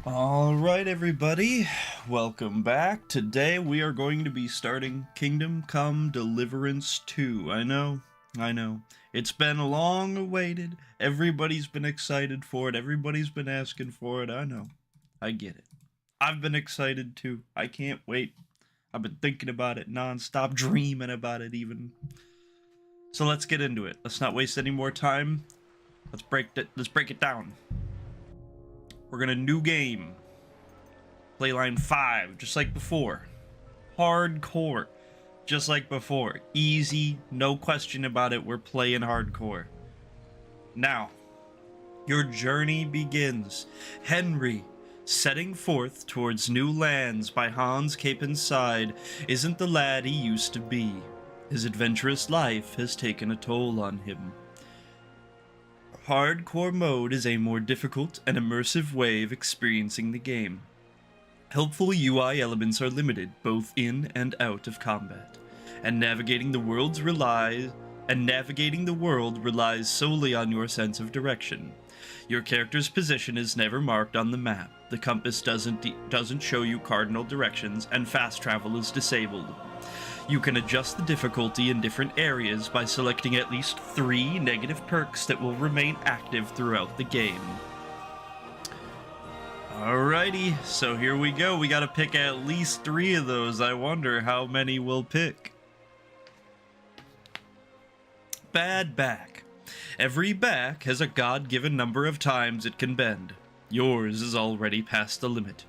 Alright, everybody, welcome back. Today we are going to be starting Kingdom Come Deliverance 2. I know. It's been long awaited. Everybody's been excited for it. Everybody's been asking for it. I know. I get it. I've been excited too. I can't wait. I've been thinking about it non-stop, dreaming about it even. So let's get into it. Let's not waste any more time. Let's break it down. We're gonna new game. Playline 5, just like before. Hardcore, just like before. Easy, no question about it, we're playing hardcore. Now, your journey begins. Henry, setting forth towards new lands by Hans Capen's side, isn't the lad he used to be. His adventurous life has taken a toll on him. Hardcore mode is a more difficult and immersive way of experiencing the game. Helpful UI elements are limited both in and out of combat, and navigating the world relies solely on your sense of direction. Your character's position is never marked on the map. The compass doesn't show you cardinal directions, and fast travel is disabled. You can adjust the difficulty in different areas by selecting at least 3 negative perks that will remain active throughout the game. Alrighty, so here we go. We gotta pick at least 3 of those. I wonder how many we'll pick. Bad back. Every back has a God-given number of times it can bend. Yours is already past the limit.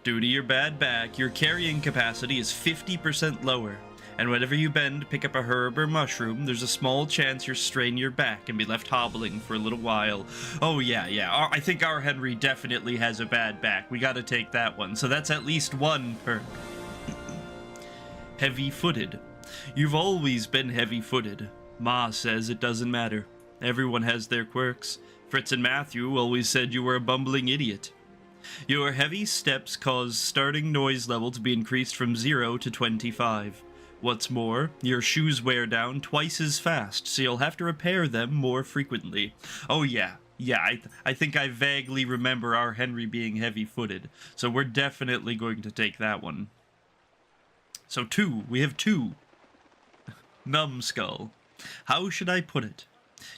Due to your bad back, your carrying capacity is 50% lower. And whenever you bend, pick up a herb or mushroom, there's a small chance you'll strain your back and be left hobbling for a little while. Oh yeah, I think our Henry definitely has a bad back. We gotta take that one. So that's at least 1 perk. Heavy-footed. You've always been heavy-footed. Ma says it doesn't matter. Everyone has their quirks. Fritz and Matthew always said you were a bumbling idiot. Your heavy steps cause starting noise level to be increased from 0 to 25. What's more, your shoes wear down twice as fast, so you'll have to repair them more frequently. Oh yeah, I think I vaguely remember our Henry being heavy-footed, so we're definitely going to take that one. So we have 2. Numbskull. How should I put it?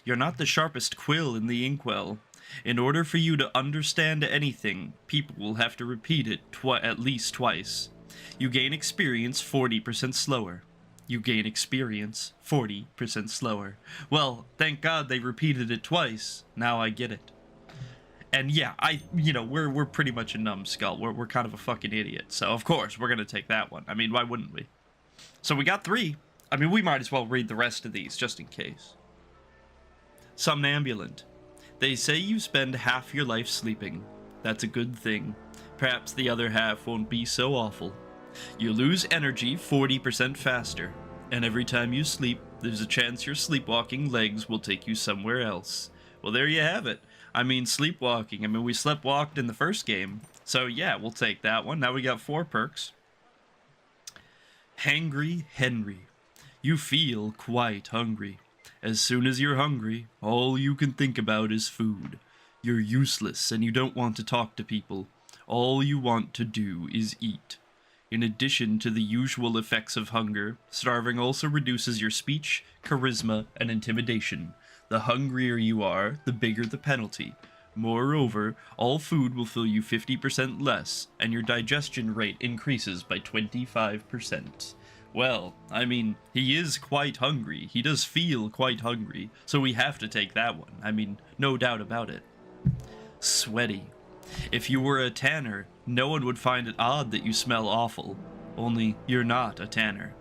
You're not the sharpest quill in the inkwell. In order for you to understand anything, people will have to repeat it at least twice. You gain experience 40% slower. You gain experience 40% slower. Well, thank God they repeated it twice. Now I get it. And yeah, we're pretty much a numbskull. We're kind of a fucking idiot. So of course we're gonna take that one. I mean, why wouldn't we? So we got 3. I mean, we might as well read the rest of these just in case. Somnambulant. They say you spend half your life sleeping. That's a good thing. Perhaps the other half won't be so awful. You lose energy 40% faster, and every time you sleep, there's a chance your sleepwalking legs will take you somewhere else. Well, there you have it. I mean, sleepwalking. I mean, we sleptwalked in the first game, so yeah, we'll take that one. Now we got 4 perks. Hangry Henry. You feel quite hungry. As soon as you're hungry, all you can think about is food. You're useless and you don't want to talk to people. All you want to do is eat. In addition to the usual effects of hunger, starving also reduces your speech, charisma, and intimidation. The hungrier you are, the bigger the penalty. Moreover, all food will fill you 50% less, and your digestion rate increases by 25%. Well, I mean, he is quite hungry. He does feel quite hungry, so we have to take that one. I mean, no doubt about it. Sweaty. If you were a tanner, no one would find it odd that you smell awful. Only, you're not a tanner.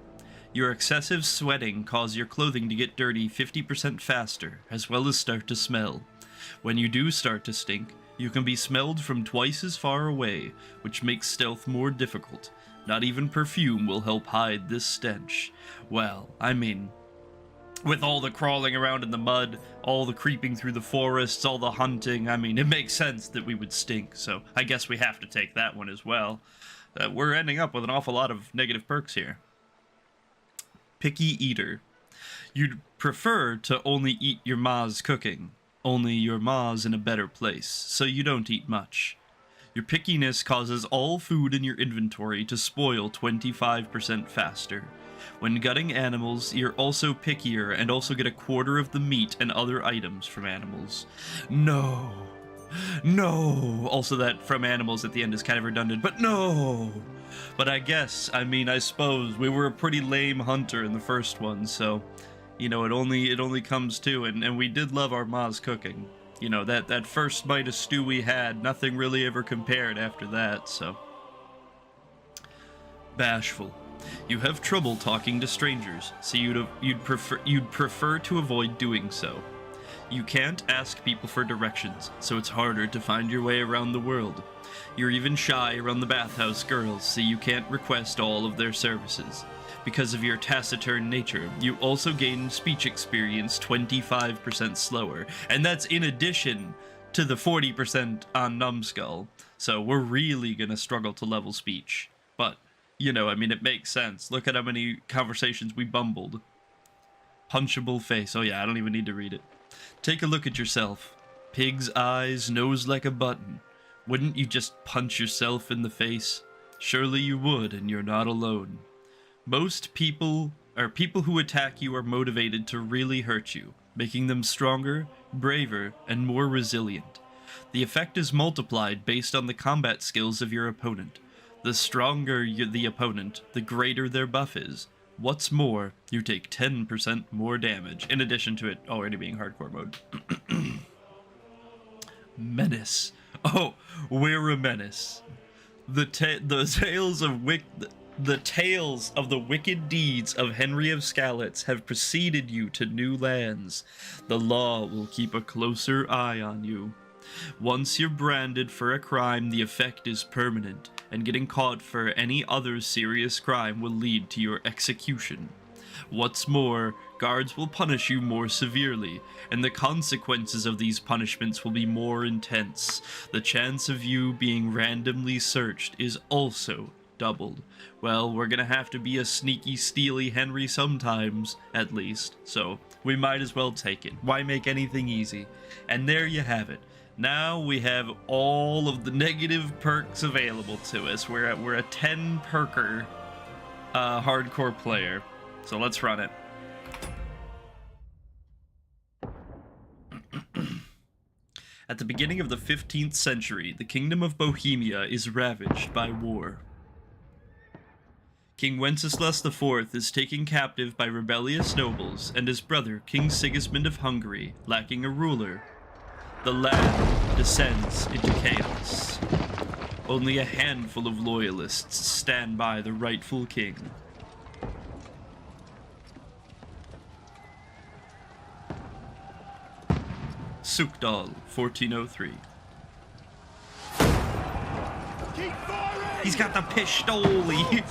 Your excessive sweating causes your clothing to get dirty 50% faster, as well as start to smell. When you do start to stink, you can be smelled from twice as far away, which makes stealth more difficult. Not even perfume will help hide this stench. Well, I mean, with all the crawling around in the mud, all the creeping through the forests, all the hunting, I mean, it makes sense that we would stink, so I guess we have to take that one as well. We're ending up with an awful lot of negative perks here. Picky Eater. You'd prefer to only eat your ma's cooking, only your ma's in a better place, so you don't eat much. Your pickiness causes all food in your inventory to spoil 25% faster. When gutting animals, you're also pickier and also get a quarter of the meat and other items from animals. No. No. Also that from animals at the end is kind of redundant, but no. But I suppose we were a pretty lame hunter in the first one, so you know, it only comes to, and we did love our ma's cooking. You know, that first bite of stew we had, nothing really ever compared after that, so. Bashful. You have trouble talking to strangers, so you'd prefer to avoid doing so. You can't ask people for directions, so it's harder to find your way around the world. You're even shy around the bathhouse girls, so you can't request all of their services. Because of your taciturn nature, you also gain speech experience 25% slower, and that's in addition to the 40% on Numbskull, so we're really gonna struggle to level speech. But, you know, I mean, it makes sense. Look at how many conversations we bumbled. Punchable face. Oh yeah, I don't even need to read it. Take a look at yourself. Pig's eyes, nose like a button. Wouldn't you just punch yourself in the face? Surely you would, and you're not alone. Most people who attack you are motivated to really hurt you, making them stronger, braver, and more resilient. The effect is multiplied based on the combat skills of your opponent. The stronger the opponent, the greater their buff is. What's more, you take 10% more damage, in addition to it already being hardcore mode. Menace. Oh, we're a menace. The tales of the wicked deeds of Henry of Skalitz have preceded you to new lands. The law will keep a closer eye on you. Once you're branded for a crime, the effect is permanent, and getting caught for any other serious crime will lead to your execution. What's more, guards will punish you more severely, and the consequences of these punishments will be more intense. The chance of you being randomly searched is also doubled. Well, we're gonna have to be a sneaky, steely Henry sometimes, at least, so we might as well take it. Why make anything easy? And there you have it. Now we have all of the negative perks available to us. We're a 10 perker hardcore player. So let's run it. At the beginning of the 15th century, the kingdom of Bohemia is ravaged by war. King Wenceslas IV is taken captive by rebellious nobles, and his brother, King Sigismund of Hungary, lacking a ruler. The land descends into chaos. Only a handful of loyalists stand by the rightful king. Sukdal, 1403. He's got the pistoli!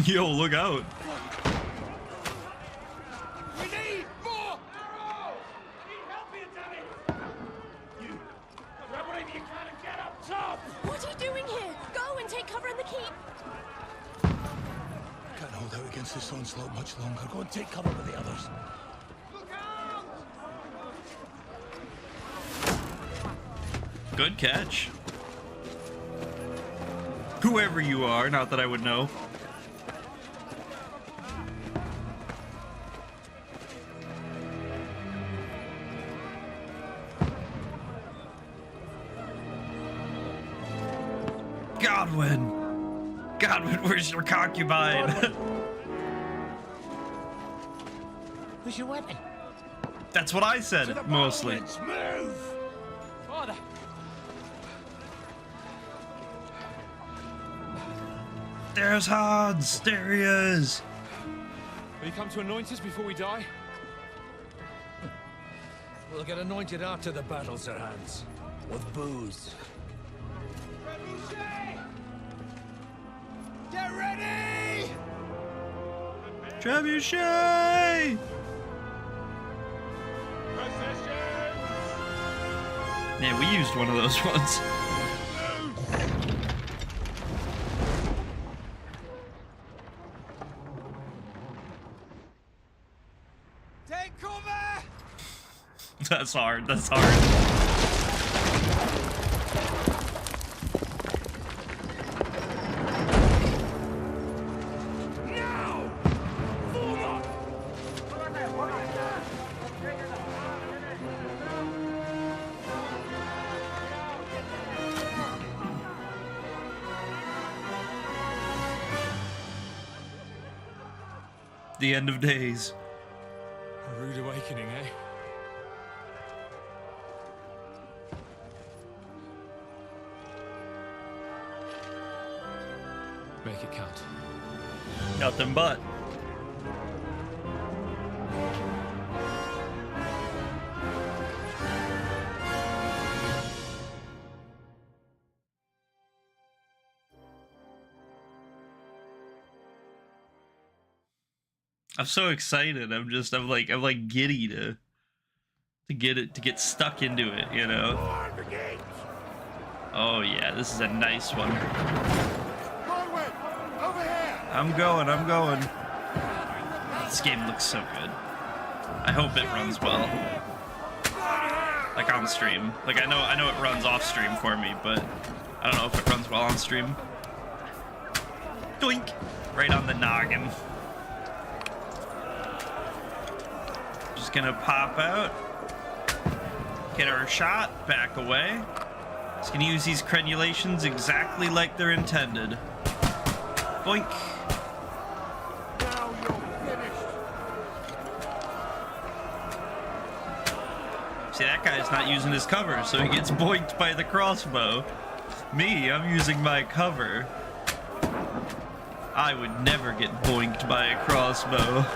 Yo, look out! We need more arrows! Need help here, Danny! You grab whatever you can and get up top! What are you doing here? Go and take cover in the keep! Can't hold out against this onslaught much longer. Go and take cover with the others. Look out! Good catch. Whoever you are, not that I would know. Godwin! Godwin, where's your concubine? Where's your weapon? That's what I said, mostly. Move! Father! There's Hans! There he is! Will you come to anoint us before we die? We'll get anointed after the battle, Sir Hans. With booze. Get ready! Trebuchet! Man, we used one of those ones. That's hard. That's hard. Now! Form up! The end of days. A rude awakening, eh? Make it count. Nothing but. I'm so excited. I'm like giddy to get stuck into it, you know. On the gates! Oh yeah, this is a nice one. Godwin! Over here! I'm going. This game looks so good. I hope it runs well. Like on stream. Like I know it runs off stream for me, but I don't know if it runs well on stream. Doink! Right on the noggin. Just gonna pop out. Get our shot, back away. Just gonna use these crenulations exactly like they're intended. Boink. Now you're finished! See, that guy's not using his cover, so he gets boinked by the crossbow. Me, I'm using my cover. I would never get boinked by a crossbow.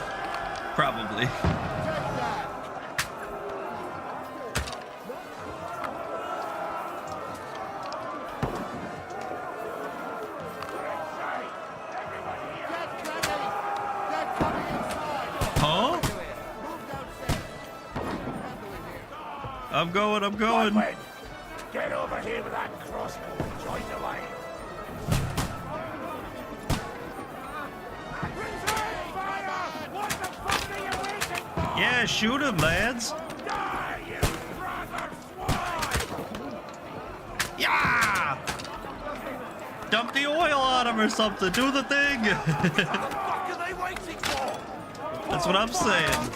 Probably. Huh? I'm going. Godwin! Get over here with that crossbow and join the line! What the fuck are you waiting for? Yeah, shoot him, lads. Die, you brother swine! Yeah! Dump the oil on him or something. Do the thing. What the fuck are they waiting for? That's what I'm saying.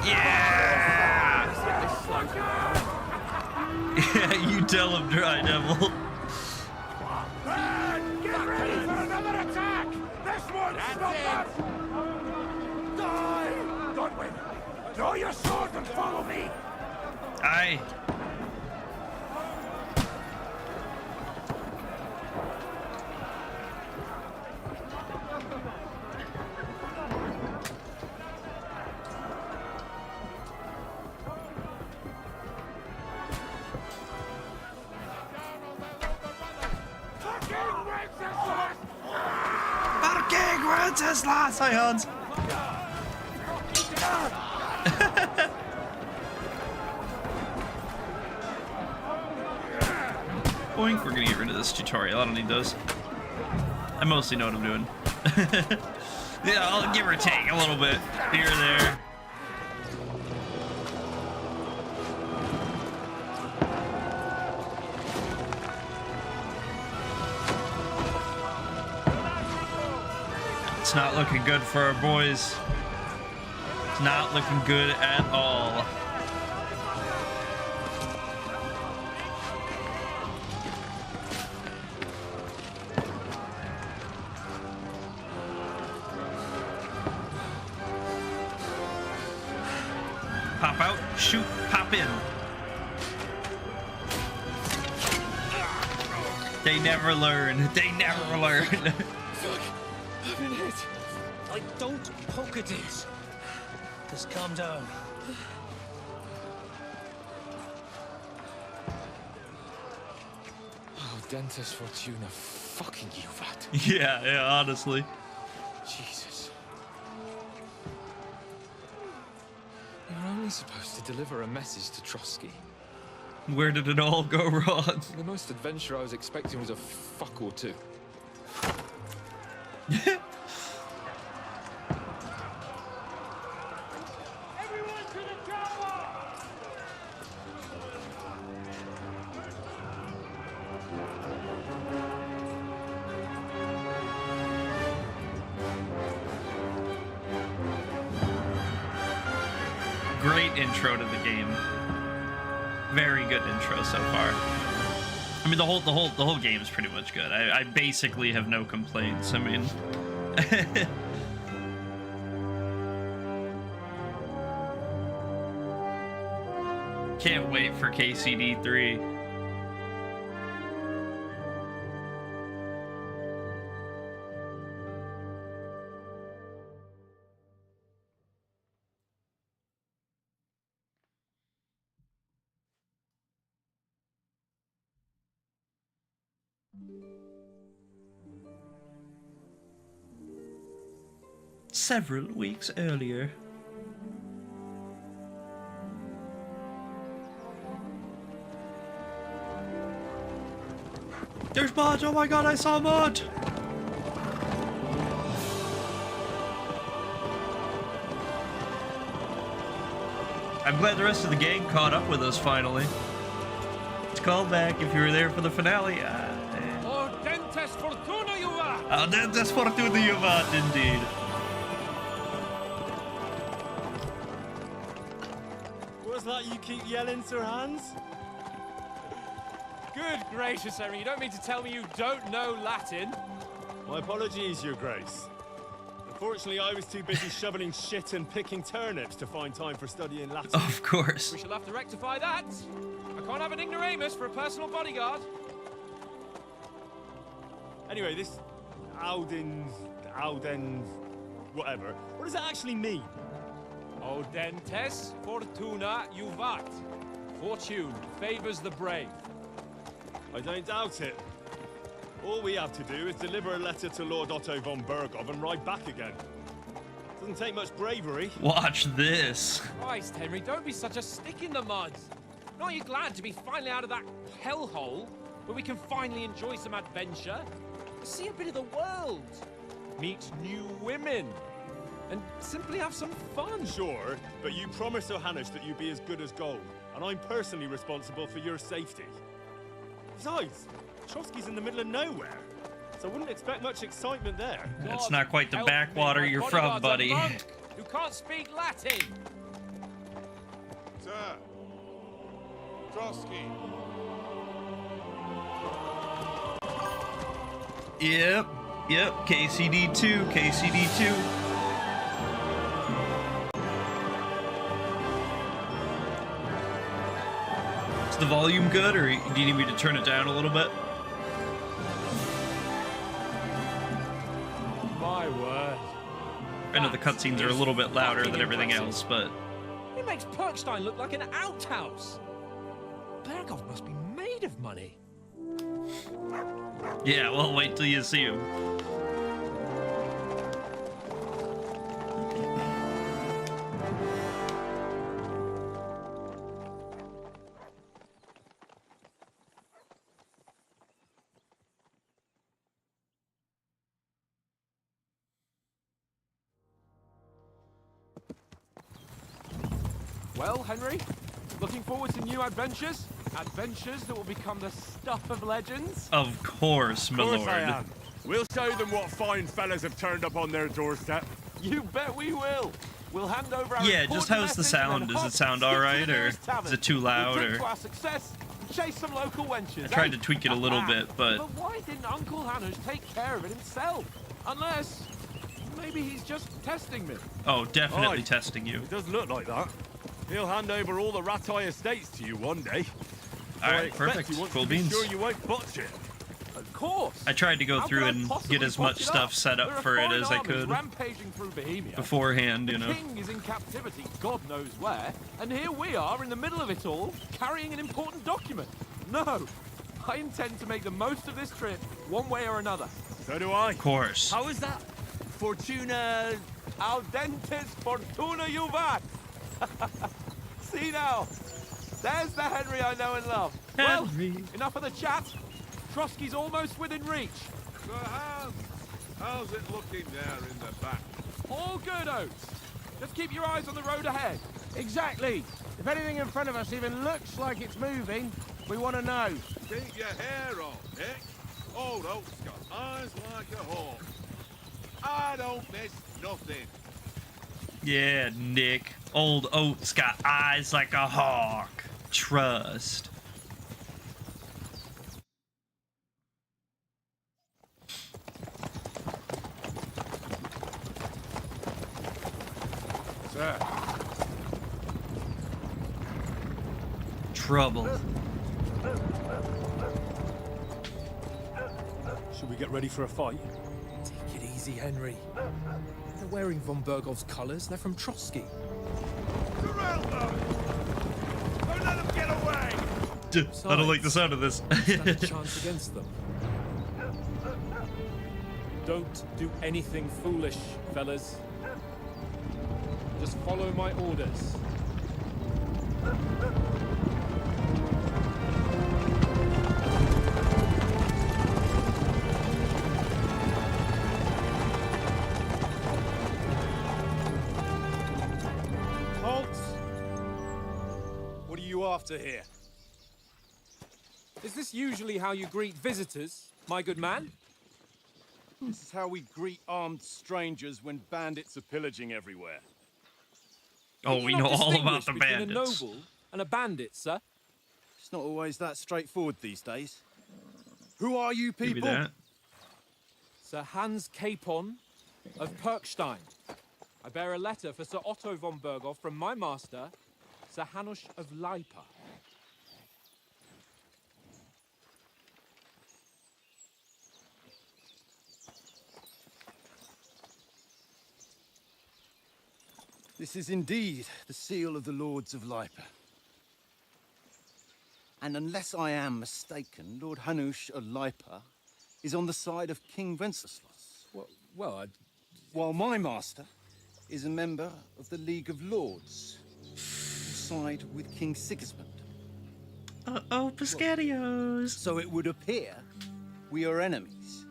Yeah! Yeah, you tell him, Dry Devil. Get ready for another attack! This one's stop us! Die! Godwin, draw your sword and follow me! Aye. Fucking Wenceslas! Hi, Hans. Boink, we're gonna get rid of this tutorial. I don't need those. I mostly know what I'm doing. Yeah, I'll give or take a little bit here or there. It's not looking good for our boys. It's not looking good at all. Pop out, shoot, pop in. They never learn. They never learn. Fuck! I've been hit. Don't poke at it. Just calm down. Oh, Dentes Fortuna, fucking you, that. Yeah, honestly. Jesus. You're only supposed to deliver a message to Trotsky. Where did it all go wrong? The most adventure I was expecting was a fuck or two. great intro to the game. Very good intro so far. I mean, the whole game is pretty much good. I basically have no complaints. I mean, can't wait for KCD 3. Several weeks earlier. There's mud! Oh my god, I saw mud! I'm glad the rest of the gang caught up with us finally. It's called back if you were there for the finale. Audentes fortuna juvat! Audentes fortuna juvat, indeed. What's that you keep yelling, Sir Hans? Good gracious, Henry, you don't mean to tell me you don't know Latin? My apologies, Your Grace. Unfortunately, I was too busy shoveling shit and picking turnips to find time for studying Latin. Of course. We shall have to rectify that. I can't have an ignoramus for a personal bodyguard. Anyway, this Audens, whatever. What does that actually mean? Audentes fortuna juvat. Fortune favors the brave. I don't doubt it. All we have to do is deliver a letter to Lord Otto von Bergov and ride back again. Doesn't take much bravery. Watch this. Christ, Henry, don't be such a stick in the mud. Aren't you glad to be finally out of that hellhole where we can finally enjoy some adventure? See a bit of the world. Meet new women. And simply have some fun. Sure, but you promised Johannes that you'd be as good as gold, and I'm personally responsible for your safety. Besides, Trotsky's in the middle of nowhere, so I wouldn't expect much excitement there. That's God not quite the help backwater me, my you're bodyguard's from, a buddy. monk who can't speak Latin. Sir. Trotsky. Yep, KCD2, KCD2. Is the volume good, or do you need me to turn it down a little bit? My word. I know the cutscenes are a little bit louder than Fucking everything impressive. else, but It makes Perkstein look like an outhouse. Bergov must be made of money. yeah, well, wait till you see him. Well, Henry, looking forward to new adventures? Adventures that will become the stuff of legends? Of course, my Of course lord. I am. We'll show them what fine fellas have turned up on their doorstep. You bet we will. We'll hand over our Yeah, just important how's the message sound? and Does it hop sound skip to the alright, or nearest is tavern. it too loud, We'll drink or- to our success and chase some local wenches. I tried eh? to tweak it a little bit, but But why didn't Uncle Hannes take care of it himself? Unless maybe he's just testing me. oh, definitely Aye. testing you. It does look like that. He'll hand over all the Ratai estates to you one day. All I right, expect perfect. He wants Cool to be beans. sure you won't botch it. Of course. I tried to go How through could I and possibly get as botch much it stuff up? set There up are for it foreign as I armies could rampaging through Bohemia. beforehand, you The know. king is in captivity, God knows where, and here we are in the middle of it all, carrying an important document. No, I intend to make the most of this trip, one way or another. So do I. Of course. How is that? Fortuna... Audentes fortuna juvat. See now, there's the Henry I know and love. Henry. Well, enough of the chat. Trotsky's almost within reach. So how's it looking there in the back? All good, Oates. Just keep your eyes on the road ahead. Exactly. If anything in front of us even looks like it's moving, we want to know. Keep your hair on, Nick. Old Oak's got eyes like a hawk. I don't miss nothing. Yeah, Nick. Old Oat's got eyes like a hawk. Trust. Sir. Trouble. Should we get ready for a fight? Take it easy, Henry. They're wearing von Bergov's colours. They're from Trotsky. Corral them! Don't let them get away! I don't like the sound of this. Stand a chance against them. Don't do anything foolish, fellas. Just follow my orders. Halt! What are you after here? Is this usually how you greet visitors, my good man? This is how we greet armed strangers when bandits are pillaging everywhere. Oh, Can we you know not all about distinguish the between bandits. a noble and a bandit, sir? It's not always that straightforward these days. Who are you Give me people? that. Sir Hans Capon of Perkstein. I bear a letter for Sir Otto von Berghoff from my master, Sir Hanush of Leipa. This is indeed the seal of the Lords of Leipa. And unless I am mistaken, Lord Hanush of Leipa is on the side of King Wenceslas, Well, while my master is a member of the League of Lords, who side with King Sigismund. Uh-oh, Piscatios. So it would appear we are enemies.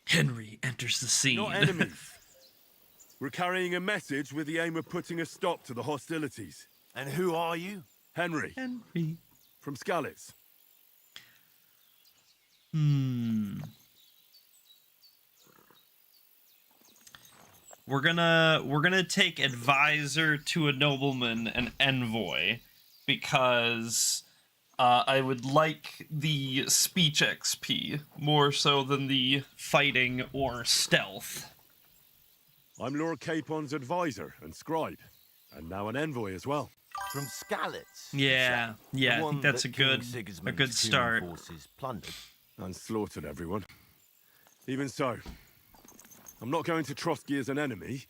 Henry enters the scene. Not enemies. We're carrying a message with the aim of putting a stop to the hostilities. And who are you? Henry, Henry. from Skalitz. We're gonna take advisor to a nobleman and envoy because I would like the speech XP more so than the fighting or stealth. I'm Lord Capon's advisor and scribe, and now an envoy as well. From Skalitz. Yeah, yeah, I The one think that's that a King good Sigismund's start. Cuman forces plundered. And slaughtered everyone. Even so, I'm not going to Trotsky as an enemy,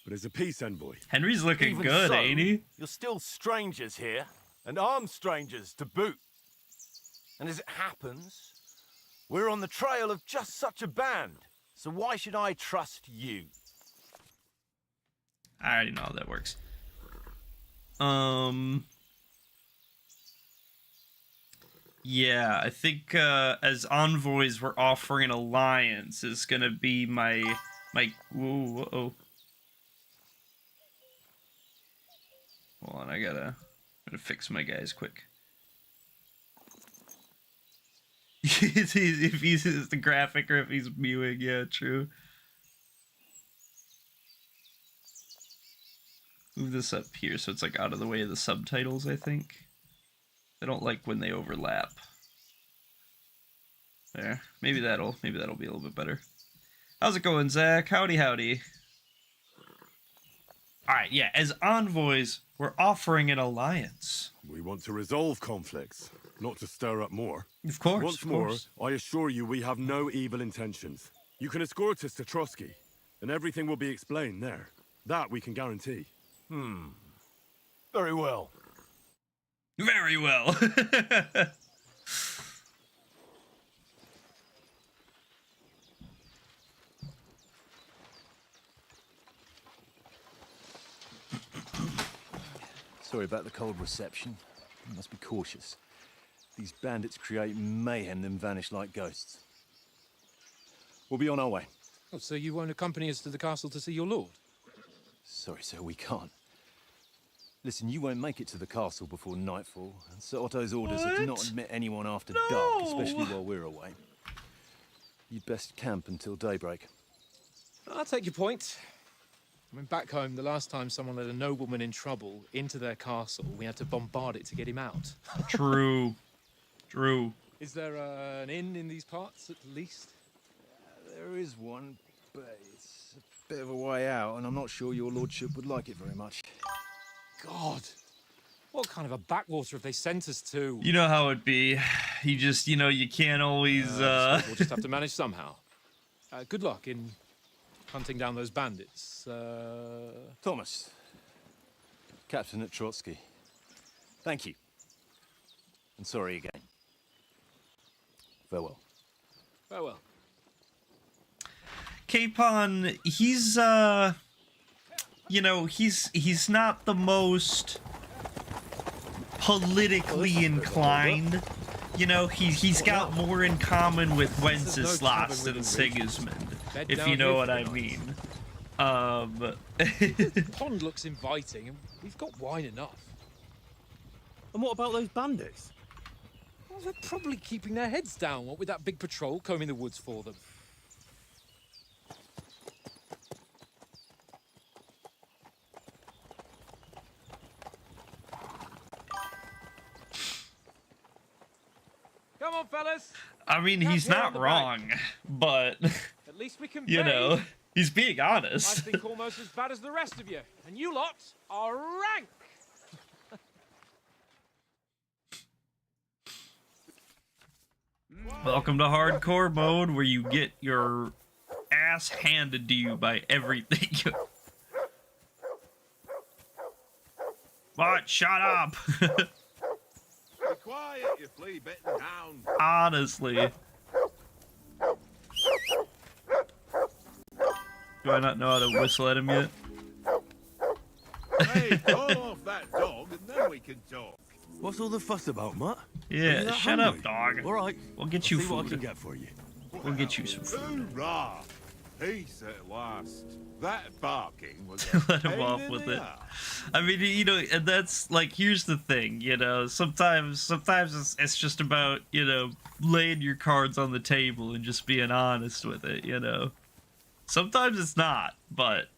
but as a peace envoy. Henry's looking Even good, so, ain't he? You're still strangers here, and armed strangers to boot. And as it happens, we're on the trail of just such a band. So why should I trust you? I already know how that works. Yeah, I think as envoys we're offering an alliance is gonna be my whoa, uh-oh. Hold on, I gotta fix my guys quick. if he's the graphic or if he's mewing, yeah, true. Move this up here so it's like out of the way of the subtitles, I think. I don't like when they overlap. There. Maybe that'll be a little bit better. How's it going, Zach? Howdy, howdy. Alright, yeah, as envoys, we're offering an alliance. We want to resolve conflicts, not to stir up more. Of course. Once of more, course. I assure you we have no evil intentions. You can escort us to Trotsky, and everything will be explained there. That we can guarantee. Very well. Very well. Sorry about the cold reception. You must be cautious. These bandits create mayhem, then vanish like ghosts. We'll be on our way. Oh, so you won't accompany us to the castle to see your lord? Sorry, sir, we can't. Listen, you won't make it to the castle before nightfall, and Sir Otto's orders are to not What? admit anyone after No. dark, especially while we're away. You'd best camp until daybreak. I'll take your point. I mean, back home, the last time someone let a nobleman in trouble into their castle, we had to bombard it to get him out. True. True. Is there an inn in these parts, at least? There is one, but it's a bit of a way out, and I'm not sure your lordship would like it very much. God! What kind of a backwater have they sent us to? You know how it be. You just, you can't always, We'll just have to manage somehow. Good luck in hunting down those bandits. Thomas, Captain at Trotsky. Thank you. And sorry again. Farewell. Farewell. Capon, he's he's not the most politically inclined. He's got more in common with Wenceslas than Sigismund, if you know what I mean. The pond looks inviting, and we've got wine enough. And what about those bandits? Well, they're probably keeping their heads down, what with that big patrol combing the woods for them. Come on, fellas. I mean, he's Come here not on the wrong, but, At least we can he's being I honest. think almost as bad as the rest of you. And you lot are rank. Welcome to hardcore mode, where you get your ass handed to you by everything. What? Shut up! Be quiet, you flea-bitten hound. Honestly. Do I not know how to whistle at him yet? Hey, call off that dog and then we can talk. What's all the fuss about, Mutt? Are you Yeah, that shut up, hungry? dog. All right. We'll get I'll you see what I can food. get for you. We'll get you some food. Hoorah! Peace at last. That barking was a Let him pain off in with the it. arse. I mean, and that's like, here's the thing, sometimes it's just about, laying your cards on the table and just being honest with it, Sometimes it's not, but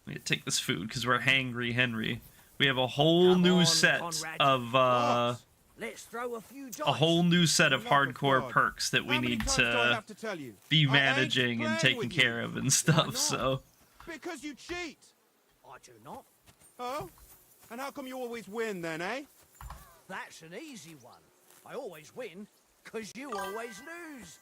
we gotta take this food because we're hangry, Henry. We have a whole Come new on, set Conrad. of Let's throw a few dice. a whole new set of Enough of hardcore God. perks that we How many need times do I to have to tell you? be I ain't managing and playing taking with you. care of and Why stuff. not? So Because you cheat. I do not. Oh? And how come you always win then, eh? That's an easy one. I always win, because you always lose.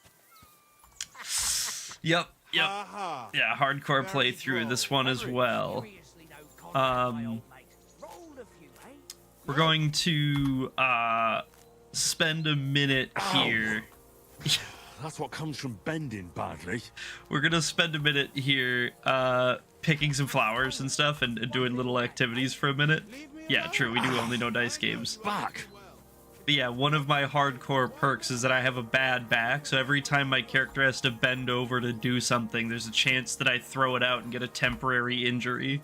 yep. Aha. Yeah, hardcore Very playthrough, this droll. one as well. Seriously, no Conrad, my Um, old mate. Roll a few, eh? We're going to spend a minute here. That's what comes from bending badly. We're gonna spend a minute here picking some flowers and stuff and doing little activities for a minute. Yeah, true, we do only know dice games. Back. But yeah, one of my hardcore perks is that I have a bad back, so every time my character has to bend over to do something, there's a chance that I throw it out and get a temporary injury.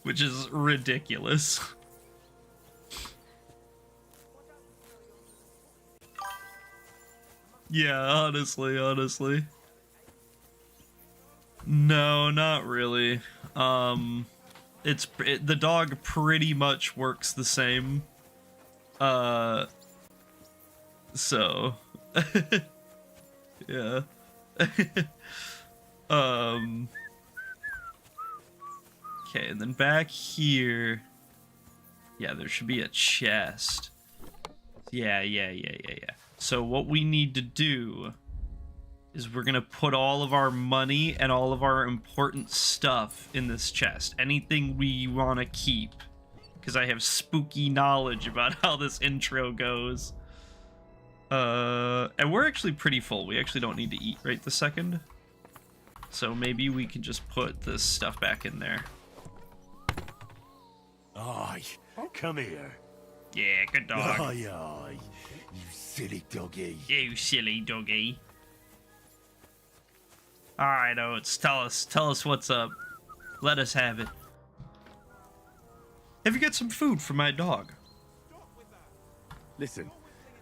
Which is ridiculous. Yeah, honestly. No, not really. The dog pretty much works the same. So yeah. Okay, and then back here, yeah, there should be a chest. Yeah. So what we need to do is we're gonna put all of our money and all of our important stuff in this chest. Anything we want to keep, because I have spooky knowledge about how this intro goes. And we're actually pretty full. We actually don't need to eat right this second. So maybe we can just put this stuff back in there. Aye, come here. Yeah, good dog. Aye, you silly doggy. You silly doggy. All right, Oates, tell us what's up. Let us have it. Have you got some food for my dog? Listen,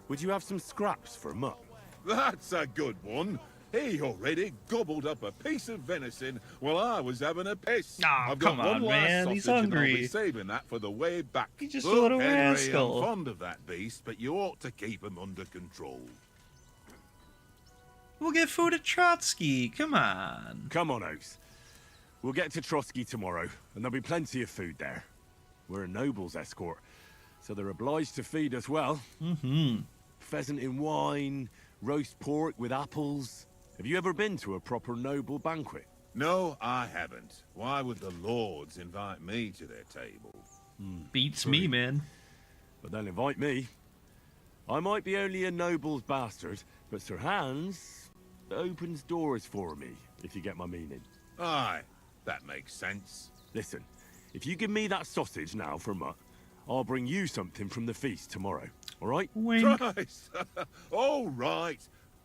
would you have some scraps for Mutt? That's a good one. He already gobbled up a piece of venison while I was having a piss. Aw, I've got come one on, last man. He's sausage and I'll be hungry. saving that for the way back. He's just a Look, little Henry, rascal. I'm fond of that beast, but you ought to keep him under control. We'll get food at Trotsky. Come on. Come on, Oaks. We'll get to Trotsky tomorrow, and there'll be plenty of food there. We're a noble's escort, so they're obliged to feed us well. Mm-hmm. Pheasant in wine, roast pork with apples. Have you ever been to a proper noble banquet? No, I haven't. Why would the lords invite me to their table? Beats me, man. But they'll invite me. I might be only a noble's bastard, but Sir Hans opens doors for me, if you get my meaning. Aye, that makes sense. Listen, if you give me that sausage now for Mutt, I'll bring you something from the feast tomorrow, all right? Wink. Right. All right.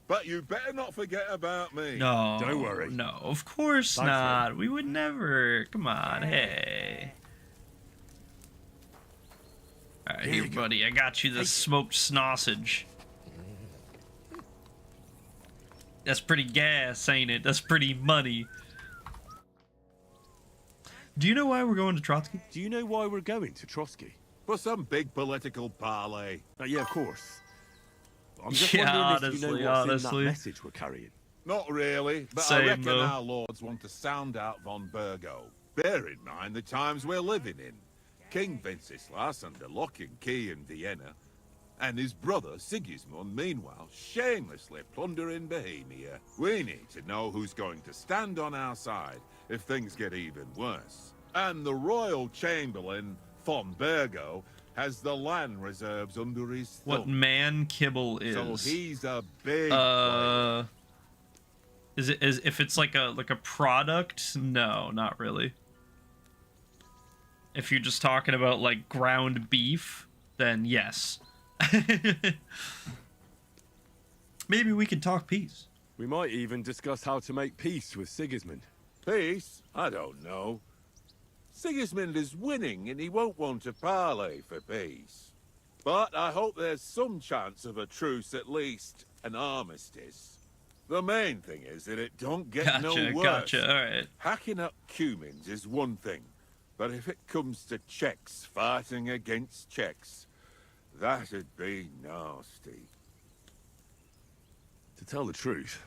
But you better not forget about me. No. Don't worry. No, of course Thanks, not. We would never. Come on, hey. All right, here, buddy. I got you the smoked sausage. That's pretty gas, ain't it? That's pretty money. Do you know why we're going to Trotsky? Do you know why we're going to Trotsky? For some big political parley. Yeah, of course. I'm just Yeah, wondering if you know what's honestly. in that message we're carrying. Not really, but Same, I reckon though. our lords want to sound out von Burgo. Bear in mind the times we're living in. King Wenceslas under lock and key in Vienna, and his brother Sigismund, meanwhile, shamelessly plundering Bohemia. We need to know who's going to stand on our side if things get even worse. And the royal chamberlain, von Burgo, has the land reserves under his What thumb. man kibble is? So he's a big player. Is it if it's like a product? No, not really. If you're just talking about like ground beef, then yes. Maybe we could talk peace. We might even discuss how to make peace with Sigismund. Peace? I don't know. Sigismund is winning and he won't want to parley for peace. But I hope there's some chance of a truce, at least an armistice. The main thing is that it don't get no worse. Gotcha, alright. Hacking up Cumans is one thing, but if it comes to Czechs fighting against Czechs, that'd be nasty. To tell the truth,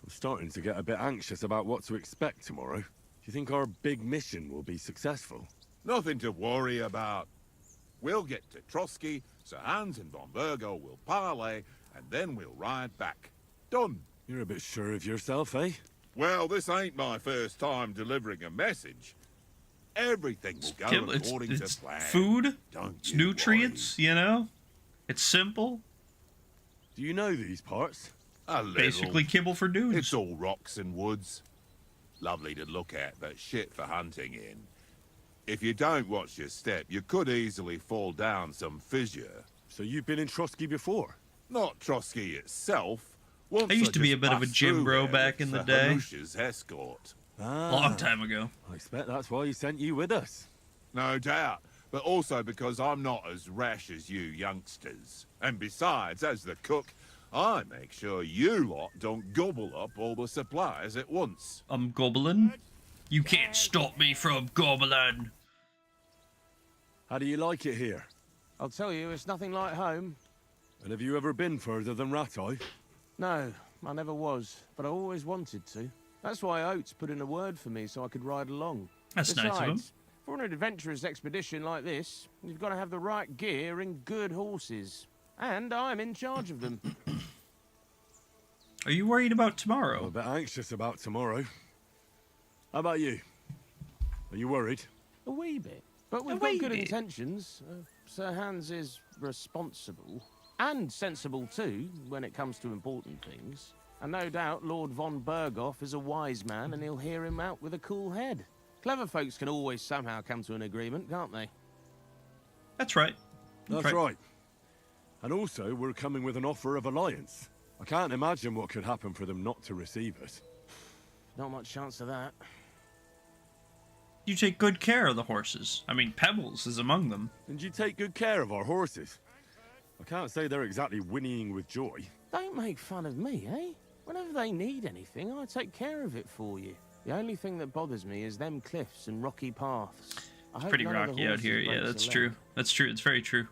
I'm starting to get a bit anxious about what to expect tomorrow. Do you think our big mission will be successful? Nothing to worry about. We'll get to Trotsky, Sir Hans and von Burgo will parley, and then we'll ride back. Done. You're a bit sure of yourself, eh? Well, this ain't my first time delivering a message. Everything will go according It's to plan. food. Don't It's you nutrients. You know, it's simple. Do you know these parts? worry. A little. Basically, kibble for dudes. It's all rocks and woods. Lovely to look at, but shit for hunting in. If you don't watch your step, you could easily fall down some fissure. So you've been in Trotsky before? Not Trotsky itself. Once I used to be just a bit of a passed gym through bro there back with in the Sir day. Hanush's escort. Long time ago. I expect that's why he sent you with us. No doubt, but also because I'm not as rash as you youngsters. And besides, as the cook, I make sure you lot don't gobble up all the supplies at once. I'm gobbling. You can't stop me from gobbling. How do you like it here? I'll tell you, it's nothing like home. And have you ever been further than Rattay? No, I never was, but I always wanted to. That's why Oates put in a word for me so I could ride along. That's nice of him. Besides, for an adventurous expedition like this, you've got to have the right gear and good horses. And I'm in charge of them. Are you worried about I'm a tomorrow? bit anxious about tomorrow. How about you? Are you worried? A wee bit. But we've got good intentions. Sir Hans is responsible. And sensible too, when it comes to important things. And no doubt Lord von Berghoff is a wise man and he'll hear him out with a cool head. Clever folks can always somehow come to an agreement, can't they? That's right. That's right. And also, we're coming with an offer of alliance. I can't imagine what could happen for them not to receive us. Not much chance of that. You take good care of the horses. I mean, Pebbles is among them. And you take good care of our horses. I can't say they're exactly whinnying with joy. Don't make fun of me, eh? Whenever they need anything, I take care of it for you. The only thing that bothers me is them cliffs and rocky paths. It's pretty rocky out here. Yeah, that's true. That's true. It's very true.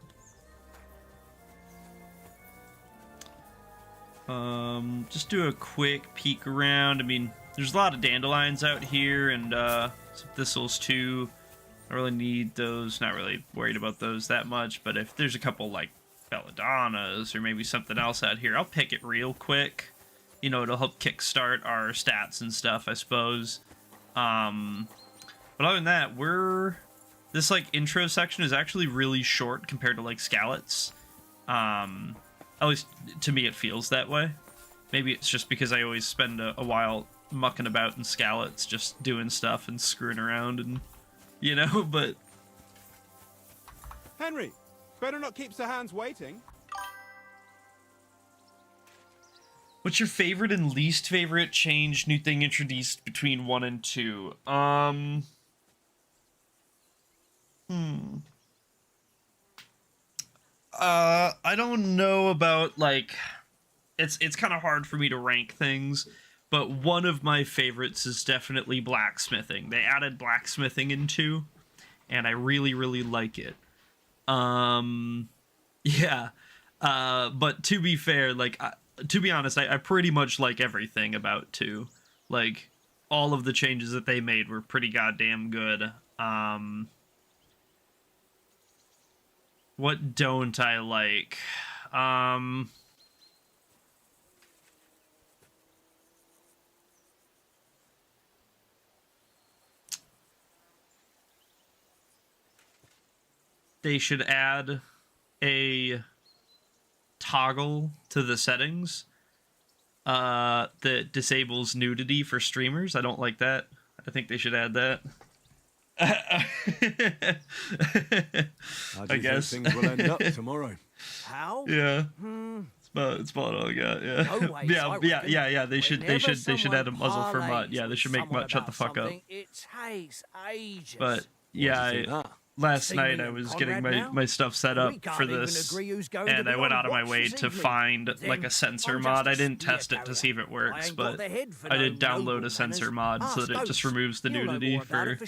Just do a quick peek around. I mean, there's a lot of dandelions out here, and some thistles too. I don't really need those. Not really worried about those that much. But if there's a couple like belladonnas or maybe something else out here, I'll pick it real quick. You know, it'll help kickstart our stats and stuff, I suppose. But other than that, this like intro section is actually really short compared to like Skalitz. At least to me it feels that way. Maybe it's just because I always spend a while mucking about in Skalitz, just doing stuff and screwing around and, you know, but... Henry, better not keep Sir Hans waiting. What's your favorite and least favorite change, new thing introduced between 1 and 2? I don't know about, like, it's kind of hard for me to rank things, but one of my favorites is definitely blacksmithing. They added blacksmithing in 2, and I really, really like it. Yeah. But to be fair, like, to be honest, I pretty much like everything about 2. Like, all of the changes that they made were pretty goddamn good. What don't I like? They should add a toggle to the settings that disables nudity for streamers. I don't like that. I think they should add that. I guess things will end up tomorrow. How? Yeah. It's about all I got. Yeah. yeah. They should add a muzzle for Mutt. Yeah, they should make Mutt shut the fuck up. It takes ages. But yeah, last night I was getting my stuff set up for this, and I went out of my way to find like a sensor mod. I didn't test it to see if it works, but I did download a sensor mod so that it just removes the nudity for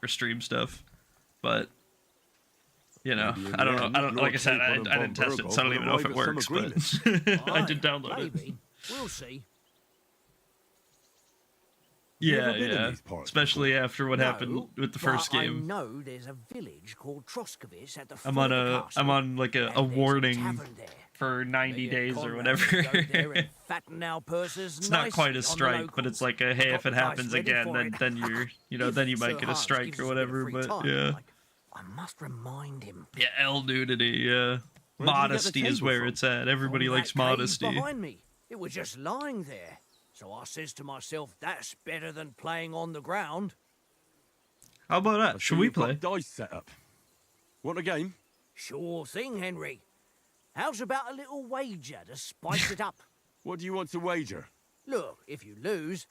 stream stuff. But you know, I don't know. Like I said, I didn't test it, so I don't even know if it works. But I did download it. We'll see. Yeah. Especially after what happened with the first game. I know there's a village called Troskovitz at the I'm on like a warning for 90 days or whatever. It's not quite a strike, but it's like a hey, if it happens again, then you might get a strike or whatever. But yeah. I must remind him. Yeah, L nudity. Yeah, modesty is where it's at. Everybody likes modesty. Behind me, it was just lying there. So I says to myself, that's better than playing on the ground. How about that? Should we play? Dice set up. Want a game? Sure thing, Henry. How's about a little wager to spice it up? What do you want to wager? Look, if you lose,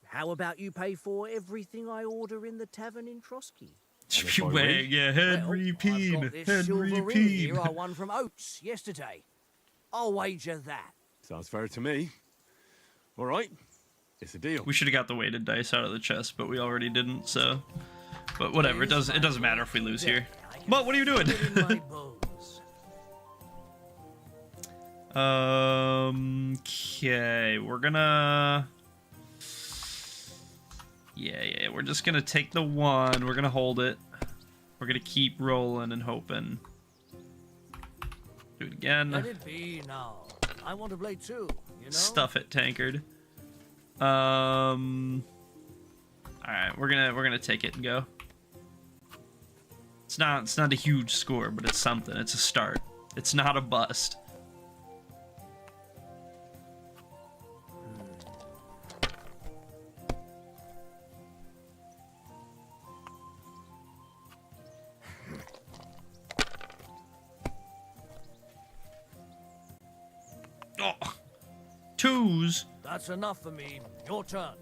how about you pay for everything I order in the tavern in Trotsky? Yeah, Henry Peen. I've got this silver ring here I won from Oates yesterday. I'll wager that. Sounds fair to me. All right, it's a deal. We should have got the weighted dice out of the chest, but we already didn't. So, but whatever. It doesn't matter if we lose here. But what are you doing? Okay, we're gonna. Yeah. We're just gonna take the 1. We're gonna hold it. We're gonna keep rolling and hoping. Do it again. Let it be now. I want to play too. You know? Stuff it, tankard. All right, we're gonna take it and go. It's not a huge score, but it's something. It's a start. It's not a bust. Oh. 2s. That's enough for me. Your turn.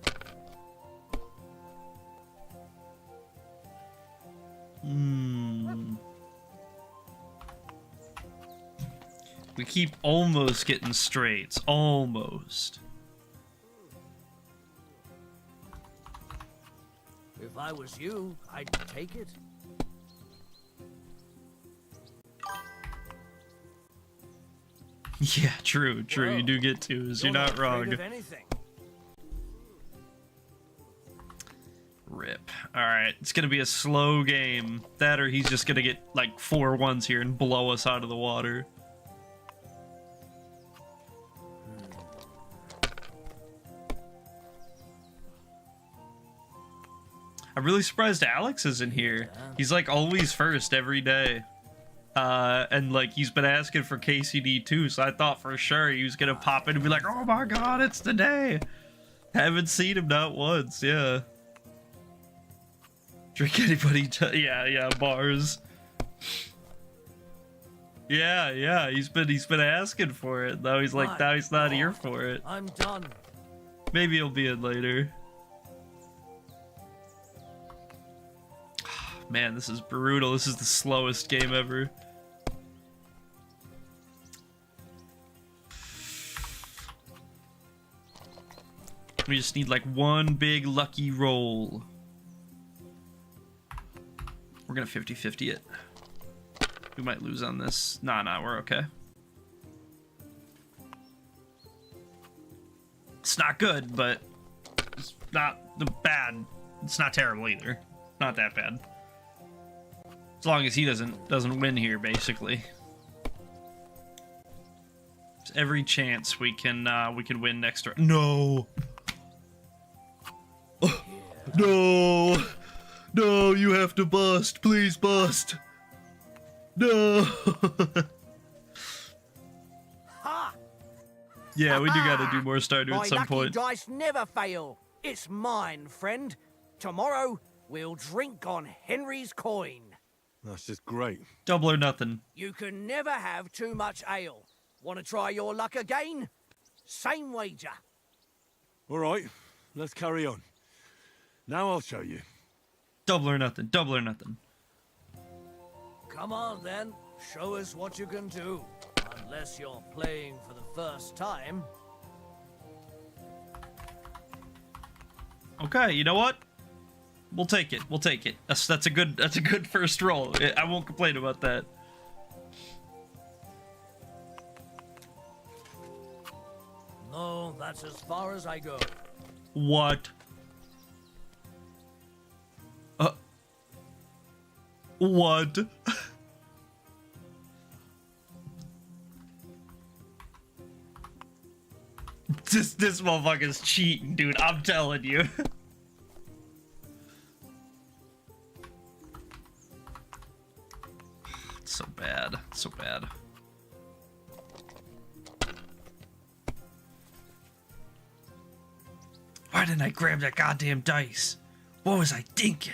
We keep almost getting straights. Almost. If I was you, I'd take it. Yeah, true. Well, you do get twos. You're not wrong. Of anything. Rip. Alright, it's gonna be a slow game. That or he's just gonna get like 4 ones here and blow us out of the water. I'm really surprised Alex isn't here. He's like always first every day. And like he's been asking for KCD too, so I thought for sure he was gonna pop in and be like, oh my god, it's the day. Haven't seen him not once, yeah. Drink anybody, yeah, bars. Yeah, he's been asking for it. Now he's like, now he's not here for it. I'm done. Maybe he'll be in later. Man, this is brutal. This is the slowest game ever. We just need like one big lucky roll. We're gonna 50-50 it. We might lose on this. Nah, we're okay. It's not good, but it's not the bad. It's not terrible either. Not that bad. As long as he doesn't win here, basically. There's every chance we can win next round. No. No. No, you have to bust. Please bust. No. Yeah, we do gotta do more Stardew at some point. My lucky dice never fail. It's mine, friend. Tomorrow, we'll drink on Henry's coin. That's just great. Double or nothing. You can never have too much ale. Want to try your luck again? Same wager. All right, let's carry on. Now I'll show you. Double or nothing. Double or nothing. Come on, then. Show us what you can do. Unless you're playing for the first time. Okay, you know what? We'll take it. We'll take it. That's a good first roll. I won't complain about that. No, that's as far as I go. What? What? This motherfucker's cheating, dude. I'm telling you. It's so bad. So bad. Why didn't I grab that goddamn dice? What was I thinking?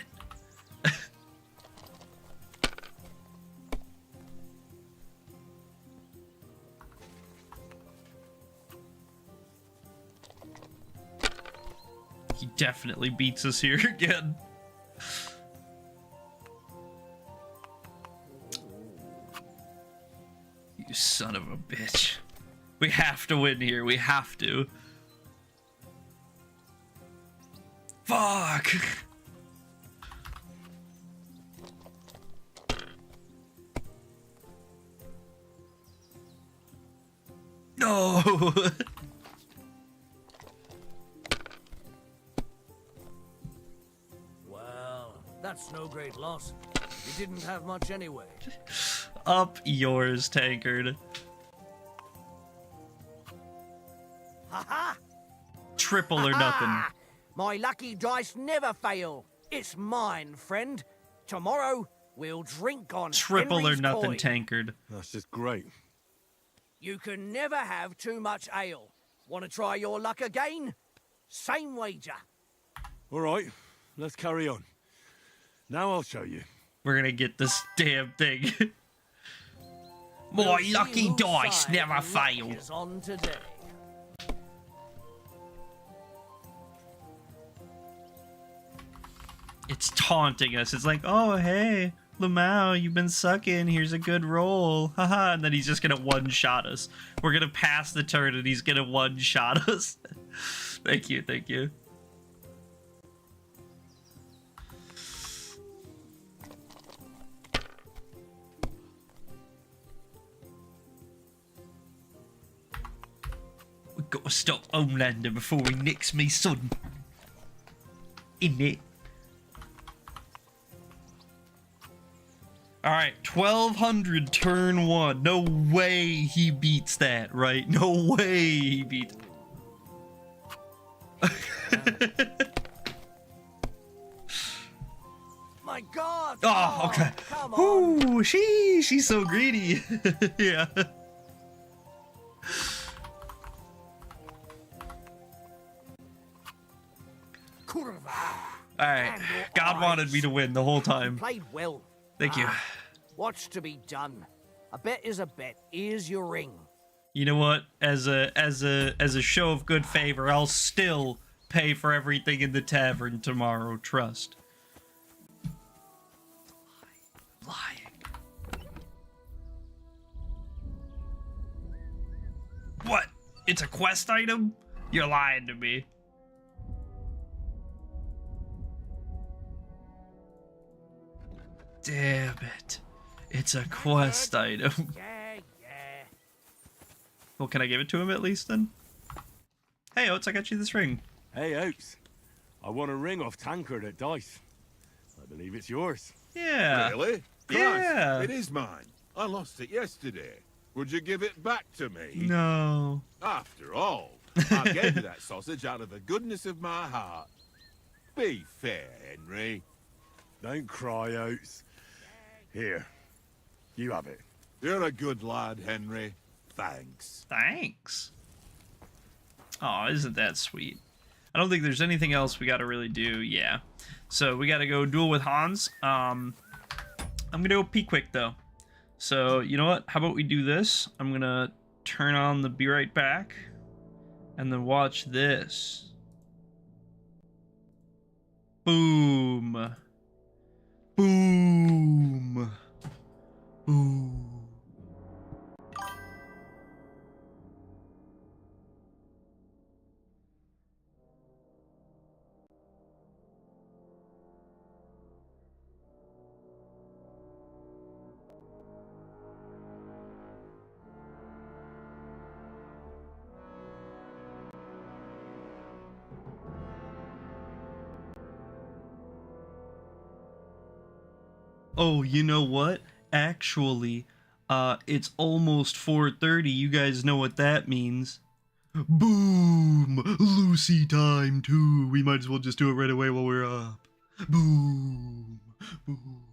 He definitely beats us here again. You son of a bitch. We have to win here. We have to. Fuck. No. Well, that's no great loss. You didn't have much anyway. Up yours, Tankard. Ha-ha! Triple or nothing. My lucky dice never fail. It's mine, friend. Tomorrow, we'll drink on Triple Henry's or nothing, coin. Tankard. That's just great. You can never have too much ale. Want to try your luck again? Same wager. All right, let's carry on. Now I'll show you. We're gonna get this damn thing. My We'll see lucky whose dice side never luck fail. is on today. It's taunting us. It's like, oh, hey, Lamau, you've been sucking. Here's a good roll. Haha. And then he's just going to one-shot us. We're going to pass the turn and he's going to one-shot us. Thank you. Thank you. We gotta stop Homelander before he nicks me son. Innit? Alright, 1200 turn 1. No way he beats that, right? No way he beats. My God! Oh, okay. Come on. Ooh, she's so greedy. Yeah. Alright, God wanted me to win the whole time. Played well. Thank you. What's to be done? A bet is a bet. Here's your ring. You know what? As a show of good favor, I'll still pay for everything in the tavern tomorrow. Trust. Lying. What? It's a quest item? You're lying to me. Damn it. It's a quest item. Well, can I give it to him at least then? Hey, Oates, I got you this ring. Hey, Oates. I won a ring off Tancred at Dice. I believe it's yours. Yeah. Really? Christ, Yeah. it is mine. I lost it yesterday. Would you give it back to me? No. After all, I gave you that sausage out of the goodness of my heart. Be fair, Henry. Don't cry, Oates. Here, you have it. You're a good lad, Henry. Thanks. Thanks. Oh, isn't that sweet? I don't think there's anything else we gotta really do. Yeah. So we gotta go duel with Hans. I'm gonna go pee quick though. So you know what? How about we do this? I'm gonna turn on the be right back and then watch this. Boom. Boom. Boom. Oh, you know what? Actually, it's almost 4:30. You guys know what that means. Boom! Lucy time, too. We might as well just do it right away while we're up. Boom! Boom.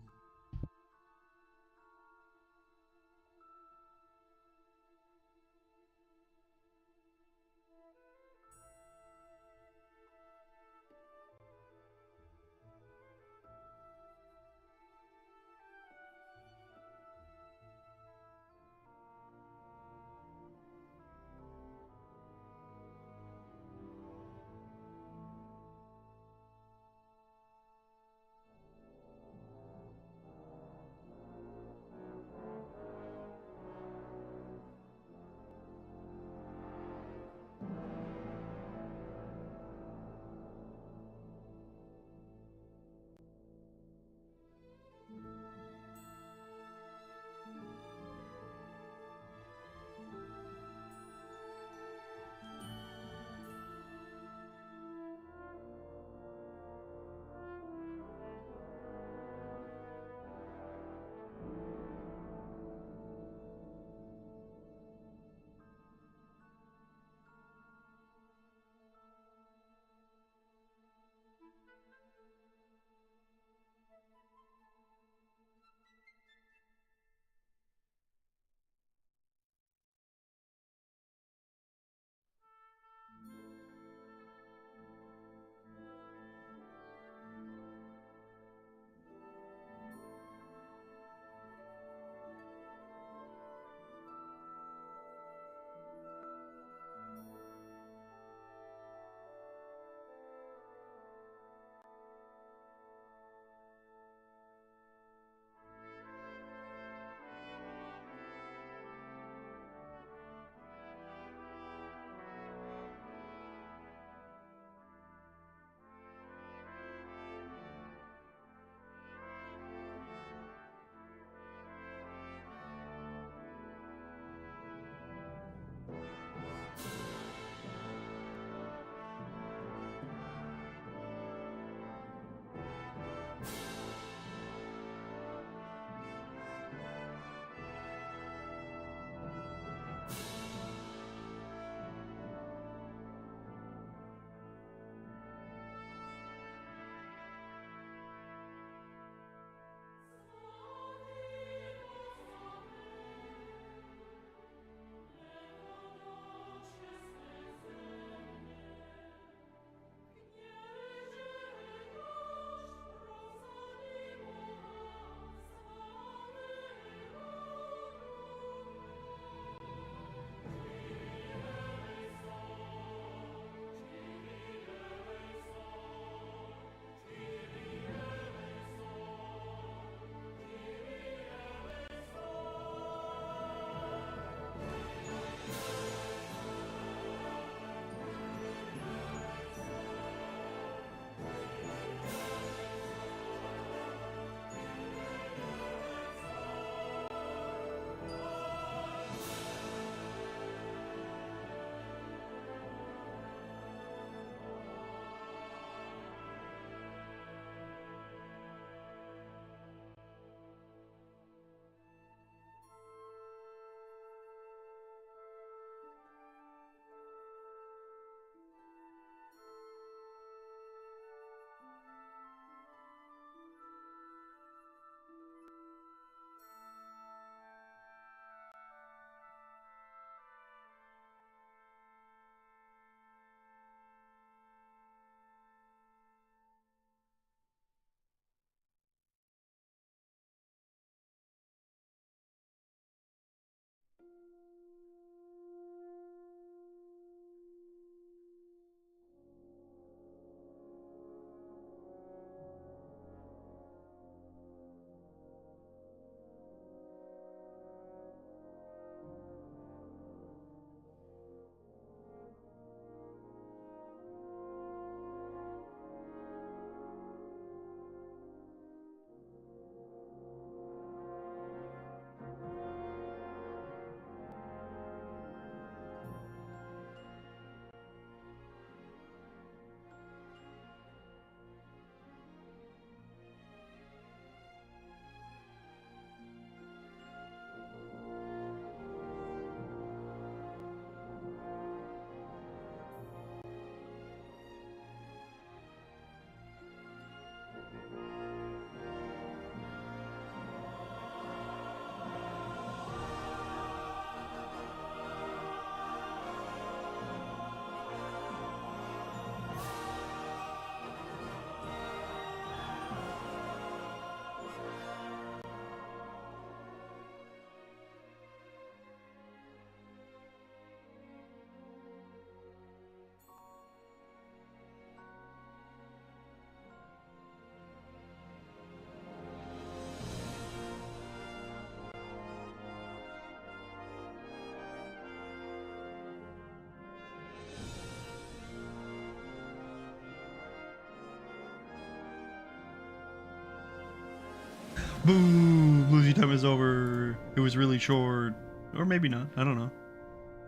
Boom! Losing time is over. It was really short. Or maybe not. I don't know.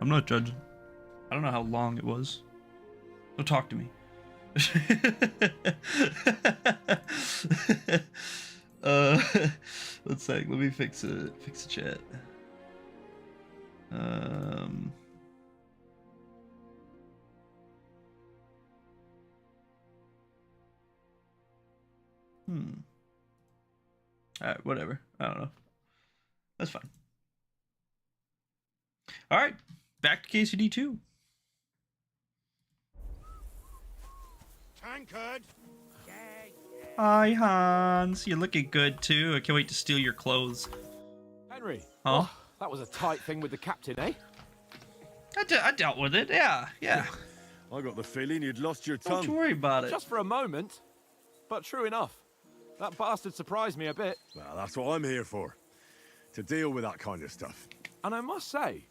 I'm not judging. I don't know how long it was. Don't talk to me. Let's see. Let me fix the chat. Alright, whatever. I don't know. That's fine. Alright, back to KCD 2. Tankard! Hi, Hans. You're looking good, too. I can't wait to steal your clothes. Henry. Huh? Oh, that was a tight thing with the captain, eh? I dealt with it, yeah. I got the feeling you'd lost your tongue. Don't worry about it. Just for a moment. But true enough. That bastard surprised me a bit. Well, that's what I'm here for. To deal with that kind of stuff. And I must say,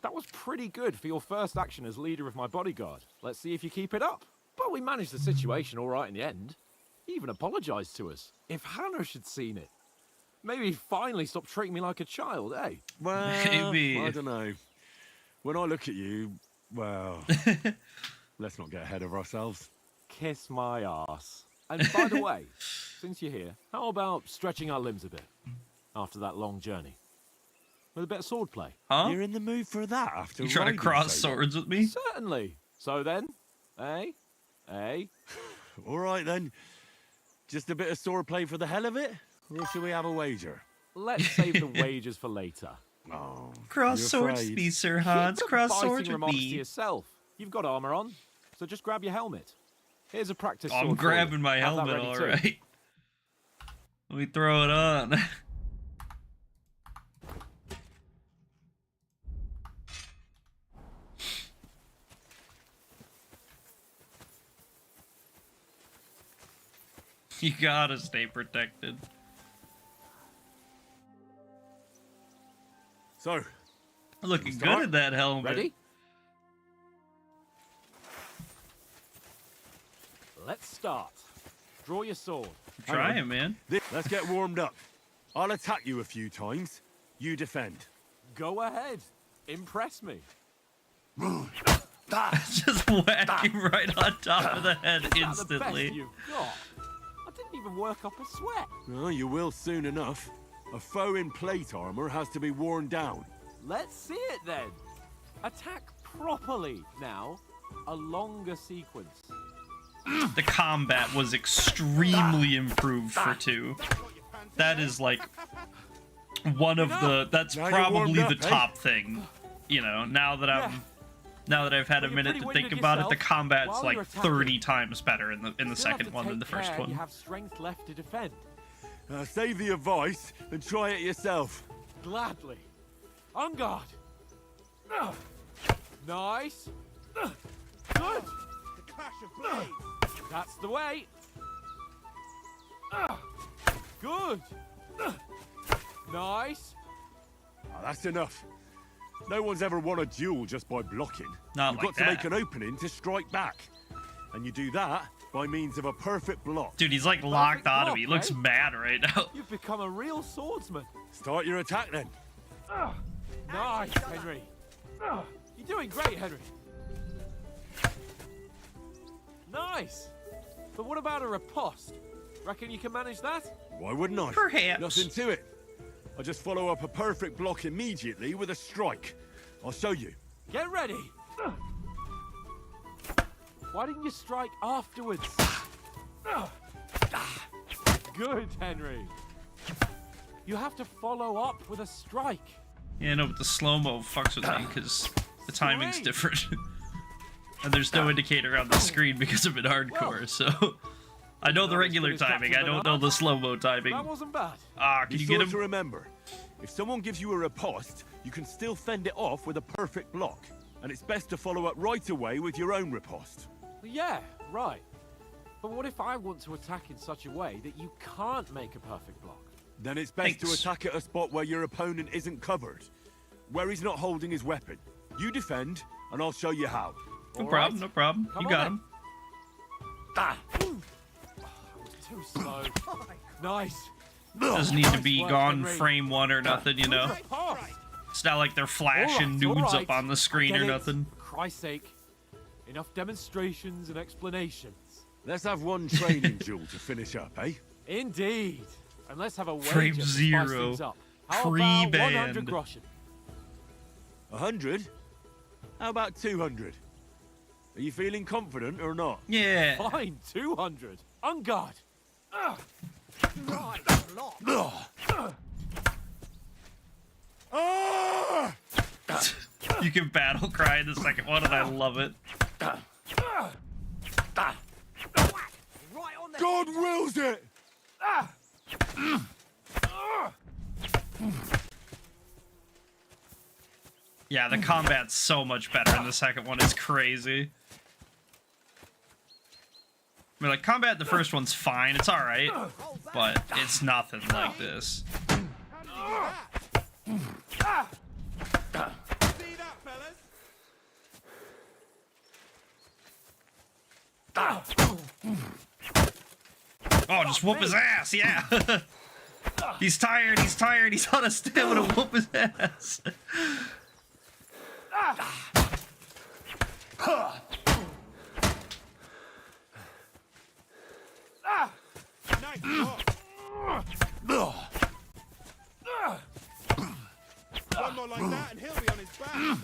that was pretty good for your first action as leader of my bodyguard. Let's see if you keep it up. But we managed the situation all right in the end. He even apologized to us. If Hanush had seen it, maybe he'd finally stop treating me like a child, eh? Well, Maybe. I don't know. When I look at you, well, let's not get ahead of ourselves. Kiss my arse. And by the way, since you're here, how about stretching our limbs a bit after that long journey? With a bit of swordplay. Huh? You're in the mood for that after You trying to riding cross so long? swords with me? Certainly. So then, eh? All right then. Just a bit of swordplay for the hell of it? Or should we have a wager? Let's save the wagers for later. Oh, Cross you're swords afraid? with me, Sir Hans. Keep the Cross biting swords with remarks to me. yourself. You've got armor on, so just grab your helmet. Here's a practice sword I'm for you. grabbing my Have that helmet, ready too. alright. Let me throw it on. You gotta stay protected. So, Looking Start. good in that helmet. Ready? Let's start. Draw your sword. I'm trying, man. let's get warmed up. I'll attack you a few times. You defend. Go ahead. Impress me. Just whack him right on top of the head Is that the instantly. best you've got? I didn't even work up a sweat. Oh, you will soon enough. A foe in plate armor has to be worn down. Let's see it then. Attack properly. Now, a longer sequence. The combat was extremely improved for 2. That is like one of the. That's Now you're warmed probably up, the eh? top thing. You know, now that I've had a Well, you're minute pretty to winning think of about it, the yourself combat's while like you're attacking. 30 times better in the You'll have second to one than the take first care one. You have strength left to defend. Save the advice and try it yourself. Gladly. On guard. Nice. Good. The clash of blades! That's the way. Good. Nice. That's enough. No one's ever won a duel just by blocking. Not You've like got to make that. an opening to strike back. And you do that by means of a perfect block. Dude, he's like locked block, onto me. He looks eh? mad right now. You've become a real swordsman. Start your attack then. Nice, Henry. You're doing great, Henry. Nice. But what about a riposte? Reckon you can manage that? Why wouldn't I? Perhaps. Nothing to it. I just follow up a perfect block immediately with a strike. I'll show you. Get ready. Why didn't you strike afterwards? Good, Henry. You have to follow up with a strike. Yeah, no, but the slow-mo fucks with me because the timing's Sweet. different. And there's no indicator on the screen because I'm in hardcore, so... I know the regular timing, I don't know the slow-mo timing. That wasn't bad. Ah, can Be you sure get him? to remember, if someone gives you a riposte, you can still fend it off with a perfect block. And it's best to follow up right away with your own riposte. Yeah, right. But what if I want to attack in such a way that you can't make a perfect block? Then it's best to Thanks. attack at a spot where your opponent isn't covered. Where he's not holding his weapon. You defend, and I'll show you how. No All problem, right. no problem. Come You on got then. him. That was too slow. Nice. Doesn't need to be gone frame one or nothing, you know? It's not like they're flashing nudes up on the screen or nothing. For Christ's sake. Enough demonstrations and explanations. Let's have one training duel to finish up, eh? Indeed. And let's have a wager Frame to spice zero. things up. How about Pre-banned. 100 groschen? 100? How about 200? Are you feeling confident or not? Yeah. Fine, 200. On guard. Right, lot. You can battle cry in the second one, and I love it. Right on the God wills it! Yeah, the combat's so much better in the second one. It's crazy. I mean, like, combat in the first one's fine. It's alright. But it's nothing like this. See that, fellas? Oh, just whoop his ass, yeah! He's tired, he's on a stamina, whoop his ass! Nice shot. One more like that and he'll be on his back.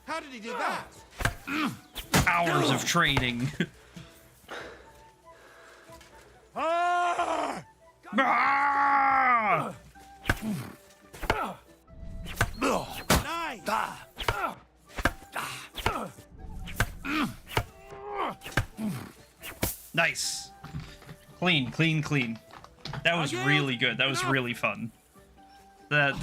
How did he do that? Hours of training. Ah! Nice. Nice. Clean, clean, clean. That was really good. That was really fun. I've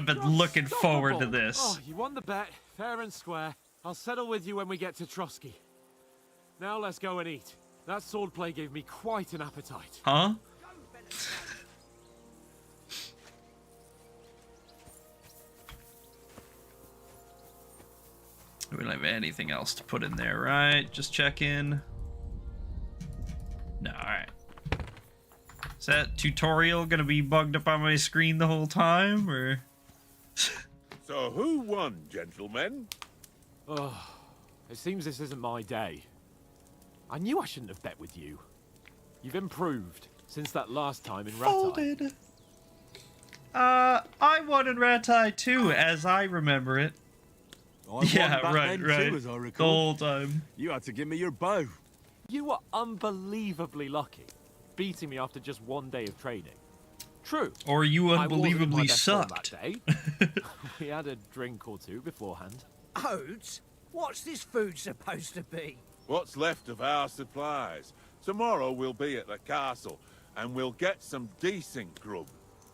been looking forward to this. Oh, you won the bet, fair and square. I'll settle with you when we get to Trotsky. Now let's go and eat. That swordplay gave me quite an appetite. Huh? We don't have anything else to put in there, right? Just check in. No, alright. Is that tutorial gonna be bugged up on my screen the whole time, or? So who won, gentlemen? Oh, it seems this isn't my day. I knew I shouldn't have bet with you. You've improved since that last time in Rattay. Folded. I won in Rattay too, as I remember it. I won Yeah, back right, then right. Too, as I The recall. whole time. You had to give me your bow. You were unbelievably lucky, beating me after just one day of training. True. Or you I wasn't in my unbelievably best form sucked. that day. We had a drink or two beforehand. Oats? What's this food supposed to be? What's left of our supplies. Tomorrow we'll be at the castle, and we'll get some decent grub.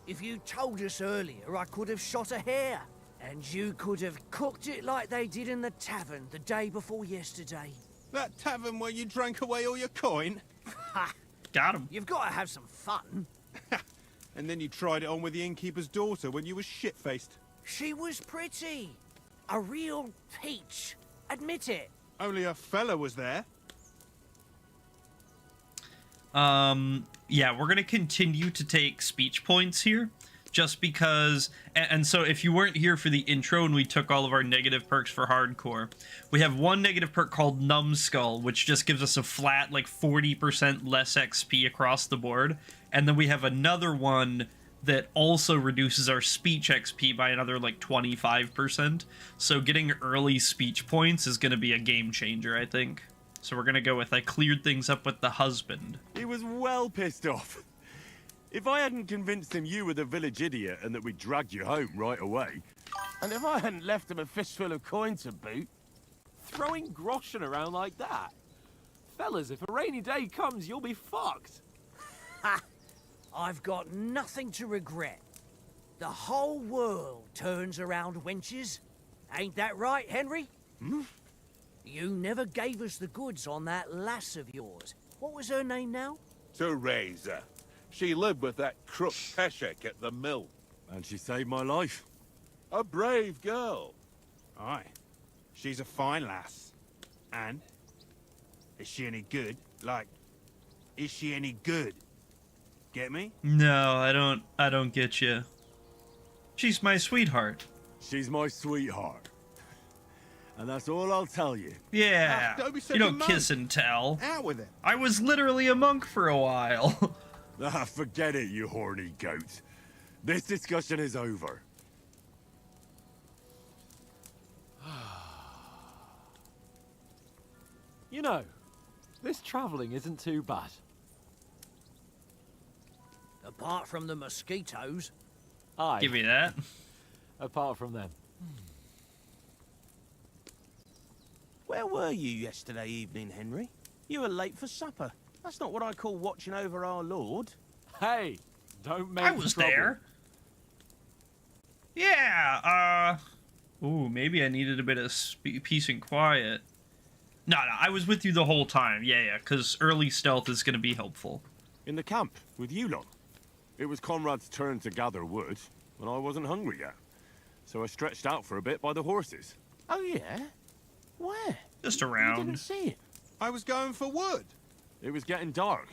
If you told us earlier, I could have shot a hare. And you could have cooked it like they did in the tavern the day before yesterday. That tavern where you drank away all your coin? Got him. You've got to have some fun. And then you tried it on with the innkeeper's daughter when you were shit-faced. She was pretty. A real peach. Admit it. Only a fella was there. Yeah, we're gonna continue to take speech points here, just because, and so if you weren't here for the intro and we took all of our negative perks for hardcore, we have one negative perk called Numbskull, which just gives us a flat, like, 40% less XP across the board, and then we have another one that also reduces our speech XP by another, like, 25%, so getting early speech points is gonna be a game changer, I think. So we're gonna go with, I cleared things up with the husband. He was well pissed off. If I hadn't convinced him you were the village idiot and that we dragged you home right away, And if I hadn't left him a fistful of coin to boot, Throwing groschen around like that? Fellas, if a rainy day comes, you'll be fucked. Ha! I've got nothing to regret. The whole world turns around wenches. Ain't that right, Henry? Hmm? You never gave us the goods on that lass of yours. What was her name now? Teresa. She lived with that crook Peshek at the mill. And she saved my life. A brave girl. Aye. She's a fine lass. And? Is she any good? Like, is she any good? Get me? No, I don't get you. She's my sweetheart. She's my sweetheart. And that's all I'll tell you. Yeah. Don't be such You a don't monk. kiss and tell. Out with it. I was literally a monk for a while. Ah, forget it, you horny goat. This discussion is over. You know, this travelling isn't too bad. Apart from the mosquitoes. Aye. Give me that. Apart from them. Where were you yesterday evening, Henry? You were late for supper. That's not what I call watching over our Lord. Hey, don't make I was trouble. there. Yeah, ooh, maybe I needed a bit of peace and quiet. No, I was with you the whole time. Yeah, because early stealth is going to be helpful. In the camp, with you lot. It was Conrad's turn to gather wood, and I wasn't hungry yet. So I stretched out for a bit by the horses. Oh, yeah? Where? Just I around. didn't see it. I was going for wood. It was getting dark.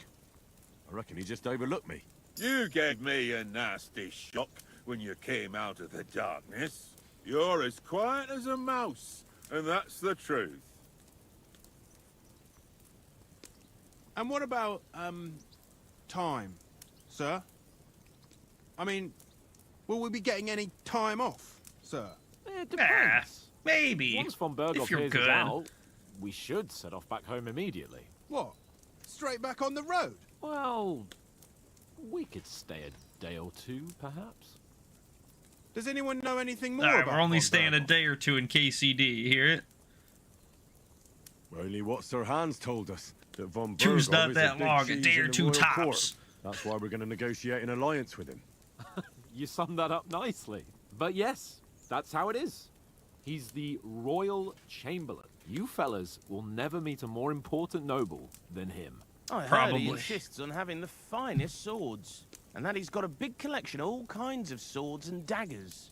I reckon he just overlooked me. You gave me a nasty shock when you came out of the darkness. You're as quiet as a mouse, and that's the truth. And what about, time, sir? I mean, will we be getting any time off, sir? It depends. Maybe. Once von Berghoff if you're hears good. us out, we should set off back home immediately. What? Straight back on the road? Well, we could stay a day or two, perhaps. Does anyone know anything more Alright, about we're only von staying a Berghoff? day or two in KCD. You hear it? Only what Sir Hans told us, that von Two's Berghoff not is that a big long, a cheese day in or the two royal tops. court. That's why we're going to negotiate an alliance with him. You summed that up nicely. But yes, that's how it is. He's the Royal Chamberlain. You fellas will never meet a more important noble than him. I heard Probably. he insists on having the finest swords. And that he's got a big collection of all kinds of swords and daggers.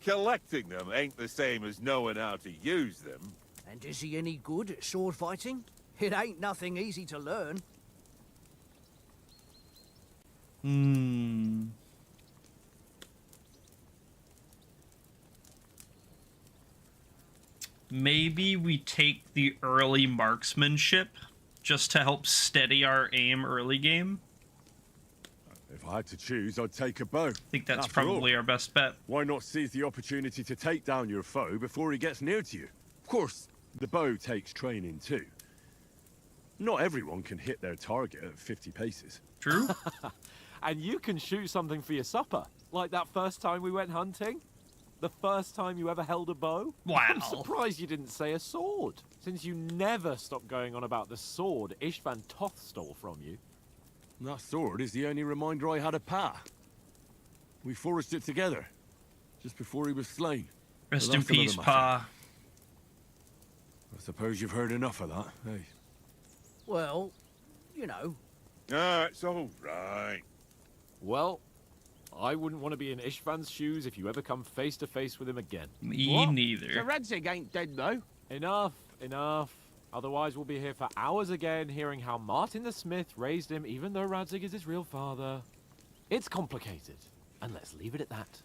Collecting them ain't the same as knowing how to use them. And is he any good at sword fighting? It ain't nothing easy to learn. Maybe we take the early marksmanship just to help steady our aim early game. If I had to choose, I'd take a bow. I think that's After all, probably our best bet. why not seize the opportunity to take down your foe before he gets near to you? Of course, the bow takes training too. Not everyone can hit their target at 50 paces. True? And you can shoot something for your supper. Like that first time we went hunting. The first time you ever held a bow. Wow. I'm surprised you didn't say a sword, since you never stopped going on about the sword Ishvan Toth stole from you. That sword is the only reminder I had of Pa. We forged it together, just before he was slain. Rest But in that's another peace, matter. Pa. I suppose you've heard enough of that, hey? Well, you know. Ah, it's all right. Well, I wouldn't want to be in Ishvan's shoes if you ever come face to face with him again. Me What? neither. So Radzig ain't dead, though. Enough, enough. Otherwise, we'll be here for hours again, hearing how Martin the Smith raised him, even though Radzig is his real father. It's complicated, and let's leave it at that.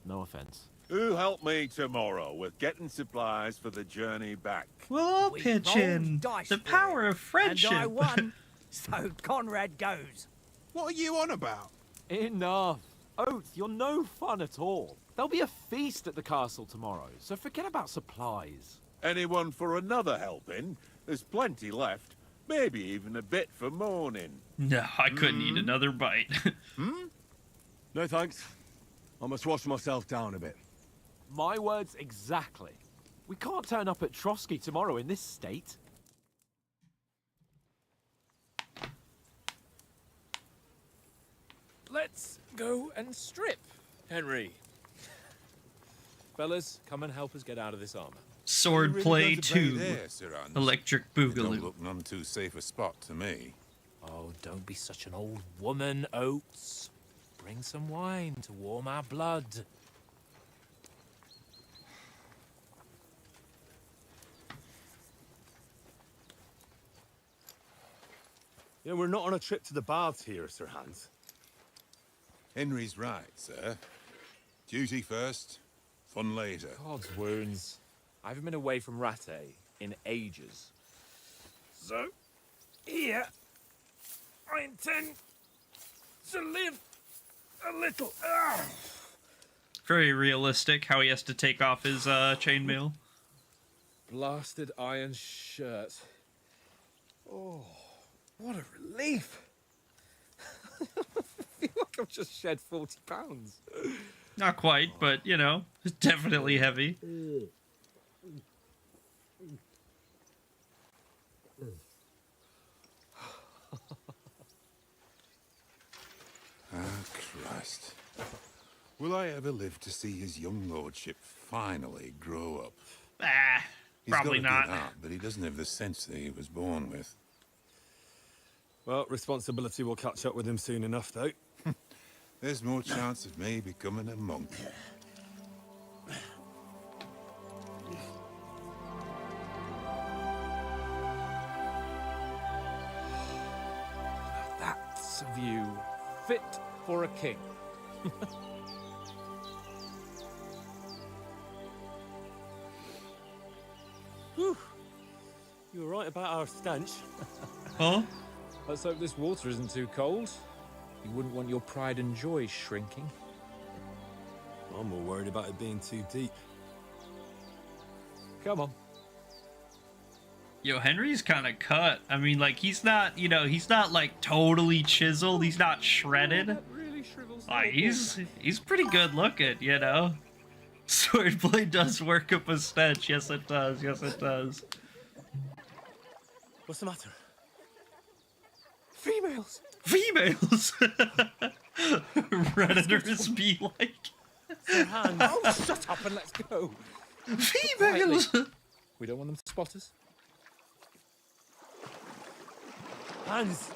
No offense. Who help me tomorrow with getting supplies for the journey back? We'll all We pitch rolled in. dice The for power it, of friendship. And I won, so Conrad goes. What are you on about? Enough. Oath, you're no fun at all. There'll be a feast at the castle tomorrow, so forget about supplies. Anyone for another helping? There's plenty left. Maybe even a bit for morning. No, I couldn't eat another bite. No thanks. I must wash myself down a bit. My words exactly. We can't turn up at Trotsky tomorrow in this state. Let's go and strip, Henry. Fellas, come and help us get out of this armor. Sword play 2. There, Sir Hans. Electric It don't Boogaloo. look none too safe a spot to me. Oh, don't be such an old woman, Oates. Bring some wine to warm our blood. Yeah, we're not on a trip to the baths here, Sir Hans. Henry's right, sir. Duty first, fun later. God's wounds. I haven't been away from Rattay in ages. So, here, I intend to live a little. Very realistic how he has to take off his chainmail. Blasted iron shirt. Oh, what a relief. I feel like I've just shed 40 pounds. Not quite, but, you know, definitely heavy. Ah, Christ. Will I ever live to see his young lordship finally grow up? Ah, probably He's got a not. good heart, but he doesn't have the sense that he was born with. Well, responsibility will catch up with him soon enough, though. There's more chance of me becoming a monk. That's a view fit for a king. Whew. You were right about our stench. Huh? Let's hope this water isn't too cold. You wouldn't want your pride and joy shrinking. I'm more worried about it being too deep. Come on. Yo, Henry's kind of cut. I mean, like, he's not, you know, he's not, like, totally chiseled. He's not shredded. That really shrivels Like, the he's pretty good looking, you know? Swordblade does work up a stench. Yes, it does. Yes, it does. What's the matter? females. Females! Predators be like... Oh, shut up and let's go. Females! We don't want them to spot us. Hans!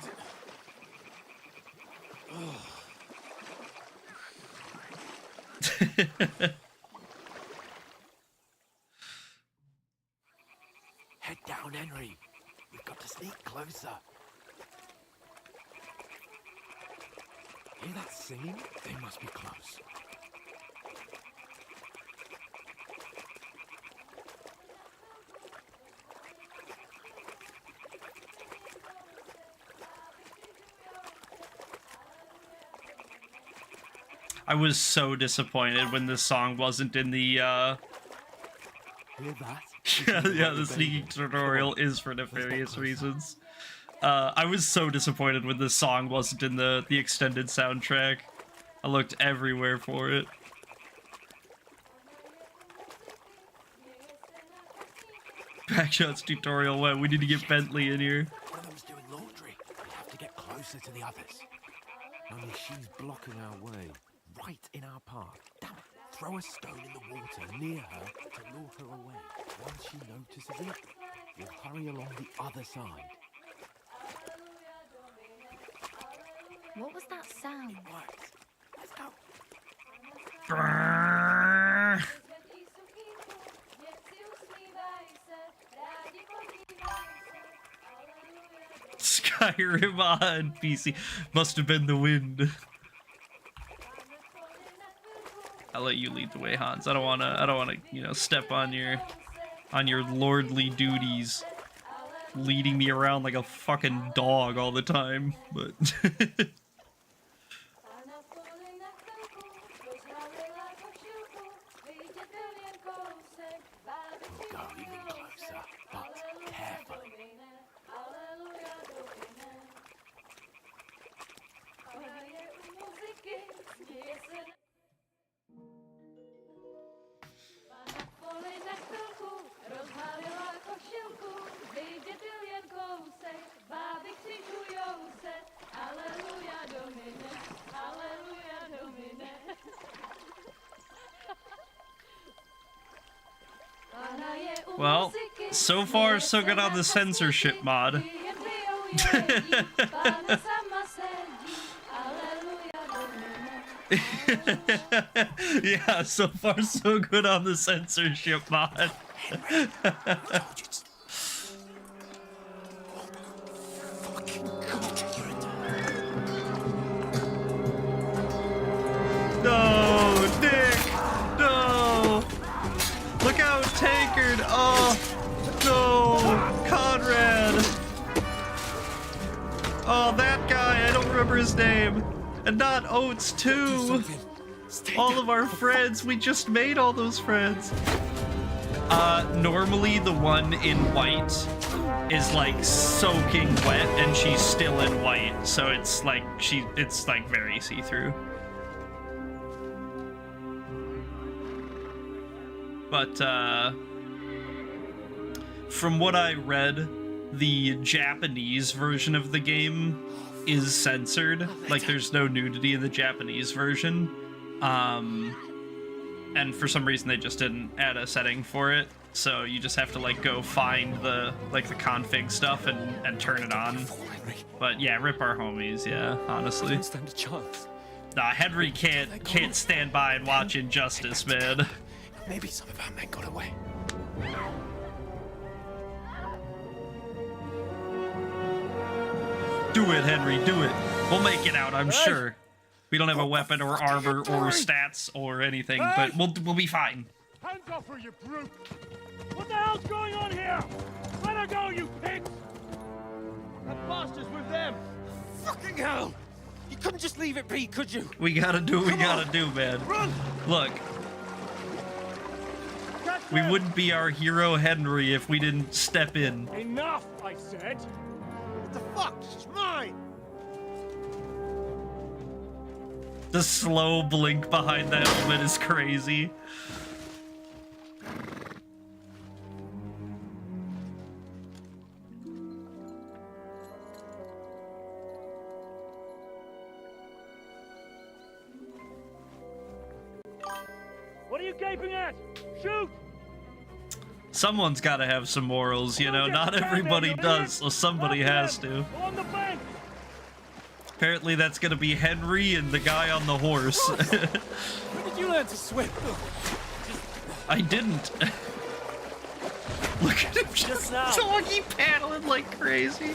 Head down, Henry. We've got to sneak closer. Hear that singing? They must be close. I was so disappointed when this song wasn't in the, Hear that? yeah, the sneaking tutorial is for nefarious reasons. I was so disappointed when this song wasn't in the extended soundtrack. I looked everywhere for it. Backshots tutorial, what? We need to get Bentley in here. One of them's doing laundry. We have to get closer to the others. Only she's blocking our way, right in our path. Damn it. Throw a stone in the water near her to lure her away. Once she notices it, we'll hurry along the other side. What was that sound? Right. Let's go. Brrrr. Skyrim on PC. Must have been the wind. I'll let you lead the way, Hans. I don't wanna, you know, step on your lordly duties, leading me around like a fucking dog all the time. But We'll go even closer, but carefully. well, so far so good on the censorship mod. Yeah, so far so good on the censorship mod. No, Nick! No! Look out, Tankard! Oh, no! Conrad! Oh, that guy, I don't remember his name. And not Oates, too! All of our friends, we just made all those friends. Normally the one in white is like soaking wet and she's still in white, so it's like it's like very see-through. But from what I read, the Japanese version of the game is censored. Like there's no nudity in the Japanese version. And for some reason they just didn't add a setting for it. So you just have to like go find the config stuff and turn it on. But yeah, rip our homies, yeah, honestly. Don't stand a chance. Nah, Henry can't stand by and watch injustice, man. Maybe some of our men got away. Do it, Henry, do it. We'll make it out, I'm sure. We don't have a weapon or armor or stats or anything, but we'll be fine. Hands off her, you brute! What the hell's going on here? Let her go, you pigs! That bastard's with them! Fucking hell! You couldn't just leave it be, could you? We gotta do what we gotta do, man. Run! Look. We wouldn't be our hero Henry if we didn't step in. Enough, I said! What the fuck? She's mine! The slow blink behind that helmet is crazy. What are you gaping at? Shoot! Someone's gotta have some morals, you know? Not everybody does, so somebody has to. On the bank! Apparently that's gonna be Henry and the guy on the horse. When did you learn to swim? I didn't. Look at him Just now. doggy paddling like crazy.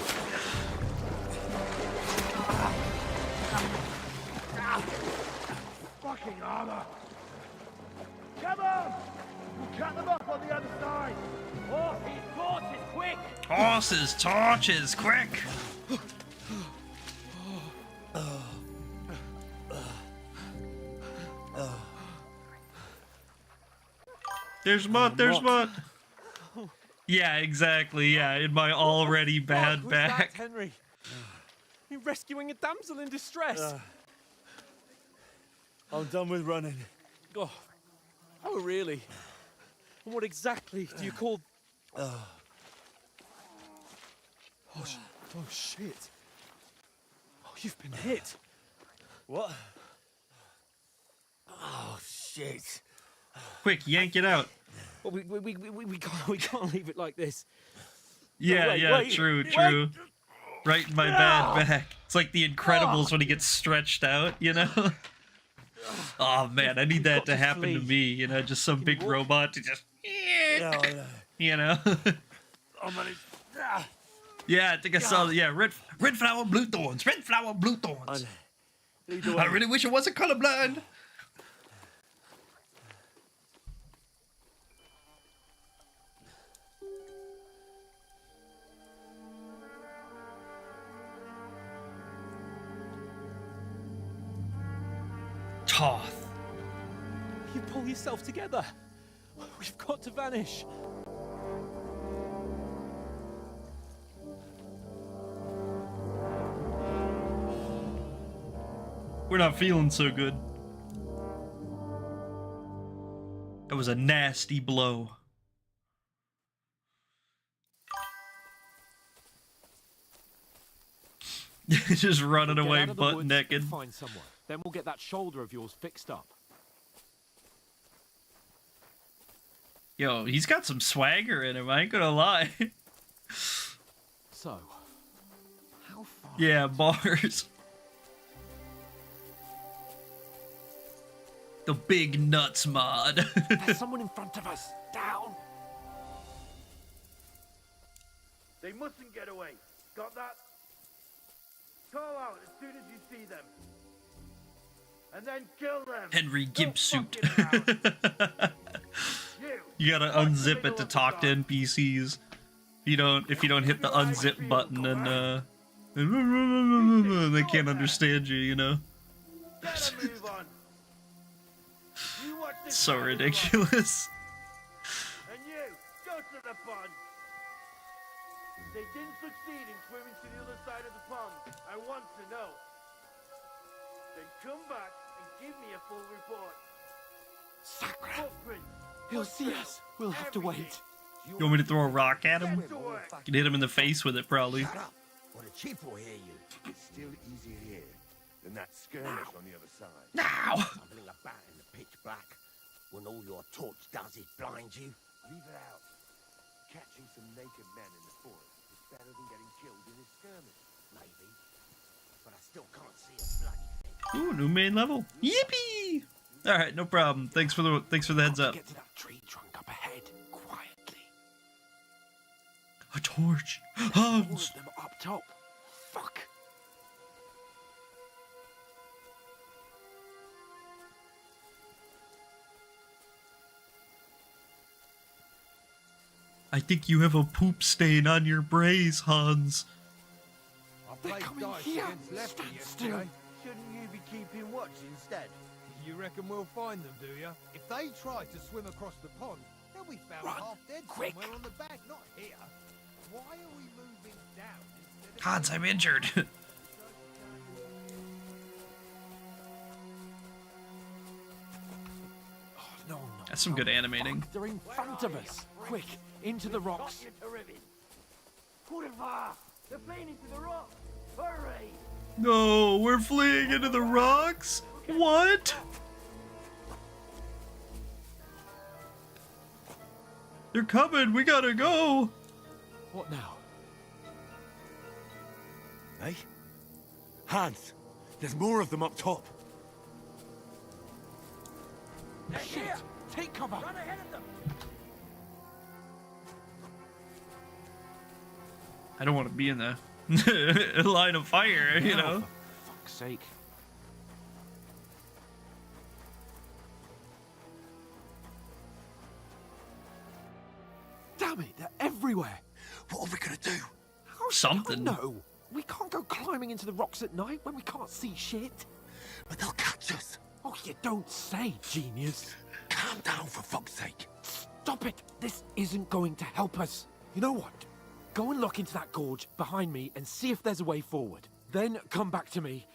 Fucking armor! Come on! We'll cut them up on the other side! Horses, horses, quick! Horses, torches, quick! There's mud, there's mud. Yeah, exactly, yeah, in my already bad Who's back. that, Henry? You're rescuing a damsel in distress. I'm done with running. Oh, really? And what exactly do you call... Oh, shit. Oh, you've been hit. What? Oh, shit. Quick, yank it out. Well, we can't leave it like this. Yeah, wait, yeah, wait, true, wait. true. Right in my bad back. It's like the Incredibles when he gets stretched out, you know? Oh man, I need that to happen to me, you know, just some big robot to just, you know? Yeah, I think I saw, yeah, red flower, blue thorns, red flower, blue thorns. I really wish I wasn't colorblind. Toth. You pull yourself together. We've got to vanish. We're not feeling so good. That was a nasty blow. Just running Get away out of the butt woods naked. and find someone. Then we'll get that shoulder of yours fixed up. Yo, he's got some swagger in him, I ain't gonna lie. So, Yeah, bars. The big nuts mod. There's someone in front of us. Down. They mustn't get away. Got that? Call out as soon as you see them. And then kill them. Henry Gibbsuit. You You gotta unzip it to talk to NPCs. If you don't hit the unzip button, then they can't understand you. You know. better move on. You watch this So man ridiculous. and you go to the pond. If they didn't succeed in swimming to the other side of the pond, I want to know. Then come back and give me a full report. Sacra. Footprints. He'll see us. We'll have to wait. You want me to throw a rock at him? Get to work. You can hit him in the face with it, probably. Shut up, or the chief will hear you. It's still easier here than that skirmish on the other side. Now. Tumbling about in the pitch black, when all your torch does is blind you. Leave it out. Catching some naked men in the forest is better than getting killed in a skirmish. Maybe, but I still can't see a bloody thing. Ooh, new main level. Yippee! All right, no problem. Thanks for the heads up. Get to that tree trunk up ahead, quietly. A torch. All Hans. of them up top. Fuck. I think you have a poop stain on your brace, Hans. They're coming here. Stand still. Shouldn't you be keeping watch instead? You reckon we'll find them, do you? If they try to swim across the pond, they'll be found Run, half dead quick. somewhere on the bank, not here. Why are we moving down instead of... Hans, I'm injured. Oh, no. That's some good animating. They're in front of us. Quick, into the rocks. They're playing into the rock. Hurry! No, we're fleeing into the rocks? What? They're coming, we gotta go. What now? Hey? Hans! There's more of them up top. Shit! Take cover! Run ahead of them! I don't want to be in the line of fire, you know. For fuck's sake. Damn it, they're everywhere. What are we gonna do? Something. No, we can't go climbing into the rocks at night when we can't see shit. But they'll catch us. Oh, you don't say, genius. Calm down, for fuck's sake. Stop it. This isn't going to help us. You know what? Go and look into that gorge behind me and see if there's a way forward. Then come back to me.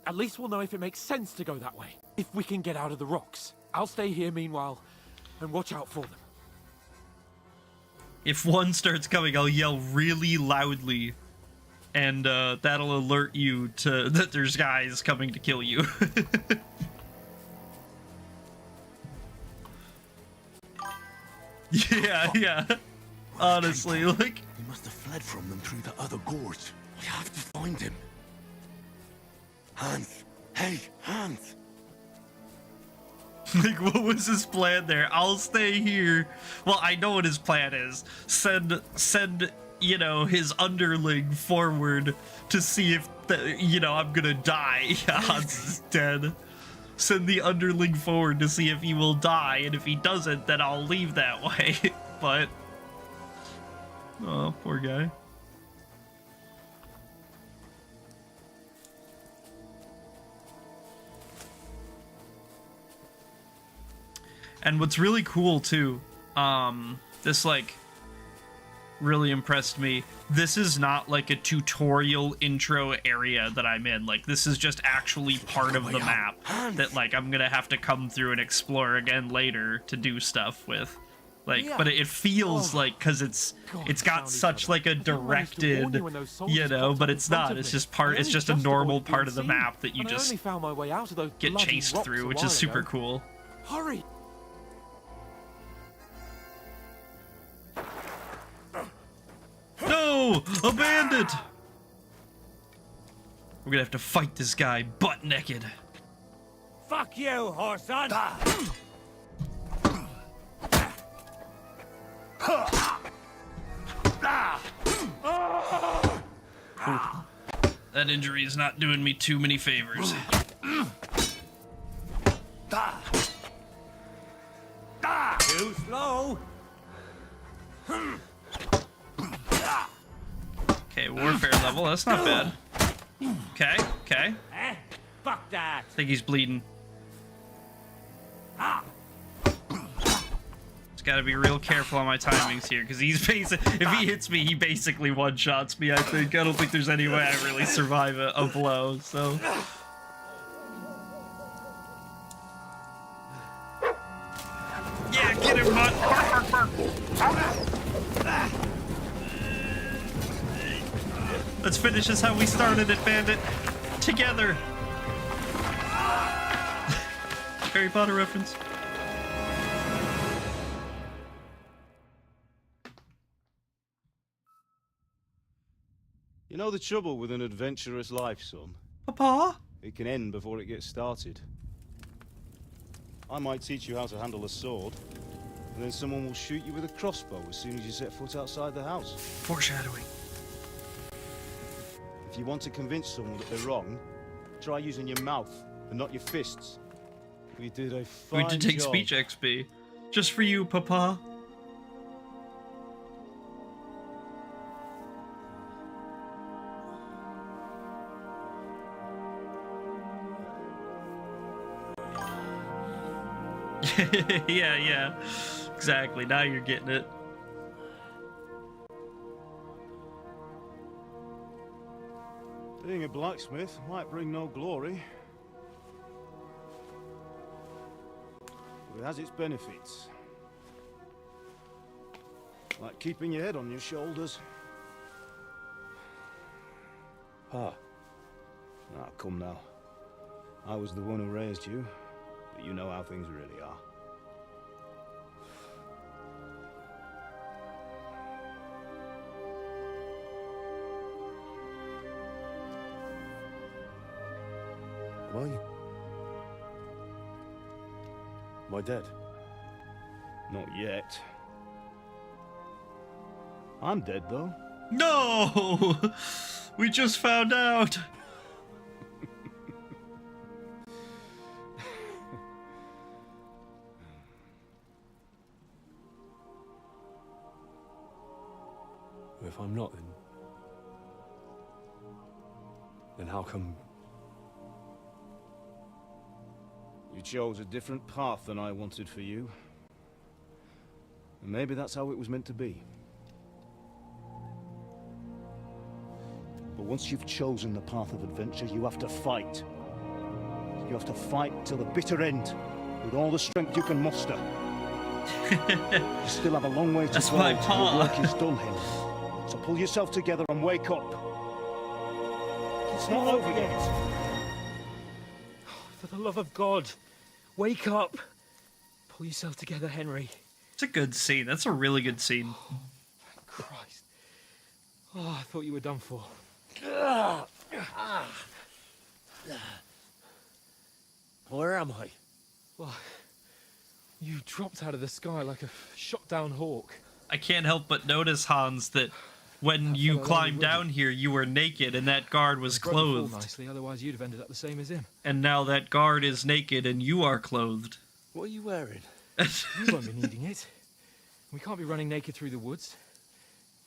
At least we'll know if it makes sense to go that way. If we can get out of the rocks. I'll stay here meanwhile and watch out for them. If one starts coming, I'll yell really loudly, and that'll alert you to that there's guys coming to kill you. yeah. Honestly, like... He must have fled from them through the other gorge. We have to find him. Hans! Hey, Hans! Like, what was his plan there? I'll stay here. Well, I know what his plan is. Send, you know, his underling forward to see if, I'm gonna die. Hans is dead. Send the underling forward to see if he will die, and if he doesn't, then I'll leave that way. But... oh, poor guy. And what's really cool too, this like really impressed me. This is not like a tutorial intro area that I'm in. Like, this is just actually part of the map that like I'm gonna have to come through and explore again later to do stuff with. Like, but it feels like, because it's got such like a directed, but it's not. It's just it's just a normal part of the map that you just found my way out of those get chased through, which is super cool. Hurry! No! A bandit! We're gonna have to fight this guy butt naked. Fuck you, Horson! That injury is not doing me too many favors. Too slow! Okay, warfare level, that's not bad. Okay, okay. Fuck that! I think he's bleeding. Just gotta be real careful on my timings here, because he's if he hits me, he basically one-shots me, I think. I don't think there's any way I really survive a blow, so... Yeah, get him, bud! Bark, bark, bark. Let's finish this how we started it, Bandit. Together. Harry Potter reference. You know the trouble with an adventurous life, son? Papa? It can end before it gets started. I might teach you how to handle a sword, and then someone will shoot you with a crossbow as soon as you set foot outside the house. Foreshadowing. If you want to convince someone that they're wrong, try using your mouth and not your fists. We did a fine We did take job. speech XP. Just for you, Papa. Yeah. Exactly. Now you're getting it. Being a blacksmith might bring no glory, but it has its benefits. Like keeping your head on your shoulders. Pa. Ah, come now. I was the one who raised you, but you know how things really are. Am I dead? Not yet. I'm dead, though. No! We just found out. If I'm not, then how come? You chose a different path than I wanted for you. And maybe that's how it was meant to be. But once you've chosen the path of adventure, you have to fight. You have to fight till the bitter end, with all the strength you can muster. You still have a long way to That's go my till paw. your work is done, Henry. So pull yourself together and wake up. It's not over yet. For the love of God, wake up. Pull yourself together, Henry. It's a good scene. That's a really good scene. Christ. Oh, I thought you were done for. Where am I? Well, you dropped out of the sky like a shot-down hawk. I can't help but notice, Hans, that when you fellow climbed really down here, you were naked and that guard was Broke the fall clothed. nicely, otherwise you'd have ended up the same as him. And now that guard is naked and you are clothed. What are you wearing? You won't be needing it. We can't be running naked through the woods.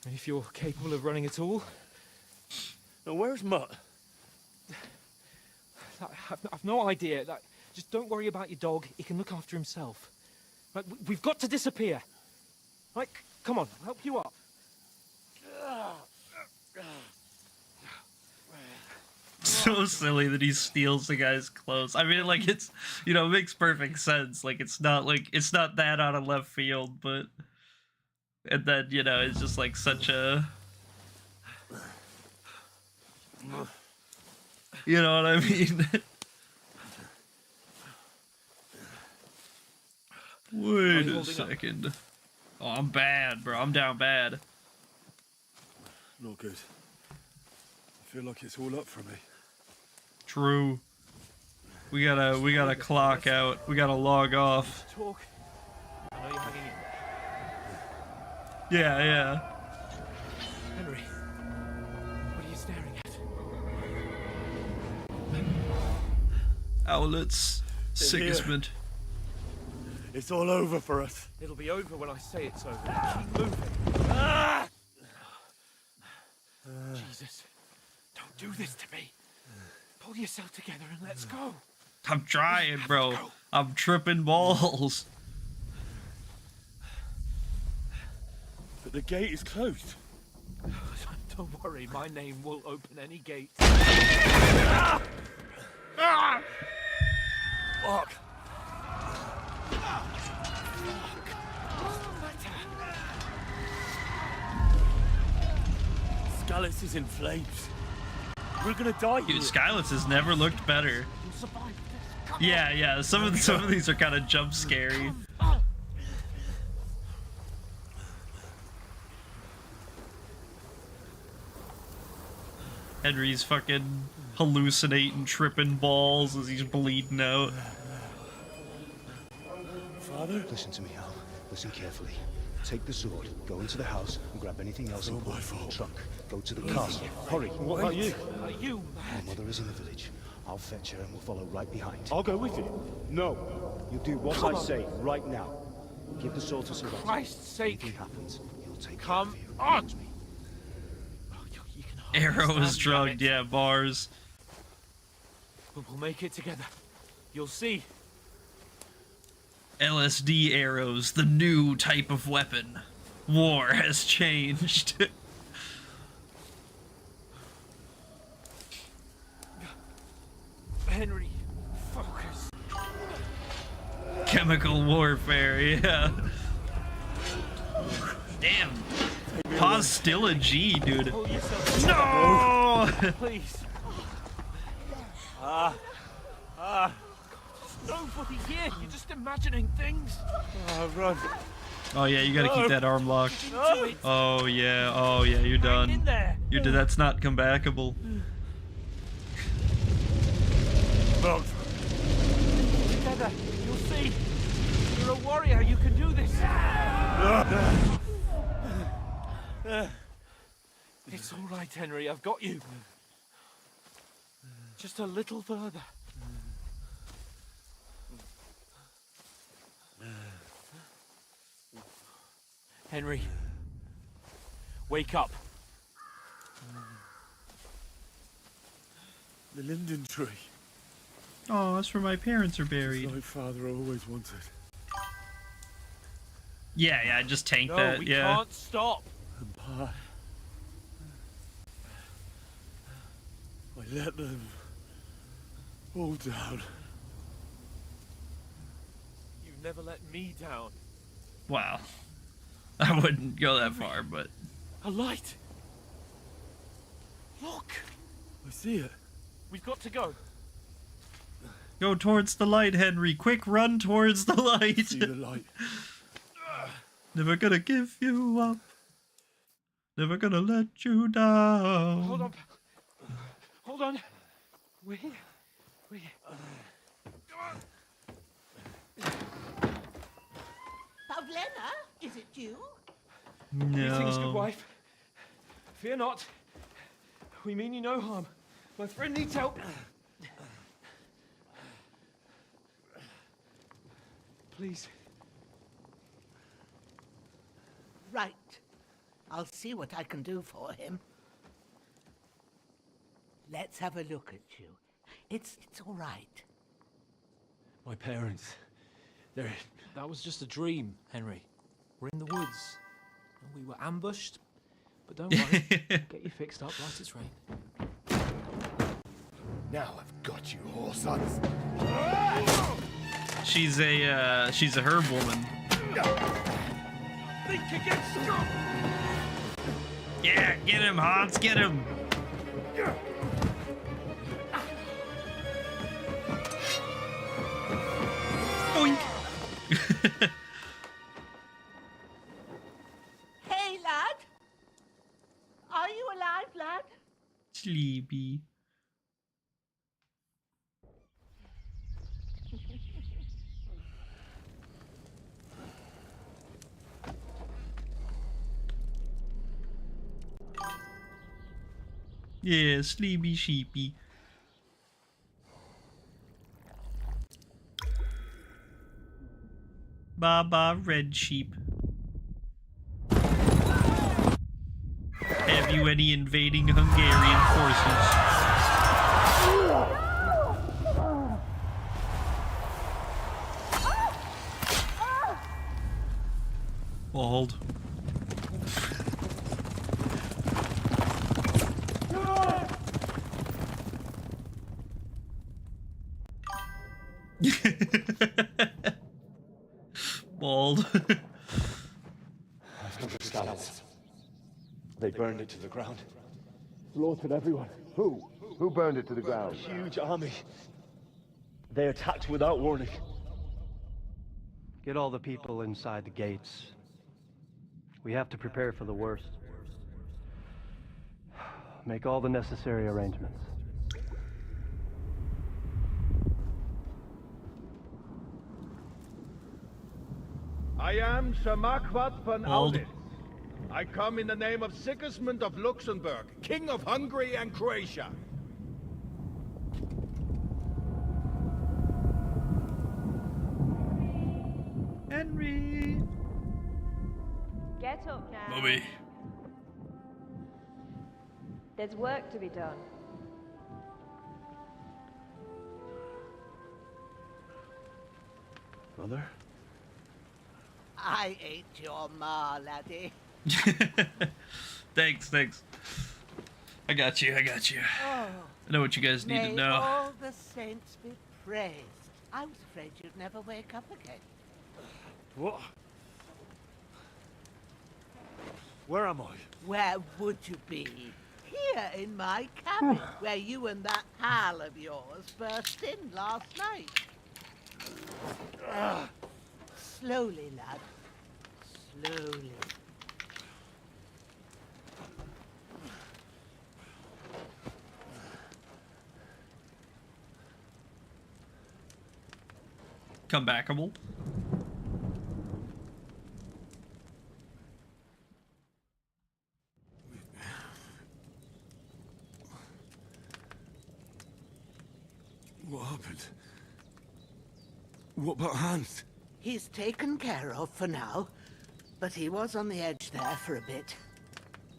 And if you're capable of running at all... Now, where's Mutt? I've no idea. Just don't worry about your dog. He can look after himself. Right, we've got to disappear. Right, come on, I'll help you up. So silly that he steals the guy's clothes. I mean, like, it's, you know, it makes perfect sense. Like, it's not that out of left field, but... And then, you know, it's just like such a... You know what I mean? Wait a second. Oh, I'm bad, bro. I'm down bad. Not good. I feel like it's all up for me. True. We gotta clock out. We gotta log off. Talk. I know you're hanging in there. Yeah, yeah. Henry, what are you staring at? Owlets. They're Sigismund. It's all over for us. It'll be over when I say it's over. Keep moving. Ah! Jesus, don't do this to me. Pull yourself together and let's go. I'm trying, bro. I'm tripping balls. But the gate is closed. Don't worry, my name will open any gate. Ah! Ah! Fuck. Skalitz is in flames. We're gonna die here. Dude, Skalitz has never looked better. Yeah, yeah. Some of these are kind of jump scary. Henry's fucking hallucinating, tripping balls as he's bleeding out. Father? Listen to me, Al. Listen carefully. Take the sword, go into the house, and grab anything else important from the trunk. Go to the castle. Hurry. What about you? You, My mother is in the village. I'll fetch her and we'll follow right behind. I'll go with you. No. You do what I say right now. Give the sword to Sir Otto. Christ's sake. Anything happens, he'll take Come care of you. on. Me. Arrow is drugged, yeah, bars. We'll make it together. You'll see. LSD arrows, the new type of weapon. War has changed. Henry, focus. Chemical warfare, yeah. Damn. Pause still a G, dude. No! Please. Nobody here. You're just imagining things. Run. Oh yeah, you gotta keep that arm locked. Oh yeah, you're done. In there. You're done. That's not comebackable. Locked. Together. You'll see. You're a warrior. You can do this. It's all right, Henry. I've got you. Just a little further. Henry, wake up. The linden tree. Oh, that's where my parents are buried. It's like Father always wanted. Yeah, just tank No, that. we Yeah. can't stop. And Pa, I let them all down. You've never let me down. Wow. I wouldn't go that far, but A light. Look. I see it. We've got to go. go towards the light, Henry. Quick, run towards the light. See the light. Never gonna give you up. Never gonna let you down. Hold on. Hold on. We're here. We're here. Pavlena, is it you? Greetings, good No. wife. Fear not. We mean you no harm. My friend needs help. Please. Right. I'll see what I can do for him. Let's have a look at you. It's all right. My parents. That was just a dream, Henry. We're in the woods. We were ambushed. But don't worry. Get you fixed up like it's rain. Now I've got you, whoresons. She's a herb woman. Think against strong. Yeah, get him, Hans, get him. Boink. Hey, lad. Are you alive, lad? Sleepy. Yeah, sleepy sheepy. Baba red sheep. Have you any invading Hungarian forces? Bald. Bald. They burned it to the ground. Slaughtered everyone. Who? Who burned it to the ground? Huge army. They attacked without warning. Get all the people inside the gates. We have to prepare for the worst. Make all the necessary arrangements. I am Sir Marquardt von Old. Audis. I come in the name of Sigismund of Luxembourg, King of Hungary and Croatia. Henry. Get up now. Bobby. There's work to be done. Mother? I ain't your ma, laddie. Thanks. I got you. Oh, I know what you guys need may to know. all the saints be praised. I was afraid you'd never wake up again. What? Where am I? Where would you be? Here in my cabin, where you and that pal of yours burst in last night. Slowly, lad. Slowly. Come backable. What happened? What about Hans? He's taken care of for now, but he was on the edge there for a bit.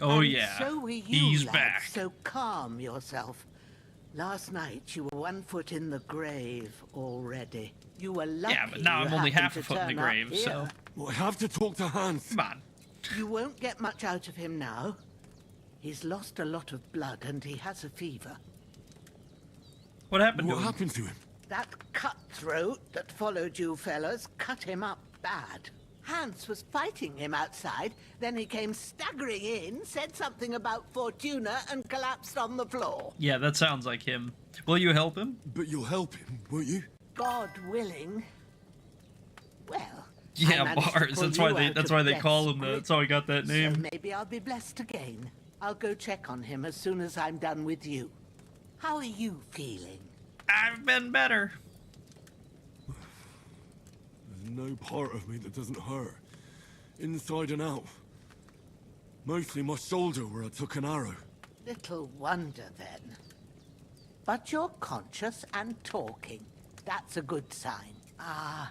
Oh And yeah, so were you, he's lad, back. So calm yourself. Last night you were 1 foot in the grave already. You were lucky. Yeah, but now you I'm only happened half a to foot in the turn up grave, here. so. Well, I have to talk to Hans. Come on. You won't get much out of him now. He's lost a lot of blood and he has a fever. What happened to What him? happened to him? That cutthroat that followed you fellas cut him up bad. Hans was fighting him outside, then he came staggering in, said something about Fortuna, and collapsed on the floor. Yeah, that sounds like him. Will you help him? But you'll help him, won't you? God willing. Well, Yeah, I managed to bars. pull That's why you they. out That's of why they death's call him that. grip. That's how he got that So name. maybe I'll be blessed again. I'll go check on him as soon as I'm done with you. How are you feeling? I've been better. There's no part of me that doesn't hurt. Inside and out. Mostly my shoulder where I took an arrow. Little wonder then. But you're conscious and talking. That's a good sign. Ah,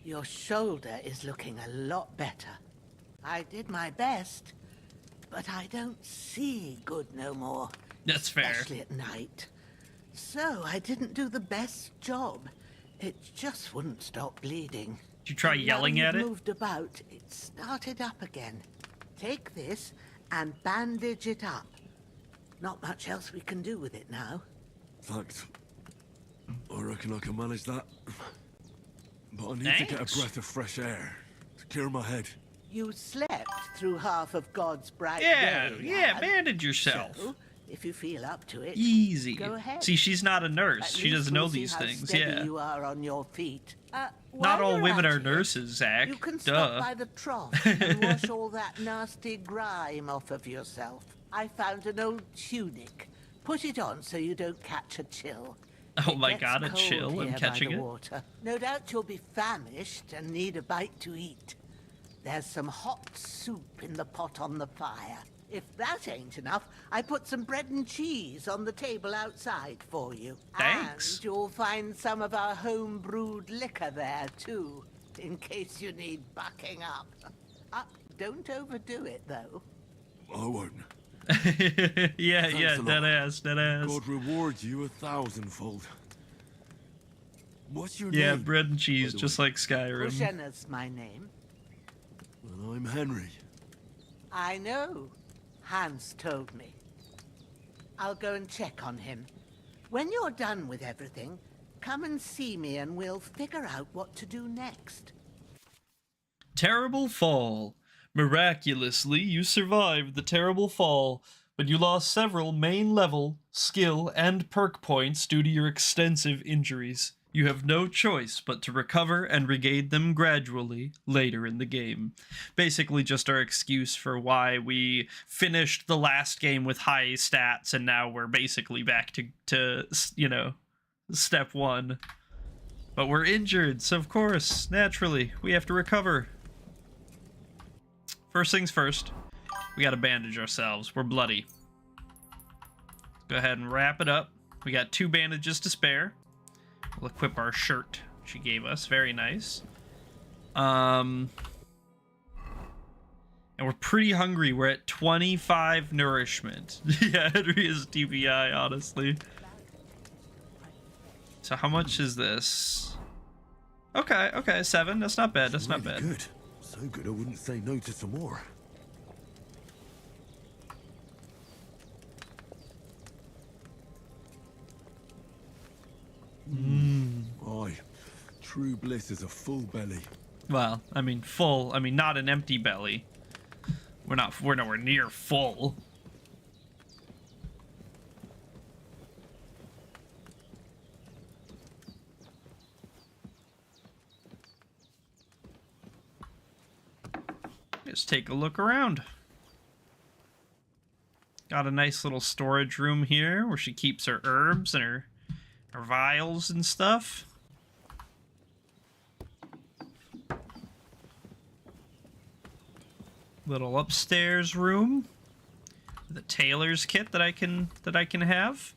your shoulder is looking a lot better. I did my best, but I don't see good no more. That's fair. Especially at night. So I didn't do the best job. It just wouldn't stop bleeding. Did you try And yelling now at you've it? moved about, it started up again. Take this and bandage it up. Not much else we can do with it now. Thanks. I reckon I can manage that. But I need to get a breath of fresh air to clear my head. You slept through half of God's bright Yeah, day. yeah, lad. bandage yourself. So, if you feel up to it, Easy. Go ahead. See, she's not a nurse. At She least doesn't we'll know see these how things. steady Yeah. you are on your feet. Not While all you're women at are it, nurses, Zach. You can Duh. stop by the trough and wash all that nasty grime off of yourself. I found an old tunic. Put it on so you don't catch a chill. Oh It my gets god, a cold chill. I'm here by catching the it. water. No doubt you'll be famished and need a bite to eat. There's some hot soup in the pot on the fire. If that ain't enough, I put some bread and cheese on the table outside for you. Thanks. And you'll find some of our home-brewed liquor there, too, in case you need bucking up. Don't overdo it, though. I won't. Yeah, Thanks yeah, a lot. dead ass. God reward you 1,000-fold. What's your Yeah, name? bread and cheese, by the just way? like Skyrim. Ushena's my name. Well, I'm Henry. I know. Hans told me. I'll go and check on him. When you're done with everything, come and see me and we'll figure out what to do next. Terrible fall. Miraculously, you survived the terrible fall, but you lost several main level, skill, and perk points due to your extensive injuries. You have no choice but to recover and regain them gradually later in the game. Basically just our excuse for why we finished the last game with high stats and now we're basically back to you know, step one. But we're injured, so of course, naturally, we have to recover. First things first, we gotta bandage ourselves. We're bloody. Go ahead and wrap it up. We got 2 bandages to spare. We'll equip our shirt she gave us. Very nice. And we're pretty hungry. We're at 25 nourishment. Yeah, Henry is TBI, honestly. So how much is this? Okay, 7. That's not bad. That's not bad. Good. So good I wouldn't say no to some more. Aye. True bliss is a full belly. Well, I mean full. I mean not an empty belly. We're nowhere near full. Let's take a look around. Got a nice little storage room here where she keeps her herbs and her vials and stuff. Little upstairs room with a tailor's kit that I can have.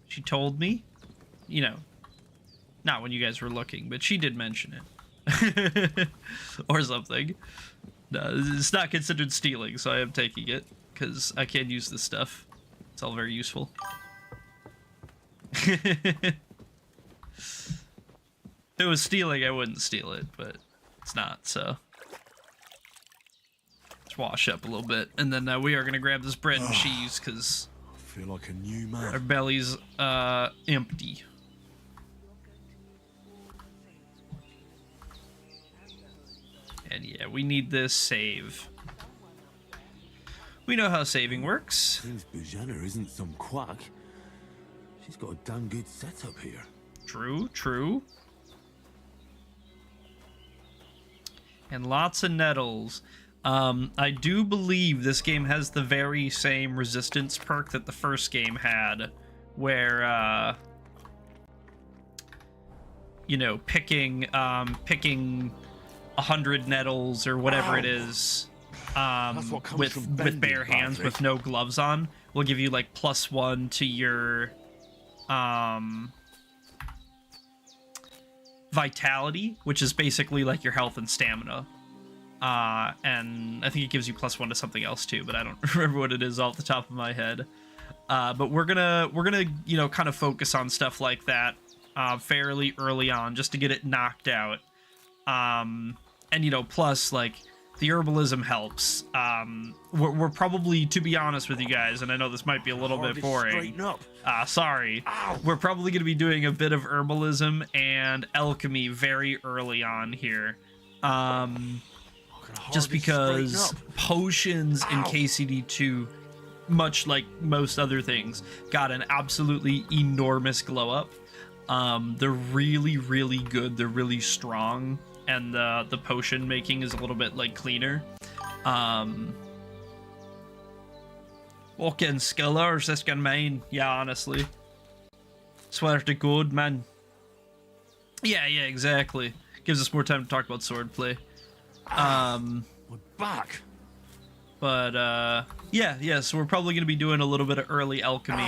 She told me, you know, not when you guys were looking, but she did mention it. Or something. No, it's not considered stealing, so I am taking it because I can use this stuff. It's all very useful. If it was stealing, I wouldn't steal it, but it's not, so. Let's wash up a little bit, and then we are going to grab this bread and cheese, because I feel like a new man. our belly's empty. And yeah, we need this save. We know how saving works. Seems Bujana isn't some quack. She's got a damn good setup here. True, true. And lots of nettles. I do believe this game has the very same resistance perk that the first game had, where, you know, picking 100 nettles or whatever it is, with bare hands with no gloves on will give you like +1 to your vitality, which is basically like your health and stamina. And I think it gives you +1 to something else too, but I don't remember what it is off the top of my head. But we're gonna you know, kind of focus on stuff like that fairly early on just to get it knocked out. And you know, plus like the herbalism helps. We're probably, to be honest with you guys, and I know this might be a little bit boring. Sorry. We're probably going to be doing a bit of herbalism and alchemy very early on here. Just because potions in KCD2, much like most other things, got an absolutely enormous glow up. They're really, really good. They're really strong. And the potion making is a little bit like cleaner. Fucking skillers, this can mine. Yeah, honestly. Swear to God, man. Yeah, exactly. Gives us more time to talk about swordplay. My back. But yeah, so we're probably gonna be doing a little bit of early alchemy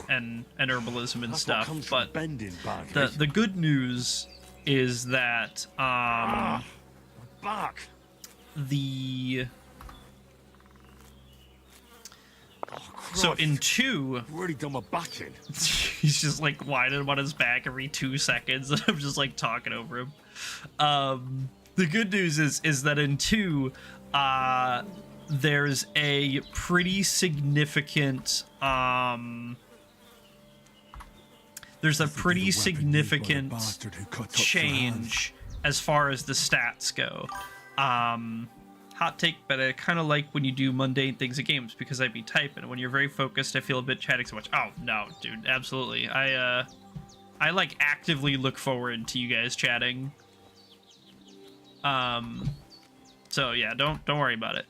and herbalism and stuff. But the good news is that back. So in 2, I've already done my back in. he's just like whining on his back every 2 seconds, and I'm just like talking over him. The good news is that in 2, there's a pretty significant change as far as the stats go. Hot take, but I kind of like when you do mundane things at games because I'd be typing. When you're very focused, I feel a bit chatting so much. Oh no, dude, absolutely. I like actively look forward to you guys chatting. So yeah, don't worry about it.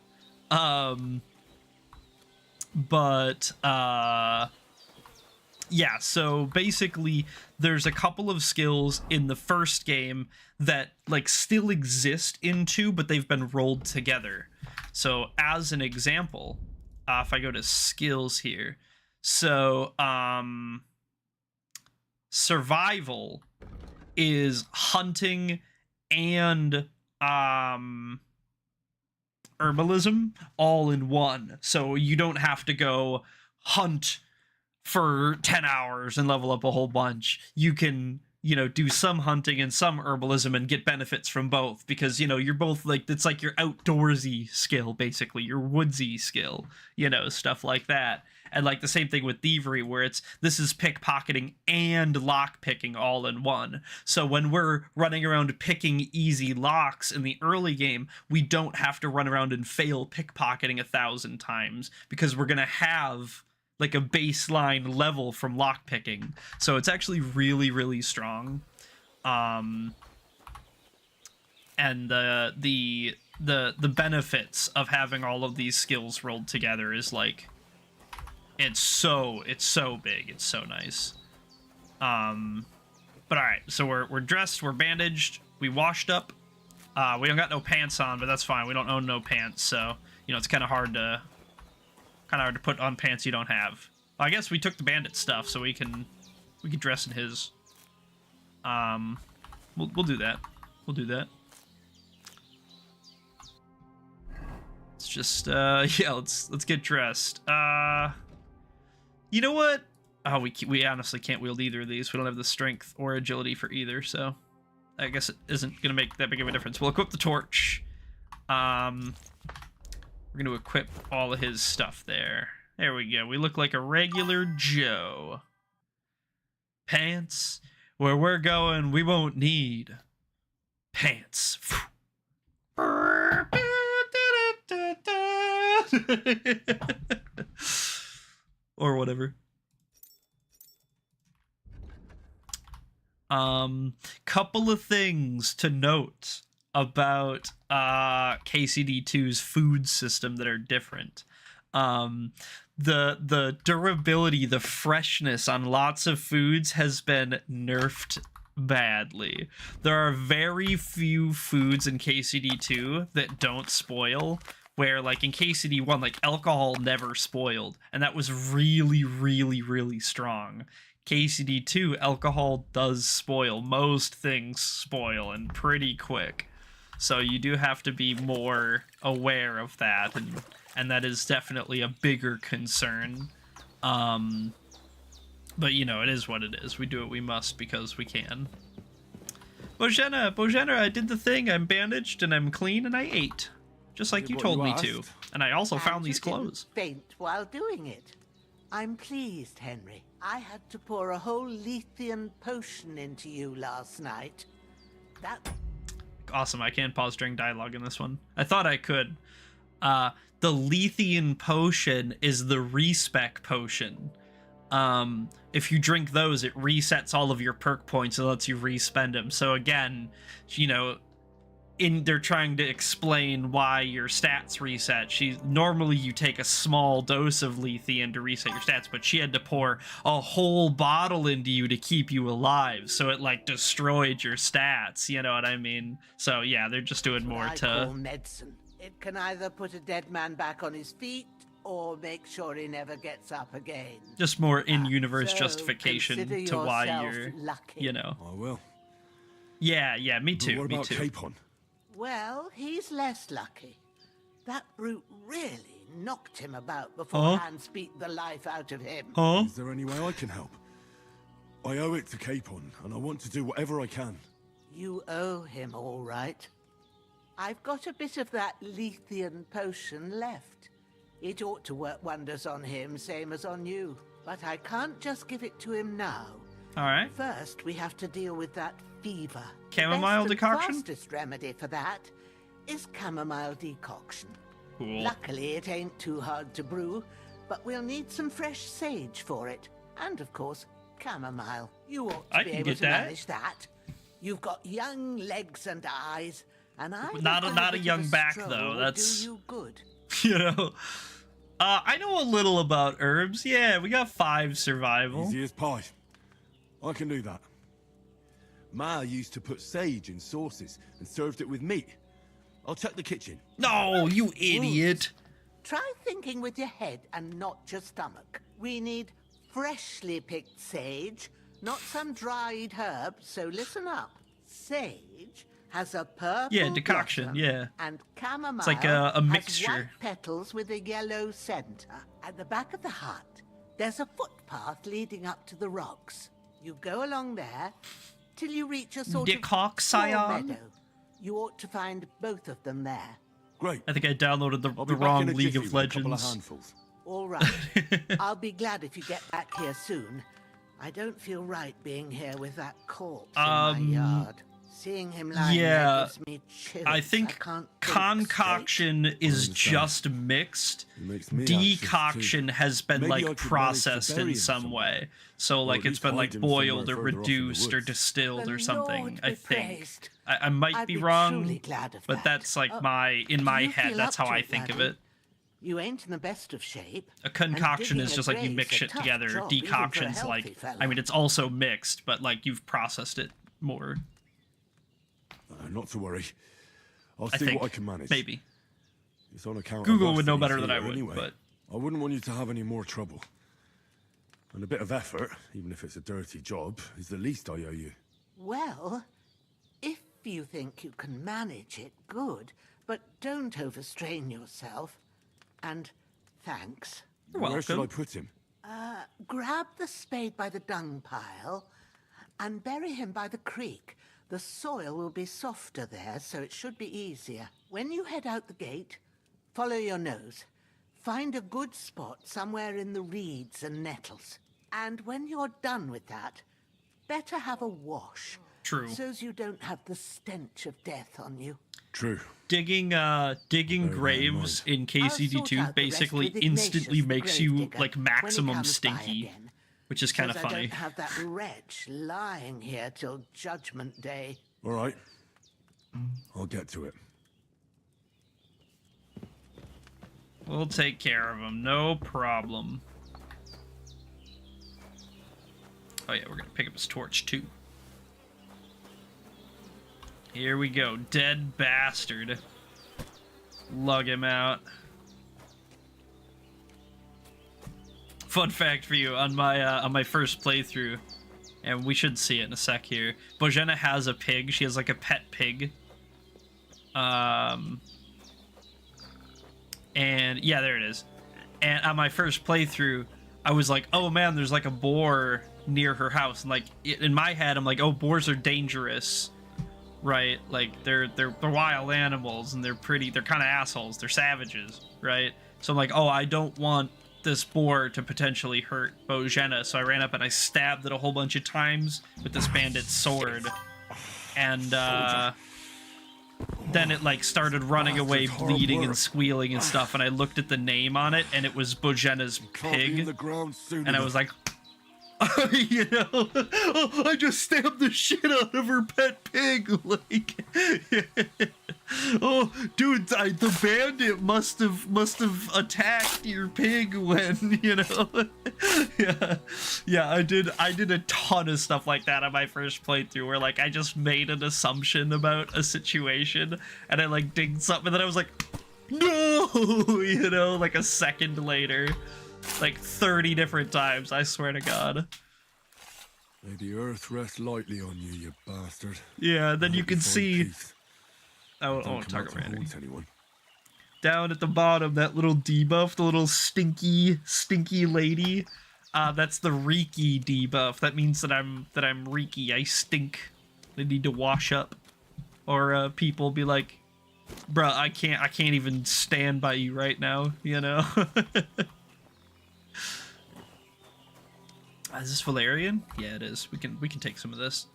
Yeah, so basically there's a couple of skills in the first game that like still exist in 2, but they've been rolled together. So as an example, if I go to skills here, so survival is hunting and herbalism all in one. So you don't have to go hunt for 10 hours and level up a whole bunch. You can, do some hunting and some herbalism and get benefits from both because, you're both like, it's like your outdoorsy skill, basically, your woodsy skill, stuff like that. And like the same thing with thievery, where this is pickpocketing and lock picking all in one. So when we're running around picking easy locks in the early game, we don't have to run around and fail pickpocketing 1,000 times because we're gonna have like a baseline level from lock picking. So it's actually really, really strong. And the benefits of having all of these skills rolled together is like, it's so big, it's so nice. But all right, so we're dressed, we're bandaged, we washed up. We don't got no pants on, but that's fine. We don't own no pants, so it's kind of hard to put on pants you don't have. Well, I guess we took the bandit stuff, so we can dress in his. We'll do that. We'll do that. Let's just yeah, let's get dressed. You know what? Oh, we honestly can't wield either of these. We don't have the strength or agility for either, so I guess it isn't gonna make that big of a difference. We'll equip the torch. We're gonna equip all of his stuff there. There we go. We look like a regular Joe. Pants. Where we're going, we won't need pants. Or whatever. Couple of things to note about KCD2's food system that are different. The durability, the freshness on lots of foods has been nerfed badly. There are very few foods in KCD2 that don't spoil, where like in KCD1, like alcohol never spoiled, and that was really, really, really strong. KCD2, alcohol does spoil. Most things spoil, and pretty quick. So you do have to be more aware of that, and that is definitely a bigger concern. But it is what it is. We do what we must because we can. Bojana, I did the thing. I'm bandaged and I'm clean and I ate. Just like you told me to. And I also found these clothes. Faint while doing it. I'm pleased, Henry. I had to pour a whole Lethean potion into you last night. That... Awesome, I can't pause during dialogue in this one. I thought I could. The Lethean potion is the respec potion. If you drink those, it resets all of your perk points and lets you respend them. So again, they're trying to explain why your stats reset. Normally you take a small dose of Lethean to reset your stats, but she had to pour a whole bottle into you to keep you alive, so it like destroyed your stats, you know what I mean? So yeah, they're just doing more to... medicine. It can either put a dead man back on his feet or make sure he never gets up again. Just more in-universe So justification consider to why yourself you're, lucky. you know. I will. Yeah, me But too. what Me about too. Capon? Well, he's less lucky. That brute really knocked him about before Huh? Hans beat the life out of him. Is there any way I can help? I owe it to Capon, and I want to do whatever I can. You owe him, all right. I've got a bit of that Lethean potion left. It ought to work wonders on him, same as on you. But I can't just give it to him now. All right. First, we have to deal with that fever. Chamomile the best decoction? and fastest remedy for that is chamomile decoction. Cool. Luckily, it ain't too hard to brew, but we'll need some fresh sage for it. And, of course, chamomile. You ought to I be can able get to that. manage that. You've got young legs and eyes, and I Not think a bit of young back stroll though. would That's do you good. you know. I know a little about herbs. Yeah, we got 5 survival. Easy as pie. I can do that. Ma used to put sage in sauces and served it with meat. I'll check the kitchen. No, you idiot. Try thinking with your head and not your stomach. We need freshly picked sage, not some dried herb, so listen up. Sage has a purple Yeah, decoction, blossom, yeah. and chamomile It's like a has mixture. white petals with a yellow center. At the back of the hut, there's a footpath leading up to the rocks. You go along there till you reach a sort of Decoction? meadow. You ought to find both of them there. Great. I think I downloaded the be back wrong in a League jiffy of with a couple of Legends. handfuls. All right. I'll be glad if you get back here soon. I don't feel right being here with that corpse in my yard. Seeing him lying there Yeah, gives me chills. I think can't concoction is just mixed. Decoction has been Maybe I like could manage to processed bury in him some somewhere. way. So Or like at it's least been hide like him boiled somewhere or further off in the reduced or woods. distilled The or something. Lord I be think. praised. I might I'd be be wrong, truly glad of but that. that's like in my you head. feel That's up how to I it, think of laddie? it. You ain't in the best of shape. A concoction digging is a just like you grave's mix a shit tough together. job, even for a Decoction's healthy like, fella. I mean, it's also mixed, but like you've processed it more. Not to worry. I'll I see think, what I can manage. maybe. It's on account Google of us would know that he's better than I here would, anyway. but- I wouldn't want you to have any more trouble. And a bit of effort, even if it's a dirty job, is the least I owe you. Well, if you think you can manage it, good. But don't overstrain yourself. And thanks. Where should I put him? Grab the spade by the dung pile and bury him by the creek. The soil will be softer there, so it should be easier. When you head out the gate, follow your nose. Find a good spot somewhere in the reeds and nettles. And when you're done with that, better have a wash. True. So's you don't have the stench of death on you. True. Digging graves in KCD2 basically instantly makes you like maximum stinky, which is kind of So's I funny. don't have that wretch lying here till Judgment Day. All right. I'll get to it. We'll take care of him, no problem. Oh yeah, we're gonna pick up his torch too. Here we go, dead bastard. Lug him out. Fun fact for you, on my first playthrough, and we should see it in a sec here, Bojana has a pig. She has like a pet pig. And yeah, there it is. And on my first playthrough, I was like, oh man, there's like a boar near her house. And like in my head, I'm like, oh, boars are dangerous, right? Like they're wild animals and they're kind of assholes. They're savages, right? So I'm like, oh, I don't want this boar to potentially hurt Bojana. So I ran up and I stabbed it a whole bunch of times with this bandit's sword. And then it like started running away, bleeding and squealing and stuff, and I looked at the name on it and it was Bojana's pig, and I was like, you know, I just stabbed the shit out of her pet pig, like, oh, dude, the bandit must have attacked your pig when, you know, yeah, I did a ton of stuff like that on my first playthrough, where like I just made an assumption about a situation, and I like did something, and then I was like, no, you know, like a second later, like 30 different times, I swear to God. May the earth rest lightly on you, you bastard. Yeah, then you can see. Peace. I Don't won't come talk out to about haunt anyone. Down at the bottom, that little debuff, the little stinky lady. That's the reeky debuff. That means that I'm reeky. I stink. They need to wash up, or people be like, "Bruh, I can't even stand by you right now." You know. Is this Valerian? Yeah, it is. We can take some of this.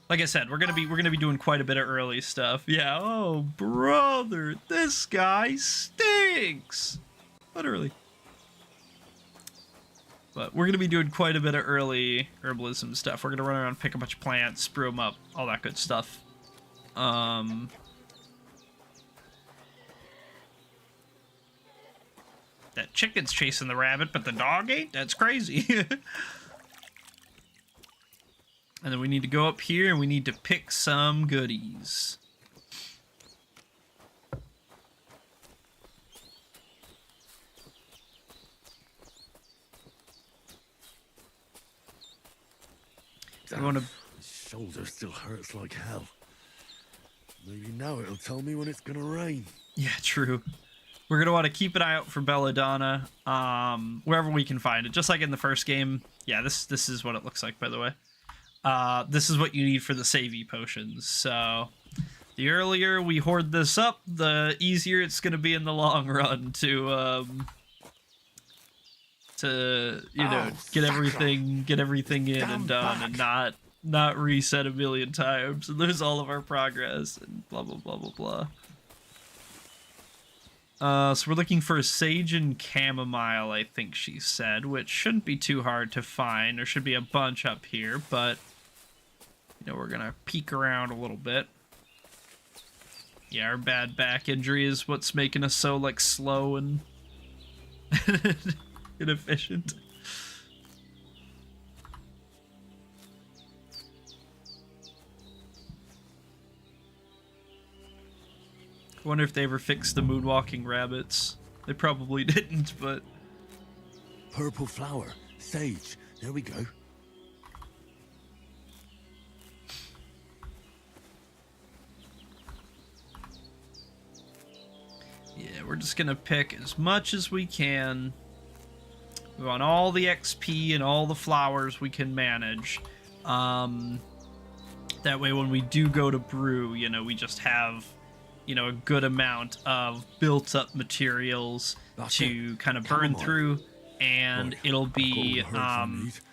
Like I said, we're gonna be doing quite a bit of early stuff. Yeah. Oh, brother, this guy stinks. Literally. But we're gonna be doing quite a bit of early herbalism stuff. We're gonna run around, pick a bunch of plants, brew them up, all that good stuff. That chicken's chasing the rabbit, but the dog ain't? That's crazy. And then we need to go up here and we need to pick some goodies. Damn, my shoulder still hurts like hell. Maybe now it'll tell me when it's gonna rain. Yeah, true. We're gonna want to keep an eye out for Belladonna, wherever we can find it. Just like in the first game. Yeah, this is what it looks like, by the way. This is what you need for the savey potions. So the earlier we hoard this up, the easier it's gonna be in the long run to you know, get everything in and done, and not reset a million times and lose all of our progress and blah blah blah blah blah. So we're looking for sage and chamomile, I think she said, which shouldn't be too hard to find. There should be a bunch up here, but you know, we're gonna peek around a little bit. Yeah, our bad back injury is what's making us so like slow and inefficient. I wonder if they ever fixed the moonwalking rabbits. They probably didn't, but... Purple flower, sage, there we go. Yeah, we're just gonna pick as much as we can. We want all the XP and all the flowers we can manage. That way when we do go to brew, you know, we just have, you know, a good amount of built up materials to kind of burn through, and it'll be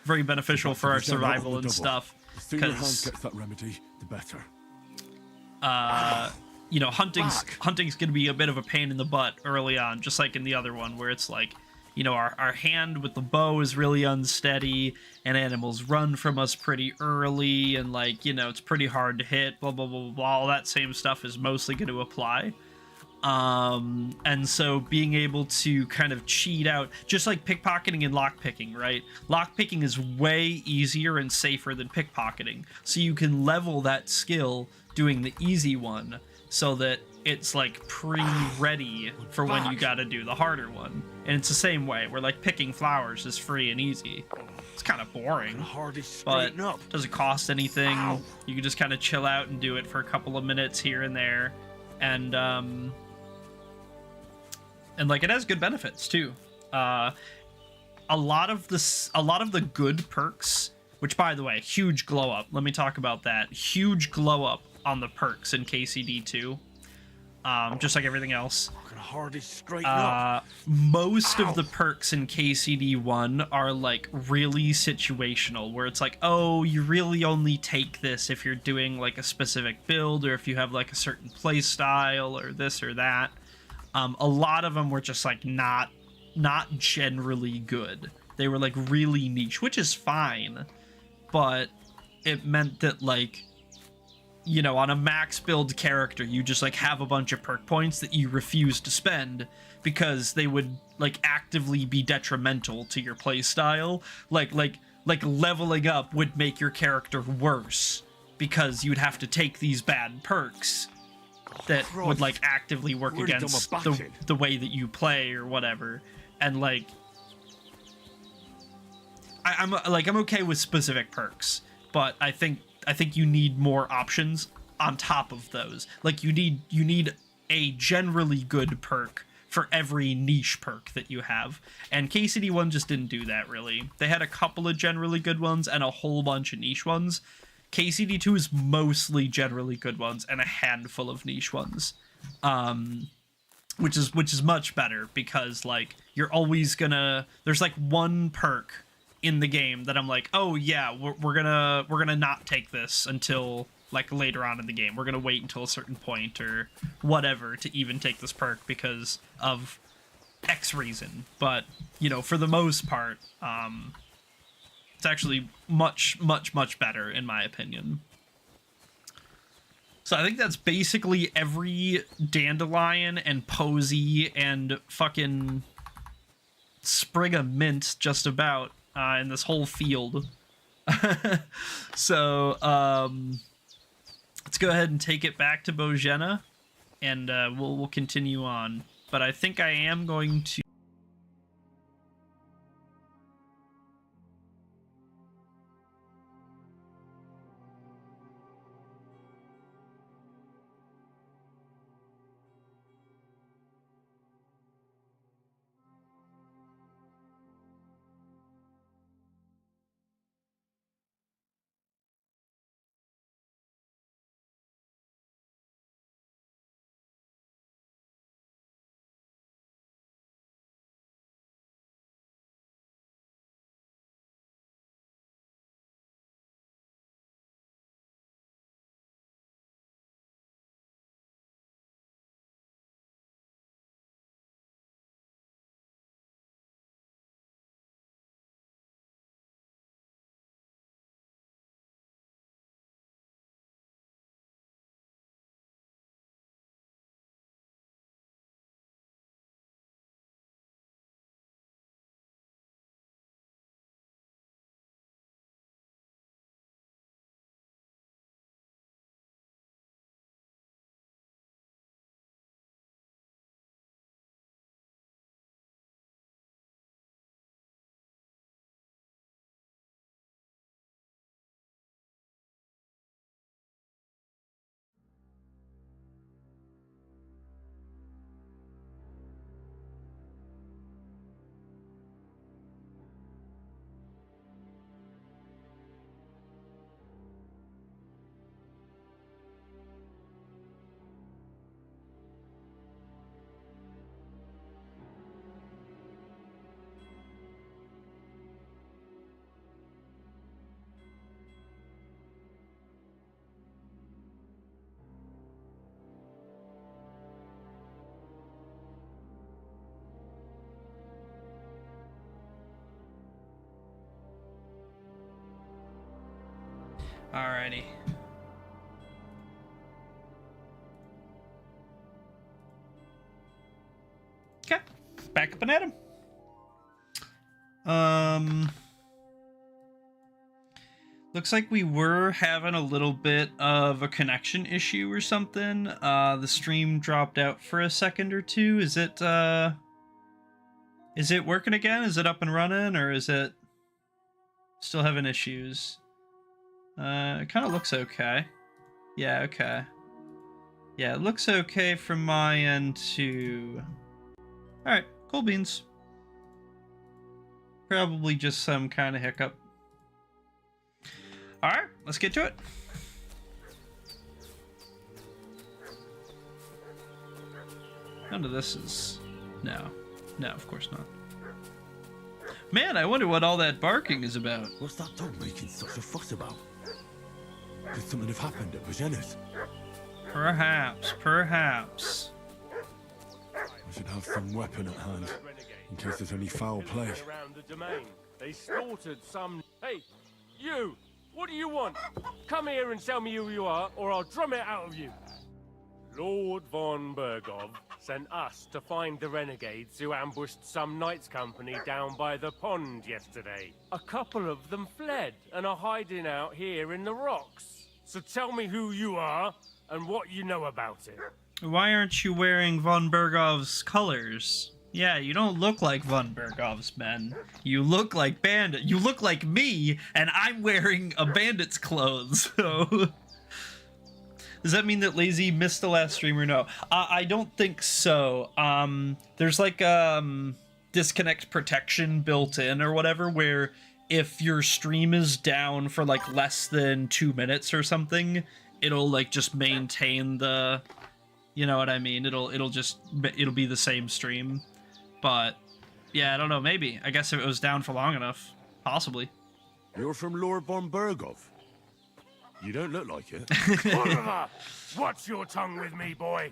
very beneficial for our survival and stuff. The sooner Hans gets that remedy, the better. You know, hunting's gonna be a bit of a pain in the butt early on, just like in the other one, where it's like, you know, our hand with the bow is really unsteady, and animals run from us pretty early, and like, you know, it's pretty hard to hit, blah blah blah blah blah. All that same stuff is mostly going to apply. And so being able to kind of cheat out, just like pickpocketing and lockpicking, right? Lockpicking is way easier and safer than pickpocketing, so you can level that skill doing the easy one, so that it's like pre-ready for when you gotta do the harder one. And it's the same way, where like picking flowers is free and easy. It's kind of boring, but doesn't cost anything. You can just kind of chill out and do it for a couple of minutes here and there, and like it has good benefits too. A lot of the good perks, which by the way, huge glow up. Let me talk about that. Huge glow up on the perks in KCD2. Just like everything else. Most of the perks in KCD1 are like really situational, where it's like, oh, you really only take this if you're doing like a specific build, or if you have like a certain play style, or this or that. A lot of them were just like not generally good. They were like really niche, which is fine, but it meant that like, you know, on a max build character, you just like have a bunch of perk points that you refuse to spend because they would like actively be detrimental to your playstyle. Like leveling up would make your character worse because you'd have to take these bad perks that Christ. would like actively work Already done my against back the, in. the way that you play or whatever. And like I'm okay with specific perks, but I think you need more options on top of those. Like you need a generally good perk for every niche perk that you have. And KCD 1 just didn't do that really. They had a couple of generally good ones and a whole bunch of niche ones. KCD 2 is mostly generally good ones and a handful of niche ones. Which is much better because like you're always gonna, there's like one perk in the game that I'm like, oh yeah, we're gonna not take this until like later on in the game. We're gonna wait until a certain point or whatever to even take this perk because of X reason. But you know, for the most part, it's actually much better in my opinion. So I think that's basically every dandelion and posy and fucking sprig of mint just about in this whole field. So let's go ahead and take it back to Bojena, and we'll continue on. But I think I am going to. Alrighty. Okay, back up and at him. Looks like we were having a little bit of a connection issue or something. The stream dropped out for a second or two. Is it working again? Is it up and running, or is it still having issues? It kind of looks okay. Yeah, okay. Yeah, it looks okay from my end too. Alright, cool beans. Probably just some kind of hiccup. Alright, let's get to it. None of this is... No, of course not. Man, I wonder what all that barking is about. What's that dog making such a fuss about? Could something have happened at Bojena's? Perhaps. I should have some weapon at hand, in case there's any foul play. Around the domain. They slaughtered some... Hey, you! What do you want? Come here and tell me who you are, or I'll drum it out of you. Lord von Bergov sent us to find the renegades who ambushed some knights' company down by the pond yesterday. A couple of them fled and are hiding out here in the rocks. So tell me who you are, and what you know about it. Why aren't you wearing von Bergov's colors? Yeah, you don't look like von Bergov's men. You look like Bandit. You look like me, and I'm wearing a bandit's clothes. So, does that mean that Lazy missed the last stream or no? I don't think so. There's like disconnect protection built in or whatever, where if your stream is down for like less than 2 minutes or something, it'll like just maintain the. You know what I mean? It'll be the same stream. But yeah, I don't know, maybe. I guess if it was down for long enough, possibly. You're from Lord von Bergov. You don't look like it. Oliver, watch your tongue with me, boy.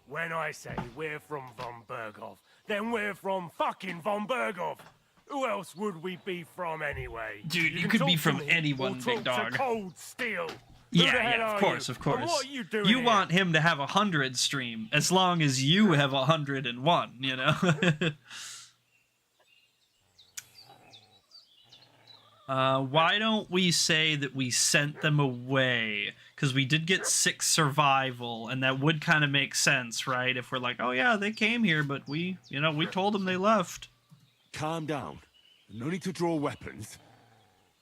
When I say we're from von Bergov, then we're from fucking von Bergov. Who else would we be from anyway? Dude, you can could be talk from to me anyone, or big talk dog. to Cold Steel. Who the hell Yeah, are of course, you? of course. And what are you doing You here? want him to have 100 stream, as long as you have 101, you know? Why don't we say that we sent them away? Because we did get 6 survival, and that would kind of make sense, right? If we're like, oh yeah, they came here, but we told them they left. Calm down. No need to draw weapons.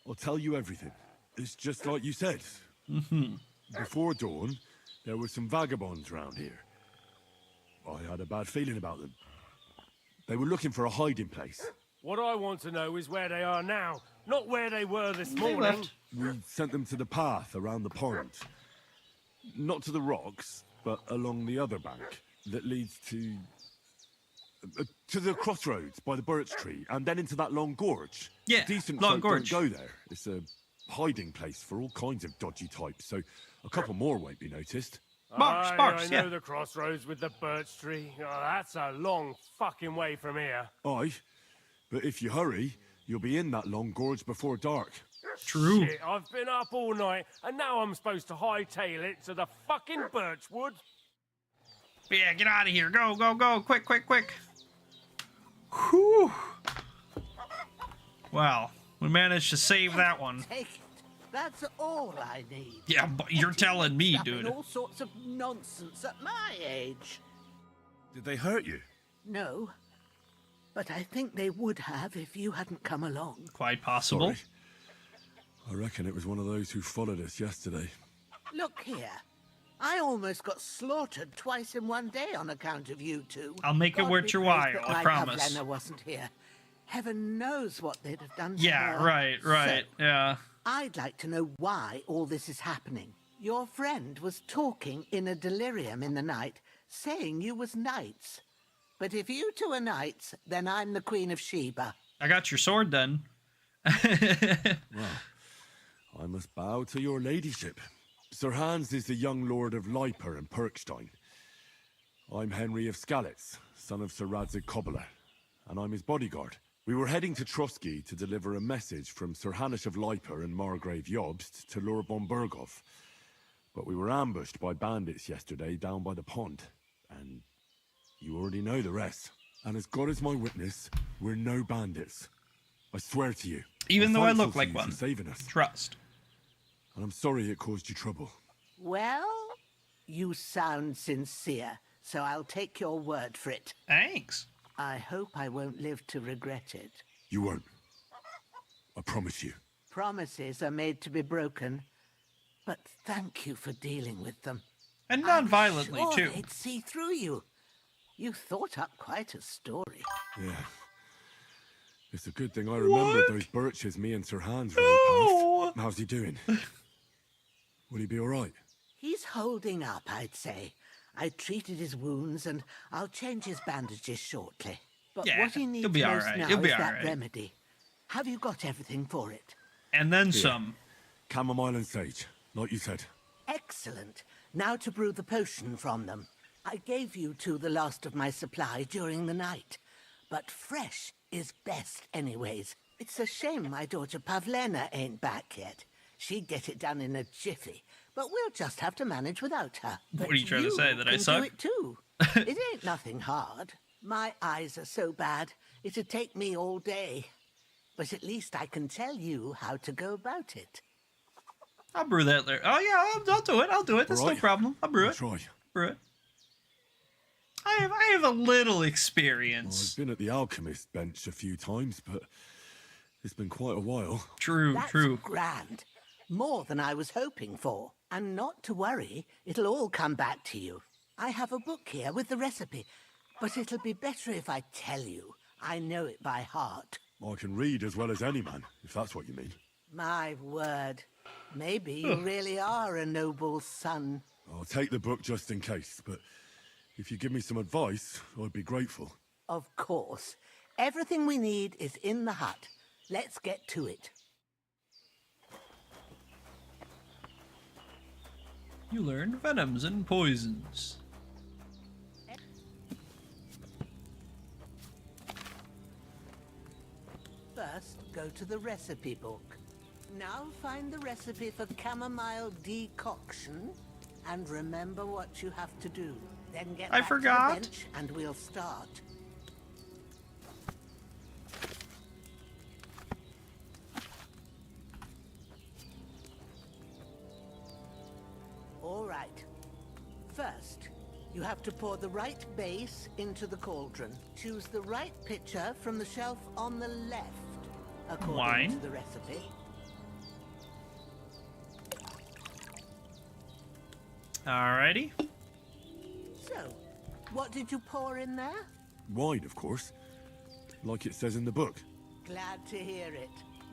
I'll tell you everything. It's just like you said. Before dawn, there were some vagabonds round here. I had a bad feeling about them. They were looking for a hiding place. What I want to know is where they are now, not where they were this morning. left. We sent them to the path around the pond. Not to the rocks, but along the other bank that leads to the crossroads by the birch tree, and then into that long gorge. Yeah, Decent long folk gorge. don't go there. It's a hiding place for all kinds of dodgy types, so a couple more won't be noticed. I know the crossroads with the birch tree. Oh, that's a long fucking way from here. Aye, but if you hurry, you'll be in that long gorge before dark. True. Shit, I've been up all night, and now I'm supposed to hightail it to the fucking birchwood. Yeah, get out of here. Go, go, go. Quick, quick, quick. Whew. Wow. We managed to save that one. Take it. That's all I need. Yeah, but you're telling me, Up in dude. all sorts of nonsense at my age. Did they hurt you? No, but I think they would have if you hadn't come along. Quite possible. Sorry. I reckon it was one of those who followed us yesterday. Look here. I almost got slaughtered twice in one day on account of you two. I'll make it God worth be your praised while, that I my promise. Pavlena wasn't here. Heaven knows what they'd have done to Yeah, her. right, So, yeah. I'd like to know why all this is happening. Your friend was talking in a delirium in the night, saying you was knights. But if you two are knights, then I'm the Queen of Sheba. I got your sword then. Well, I must bow to your ladyship. Sir Hans is the young lord of Leiper and Perkstein. I'm Henry of Skalitz, son of Sir Radzig Kobyla, and I'm his bodyguard. We were heading to Trotsky to deliver a message from Sir Hanush of Leiper and Margrave Jobst to Lord von Bergov. But we were ambushed by bandits yesterday down by the pond, and you already know the rest. And as God is my witness, we're no bandits. I swear to you. Even I'm though I thankful look to like you for one. saving us. Trust. And I'm sorry it caused you trouble. Well, you sound sincere, so I'll take your word for it. Thanks. I hope I won't live to regret it. You won't. I promise you. Promises are made to be broken, but thank you for dealing with them. And non-violently, I'm sure too. they'd see through you. You thought up quite a story. Yeah. It's a good thing I remembered those birches me and Sir Hans rode past. How's he doing? Will he be all right? He's holding up, I'd say. I treated his wounds, and I'll change his bandages shortly. But Yeah, what he needs he'll be all most right. now He'll be is all that right. remedy. Have you got everything for it? And then Here. some. Chamomile and sage, like you said. Excellent. Now to brew the potion from them. I gave you two the last of my supply during the night. But fresh is best anyways. It's a shame my daughter Pavlena ain't back yet. She'd get it done in a jiffy. But we'll just have to manage without her. What are you trying to say, that I can suck? do it too. It ain't nothing hard. My eyes are so bad, it'd take me all day. But at least I can tell you how to go about it. I'll brew that later. Oh yeah, I'll do it. I'll do it. That's no Alright. problem. I'll brew it. Try. Brew it. I have a little experience. I've been at the alchemist bench a few times, but it's been quite a while. True, That's true. grand. More than I was hoping for. And not to worry, it'll all come back to you. I have a book here with the recipe, but it'll be better if I tell you. I know it by heart. I can read as well as any man, if that's what you mean. My word. Maybe you really are a noble son. I'll take the book just in case, but if you give me some advice, I'd be grateful. Of course. Everything we need is in the hut. Let's get to it. You learn venoms and poisons. First, go to the recipe book. Now find the recipe for chamomile decoction and remember what you have to do. Then get back to the bench and we'll start. All right. First, you have to pour the right base into the cauldron. Choose the right pitcher from the shelf on the left, according Wine? to the recipe. Alrighty. So, what did you pour in there? Wine, of course. Like it says in the book. Glad to hear it.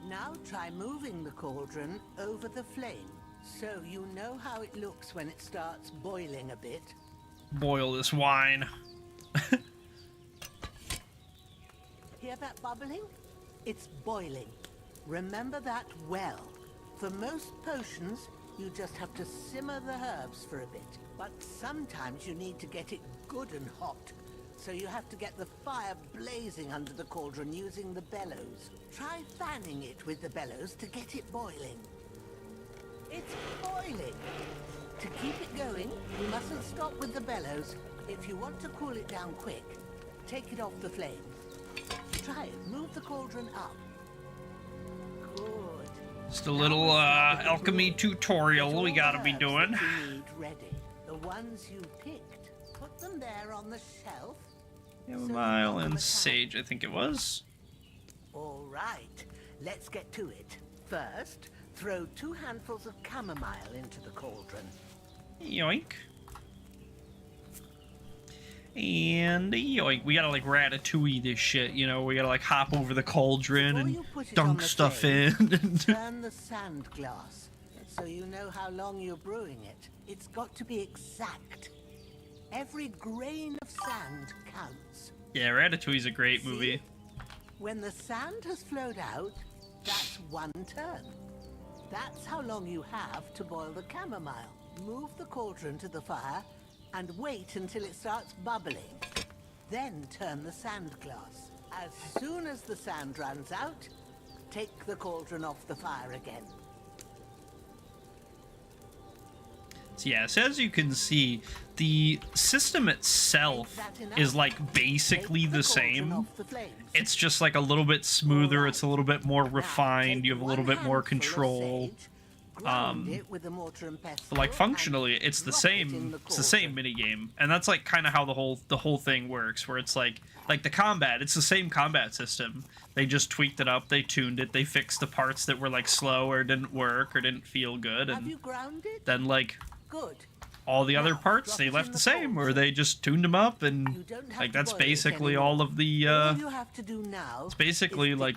Now try moving the cauldron over the flame, so you know how it looks when it starts boiling a bit. Boil this wine. Hear that bubbling? It's boiling. Remember that well. For most potions, you just have to simmer the herbs for a bit. But sometimes you need to get it good and hot. So you have to get the fire blazing under the cauldron using the bellows. Try fanning it with the bellows to get it boiling. It's boiling! To keep it going, you mustn't stop with the bellows. If you want to cool it down quick, take it off the flame. Try it. Move the cauldron up. Good. Just a little alchemy tutorial we gotta be doing. You need ready. The ones you picked. Put them there on the shelf. Chamomile and sage, I think it was. All right. Let's get to it. First, throw 2 handfuls of chamomile into the cauldron. Yoink. And yoink. We gotta like ratatouille this shit, you know? We gotta like hop over the cauldron and dunk stuff in. Turn the sand glass so you know how long you're brewing it. It's got to be exact. Every grain of sand counts. Yeah, Ratatouille's a great movie. When the sand has flowed out, that's 1 turn. That's how long you have to boil the chamomile. Move the cauldron to the fire and wait until it starts bubbling. Then turn the sand glass. As soon as the sand runs out, take the cauldron off the fire again. So yeah, so as you can see, the system itself is like basically the same. It's just like a little bit smoother, it's a little bit more refined, you have a little bit more control. But like functionally, it's the same minigame. And that's like kind of how the whole thing works, where it's like the combat, it's the same combat system. They just tweaked it up, they tuned it, they fixed the parts that were like slow or didn't work or didn't feel good, and then like all the other parts they left the same, or they just tuned them up, and like that's basically all of the it's basically like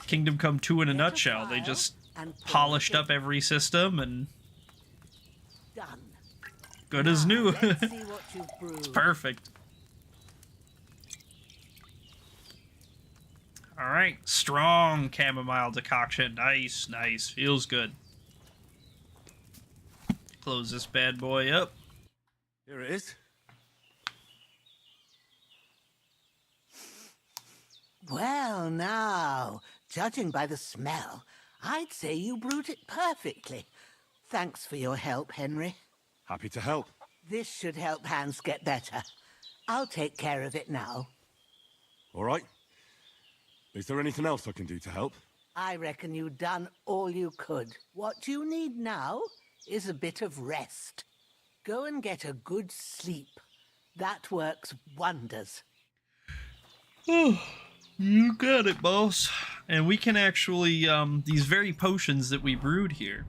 Kingdom Come 2 in a nutshell. They just polished up every system and good as new. It's perfect. All right, strong chamomile decoction. Nice, nice. Feels good. Close this bad boy up. Here it is. Well, now, judging by the smell, I'd say you brewed it perfectly. Thanks for your help, Henry. Happy to help. This should help Hans get better. I'll take care of it now. All right. Is there anything else I can do to help? I reckon you've done all you could. What you need now is a bit of rest. Go and get a good sleep. That works wonders. Oh, you got it, boss. And we can actually, these very potions that we brewed here.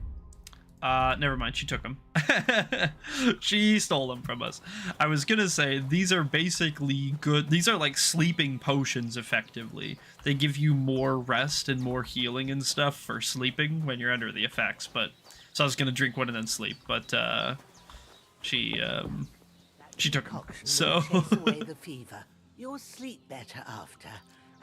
Never mind, she took them. She stole them from us. I was gonna say, these are basically good. These are like sleeping potions, effectively. They give you more rest and more healing and stuff for sleeping when you're under the effects, but... So I was gonna drink one and then sleep, but, she took them, so... Chase away the fever. You'll sleep better after,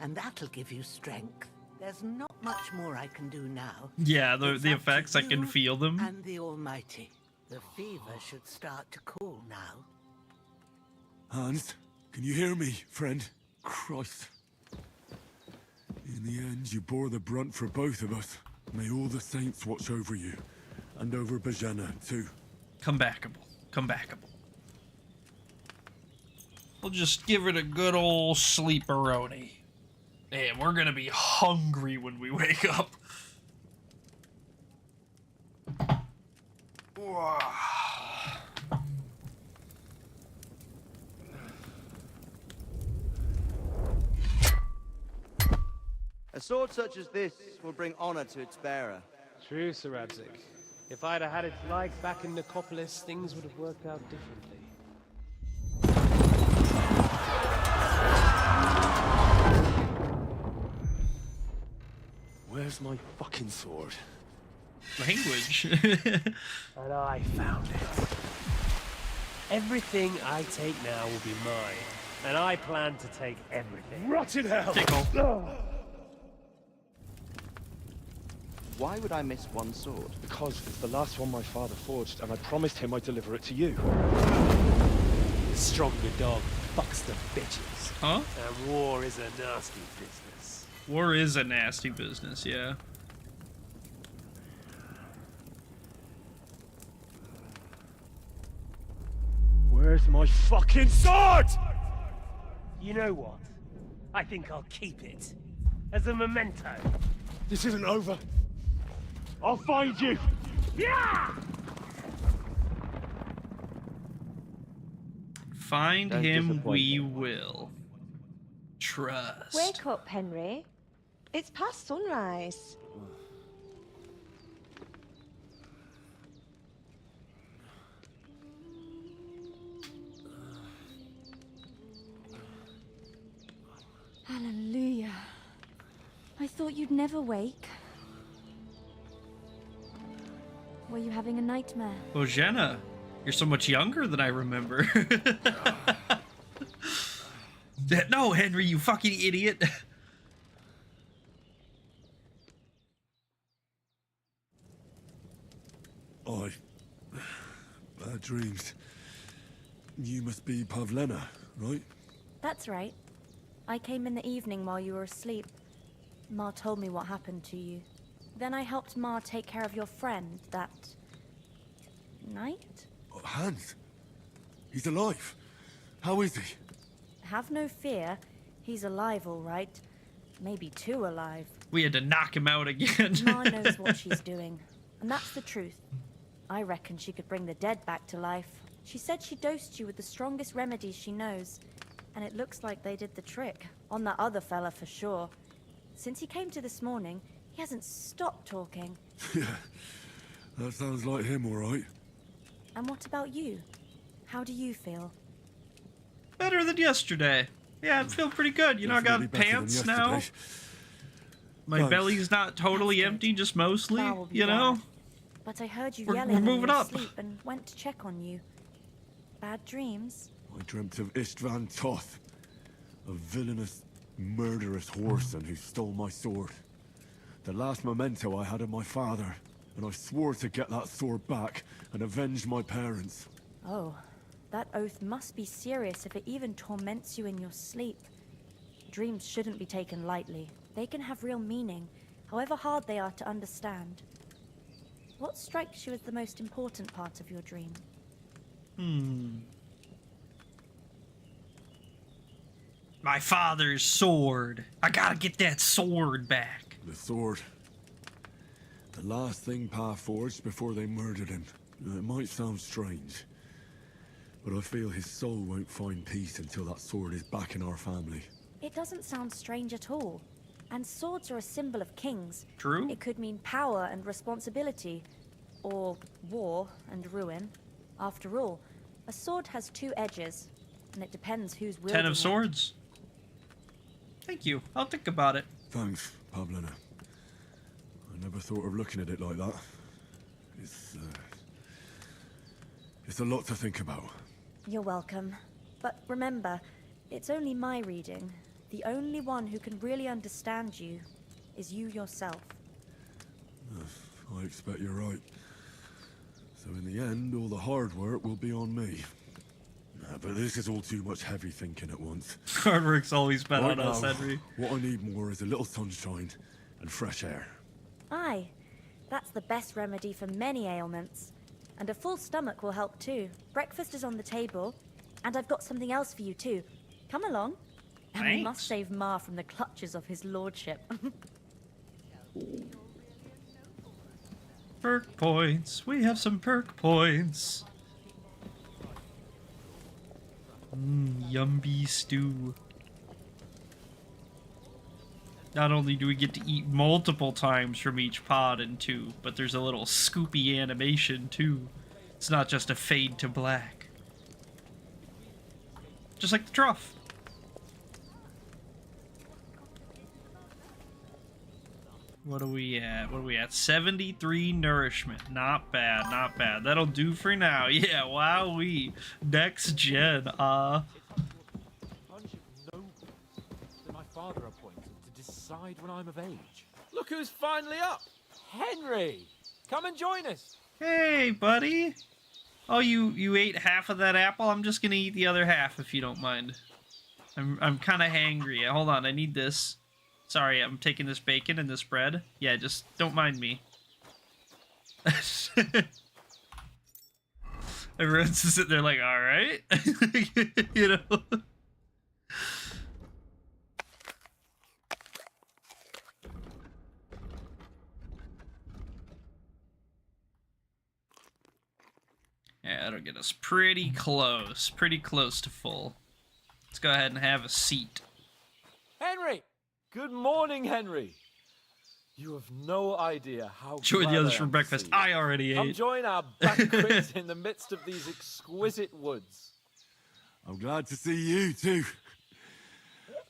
and that'll give you strength. There's not much more I can do now. Yeah, the effects, I can feel them. And the Almighty. The fever should start to cool now. Hans, can you hear me, friend? Christ. In the end, you bore the brunt for both of us. May all the saints watch over you. And over Bajana, too. Come backable. Come backable. We'll just give it a good old sleeperoni. And we're gonna be hungry when we wake up. A sword such as this will bring honor to its bearer. True, Sir Radzig. If I'd have had its like back in Nicopolis, things would have worked out differently. Where's my fucking sword? Language. And I found it. Everything I take now will be mine. And I plan to take everything. Rotted hell! Tickle. Why would I miss one sword? Because it's the last one my father forged, and I promised him I'd deliver it to you. The stronger dog fucks the bitches. Huh? And war is a nasty business. War is a nasty business, yeah. Where's my fucking sword? You know what? I think I'll keep it. As a memento. This isn't over. I'll find you! Yeah! Find Don't him disappoint we me. will. Trust. Wake up, Henry. It's past sunrise. Hallelujah. I thought you'd never wake. Were you having a nightmare? Oh, Jenna, you're so much younger than I remember. No, Henry, you fucking idiot. Bad dreams. You must be Pavlena, right? That's right. I came in the evening while you were asleep. Ma told me what happened to you. Then I helped Ma take care of your friend that night? Oh, Hans. He's alive. How is he? Have no fear. He's alive, all right. Maybe too alive. We had to knock him out again. Ma knows what she's doing. And that's the truth. I reckon she could bring the dead back to life. She said she dosed you with the strongest remedies she knows. And it looks like they did the trick. On that other fella for sure. Since he came to this morning, he hasn't stopped talking. Yeah, that sounds like him, all right. And what about you? How do you feel? Better than yesterday. Yeah, I feel pretty good. You know, I got Definitely better than pants now. yesterday. My Thanks. belly's not totally empty, just mostly, Ma will be you know? glad. But I heard you We're yelling in moving your up. sleep and went to check on you. Bad dreams? I dreamt of Istvan Toth, a villainous, murderous whoreson who stole my sword. The last memento I had of my father, and I swore to get that sword back and avenge my parents. Oh, that oath must be serious if it even torments you in your sleep. Dreams shouldn't be taken lightly. They can have real meaning, however hard they are to understand. What strikes you as the most important part of your dream? My father's sword. I gotta get that sword back. The sword. The last thing Pa forged before they murdered him. It might sound strange, but I feel his soul won't find peace until that sword is back in our family. It doesn't sound strange at all. And swords are a symbol of kings. True. It could mean power and responsibility, or war and ruin. After all, a sword has two edges, and it depends who's wielding 10 of it. swords. Thank you. I'll think about it. Thanks, Pavlina. I never thought of looking at it like that. It's a lot to think about. You're welcome. But remember, it's only my reading. The only one who can really understand you is you yourself. I expect you're right. So in the end, all the hard work will be on me. But this is all too much heavy thinking at once. Hard work's always been Right on us, now, Henry. What I need more is a little sunshine and fresh air. Aye, that's the best remedy for many ailments. And a full stomach will help too. Breakfast is on the table, and I've got something else for you too. Come along. And we must save Ma from the clutches of his lordship. Perk points. We have some perk points. Yummy stew. Not only do we get to eat multiple times from each pod in 2, but there's a little scoopy animation too. It's not just a fade to black. Just like the trough. What are we at? What are we at? 73 nourishment. Not bad, not bad. That'll do for now. Yeah, wowee. Next gen, Bunch of nobles that my father appointed to decide when I'm of age. Look who's finally up! Henry! Come and join us! Hey, buddy. Oh, you ate half of that apple? I'm just gonna eat the other half if you don't mind. I'm kind of hangry. Hold on, I need this. Sorry, I'm taking this bacon and this bread. Yeah, just don't mind me. Everyone's just sitting there like, alright. You know? Yeah, that'll get us pretty close to full. Let's go ahead and have a seat. Henry! Good morning, Henry. You have no idea how Join glad the others I for am to breakfast. see you. I already Come ate. join our banquet in the midst of these exquisite woods. I'm glad to see you too.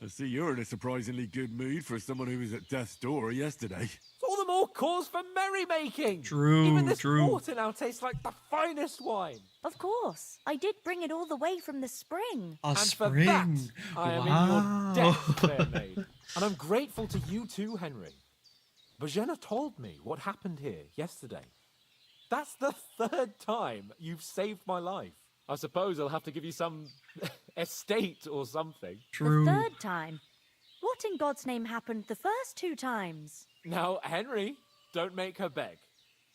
I see you're in a surprisingly good mood for someone who was at death's door yesterday. It's all the more cause for merrymaking. True, Even this true. water now tastes like the finest wine. Of course. I did bring it all the way from the spring. A And spring. for that, I am in your debt, fair Wow. maid. And I'm grateful to you too, Henry. Bajena told me what happened here yesterday. That's the 3rd time you've saved my life. I suppose I'll have to give you some estate or something. The 3rd time? What in God's name happened the first 2 times? Now, Henry, don't make her beg.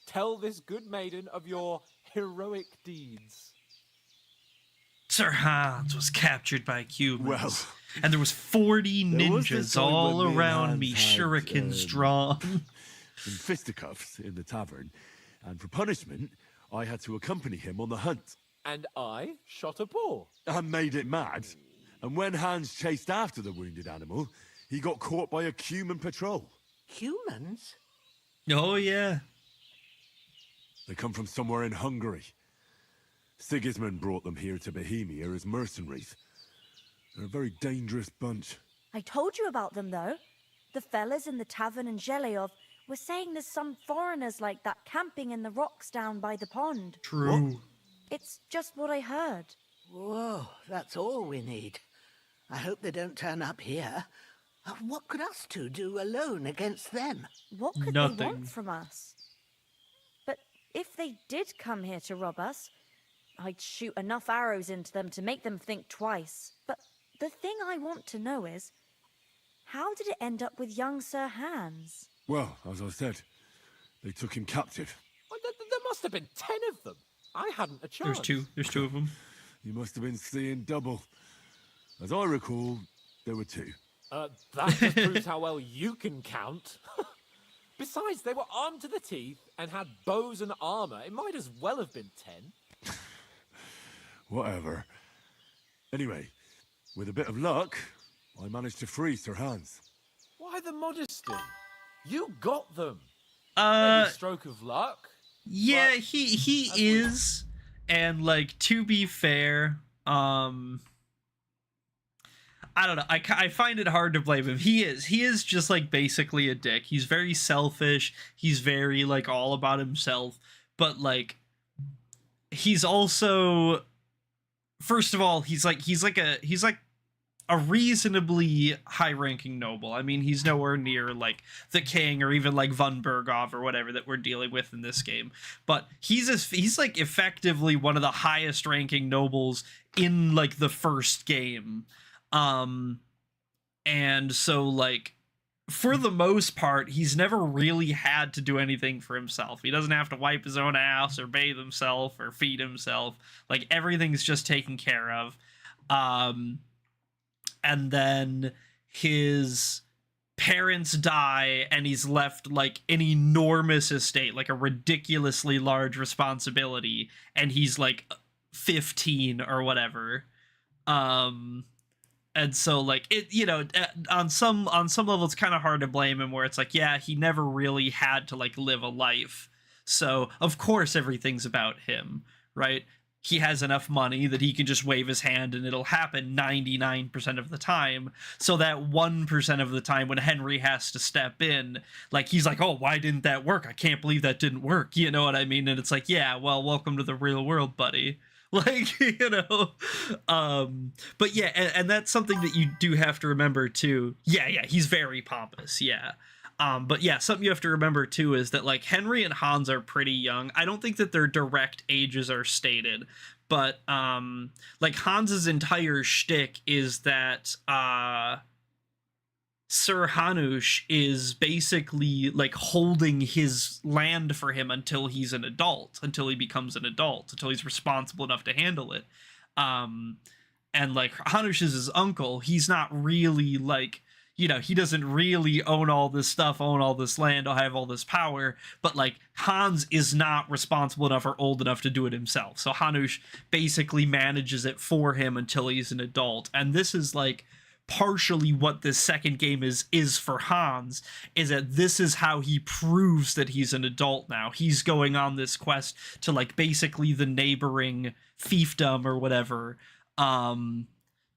Tell this good maiden of your heroic deeds. Sir Hans was captured by humans. Well, and there was 40 there was this ninjas time all when me and around me, Hans had, shurikens drawn. Some fisticuffs in the tavern, and for punishment, I had to accompany him on the hunt. And I shot a boar. And made it mad. And when Hans chased after the wounded animal, he got caught by a human patrol. Humans? Oh, yeah. They come from somewhere in Hungary. Sigismund brought them here to Bohemia as mercenaries. They're a very dangerous bunch. I told you about them, though. The fellas in the tavern in Zheleov were saying there's some foreigners like that camping in the rocks down by the pond. True. It's just what I heard. Whoa, that's all we need. I hope they don't turn up here. What could us two do alone against them? What could Nothing. they want from us? But if they did come here to rob us, I'd shoot enough arrows into them to make them think twice. But the thing I want to know is, how did it end up with young Sir Hans? Well, as I said, they took him captive. Well, there must have been 10 of them. I hadn't a chance. There's two of them. You must have been seeing double. As I recall, there were 2. That just proves how well you can count. Besides, they were armed to the teeth and had bows and armor. It might as well have been 10. Whatever. Anyway, with a bit of luck, I managed to free Sir Hans. Why the modesty? You got them. Uh, Maybe stroke of luck. Yeah, but he is, and like to be fair, I don't know. I find it hard to blame him. He is just like basically a dick. He's very selfish. He's very like all about himself. But like, he's also, first of all, he's like a reasonably high-ranking noble. I mean, he's nowhere near like the king or even like von Berghoff or whatever that we're dealing with in this game. But he's like effectively one of the highest-ranking nobles in like the first game. And so like for the most part, he's never really had to do anything for himself. He doesn't have to wipe his own ass or bathe himself or feed himself. Like everything's just taken care of. And then his parents die and he's left like an enormous estate, like a ridiculously large responsibility, and he's like 15 or whatever. And so like it, you know, on some level it's kind of hard to blame him, where it's like, yeah, he never really had to like live a life, so of course everything's about him, right? He has enough money that he can just wave his hand and it'll happen 99% of the time. So that 1% of the time when Henry has to step in, like he's like, oh, why didn't that work? I can't believe that didn't work. You know what I mean? And it's like, yeah, well, welcome to the real world, buddy. Like, you know, but yeah, and that's something that you do have to remember too. Yeah, he's very pompous. Yeah. But yeah, something you have to remember too is that like Henry and Hans are pretty young. I don't think that their direct ages are stated, but like Hans's entire shtick is that Sir Hanush is basically like holding his land for him until he's an adult, until he becomes an adult, until he's responsible enough to handle it. And like Hanush is his uncle. He's not really like, you know, he doesn't really own all this stuff, own all this land, or have all this power, but like Hans is not responsible enough or old enough to do it himself. So Hanush basically manages it for him until he's an adult. And this is like partially what this second game is for Hans, is that this is how he proves that he's an adult now. He's going on this quest to like basically the neighboring fiefdom or whatever,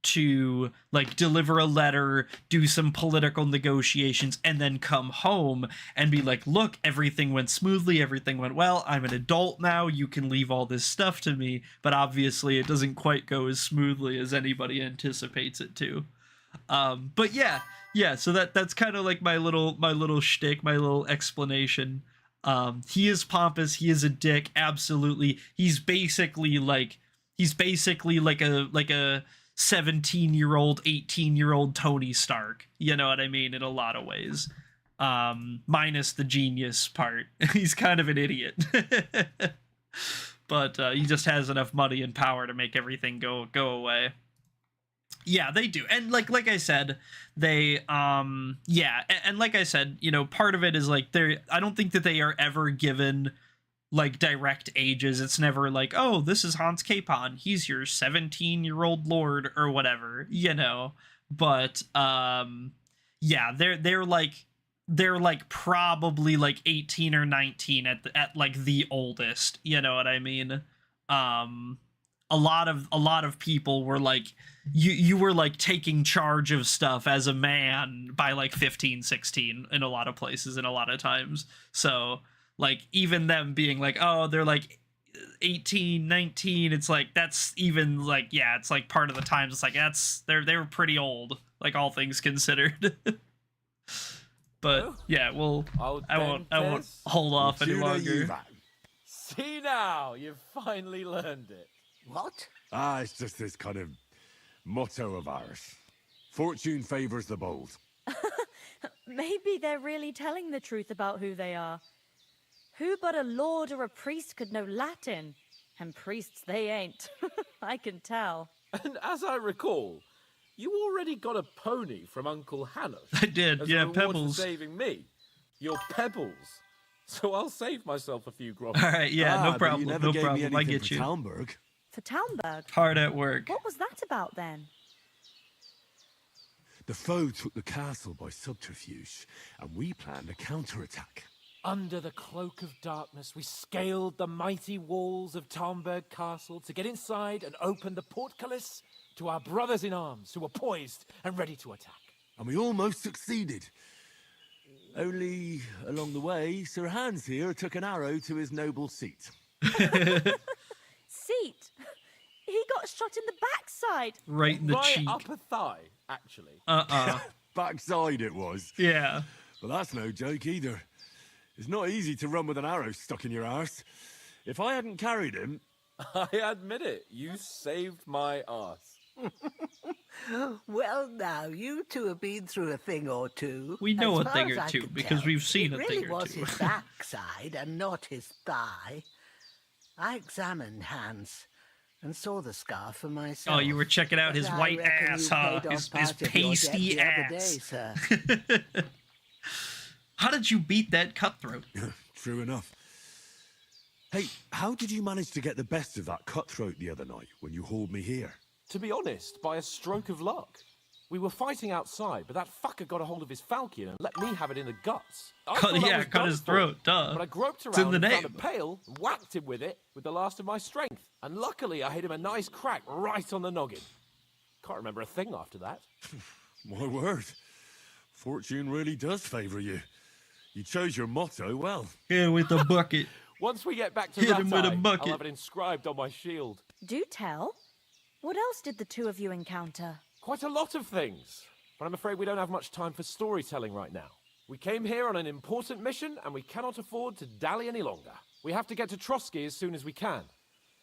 to like deliver a letter, do some political negotiations, and then come home and be like, look, everything went smoothly, everything went well, I'm an adult now, you can leave all this stuff to me. But obviously it doesn't quite go as smoothly as anybody anticipates it to. But yeah, so that's kind of like my little shtick, my little explanation. He is pompous, he is a dick, absolutely. He's basically like a 17-year-old, 18-year-old Tony Stark, you know what I mean, in a lot of ways, minus the genius part. He's kind of an idiot. But he just has enough money and power to make everything go away. Yeah, they do. And like I said, they yeah, and like I said, you know, part of it is like I don't think that they are ever given like direct ages. It's never like, oh, this is Hans Capon, he's your 17-year-old lord or whatever, you know. But yeah, they're like probably like 18 or 19 at like the oldest, you know what I mean. A lot of people were like, you were like taking charge of stuff as a man by like 15, 16 in a lot of places and a lot of times. So like even them being like, oh, they're like 18, 19, it's like that's even like, yeah, it's like part of the times it's like they were pretty old, like all things considered. But yeah, well, I won't hold off any longer. See now, you've finally learned it. What? It's just this kind of motto of ours. Fortune favors the bold. Maybe they're really telling the truth about who they are. Who but a lord or a priest could know Latin? And priests they ain't. I can tell. And as I recall, you already got a pony from Uncle Hanush. I did, as yeah, a reward Pebbles. for saving me. Your pebbles. So I'll save myself a few grogs. All right, yeah, no but problem, you never no gave me problem. I anything get for you. Talmberg. For Townburg? Hard at work. What was that about then? The foe took the castle by subterfuge, and we planned a counterattack. Under the cloak of darkness, we scaled the mighty walls of Talmberg Castle to get inside and open the portcullis to our brothers in arms who were poised and ready to attack. And we almost succeeded. Only, along the way, Sir Hans here took an arrow to his noble seat. Seat? He got shot in the backside. Right in the My cheek. upper thigh, actually. Backside it was. Yeah. But that's no joke either. It's not easy to run with an arrow stuck in your arse. If I hadn't carried him... I admit it, you saved my arse. Well, now, you two have been through a thing or two. We know As a far thing as or I two can because tell, we've seen a it thing really or was two. his backside and not his thigh. I examined Hans and saw the scar for myself. Oh, you were checking out But his I white reckon ass, you huh? paid off His part of your debt pasty the other day, ass. sir. How did you beat that cutthroat? True enough. Hey, how did you manage to get the best of that cutthroat the other night when you hauled me here? To be honest, by a stroke of luck. We were fighting outside, but that fucker got a hold of his falcon and let me have it in the guts. I thought I was cut done his for. throat, duh. But I groped It's in around the and found a name. pail, and whacked him with it with the last of my strength. And luckily, I hit him a nice crack right on the noggin. Can't remember a thing after that. My word. Fortune really does favour you. You chose your motto well. Yeah, with the bucket. Once we get back to Hit him with a Rattay, bucket. I'll have it inscribed on my shield. Do tell. What else did the two of you encounter? Quite a lot of things. But I'm afraid we don't have much time for storytelling right now. We came here on an important mission, and we cannot afford to dally any longer. We have to get to Trotsky as soon as we can.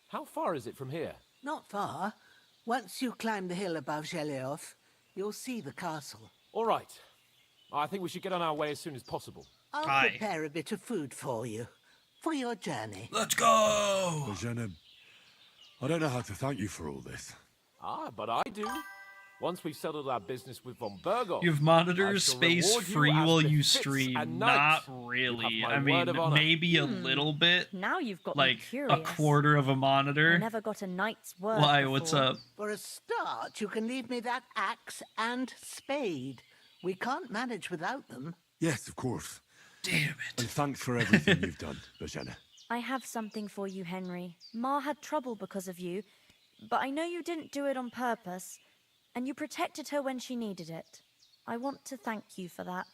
How far is it from here? Not far. Once you climb the hill above Zheleov, you'll see the castle. All right. I think we should get on our way as soon as possible. I'll prepare a bit of food for you. For your journey. Let's go! Jenna, I don't know how to thank you for all this. Ah, but I do. Once we've settled our business with von Burgov, You have I monitors shall space reward you free as while you befits stream. a knight. Not You really. have my I mean, word of honor. maybe a little bit. Now you've got Like me curious. a quarter of a I monitor. never got a knight's word. Why? What's before. up? For a start, you can leave me that axe and spade. We can't manage without them. Yes, of course. Damn it. And thanks for everything you've done, Bajana. I have something for you, Henry. Ma had trouble because of you, but I know you didn't do it on purpose, and you protected her when she needed it. I want to thank you for that.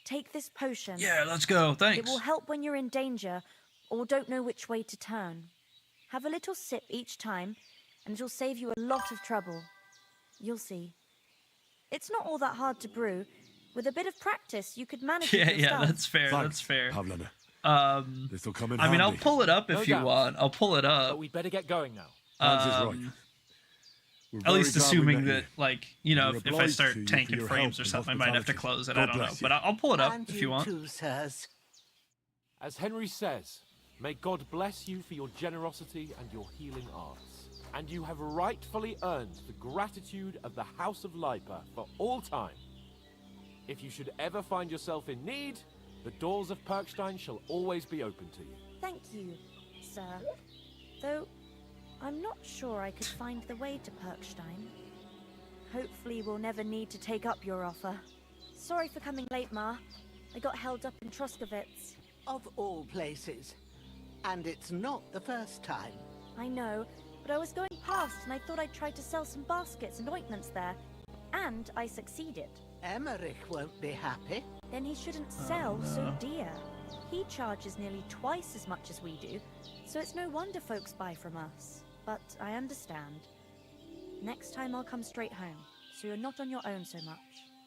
Take this potion. Yeah, let's go. Thanks. It will help when you're in danger or don't know which way to turn. Have a little sip each time, and it'll save you a lot of trouble. You'll see. It's not all that hard to brew. With a bit of practice, you could manage it Yeah, yourself. that's fair. Thanks, That's fair. Pavlina. This'll come in I mean, I'll handy. pull it up No if you doubt. want. I'll pull it But up. we better get going now. Hans is right. At We're very least glad we assuming met that, you. like, you know, We're if I obliged start to you for tanking your frames or help and something, I might have to hospitality. close it. God I don't know. bless you. But I'll pull it up And if you want. too, sirs. As Henry says, may God bless you for your generosity and your healing arts. And you have rightfully earned the gratitude of the House of Lipa for all time. If you should ever find yourself in need, the doors of Perkstein shall always be open to you. Thank you, sir. Though, I'm not sure I could find the way to Perkstein. Hopefully we'll never need to take up your offer. Sorry for coming late, Ma. I got held up in Troskovitz. Of all places. And it's not the first time. I know, but I was going past and I thought I'd try to sell some baskets and ointments there. And I succeeded. Emmerich won't be happy. Then he shouldn't sell so dear. He charges nearly twice as much as we do, so it's no wonder folks buy from us. But I understand. Next time I'll come straight home, so you're not on your own so much.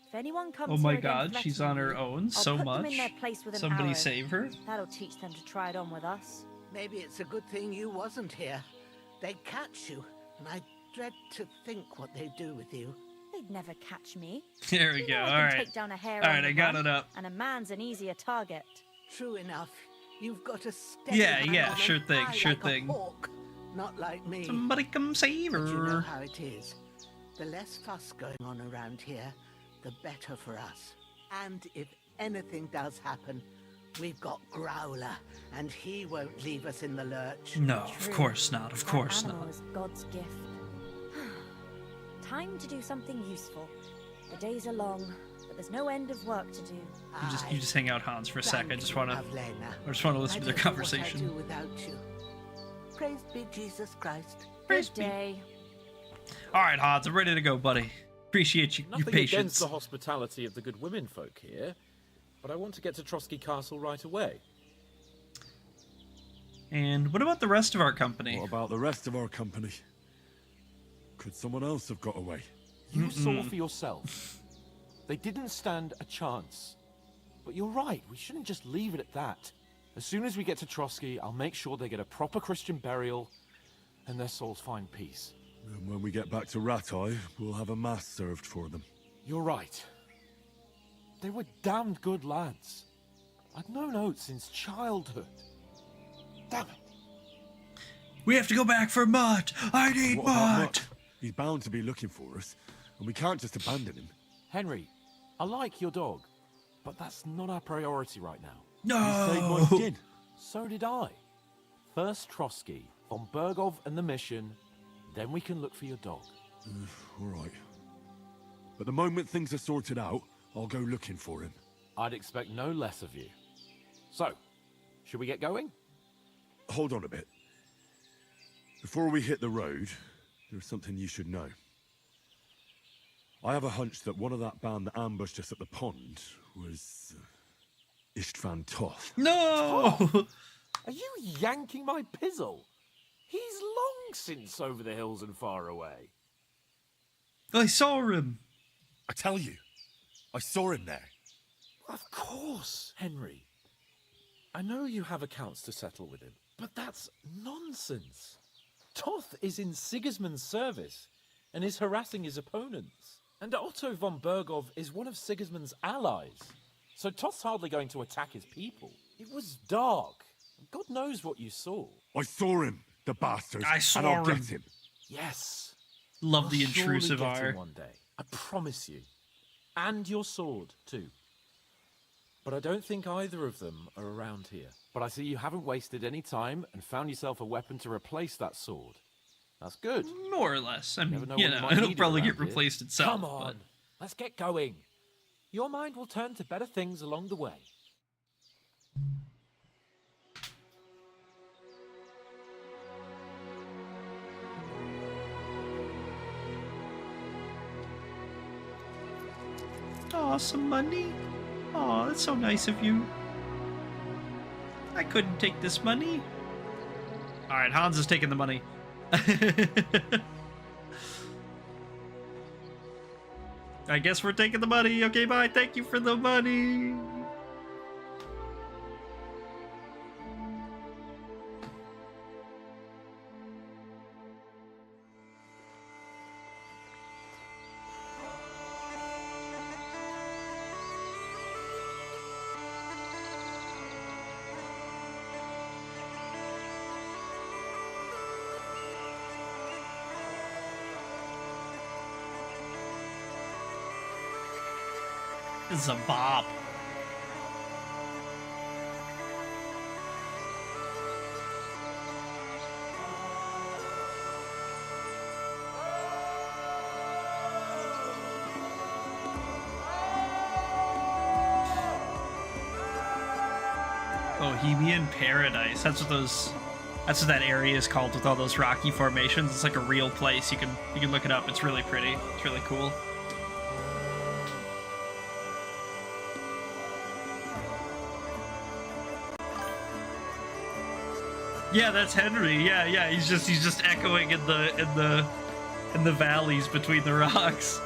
If anyone comes Oh my here again God, she's on threatening her you, own I'll so put much. them in their place with an Somebody arrow. save her. That'll teach them to try it on with us. Maybe it's a good thing you wasn't here. They'd catch you, and I dread to think what they'd do with you. They'd never catch me. There we You go. know I All can right. take down a hare All on right, the I got run, it up. and a man's an easier target. True enough. You've got a steady Yeah, hand yeah, and sure an thing, eye sure like a thing. hawk. Not like me. Somebody come save But you know her. how it is. The less fuss going on around here, the better for us. And if anything does happen, We've got Growler, and he won't leave us in the lurch. No, of course not. Of course That animal not. is God's gift. Time to do something useful. The days are long, but there's no end of work to do. You just hang out, Hans, for a sec. I just want to listen to their conversation. I don't know what I'd do without you. Praise be Jesus Christ. Praise Good day. All right, Hans, I'm ready to go, buddy. Appreciate your Nothing patience. against the hospitality of the good women folk here, but I want to get to Trotsky Castle right away. And what about the rest of our company? What about the rest of our company? Could someone else have got away? You saw for yourself. They didn't stand a chance. But you're right, we shouldn't just leave it at that. As soon as we get to Trotsky, I'll make sure they get a proper Christian burial and their souls find peace. And when we get back to Rattay, we'll have a mass served for them. You're right. They were damned good lads. I'd known Oates since childhood. Damn it. We have to go back for Mutt. I need What about Mutt. He's bound to be looking for us, and we can't just abandon him. Henry, I like your dog, but that's not our priority right now. No. You saved my skin. So did I. First Trotsky, von Bergov and the mission, then we can look for your dog. All right. But the moment things are sorted out, I'll go looking for him. I'd expect no less of you. So, should we get going? Hold on a bit. Before we hit the road, there's something you should know. I have a hunch that one of that band that ambushed us at the pond was Istvan Toth. No! Are you yanking my pizzle? He's long since over the hills and far away. I saw him. I tell you, I saw him there. Of course, Henry. I know you have accounts to settle with him, but that's nonsense. Toth is in Sigismund's service and is harassing his opponents. And Otto von Bergov is one of Sigismund's allies. So Toth's hardly going to attack his people. It was dark. God knows what you saw. I saw him, the bastard. I saw and I'll him. get him. Yes. Love the You'll surely intrusive get him ire. one day. I promise you. And your sword, too. But I don't think either of them are around here. But I see you haven't wasted any time and found yourself a weapon to replace that sword. That's good. More or less. I mean, Never know you when you know, might it'll need it probably get around here. replaced itself. Come on, let's get going. Your mind will turn to better things along the way. Aw, some money. Aw, that's so nice of you. I couldn't take this money. All right, Hans is taking the money. I guess we're taking the money. Okay, bye. Thank you for the money. Zabop. Bohemian Paradise. That's what those. That's what that area is called with all those rocky formations. It's like a real place. You can look it up. It's really pretty. It's really cool. Yeah, that's Henry. Yeah. He's just echoing in the valleys between the rocks.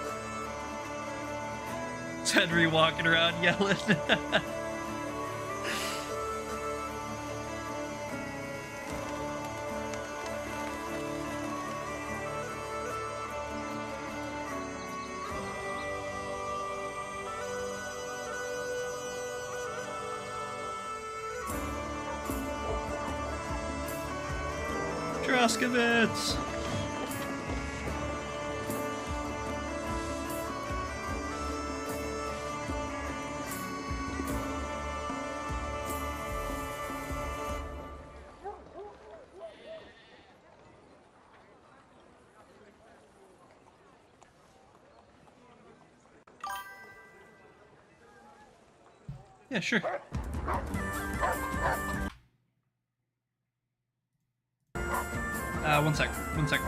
It's Henry walking around yelling. Droskowitz! Yeah, sure. One sec. One sec.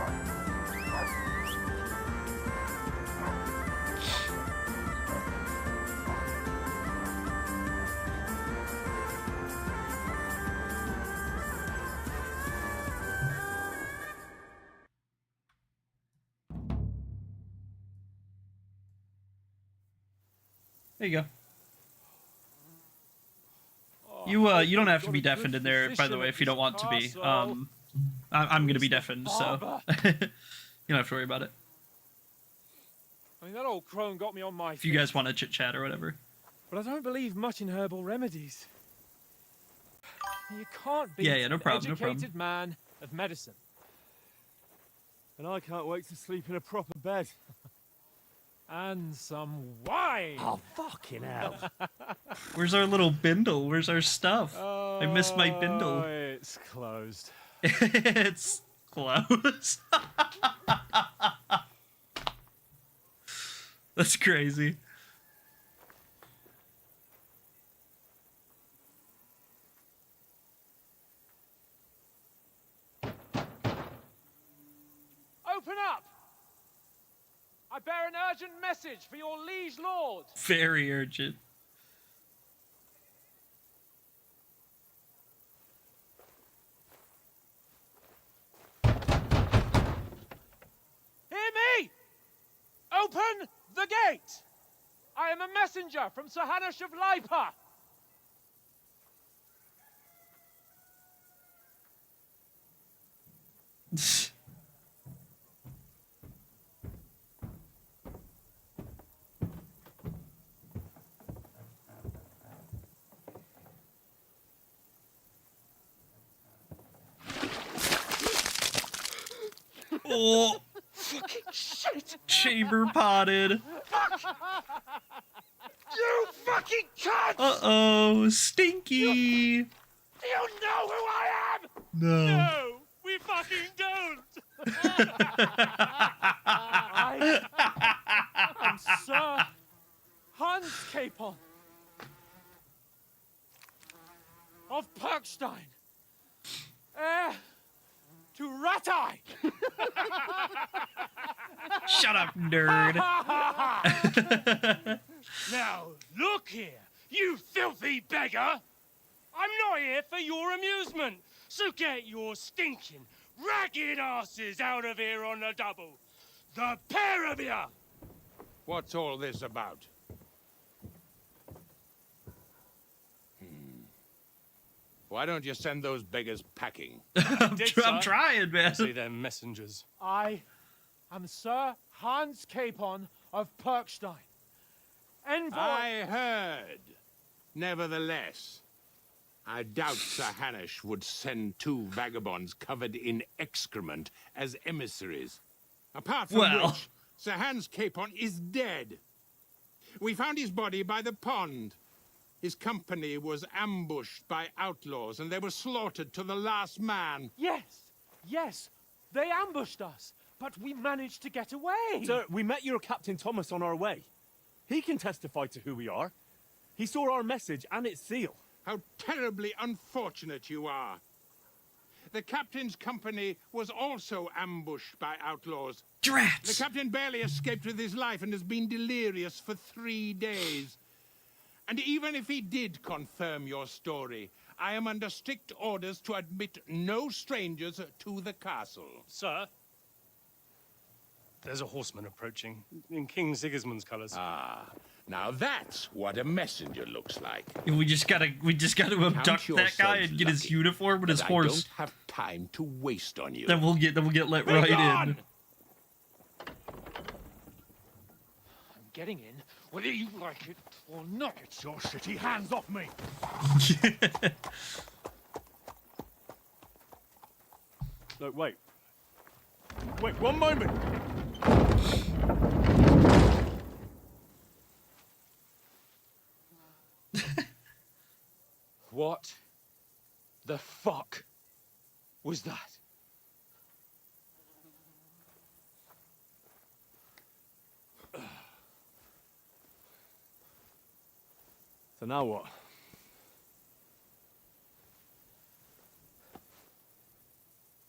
There you go. You don't have to be deafened in there, by the way, if you don't want to be. I'm gonna be deafened, so you don't have to worry about it. I mean, that old crone got me on my If you guys want to chit chat or whatever. But I don't believe much in herbal remedies. You can't be Yeah, no an problem, no educated problem. man of medicine. And I can't wait to sleep in a proper bed. And some wine. Oh, fucking hell. Where's our little bindle? Where's our stuff? I missed my bindle. It's closed. It's closed. That's crazy. Open up! I bear an urgent message for your liege lord. Very urgent. Hear me! Open the gate! I am a messenger from Sir Hanush of Lipa. Oh, Fucking shit! chamber potted. You fucking cunt! Uh-oh, stinky. Do you know who I am? No. No, we fucking don't! I'm Sir Hans Capon of Perkstein, heir to Ratai. Shut up, nerd. Now, look here, you filthy beggar! I'm not here for your amusement, so get your stinking, ragged asses out of here on the double. The pair of you! What's all this about? Why don't you send those beggars packing? I'm trying, man. See, they're messengers. I am Sir Hans Capon of Perkstein. Envoy. I heard. Nevertheless, I doubt Sir Hanush would send two vagabonds covered in excrement as emissaries. Apart from which, Sir Hans Capon is dead. We found his body by the pond. His company was ambushed by outlaws, and they were slaughtered to the last man. Yes, they ambushed us, but we managed to get away. Sir, we met your Captain Thomas on our way. He can testify to who we are. He saw our message and its seal. How terribly unfortunate you are. The captain's company was also ambushed by outlaws. Drats! The captain barely escaped with his life and has been delirious for 3 days. And even if he did confirm your story, I am under strict orders to admit no strangers to the castle. Sir, there's a horseman approaching in King Sigismund's colours. Ah, now that's what a messenger looks like. We just gotta abduct that guy and get his uniform and his horse. I don't have time to waste on you. Then we'll get let right in. I'm getting in, whether you like it or not. Get your shitty hands off me! Look, wait. Wait, one moment! What the fuck was that? So now what?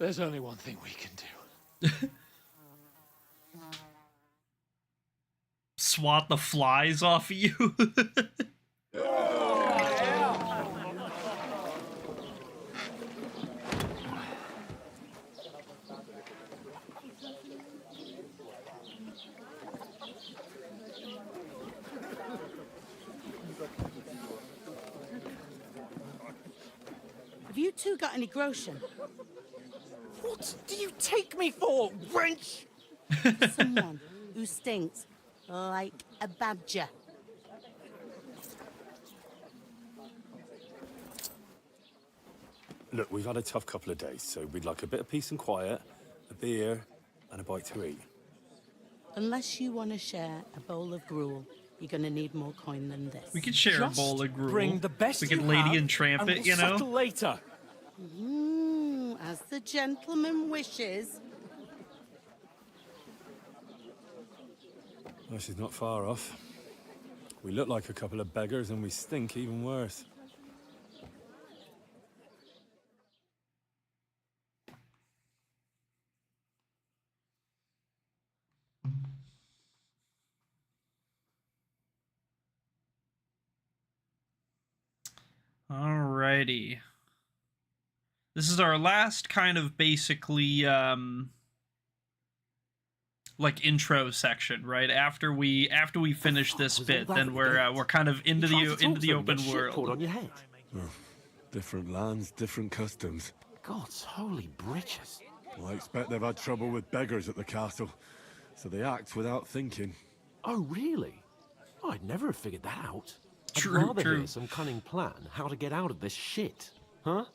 There's only one thing we can do. Swat the flies off of you. Have you two got any groschen? What do you take me for, wench? Someone who stinks like a badger. Look, we've had a tough couple of days, so we'd like a bit of peace and quiet, a beer, and a bite to eat. Unless you want to share a bowl of gruel, you're going to need more coin than this. We could share Just a bowl of gruel. bring the best we could you Lady have, and Tramp and it, we'll you know? settle later. As the gentleman wishes. Well, she's not far off. We look like a couple of beggars, and we stink even worse. Alrighty. This is our last kind of basically like intro section, right? After we finish this bit, then we're kind of into the open world. On your head. Oh, different lands, different customs. God's holy britches. Well, I expect they've had trouble with beggars at the castle, so they act without thinking. Oh, really? I'd never have figured that out. True, I'd rather true. hear some cunning plan how to get out of this shit, huh?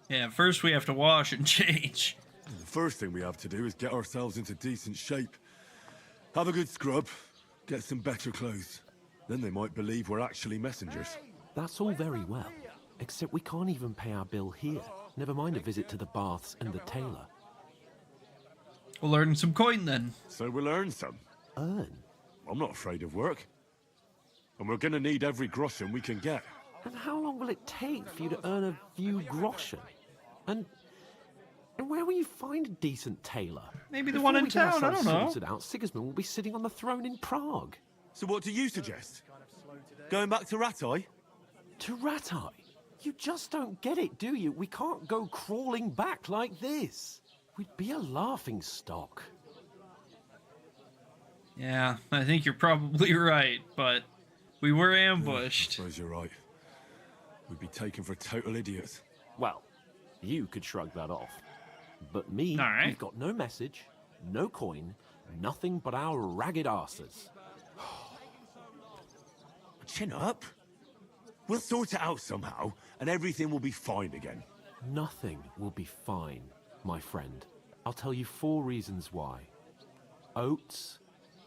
Yeah, first we have to wash and change. The first thing we have to do is get ourselves into decent shape. Have a good scrub, get some better clothes. Then they might believe we're actually messengers. That's all very well, except we can't even pay our bill here. Never mind a visit to the baths and the tailor. We'll earn some coin then. So we'll earn some. Earn? I'm not afraid of work. And we're gonna need every groschen we can get. And how long will it take for you to earn a few groschen? And where will you find a decent tailor? Maybe the one in town, I don't know. Sorted out, Sigismund will be sitting on the throne in Prague. So what do you suggest? Going back to Rattay? To Rattay? You just don't get it, do you? We can't go crawling back like this. We'd be a laughing stock. Yeah, I think you're probably right, but we were ambushed. I suppose you're right. We'd be taken for total idiots. Well, you could shrug that off. But me, we've got no message, no coin, nothing but our ragged arses. Chin up. We'll sort it out somehow, and everything will be fine again. Nothing will be fine, my friend. I'll tell you 4 reasons why. Oates,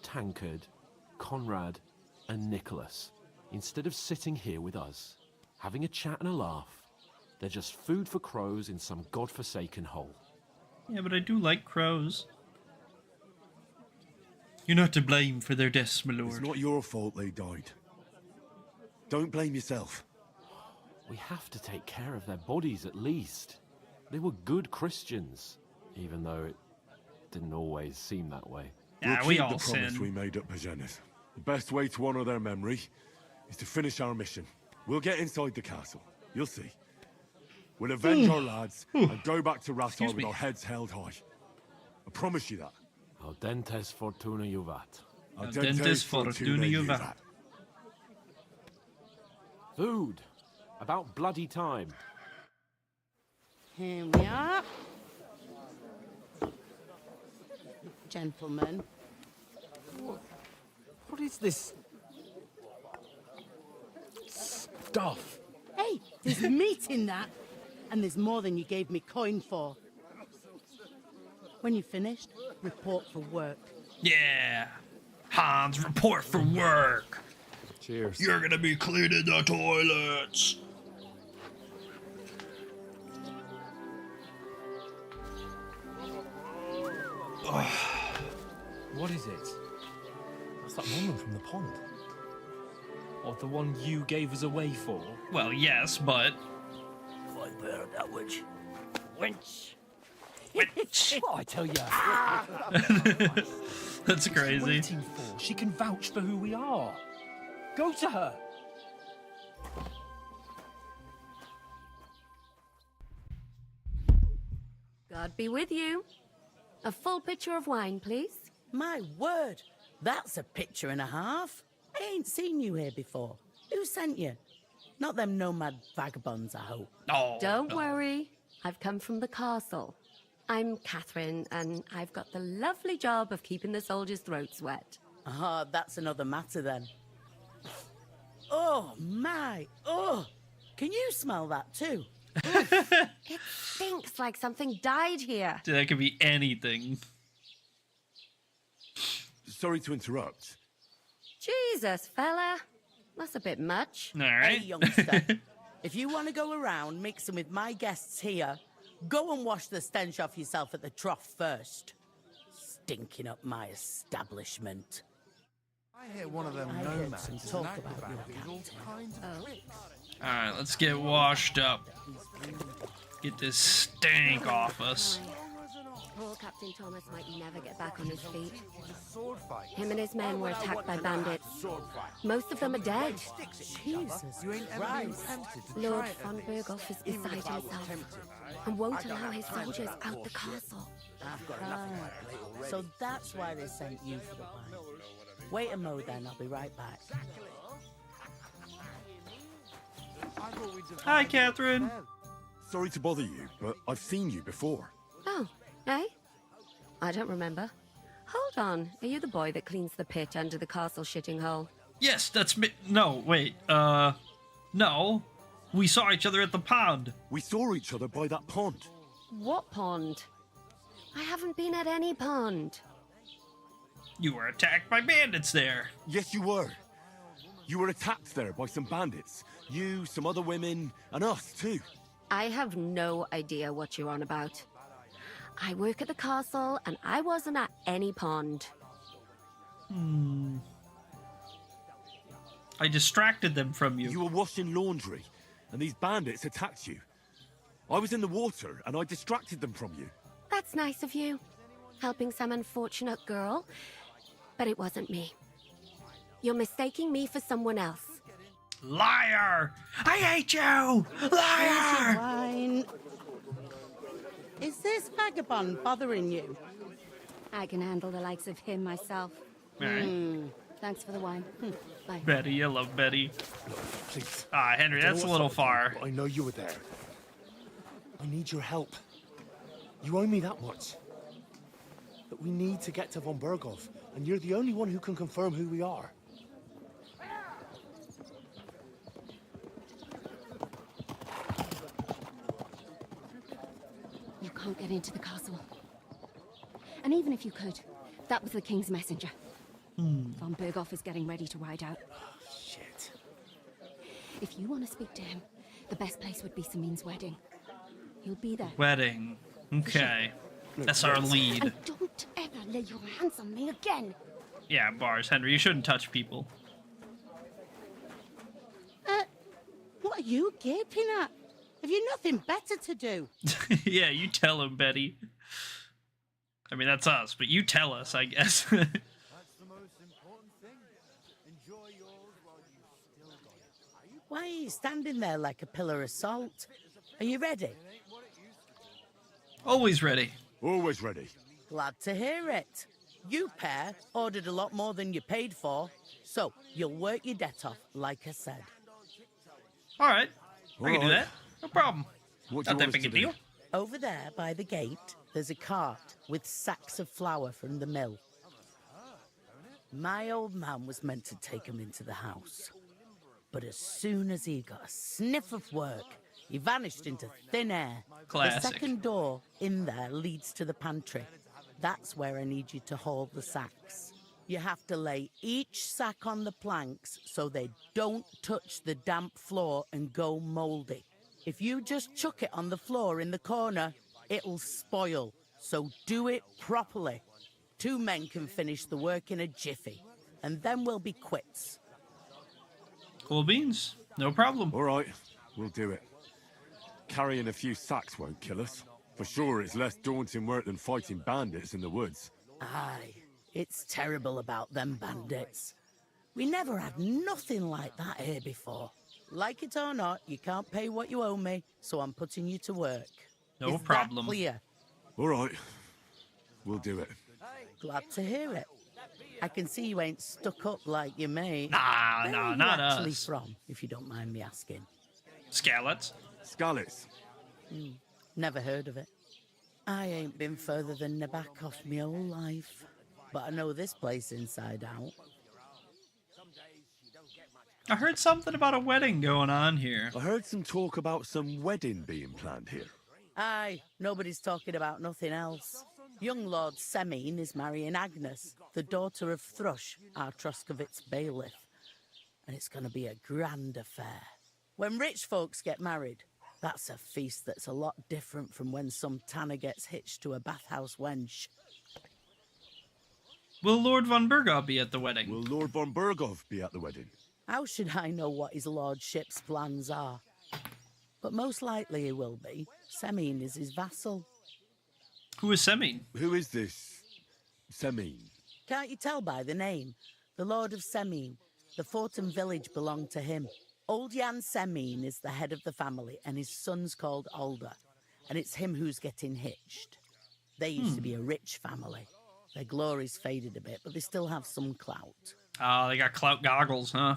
Tankard, Conrad, and Nicholas, instead of sitting here with us, having a chat and a laugh, they're just food for crows in some godforsaken hole. Yeah, but I do like crows. You're not to blame for their deaths, my lord. It's not your fault they died. Don't blame yourself. We have to take care of their bodies at least. They were good Christians, even though it didn't always seem that way. Yeah, we'll we keep all the promise sin. we made at Pagenis. The best way to honor their memory is to finish our mission. We'll get inside the castle. You'll see. We'll avenge our lads and go back to Rattay with our heads held high. I promise you that. Audentes fortuna juvat. Audentes fortuna juvat. Food. About bloody time. Here we are. Gentlemen. What is this stuff? Hey, there's meat in that. And there's more than you gave me coin for. When you're finished, report for work. Yeah. Hans, report for work. Cheers. You're gonna be cleaning the toilets. What is it? That's that woman from the pond. Or the one you gave us away for? Well, yes, but... Quite bear that witch. Wench. Wench. What I tell you? That's crazy. Waiting for? She can vouch for who we are. Go to her. God be with you. A full pitcher of wine, please. My word, that's a picture and a half. I ain't seen you here before. Who sent you? Not them nomad vagabonds, I hope. Don't worry. I've come from the castle. I'm Catherine, and I've got the lovely job of keeping the soldiers' throats wet. Ah, that's another matter then. Oh, my. Oh, can you smell that too? It stinks like something died here. Dude, that could be anything. Sorry to interrupt. Jesus, fella. That's a bit much. All right. Hey, youngster. If you want to go around mixing with my guests here, go and wash the stench off yourself at the trough first. Stinking up my establishment. I hear one of them I heard nomads some is talk an about acrobat your with all captain. kinds of tricks. Alright, let's get washed up. Get this stank off us. Poor Captain Thomas might never get back on his feet. Sword fight. Him and his men were attacked by bandits. Most of them are dead. Jesus You ain't ever been Christ. tempted to Lord try it, von at least. Berghoff is Even beside if I was himself tempted, and won't I don't allow have his time for soldiers that out the bullshit. castle. I've got enough on my plate already. So that's why they sent you for the wine. Wait a mo then, I'll be right back. Hi, Catherine. Sorry to bother you, but I've seen you before. Oh, eh? I don't remember. Hold on. Are you the boy that cleans the pit under the castle shitting hole? Yes, that's me. No, wait. No. We saw each other at the pond. We saw each other by that pond. What pond? I haven't been at any pond. You were attacked by bandits there. Yes, you were. You were attacked there by some bandits. You, some other women, and us too. I have no idea what you're on about. I work at the castle, and I wasn't at any pond. I distracted them from you. You were washing laundry, and these bandits attacked you. I was in the water, and I distracted them from you. That's nice of you, helping some unfortunate girl. But it wasn't me. You're mistaking me for someone else. Liar! I hate you! Liar! Wine. Is this vagabond bothering you? I can handle the likes of him myself. All right. Thanks for the wine. Bye. Betty, I love Betty. Please. Ah, Henry, that's a little far. I know you were there. I need your help. You owe me that much. But we need to get to von Berghoff, and you're the only one who can confirm who we are. You can't get into the castle. And even if you could, that was the king's messenger. Von Berghoff is getting ready to ride out. Shit. If you want to speak to him, the best place would be Samin's wedding. He'll be there. Wedding. Okay. That's our lead. And don't ever lay your hands on me again. Yeah, bars, Henry. You shouldn't touch people. What are you gaping at? Have you nothing better to do? Yeah, you tell him, Betty. I mean, that's us, but you tell us, I guess. Why are you standing there like a pillar of salt? Are you ready? Always ready. Always ready. Glad to hear it. You pair ordered a lot more than you paid for, so you'll work your debt off, like I said. All right. I can do Alright. that. No problem. What do Not you that want us big a to do? deal. Over there by the gate, there's a cart with sacks of flour from the mill. My old man was meant to take 'em into the house. But as soon as he got a sniff of work, he vanished into thin air. Classic. The second door in there leads to the pantry. That's where I need you to haul the sacks. You have to lay each sack on the planks so they don't touch the damp floor and go mouldy. If you just chuck it on the floor in the corner, it'll spoil. So do it properly. 2 men can finish the work in a jiffy, and then we'll be quits. Cool beans. No problem. All right, we'll do it. Carrying a few sacks won't kill us. For sure, it's less daunting work than fighting bandits in the woods. Aye, it's terrible about them bandits. We never had nothing like that here before. Like it or not, you can't pay what you owe me, so I'm putting you to work. No Is problem. That clear? All right. We'll do it. Glad to hear it. I can see you ain't stuck up like your mate. Nah, Where nah, are you not actually us. from, if you don't mind me asking? Scallots. Scallots. Never heard of it. I ain't been further than Nabakov my whole life, but I know this place inside out. I heard something about a wedding going on here. I heard some talk about some wedding being planned here. Aye, nobody's talking about nothing else. Young Lord Semine is marrying Agnes, the daughter of Thrush, our Troskovitz bailiff. And it's going to be a grand affair. When rich folks get married, that's a feast that's a lot different from when some tanner gets hitched to a bathhouse wench. Will Lord von Burgov be at the wedding? Will Lord von Burgov be at the wedding? How should I know what his lordship's plans are? But most likely he will be. Semine is his vassal. Who is Semine? Who is this Semine? Can't you tell by the name? The Lord of Semine. The fort and village belong to him. Old Jan Semine is the head of the family, and his son's called Alder. And it's him who's getting hitched. They used to be a rich family. Their glory's faded a bit, but they still have some clout. Oh, they got clout goggles, huh?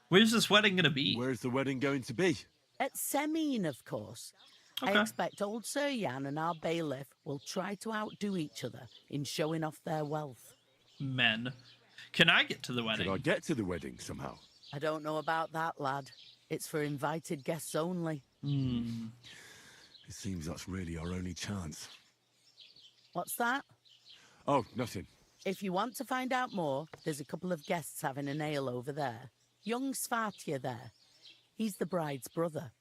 Where's this wedding gonna be? Where's the wedding going to be? At Semine, of course. Okay. I expect old Sir Jan and our bailiff will try to outdo each other in showing off their wealth. Men. Can I get to the wedding? Can I get to the wedding somehow? I don't know about that, lad. It's for invited guests only. It seems that's really our only chance. What's that? Oh, nothing. If you want to find out more, there's a couple of guests having an ale over there. Young Svartia there. He's the bride's brother.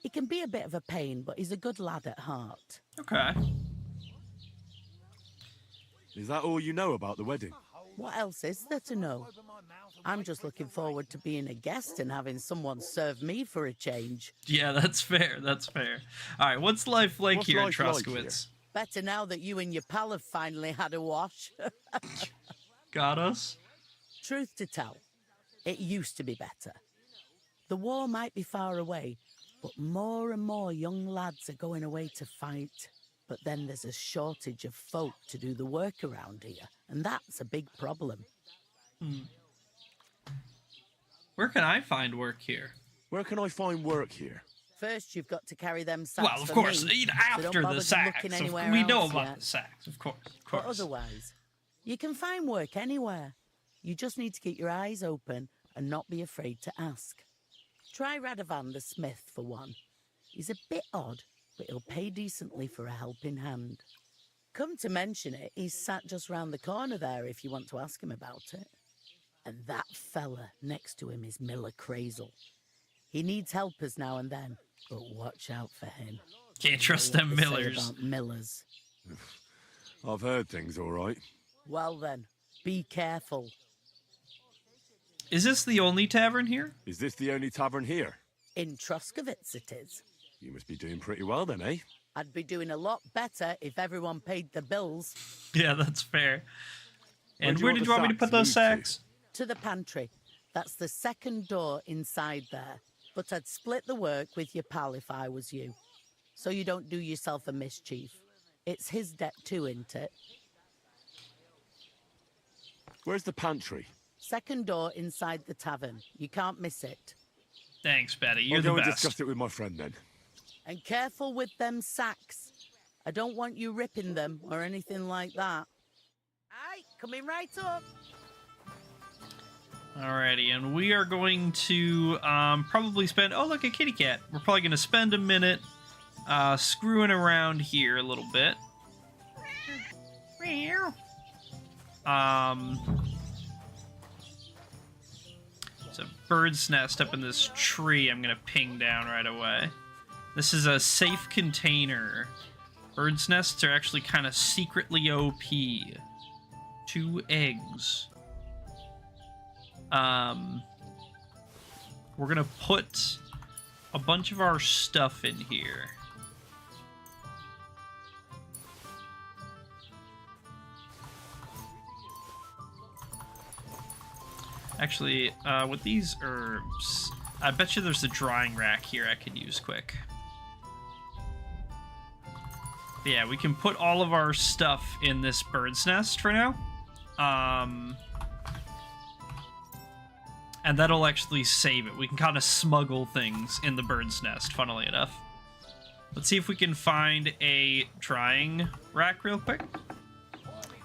He can be a bit of a pain, but he's a good lad at heart. Okay. Is that all you know about the wedding? What else is there to know? I'm just looking forward to being a guest and having someone serve me for a change. Yeah, that's fair. That's fair. All right, what's life like What's here in life like Troskowitz? Better now that you and your pal have finally had a wash. Got us? Truth to tell, it used to be better. The war might be far away, but more and more young lads are going away to fight. But then there's a shortage of folk to do the work around here, and that's a big problem. Where can I find work here? Where can I find work here? First, you've got to carry them sacks. Well, of for course, me, so after don't the bother sacks. looking anywhere We know else about yet. the sacks, of course. Of But course. otherwise, you can find work anywhere. You just need to keep your eyes open and not be afraid to ask. Try Radovan the smith for one. He's a bit odd, but he'll pay decently for a helping hand. Come to mention it, he's sat just round the corner there if you want to ask him about it. And that fella next to him is Miller Crazel. He needs helpers now and then, but watch out for him. Can't trust What them they say Millers. about Millers. I've heard things all right. Well then, be careful. Is this the only tavern here? Is this the only tavern here? In Troskovitz it is. You must be doing pretty well then, eh? I'd be doing a lot better if everyone paid the bills. Yeah, that's fair. And do you where want did the you want me to sacks put those moved sacks? To the pantry. That's the second door inside there. But I'd split the work with your pal if I was you. So you don't do yourself a mischief. It's his debt too, isn't it? Where's the pantry? Second door inside the tavern. You can't miss it. Thanks, Betty. You're I'll the go and best. discuss it with my friend then. And careful with them sacks. I don't want you ripping them or anything like that. Aye, coming right up. Alrighty, and we are going to probably spend... Oh, look, a kitty cat. We're probably going to spend a minute screwing around here a little bit. There's a bird's nest up in this tree I'm going to ping down right away. This is a safe container. Bird's nests are actually kind of secretly OP. 2 eggs. We're gonna put a bunch of our stuff in here. Actually, with these herbs, I bet you there's a drying rack here I could use quick. Yeah, we can put all of our stuff in this bird's nest for now. And that'll actually save it. We can kind of smuggle things in the bird's nest, funnily enough. Let's see if we can find a drying rack real quick.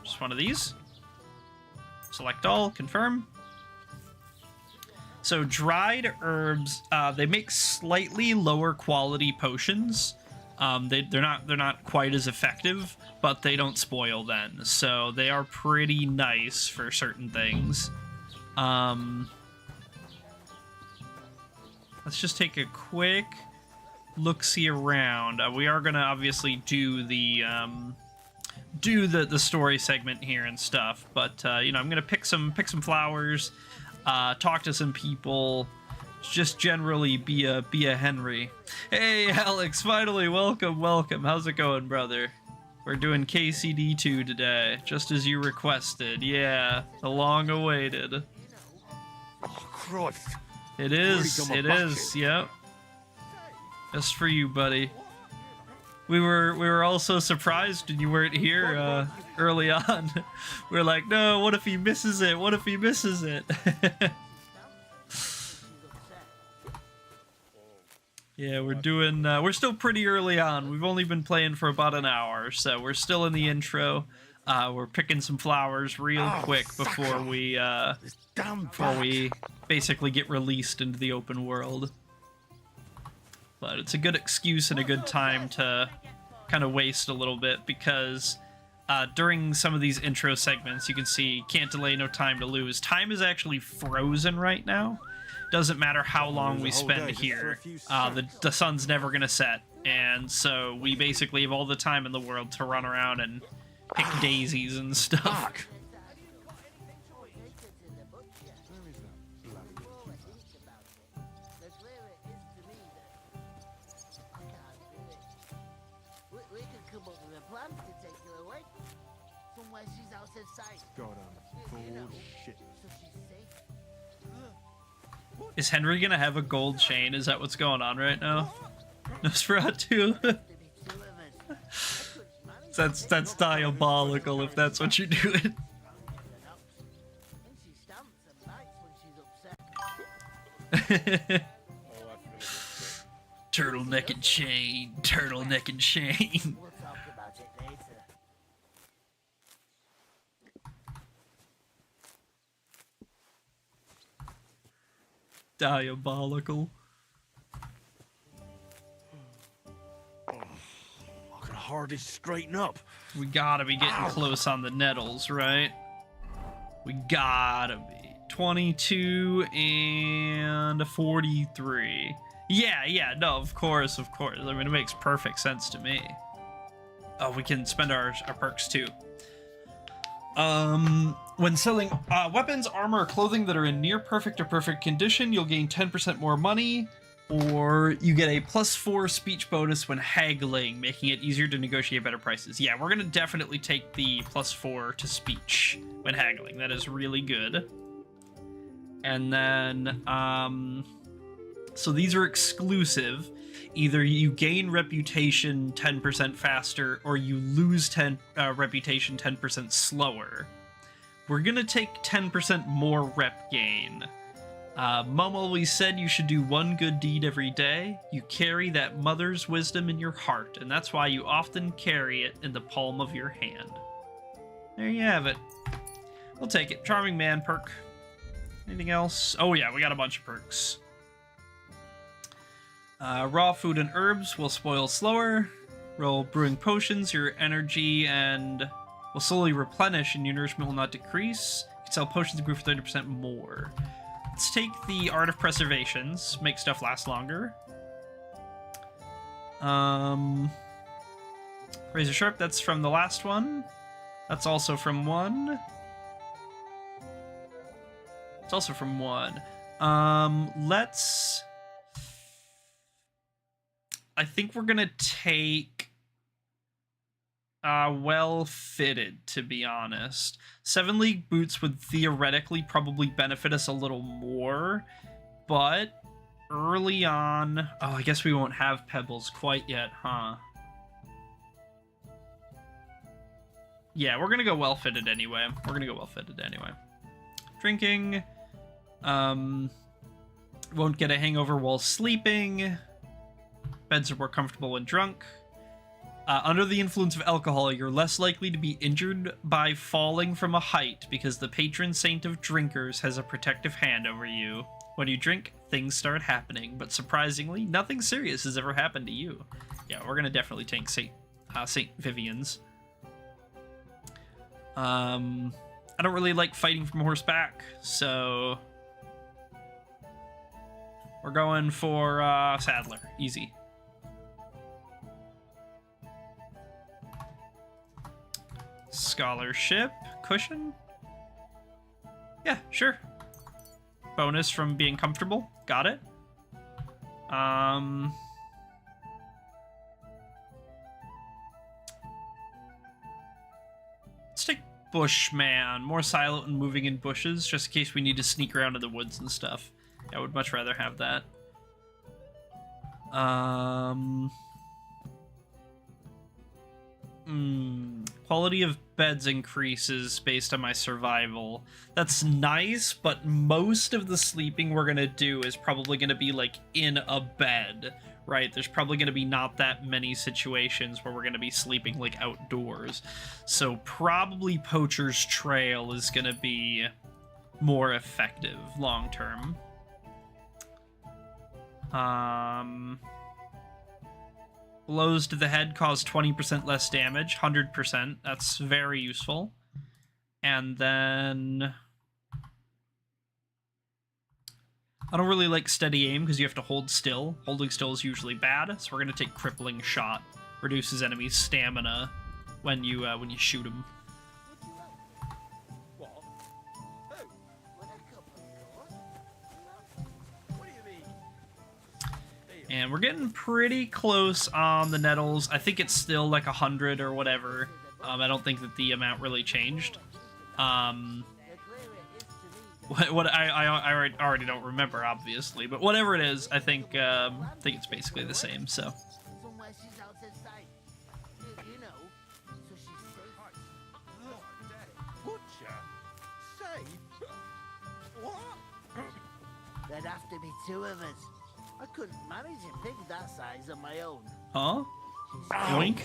Just one of these. Select all, confirm. So dried herbs, they make slightly lower quality potions. They're not quite as effective, but they don't spoil then. So they are pretty nice for certain things. Let's just take a quick look-see around. We are gonna obviously do the story segment here and stuff, but you know, I'm gonna pick some flowers, talk to some people, just generally be a Henry. Hey Alex, finally, welcome. How's it going, brother? We're doing KCD2 today, just as you requested. Yeah, the long awaited. Oh Christ! It is. Yep. Just for you, buddy. We were also surprised when you weren't here early on. We were like, no, what if he misses it? What if he misses it? Yeah, we're still pretty early on. We've only been playing for about an hour, so we're still in the intro. We're picking some flowers real quick before we basically get released into the open world. But it's a good excuse and a good time to kind of waste a little bit, because during some of these intro segments, you can see can't delay, no time to lose. Time is actually frozen right now. Doesn't matter how long we spend here. The sun's never going to set. And so we basically have all the time in the world to run around and pick daisies and stuff. Is Henry gonna have a gold chain? Is that what's going on right now? Nosferatu? that's diabolical if that's what you're doing. Turtleneck and chain, turtleneck and chain. Diabolical. I can hardly straighten up. We gotta be getting close on the nettles, right? We gotta be. 22 and 43. Yeah, no, of course. I mean, it makes perfect sense to me. Oh, we can spend our perks too. When selling weapons, armor, or clothing that are in near perfect or perfect condition, you'll gain 10% more money, or you get a +4 speech bonus when haggling, making it easier to negotiate better prices. Yeah, we're gonna definitely take the +4 to speech when haggling. That is really good. And then, so these are exclusive. Either you gain reputation 10% faster, or you lose reputation 10% slower. We're gonna take 10% more rep gain. Mom always said you should do one good deed every day. You carry that mother's wisdom in your heart, and that's why you often carry it in the palm of your hand. There you have it. We'll take it. Charming Man perk. Anything else? Oh yeah, we got a bunch of perks. Raw food and herbs will spoil slower. Roll brewing potions, your energy and will slowly replenish and your nourishment will not decrease. You can sell potions to brew for 30% more. Let's take the Art of Preservations, make stuff last longer. Razor Sharp, that's from the last one. That's also from one. It's also from one. I think we're gonna take well fitted, to be honest. 7 League boots would theoretically probably benefit us a little more, but early on... Oh, I guess we won't have pebbles quite yet, huh? Yeah, we're gonna go well fitted anyway. Drinking. Won't get a hangover while sleeping. Beds are more comfortable when drunk. Under the influence of alcohol, you're less likely to be injured by falling from a height because the patron saint of drinkers has a protective hand over you. When you drink, things start happening, but surprisingly, nothing serious has ever happened to you. Yeah, we're gonna definitely take Saint Vivian's. I don't really like fighting from horseback, so we're going for Saddler. Easy. Scholarship cushion? Yeah, sure. Bonus from being comfortable. Got it. Let's take Bushman. More silent and moving in bushes, just in case we need to sneak around in the woods and stuff. I would much rather have that. Quality of beds increases based on my survival. That's nice, but most of the sleeping we're gonna do is probably gonna be like in a bed, right? There's probably gonna be not that many situations where we're gonna be sleeping like outdoors. So probably Poacher's Trail is gonna be more effective long term. Blows to the head cause 20% less damage, 100%. That's very useful. And then... I don't really like steady aim because you have to hold still. Holding still is usually bad, so we're going to take Crippling Shot. Reduces enemies' stamina when you shoot them. And we're getting pretty close on the nettles. I think it's still like 100 or whatever. I don't think that the amount really changed. What I already don't remember, obviously, but whatever it is, I think it's basically the same. So. There'd have to be 2 of us. I couldn't manage a pig that size on my own. Huh? Yoink.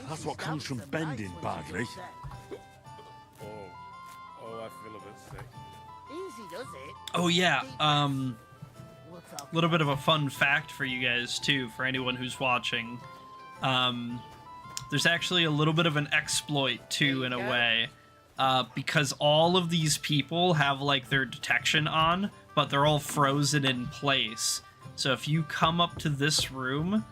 That's what comes from bending badly. Oh, I feel a bit sick. Easy does it. Oh yeah, a little bit of a fun fact for you guys too, for anyone who's watching. There's actually a little bit of an exploit too, in a way, because all of these people have like their detection on, but they're all frozen in place. So if you come up to this room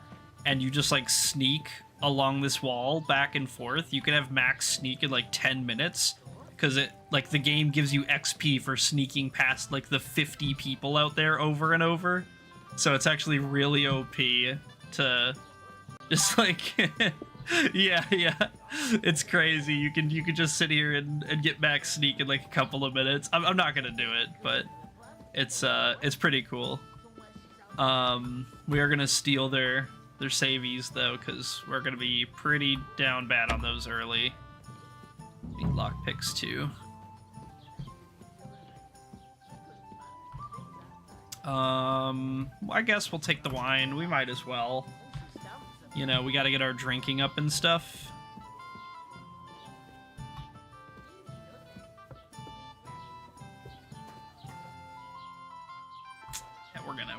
and you just like sneak along this wall back and forth, you can have max sneak in like 10 minutes because it like the game gives you XP for sneaking past like the 50 people out there over and over. So it's actually really OP to just like yeah, it's crazy. You can just sit here and get max sneak in like a couple of minutes. I'm not gonna do it, but it's pretty cool. We are gonna steal their savies though, because we're gonna be pretty down bad on those early. Need lockpicks too. I guess we'll take the wine. We might as well. You know, we gotta get our drinking up and stuff.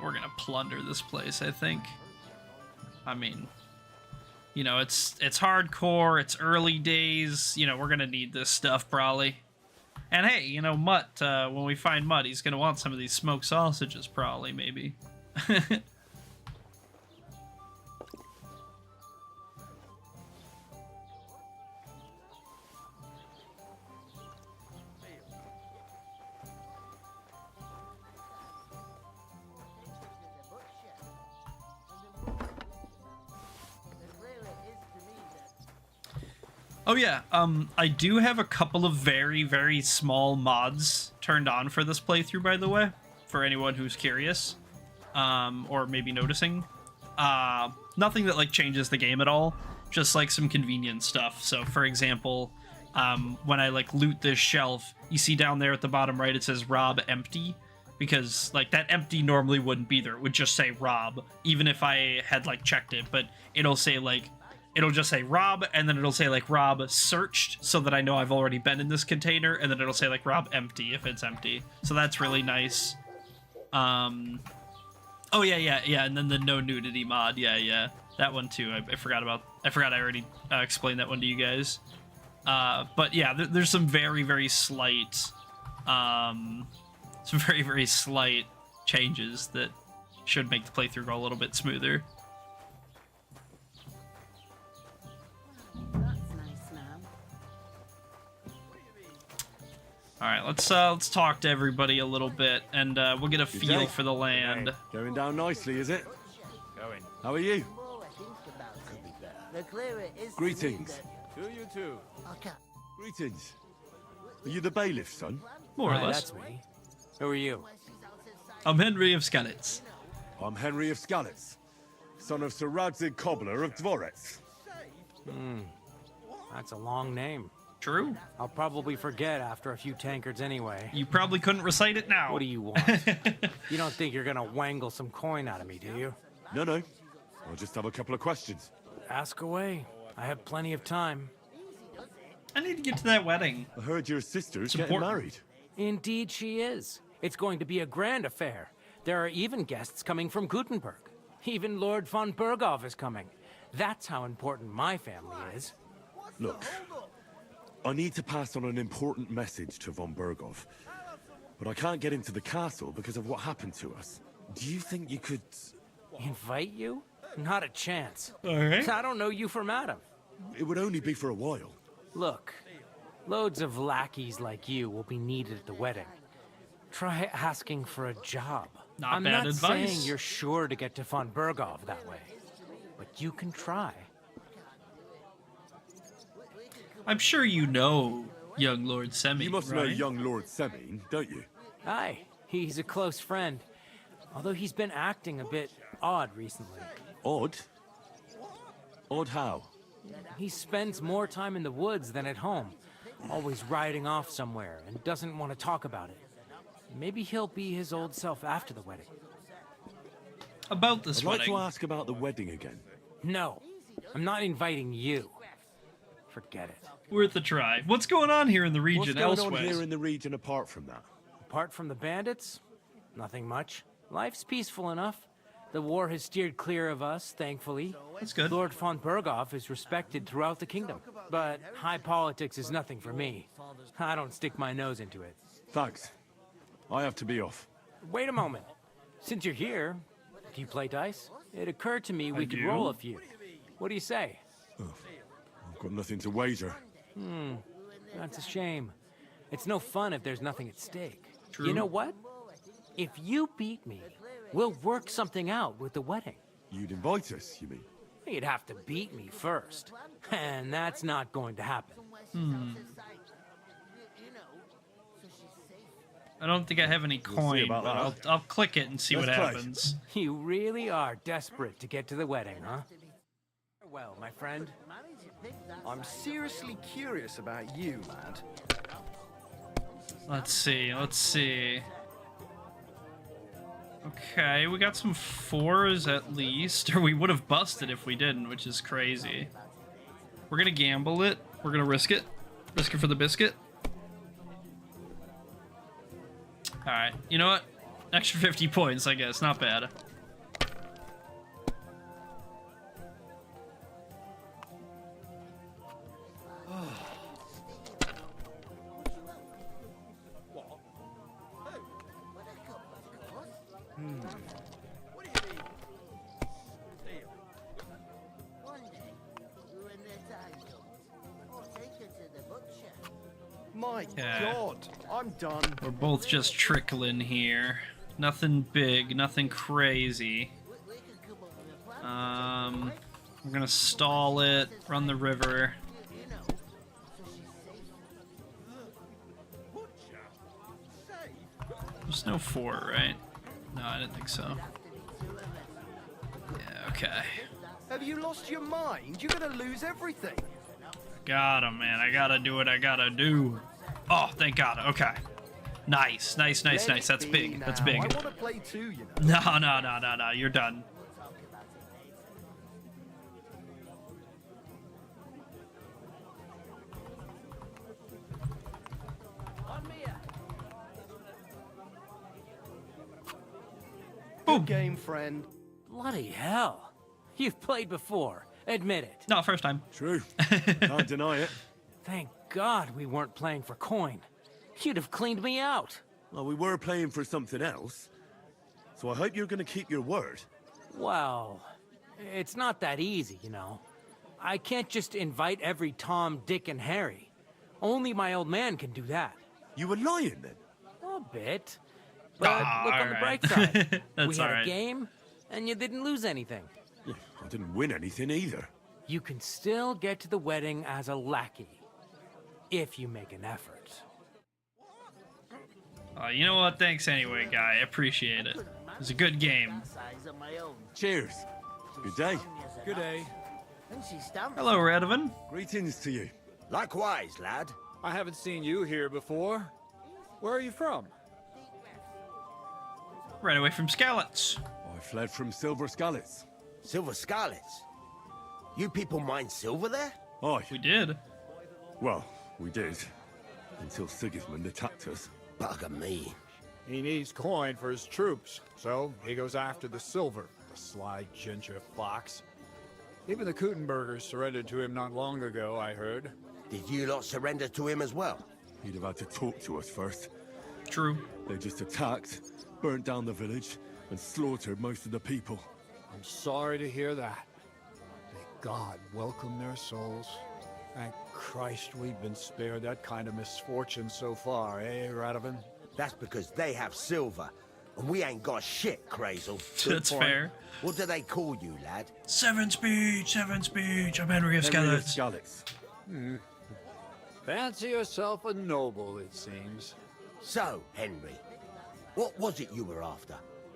We're gonna plunder this place, I think. I mean, you know, it's hardcore, it's early days, you know, we're gonna need this stuff probably. And hey, you know, Mutt, when we find Mutt, he's gonna want some of these smoked sausages probably, maybe. Oh yeah, I do have a couple of very, very small mods turned on for this playthrough, by the way, for anyone who's curious, or maybe noticing. Nothing that, like, changes the game at all, just, like, some convenient stuff. So, for example, when I, like, loot this shelf, you see down there at the bottom right, it says Rob empty, because, like, that empty normally wouldn't be there. It would just say Rob, even if I had, like, checked it, but it'll say, like, it'll just say Rob, and then it'll say, like, Rob searched, so that I know I've already been in this container, and then it'll say, like, Rob empty if it's empty. So that's really nice. Oh, yeah, and then the no nudity mod, yeah. That one, too, I forgot I already explained that one to you guys. But, yeah, there's some very, very slight, changes that should make the playthrough go a little bit smoother. All right, let's talk to everybody a little bit, and we'll get a feel for the land. Going down nicely, is it? Going. How are you? The clearer it is. Greetings. To you too. Greetings. Are you the bailiff, son? More or less. That's me. Who are you? I'm Henry of Skalitz. I'm Henry of Skalitz, son of Sir Radzig Cobbler of Dvorets. That's a long name. True. I'll probably forget after a few tankards anyway. You probably couldn't recite it now. What do you want? You don't think you're gonna wangle some coin out of me, do you? No. I'll just have a couple of questions. Ask away. I have plenty of time. I need to get to that wedding. I heard your sister's It's getting important. married. Indeed she is. It's going to be a grand affair. There are even guests coming from Gutenberg. Even Lord von Berghoff is coming. That's how important my family is. Look, I need to pass on an important message to von Berghoff, but I can't get into the castle because of what happened to us. Do you think you could... Invite you? Not a chance. All right. I don't know you from Adam. It would only be for a while. Look, loads of lackeys like you will be needed at the wedding. Try asking for a job. Not I'm bad not advice. saying you're sure to get to von Berghoff that way, but you can try. I'm sure you know young Lord Semmi, You must right? know young Lord Semmi, don't you? Aye, he's a close friend. Although he's been acting a bit odd recently. Odd? Odd how? He spends more time in the woods than at home, always riding off somewhere and doesn't want to talk about it. Maybe he'll be his old self after the wedding. About this I'd like wedding. to ask about the wedding again. No, I'm not inviting you. Forget it. Worth a try. What's going on here in the region What's going elsewhere? on here in the region apart from that? Apart from the bandits, nothing much. Life's peaceful enough. The war has steered clear of us, thankfully. That's good. Lord von Berghoff is respected throughout the kingdom. But high politics is nothing for me. I don't stick my nose into it. Thanks. I have to be off. Wait a moment. Since you're here, do you play dice? It occurred to me we could do. roll a few. What do you say? I've got nothing to wager. That's a shame. It's no fun if there's nothing at stake. True. You know what? If you beat me, we'll work something out with the wedding. You'd invite us, you mean? You'd have to beat me first. And that's not going to happen. I don't think I have any We'll see coin, about but that. I'll click it and see what Let's play. happens. You really are desperate to get to the wedding, huh? Well, my friend. I'm seriously curious about you, lad. Let's see. Okay, we got some 4s at least, or we would have busted if we didn't, which is crazy. We're gonna gamble it. We're gonna risk it. Risk it for the biscuit. Alright, you know what? Extra 50 points, I guess. Not bad. My Yeah. God, I'm done. We're both just trickling here. Nothing big, nothing crazy. We're gonna stall it, run the river. There's no 4, right? No, I didn't think so. Yeah, okay. Have you lost your mind? You're gonna lose everything. Got him, man. I gotta do what I gotta do. Oh, thank God. Okay. Nice, nice, nice, nice. That's big. That's big. I want to play too, you know. No. You're done. Good game, friend. Bloody hell. You've played before. Admit it. No, first time. True. Can't deny it. Thank God we weren't playing for coin. You'd have cleaned me out. Well, we were playing for something else. So I hope you're going to keep your word. Well, it's not that easy, you know. I can't just invite every Tom, Dick, and Harry. Only my old man can do that. You were lying then? A bit. But look on the bright side. That's we had alright. a game, and you didn't lose anything. Yeah, I didn't win anything either. You can still get to the wedding as a lackey, if you make an effort. You know what? Thanks anyway, guy. I appreciate it. It was a good game. Cheers. Good day. Good day. Hello, Radovan. Greetings to you. Likewise, lad. I haven't seen you here before. Where are you from? Right away from Skalitz. I fled from Silver Skalitz. Silver Scarlets? You people mine silver there? Aye. We did. Well, we did. Until Sigismund attacked us. Bugger me. He needs coin for his troops, so he goes after the silver, the sly ginger fox. Even the Kutenbergers surrendered to him not long ago, I heard. Did you lot surrender to him as well? He'd have had to talk to us first. True. They just attacked, burnt down the village, and slaughtered most of the people. I'm sorry to hear that. May God welcome their souls. Thank Christ we've been spared that kind of misfortune so far, eh, Radovan? That's because they have silver, and we ain't got shit, Crazel. That's fair. What do they call you, lad? Seven speech. I'm Henry of Skalitz. Fancy yourself a noble, it seems. So, Henry, what was it you were after?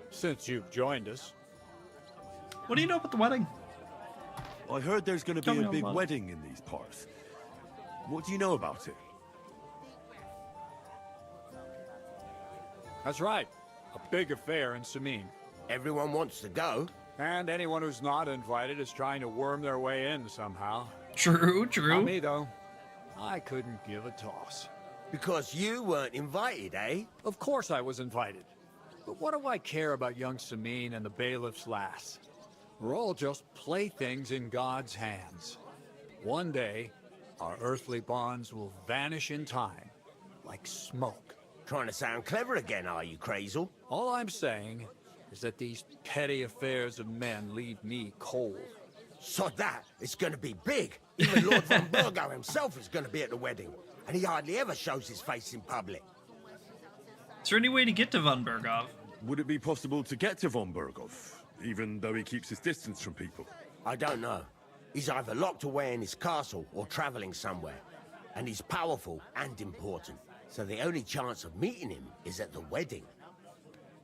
Since you've joined us. What do you know about the wedding? I heard there's going to Tell be me a all big about it. wedding in these parts. What do you know about it? That's right. A big affair in Samin. Everyone wants to go. And anyone who's not invited is trying to worm their way in somehow. True. Not me, though. I couldn't give a toss. Because you weren't invited, eh? Of course I was invited. But what do I care about young Samin and the bailiff's lass? We're all just playthings in God's hands. One day, our earthly bonds will vanish in time, like smoke. Trying to sound clever again, are you, Crazel? All I'm saying is that these petty affairs of men leave me cold. So that it's going to be big. Even Lord von Burgo himself is going to be at the wedding, and he hardly ever shows his face in public. Is there any way to get to Von Bergov? Would it be possible to get to von Bergov, even though he keeps his distance from people? I don't know. He's either locked away in his castle or traveling somewhere. And he's powerful and important. So the only chance of meeting him is at the wedding.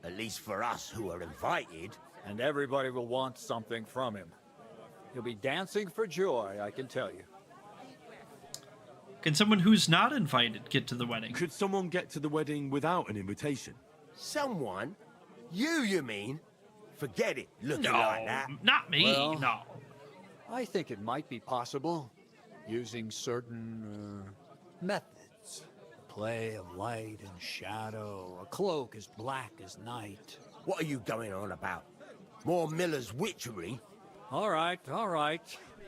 At least for us who are invited. And everybody will want something from him. He'll be dancing for joy, I can tell you. Can someone who's not invited get to the wedding? Could someone get to the wedding without an invitation? Someone? You mean? Forget it, looking No, like that. not me, Well, no. I think it might be possible, using certain methods. Play of light and shadow, a cloak as black as night. What are you going on about? More Miller's witchery? All right.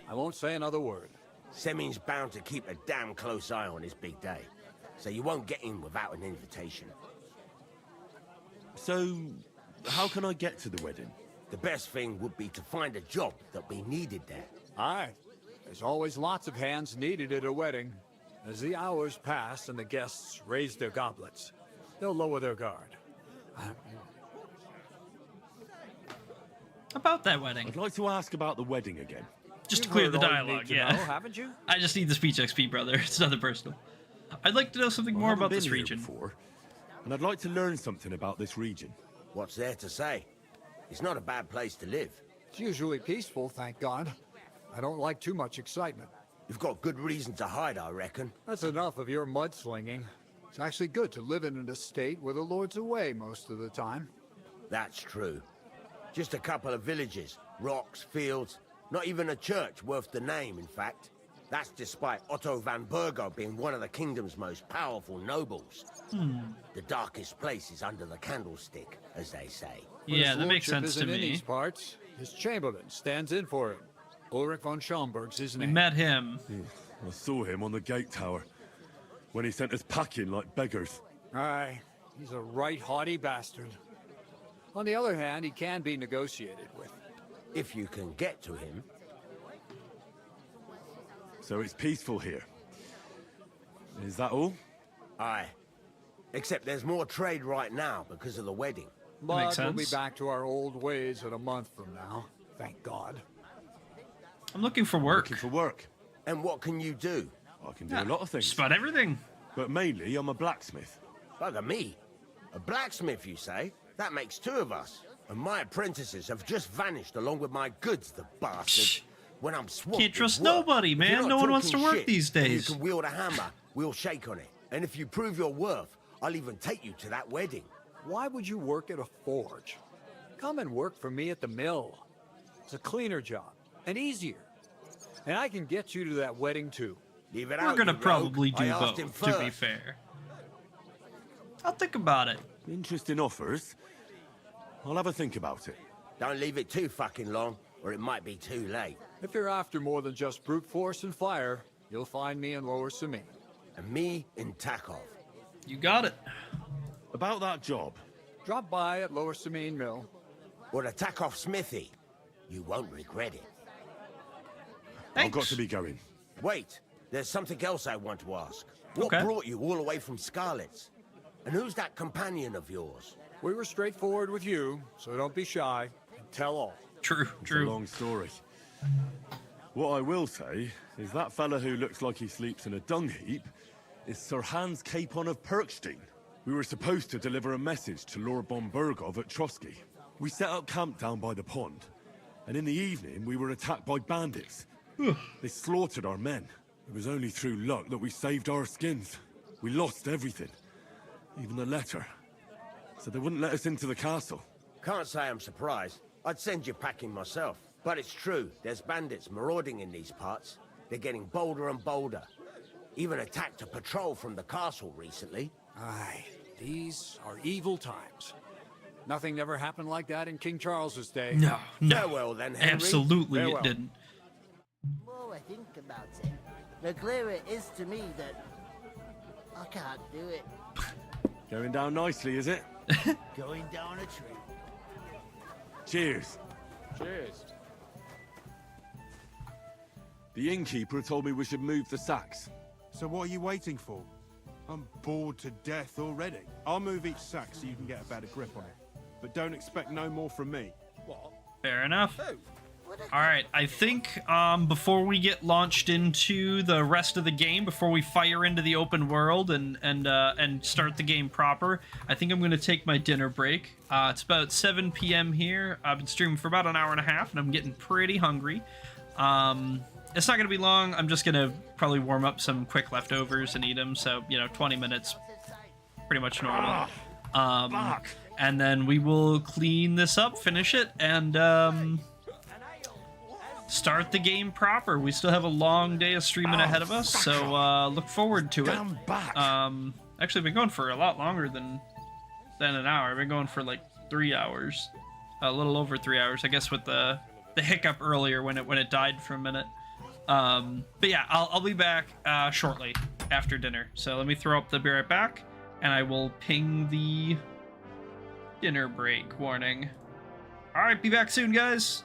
I won't say another word. Semin's bound to keep a damn close eye on his big day. So you won't get in without an invitation. So, how can I get to the wedding? The best thing would be to find a job that we needed there. Aye. There's always lots of hands needed at a wedding. As the hours pass and the guests raise their goblets, they'll lower their guard. About that wedding. I'd like to ask about the wedding again. Just to You've clear heard the all you need dialogue, to yeah. know, haven't you? I just need the speech XP, brother. It's nothing personal. I'd like to know something I more haven't about this been here region. before. and I'd like to learn something about this region. What's there to say? It's not a bad place to live. It's usually peaceful, thank God. I don't like too much excitement. You've got good reason to hide, I reckon. That's enough of your mudslinging. It's actually good to live in an estate where the Lord's away most of the time. That's true. Just a couple of villages, rocks, fields, not even a church worth the name, in fact. That's despite Otto van Burgo being one of the kingdom's most powerful nobles. The darkest place is under the candlestick, as they say. Yeah, that makes sense to In me. these parts, his chamberlain stands in for him. Ulrich von Schomburg's his We name. met him. I saw him on the gate tower when he sent us packing like beggars. Aye, he's a right haughty bastard. On the other hand, he can be negotiated with. If you can get to him. So it's peaceful here. Is that all? Aye. Except there's more trade right now because of the wedding. But we'll be back to our old ways in a month from now. Thank God. I'm looking for work. Looking for work. And what can you do? I can do a lot of things. Just about everything. But mainly, I'm a blacksmith. Bugger me. A blacksmith, you say? That makes two of us. And my apprentices have just vanished along with my goods, the bastards. When I'm swamped Can't trust with work. nobody, If man. you're not No one wants to talking work shit these and days. You can wield a hammer, we'll shake on it. And if you prove your worth, I'll even take you to that wedding. Why would you work at a forge? Come and work for me at the mill. It's a cleaner job and easier. And I can get you to that wedding too. Leave it We're out, gonna you rogue. probably I do asked him both, to be first. fair. I'll think about it. Interesting offers. I'll have a think about it. Don't leave it too fucking long, or it might be too late. If you're after more than just brute force and fire, you'll find me in Lower Samine. And me in Takov. You got it. About that job. Drop by at Lower Samine Mill. Or the Takov smithy. You won't regret it. I've got to be going. Wait, there's something else I want to ask. What Okay. brought you all the way from Scarlet's? And who's that companion of yours? We were straightforward with you, so don't be shy and tell all. True, It's a long story. What I will say is that fella who looks like he sleeps in a dung heap is Sir Hans Capon of Perkstein. We were supposed to deliver a message to Lord von Burgov at Trotsky. We set up camp down by the pond, and in the evening we were attacked by bandits. They slaughtered our men. It was only through luck that we saved our skins. We lost everything, even the letter. So they wouldn't let us into the castle. Can't say I'm surprised. I'd send you packing myself. But it's true, there's bandits marauding in these parts. They're getting bolder and bolder. Even attacked a patrol from the castle recently. Aye, these are evil times. Nothing ever happened like that in King Charles's day. No, no. Farewell then, Henry. Absolutely Farewell. it didn't. The more I think about it, the clearer it is to me that I can't do it. Going down nicely, is it? Going down a tree. Cheers. Cheers. The innkeeper told me we should move the sacks. So what are you waiting for? I'm bored to death already. I'll move each sack so you can get a better grip on it. But don't expect no more from me. What? Fair enough. All right, I think before we get launched into the rest of the game, before we fire into the open world and start the game proper, I think I'm going to take my dinner break. It's about 7 p.m. here. I've been streaming for about an hour and a half, and I'm getting pretty hungry. It's not going to be long. I'm just going to probably warm up some quick leftovers and eat them. So, 20 minutes, pretty much normal. And then we will clean this up, finish it, and start the game proper. We still have a long day of streaming ahead of us, so look forward to it. Actually, I've been going for a lot longer than an hour. I've been going for like 3 hours, a little over 3 hours, I guess, with the hiccup earlier when it died for a minute. But yeah, I'll be back shortly after dinner. So let me throw up the be right back, and I will ping the dinner break warning. All right, be back soon, guys.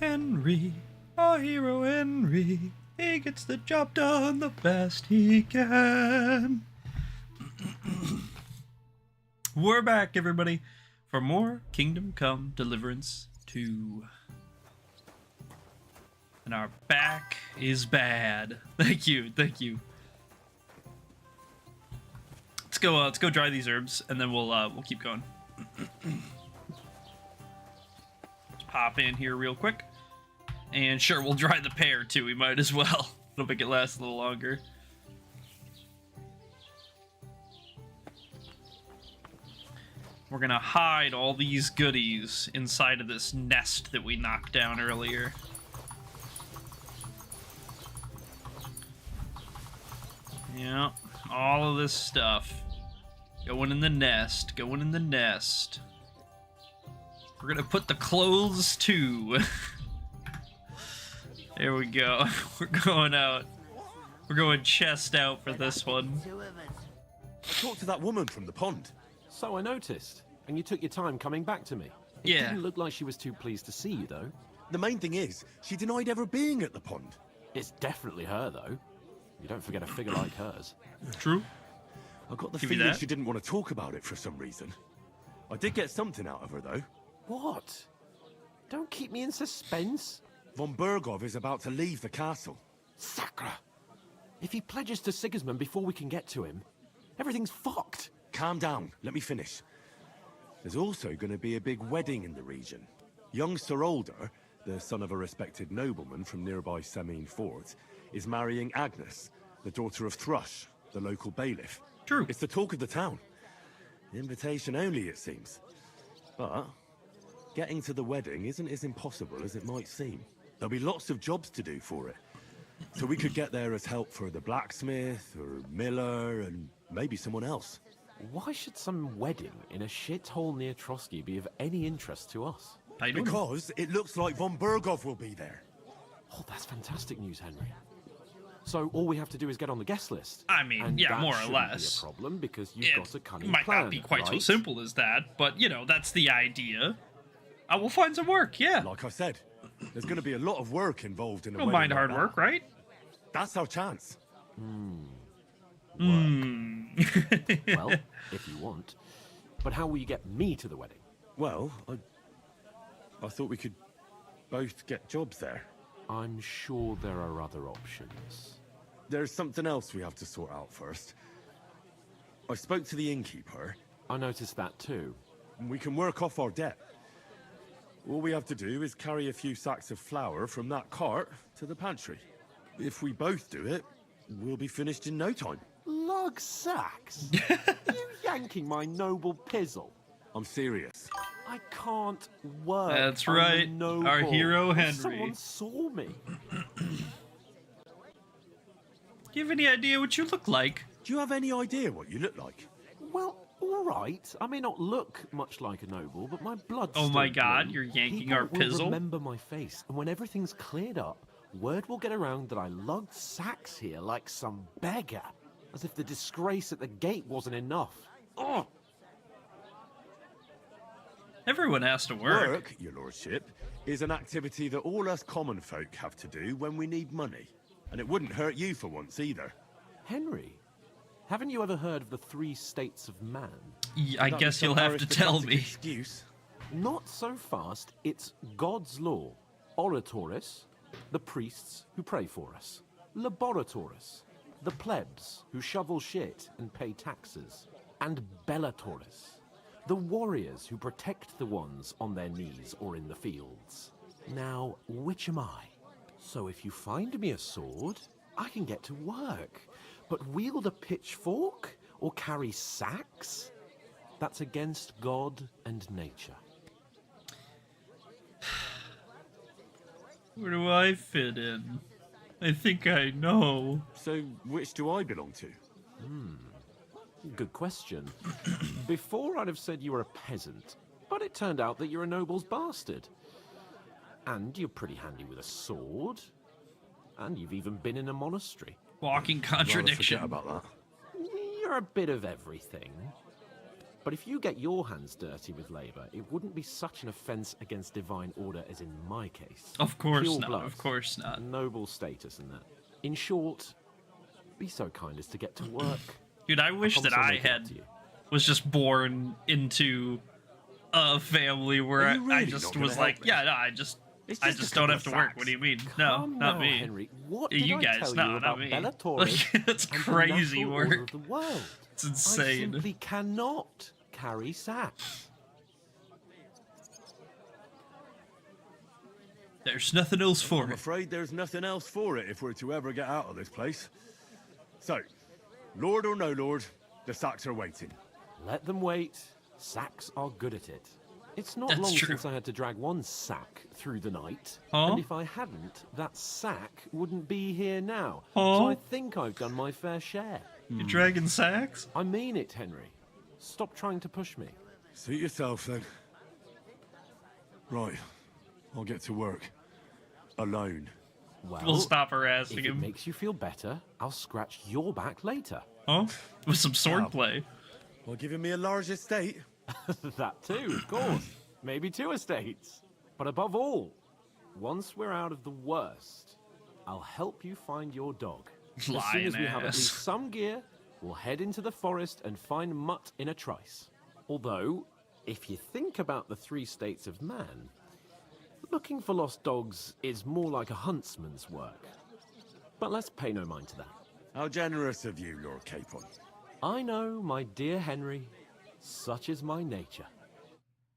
Henry, our hero Henry. He gets the job done the best he can. We're back, everybody, for more Kingdom Come Deliverance 2. And our back is bad. Thank you, thank you. Let's go dry these herbs, and then we'll keep going. Just pop in here real quick. And sure, we'll dry the pear too. We might as well. It'll make it last a little longer. We're gonna hide all these goodies inside of this nest that we knocked down earlier. Yeah, all of this stuff. Going in the nest, going in the nest. We're gonna put the clothes too. There we go. We're going out. We're going chest out for this one. I talked to that woman from the pond. So I noticed. And you took your time coming back to me. It Yeah. didn't look like she was too pleased to see you, though. The main thing is, she denied ever being at the pond. It's definitely her, though. You don't forget a figure like hers. True. I got the Give you feeling that. she didn't want to talk about it for some reason. I did get something out of her, though. What? Don't keep me in suspense. Von Bergov is about to leave the castle. Sacra! If he pledges to Sigismund before we can get to him, everything's fucked. Calm down. Let me finish. There's also going to be a big wedding in the region. Young Sir Older, the son of a respected nobleman from nearby Semine Fort, is marrying Agnes, the daughter of Thrush, the local bailiff. True. It's the talk of the town. Invitation only, it seems. But getting to the wedding isn't as impossible as it might seem. There'll be lots of jobs to do for it. So we could get there as help for the blacksmith, or miller, and maybe someone else. Why should some wedding in a shithole near Trotsky be of any interest to us? Because it looks like Von Bergov will be there. Oh, that's fantastic news, Henry. So all we have to do is get on the guest list. I mean, And yeah, that more or shouldn't less. Be a problem because you've got a cunning might plan, not be quite so right? simple as that, but you know, that's the idea. I will find some work, yeah. Like I said, there's going to be a lot of work involved in a Don't wedding mind like hard that. work, right? That's our chance. Well, if you want. But how will you get me to the wedding? Well, I thought we could both get jobs there. I'm sure there are other options. There's something else we have to sort out first. I spoke to the innkeeper. I noticed that too. We can work off our debt. All we have to do is carry a few sacks of flour from that cart to the pantry. If we both do it, we'll be finished in no time. Lug sacks? You yanking my noble pizzle? I'm serious. I can't work. That's I'm a right, noble. our hero If Henry. Someone saw me. Do you have any idea what you look like? Do you have any idea what you look like? Well, all right. I may not look much like a noble, but my blood's Oh my still god, blue. you're yanking People our will pizzle? remember my face, and when everything's cleared up, word will get around that I lugged sacks here like some beggar, as if the disgrace at the gate wasn't enough. Oh, Everyone has to work. Work, your lordship, is an activity that all us common folk have to do when we need money. And it wouldn't hurt you for once either. Henry, haven't you ever heard of the 3 states of man? I guess you'll have to tell me. Excuse. Not so fast. It's God's law. Oratoris, the priests who pray for us. Laboratoris, the plebs who shovel shit and pay taxes. And Bellatoris, the warriors who protect the ones on their knees or in the fields. Now, which am I? So if you find me a sword, I can get to work. But wield a pitchfork or carry sacks? That's against God and nature. Where do I fit in? I think I know. So, which do I belong to? Good question. Before I'd have said you were a peasant, but it turned out that you're a noble's bastard. And you're pretty handy with a sword. And you've even been in a monastery. Walking contradiction. Forget about that. You're a bit of everything. But if you get your hands dirty with labor, it wouldn't be such an offense against divine order as in my case. Of course Pure not, blood, of course not. Noble status and that. In short, be so kind as to get to work. Dude, I wish promise that I'll I make it up had to you. was just born into a family where Are you I really just not gonna was help like, me? yeah, no, I just a don't couple have to of work. facts. What do you mean? No, Calm not now, me. Henry. What Yeah, did you I guys, tell no, you not about me. Bellatori Like, that's and the crazy natural order work. of the world? It's I insane. simply cannot carry sacks. There's nothing else for I'm it. afraid there's nothing else for it if we're to ever get out of this place. So, Lord or no Lord, the sacks are waiting. Let them wait. Sacks are good at it. It's not That's long true. since I had to drag one sack through the night. Huh? And if I hadn't, that sack wouldn't be here now. Huh? So I think I've done my fair share. You dragging sacks? I mean it, Henry. Stop trying to push me. Suit yourself, then. Right. I'll get to work. Alone. Well, We'll stop harassing if it him. makes you feel better, I'll scratch your back later. Huh? With some swordplay. Well, giving me a large estate. That too, of course. Maybe 2 estates. But above all, once we're out of the worst, I'll help you find your dog. As soon Lying as we have at ass. least some gear, we'll head into the forest and find Mutt in a trice. Although, if you think about the 3 states of man, looking for lost dogs is more like a huntsman's work. But let's pay no mind to that. How generous of you, Lord Capon. I know, my dear Henry, such is my nature.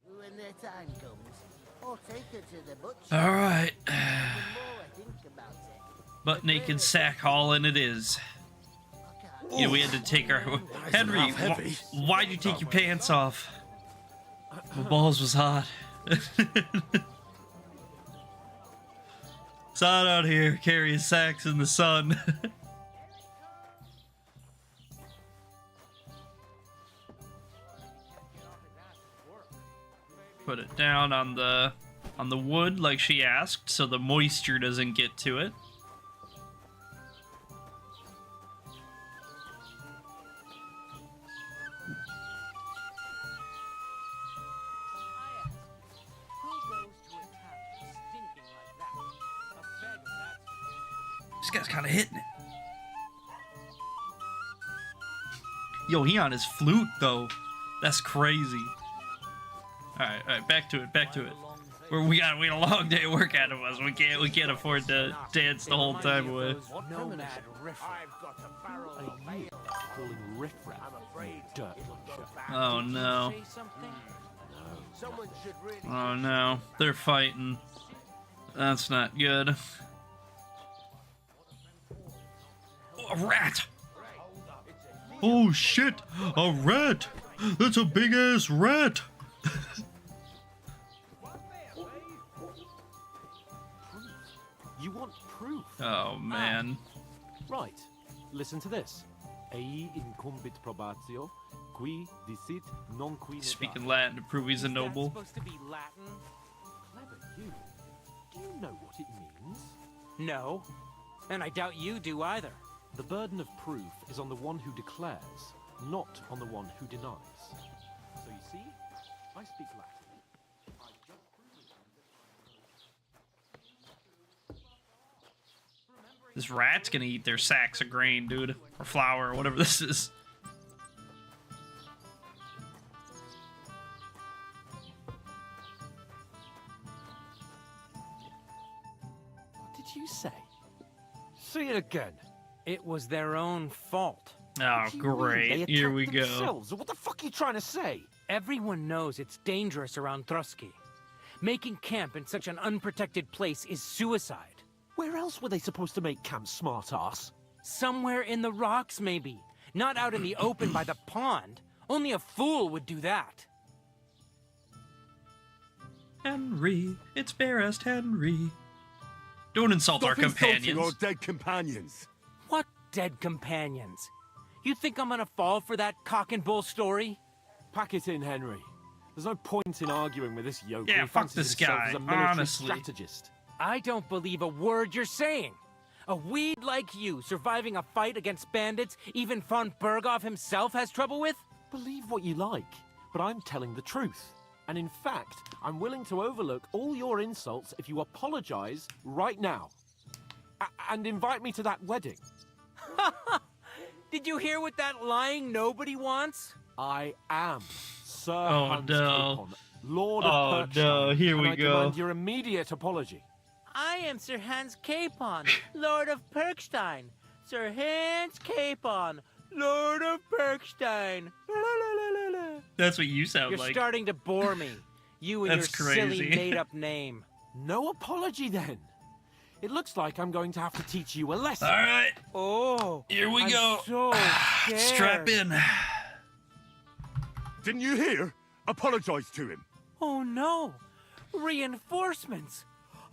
When their time comes, I'll take her to the butcher. All right. The more I think about it, Butt naked sack hauling it is. You know, we had to take our. Henry, half heavy. why'd you take your pants off? My balls was hot. It's hot out here carrying sacks in the sun. Put it down on the wood like she asked, so the moisture doesn't get to it. This guy's kind of hitting it. Yo, he on his flute though. That's crazy. All right, back to it. We got a long day of work ahead of us. We can't afford to dance the whole time away. No mad riffraff. Calling riffraff dirt launcher. Oh no. Oh no. They're fighting. That's not good. Oh, a rat! Oh shit! A rat! That's a big ass rat! You want proof? Oh man. Right. Listen to this. Ei incumbit probatio, qui dicit non qui Speaking Latin to prove he's a noble. Supposed to be Latin? Clever you. Do you know what it means? No. And I doubt you do either. The burden of proof is on the one who declares, not on the one who denies. So you see, I speak Latin. This rat's gonna eat their sacks of grain, dude. Or flour, or whatever this is. What did you say? Say it again. It was their own fault. Oh, great. Here we go. Themselves. What the fuck are you trying to say? Everyone knows it's dangerous around Trotsky. Making camp in such an unprotected place is suicide. Where else were they supposed to make camp, smart-ass? Somewhere in the rocks, maybe. Not out in the open by the pond. Only a fool would do that. Henry, it's Barest Henry. Don't insult our Stop insulting companions. our dead companions. What dead companions? You think I'm gonna fall for that cock and bull story? Pack it in, Henry. There's no point in arguing with this yokel. Yeah, who fuck fancies this himself guy, as a military honestly. strategist. I don't believe a word you're saying. A weed like you surviving a fight against bandits even von Berghoff himself has trouble with? Believe what you like, but I'm telling the truth. And in fact, I'm willing to overlook all your insults if you apologize right now. And invite me to that wedding. Did you hear what that lying nobody wants? I am Sir Oh, Hans no. Capon, Lord of Oh, Perkstein, no, here and we I go. demand your immediate apology. I am Sir Hans Capon, Lord of Perkstein. Sir Hans Capon, Lord of Perkstein. That's what you sound You're like. starting to bore me. You and That's your silly crazy. made-up name. No apology then. It looks like I'm going to have to teach you a lesson. All right. Oh, Here we I'm go. So scared. Strap in. Didn't you hear? Apologize to him. Oh no! Reinforcements!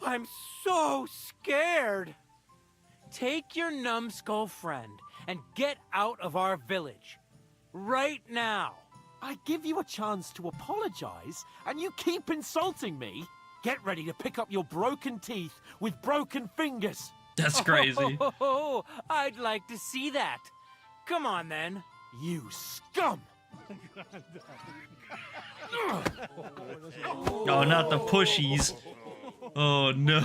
I'm so scared! Take your numbskull friend and get out of our village. Right now! I give you a chance to apologize, and you keep insulting me? Get ready to pick up your broken teeth with broken fingers. That's crazy. Oh, I'd like to see that. Come on then. You scum! Oh, not the pushies. Oh, no.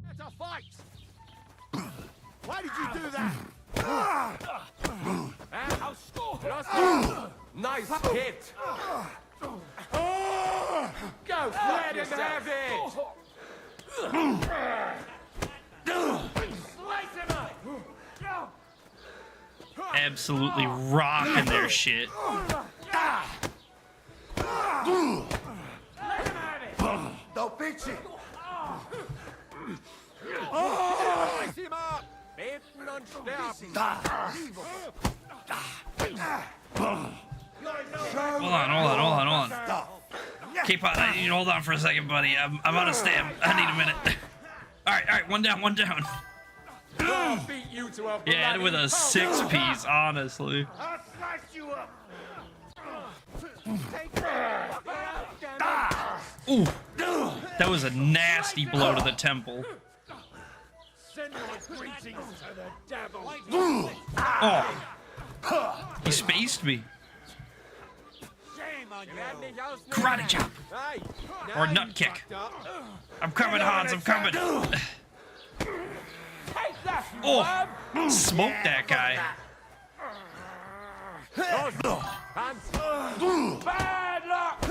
It's a fight! Why did you do that? Nice hit! Go, Let him have it! Slice him up! Absolutely rocking their shit. Don't beat you! Slice him up! Bitten und sterben! Hold on. Keep on. Hold on for a second, buddy. I'm out of stamina. I need a minute. All right. One down. I'll beat you to a Yeah, with a bloody 6-piece, honestly. I'll slice you up! Ooh, that was a nasty blow to the temple. Send my greetings to the devil! Oh, he spaced me. Shame on you! Karate chop or nut kick. I'm coming, Hans. I'm coming. Oh, smoke that guy. Bad luck!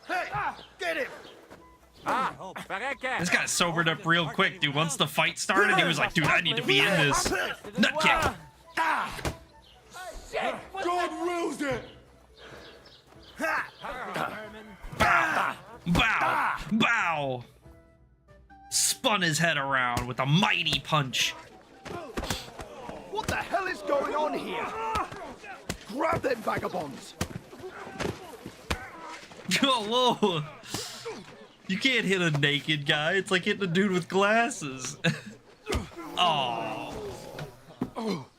Hey, get him! This guy sobered up real quick, dude. Once the fight started, he was like, dude, I need to be in this. Nut kick. God wills it! Bow. Spun his head around with a mighty punch. What the hell is going on here? Grab them vagabonds! Oh, whoa. You can't hit a naked guy. It's like hitting a dude with glasses. Oh.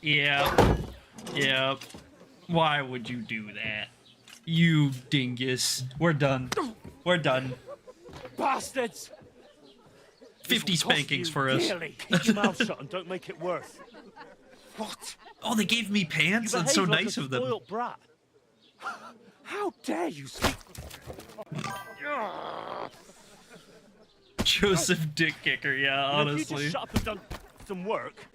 Yep. Why would you do that? You dingus. We're done. Bastards! 50 spankings for us. Keep your mouth shut and don't make it worse. What? Oh, they gave me pants? You That's so behave like nice a of them. spoiled brat. How dare you speak? Joseph Dick Kicker, yeah, If you honestly. just shut up and done some work,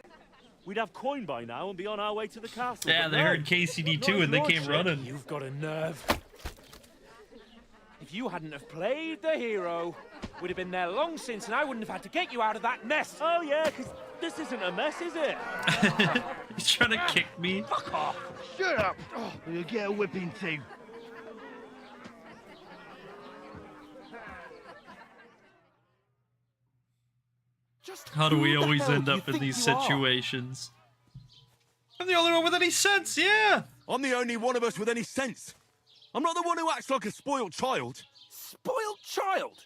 we'd have coin by now and be on our way to the castle. Yeah, But they no, heard KCD2 and they not came your running. shit. You've got a nerve. If you hadn't have played the hero, we'd have been there long since and I wouldn't have had to get you out of that mess. Oh yeah, because this isn't a mess, is it? He's trying to kick me. Fuck off. Shut up! Oh, you'll get a whipping too. How do we Who the always hell end do you up in think these you are? situations? I'm the only one with any sense, yeah! I'm the only one of us with any sense. I'm not the one who acts like a spoiled child. Spoiled child?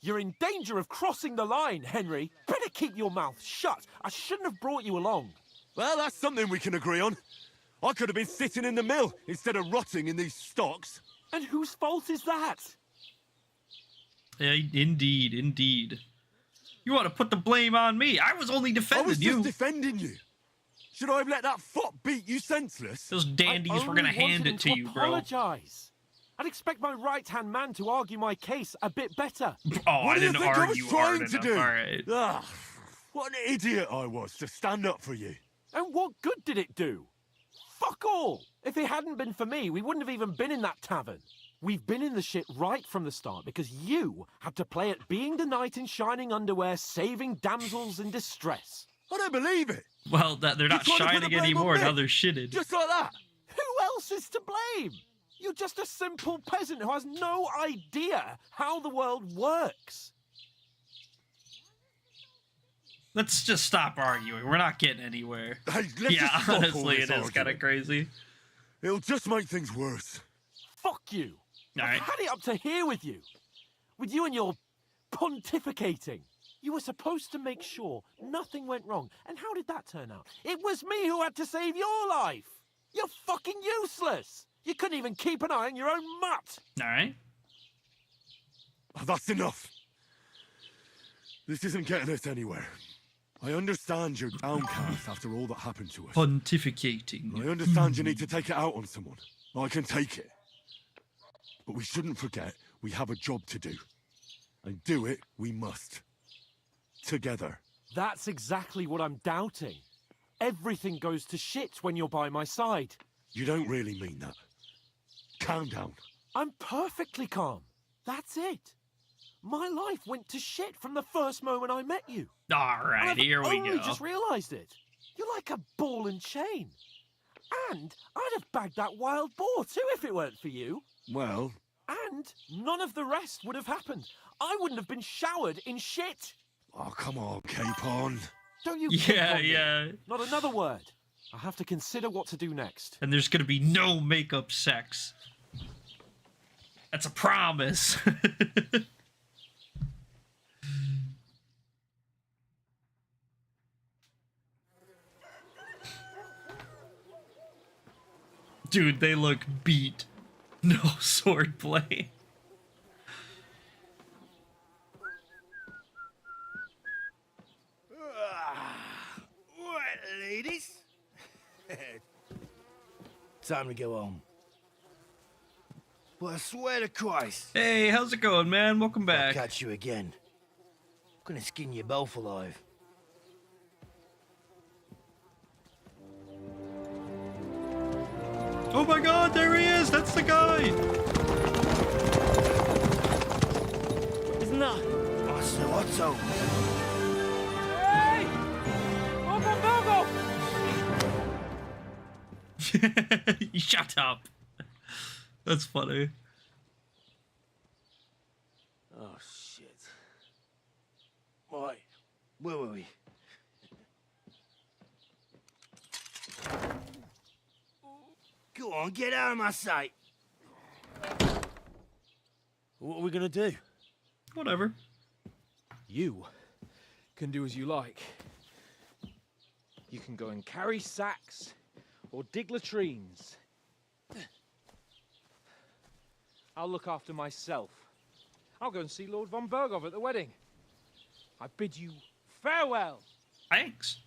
You're in danger of crossing the line, Henry. Better keep your mouth shut. I shouldn't have brought you along. Well, that's something we can agree on. I could have been sitting in the mill instead of rotting in these stocks. And whose fault is that? Yeah, indeed. You want to put the blame on me? I was only defending I was you. just defending you. Should I have let that fop beat you senseless? Those dandies were gonna hand it to you, bro. Apologize. I'd expect my right-hand man to argue my case a bit better. Oh, What I do you didn't think I argue was hard trying to enough. do? All right. Ah, what an idiot I was to stand up for you. And what good did it do? Fuck all! If it hadn't been for me, we wouldn't have even been in that tavern. We've been in the shit right from the start because you had to play at being the knight in shining underwear, saving damsels in distress. I don't believe it. Well, that they're not You're trying to put shining the blame on anymore. me. Now they're shitted. Just like that. Who else is to blame? You're just a simple peasant who has no idea how the world works. Let's just stop arguing. We're not getting anywhere. Hey, let's Yeah, just stop all honestly, this it is kind of arguing. crazy. It'll just make things worse. Fuck you. All right. I've had it up to here with you. With you and your pontificating. You were supposed to make sure nothing went wrong. And how did that turn out? It was me who had to save your life. You're fucking useless. You couldn't even keep an eye on your own mutt. All right. Oh, that's enough. This isn't getting us anywhere. I understand you're downcast after all that happened to us. Pontificating. I understand you need to take it out on someone. I can take it. But we shouldn't forget we have a job to do. And do it we must. Together. That's exactly what I'm doubting. Everything goes to shit when you're by my side. You don't really mean that. Calm down. I'm perfectly calm. That's it. My life went to shit from the first moment I met you. All And right, I've here we only go. just realised it. You're like a ball and chain. And I'd have bagged that wild boar too if it weren't for you. Well, And none of the rest would have happened. I wouldn't have been showered in shit. oh, come on, Capon. Don't you Yeah, pick on me. yeah. Not another word. I have to consider what to do next. And there's gonna be no makeup sex. That's a promise. Dude, they look beat. No swordplay. Right, ladies. Time to go home. But I swear to Christ, Hey, how's it going, man? Welcome I'll back. catch you again. I'm gonna skin you both alive. Oh my god, there he is! That's the guy! Isn't that? Oh, so Otto. Hey! Open Shut up. That's funny. Oh, shit. Right, where were we? Go on, get out of my sight. What are we gonna do? Whatever. You can do as you like. You can go and carry sacks or dig latrines. I'll look after myself. I'll go and see Lord von Berghoff at the wedding. I bid you farewell. Thanks.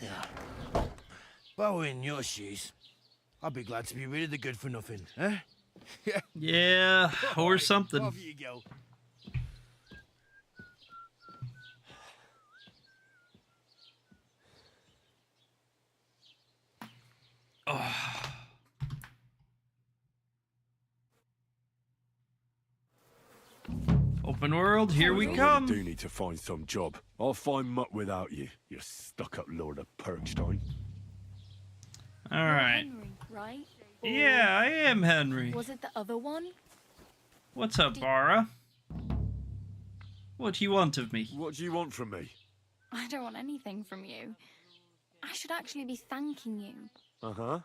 Yeah. If I were in your shoes, I'd be glad to be rid of the good for nothing, eh? Yeah, or something. Off you go. Open world, here we I come. do need to find some job. I'll find mutt without you, you stuck-up Lord of Perkstein. All right. Henry, right? Yeah, I am Henry. Was it the other one? What's up, Bara? What do you want of me? What do you want from me? I don't want anything from you. I should actually be thanking you. Uh-huh.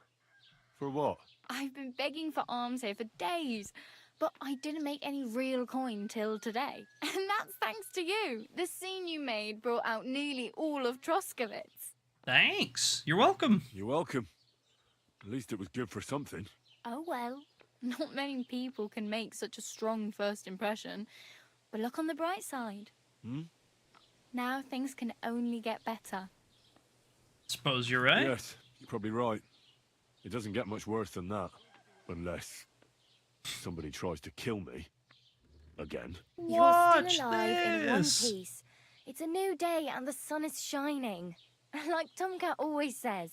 For what? I've been begging for alms here for days, but I didn't make any real coin till today. And that's thanks to you. The scene you made brought out nearly all of Troskowitz. Thanks. You're welcome. You're welcome. At least it was good for something. Oh well. Not many people can make such a strong first impression. But look on the bright side. Hmm? Now things can only get better. Suppose you're right. Yes, you're probably right. It doesn't get much worse than that. Unless somebody tries to kill me. Again. You're still alive in one this. piece. It's a new day and the sun is shining. Like Tomcat always says,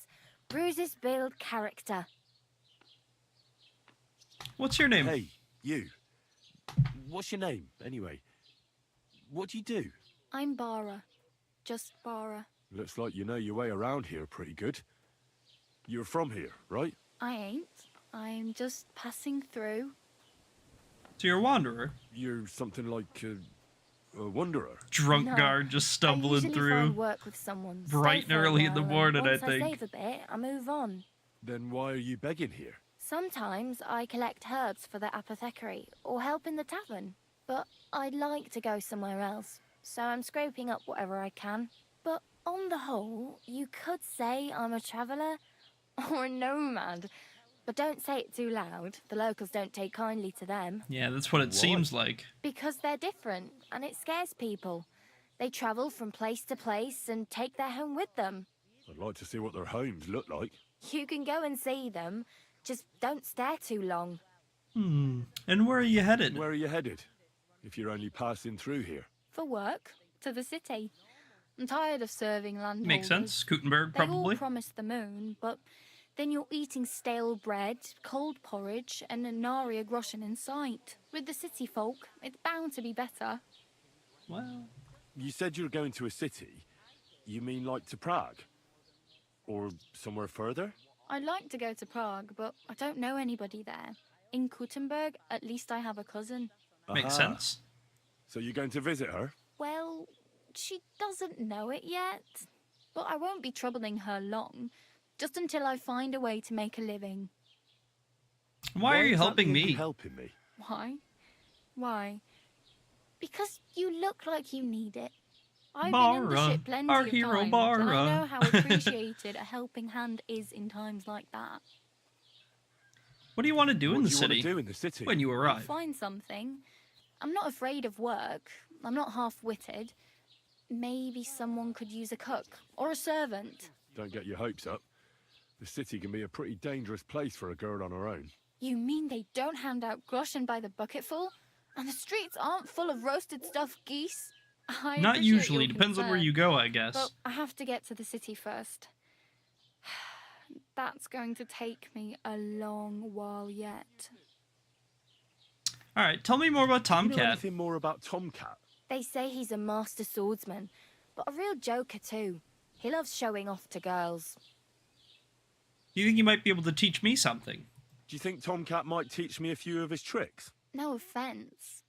bruises build character. What's your name? Hey, you. What's your name, anyway? What do you do? I'm Bara. Just Bara. Looks like you know your way around here pretty good. You're from here, right? I ain't. I'm just passing through. So you're a wanderer? You're something like a wanderer. Drunk No, guard just I stumbling usually through. find work with someone. Bright stay and for a early in the while, and morning, I once think. I save a bit, I move on. Then why are you begging here? Sometimes I collect herbs for the apothecary or help in the tavern. But I'd like to go somewhere else, so I'm scraping up whatever I can. But on the whole, you could say I'm a traveller or a nomad. But don't say it too loud. The locals don't take kindly to them. Yeah, that's what it seems like. Because they're different, and it scares people. They travel from place to place and take their home with them. I'd like to see what their homes look like. You can go and see them, just don't stare too long. And where are you headed? Where are you headed? If you're only passing through here. For work. To the city. I'm tired of serving landholders. Makes sense. Gutenberg, They all probably. promise the moon, but then you're eating stale bread, cold porridge, and a nary a groschen in sight. With the city folk, it's bound to be better. Well, You said you're going to a city. You mean like to Prague? Or somewhere further? I'd like to go to Prague, but I don't know anybody there. In Gutenberg, at least I have a cousin. Makes Aha. sense. So you're going to visit her? Well, she doesn't know it yet. But I won't be troubling her long. Just until I find a way to make a living. Why are you exactly helping are you me? helping me? Why? Why? Because you look like you need it. I've Bara, been in the ship plenty our of hero times, and I Bara. know how appreciated a helping hand is in times like that. What do you want to do in What the do you want to city? do in the city? When you arrive? Find something. I'm not afraid of work. I'm not half-witted. Maybe someone could use a cook or a servant. Don't get your hopes up. The city can be a pretty dangerous place for a girl on her own. You mean they don't hand out groschen by the bucketful? And the streets aren't full of roasted stuffed geese? I Not appreciate usually. your Depends on where concern, you go, I guess. But I have to get to the city first. That's going to take me a long while yet. All right, tell me more about Do you know Tomcat. anything more about Tomcat? They say he's a master swordsman, but a real joker too. He loves showing off to girls. You think you might be able to teach me something? Do you think Tomcat might teach me a few of his tricks? No offense,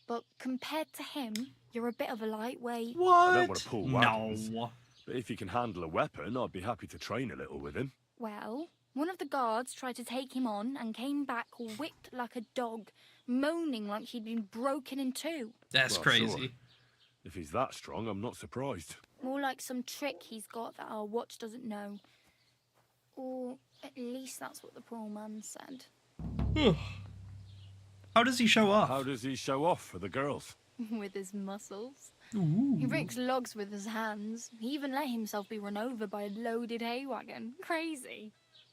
but compared to him, you're a bit of a lightweight. I don't want to pull weapons. No. But if he can handle a weapon, I'd be happy to train a little with him. Well, one of the guards tried to take him on and came back whipped like a dog, moaning like he'd been broken in two. That's Well, crazy. sure. If he's that strong, I'm not surprised. More like some trick he's got that our watch doesn't know. Or at least that's what the poor man said. How does he show off? How does he show off for the girls? With his muscles. Ooh. He breaks logs with his hands. He even let himself be run over by a loaded hay wagon. Crazy.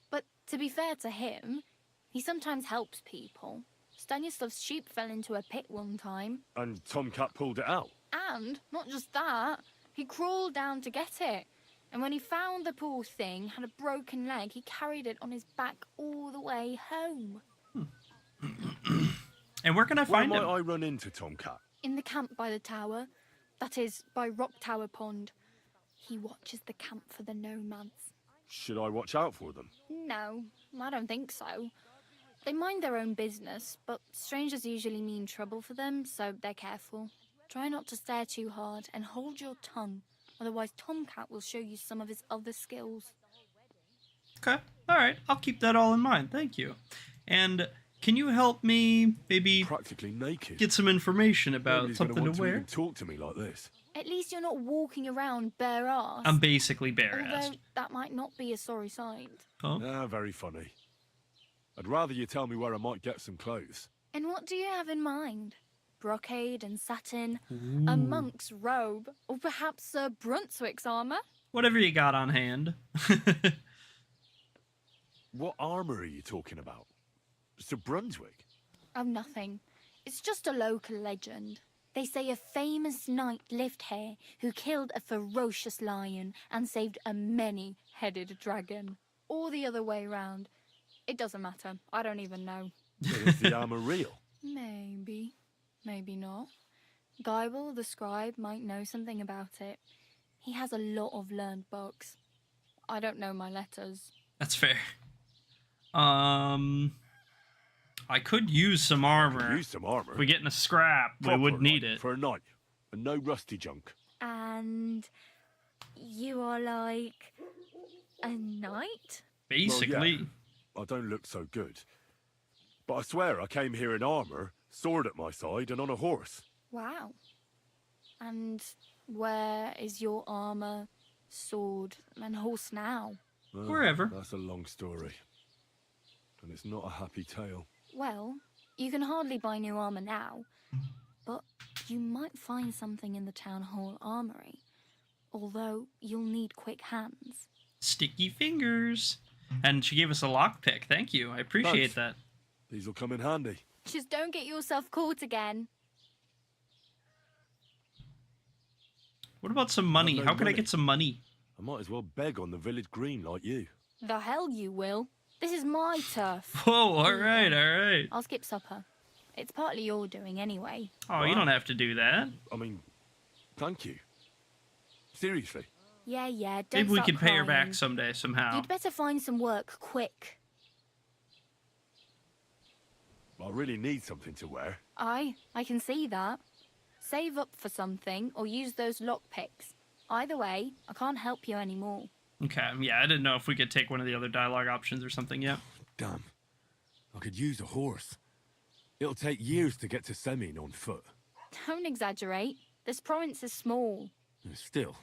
But to be fair to him, he sometimes helps people. Stanislav's sheep fell into a pit one time. And Tomcat pulled it out. And, not just that, he crawled down to get it. And when he found the poor thing had a broken leg, he carried it on his back all the way home. And where can I Where find might him? I run into Tomcat? In the camp by the tower. That is, by Rock Tower Pond. He watches the camp for the nomads. Should I watch out for them? No, I don't think so. They mind their own business, but strangers usually mean trouble for them, so they're careful. Try not to stare too hard and hold your tongue, otherwise Tomcat will show you some of his other skills. Okay. All right. I'll keep that all in mind. Thank you. And can you help me maybe Practically naked. get some information about Nobody's gonna something want to to wear? even talk to me like this. At least you're not walking around bare ass. I'm basically bare-assed. Although that might not be a sorry sight. Oh. Ah, very funny. I'd rather you tell me where I might get some clothes. And what do you have in mind? Brocade and satin, a monk's robe, or perhaps Sir Brunswick's armor? Whatever you got on hand. What armor are you talking about? Sir Brunswick? Oh, nothing. It's just a local legend. They say a famous knight lived here who killed a ferocious lion and saved a many-headed dragon. Or the other way round. It doesn't matter. I don't even know. Is the armor real? Maybe. Maybe not. Geibel, the scribe, might know something about it. He has a lot of learned books. I don't know my letters. That's fair. I could use some armor. Use some armor? If we get in a scrap, we would need it. For a night. And no rusty junk. And you are like a knight? Basically. Well, yeah, I don't look so good. But I swear I came here in armor, sword at my side, and on a horse. Wow. And where is your armor, sword, and horse now? Well, Wherever. That's a long story. And it's not a happy tale. Well, you can hardly buy new armor now, but you might find something in the town hall armory. Although you'll need quick hands. Sticky fingers. And she gave us a lockpick. Thank you. I appreciate that. These will come in handy. Just don't get yourself caught again. What about some money? How can I get some money? I might as well beg on the village green like you. The hell you will. This is my turf. Whoa, alright, alright. I'll skip supper. It's partly your doing anyway. Oh, you don't have to do that. I mean, thank you. Seriously. Yeah, don't Maybe we start can pay her crying. back someday, somehow. You'd better find some work, quick. I really need something to wear. I can see that. Save up for something or use those lockpicks. Either way, I can't help you anymore. Okay, yeah, I didn't know if we could take one of the other dialogue options or something yet. Damn. I could use a horse. It'll take years to get to Semin on foot. Don't exaggerate. This province is small. Still,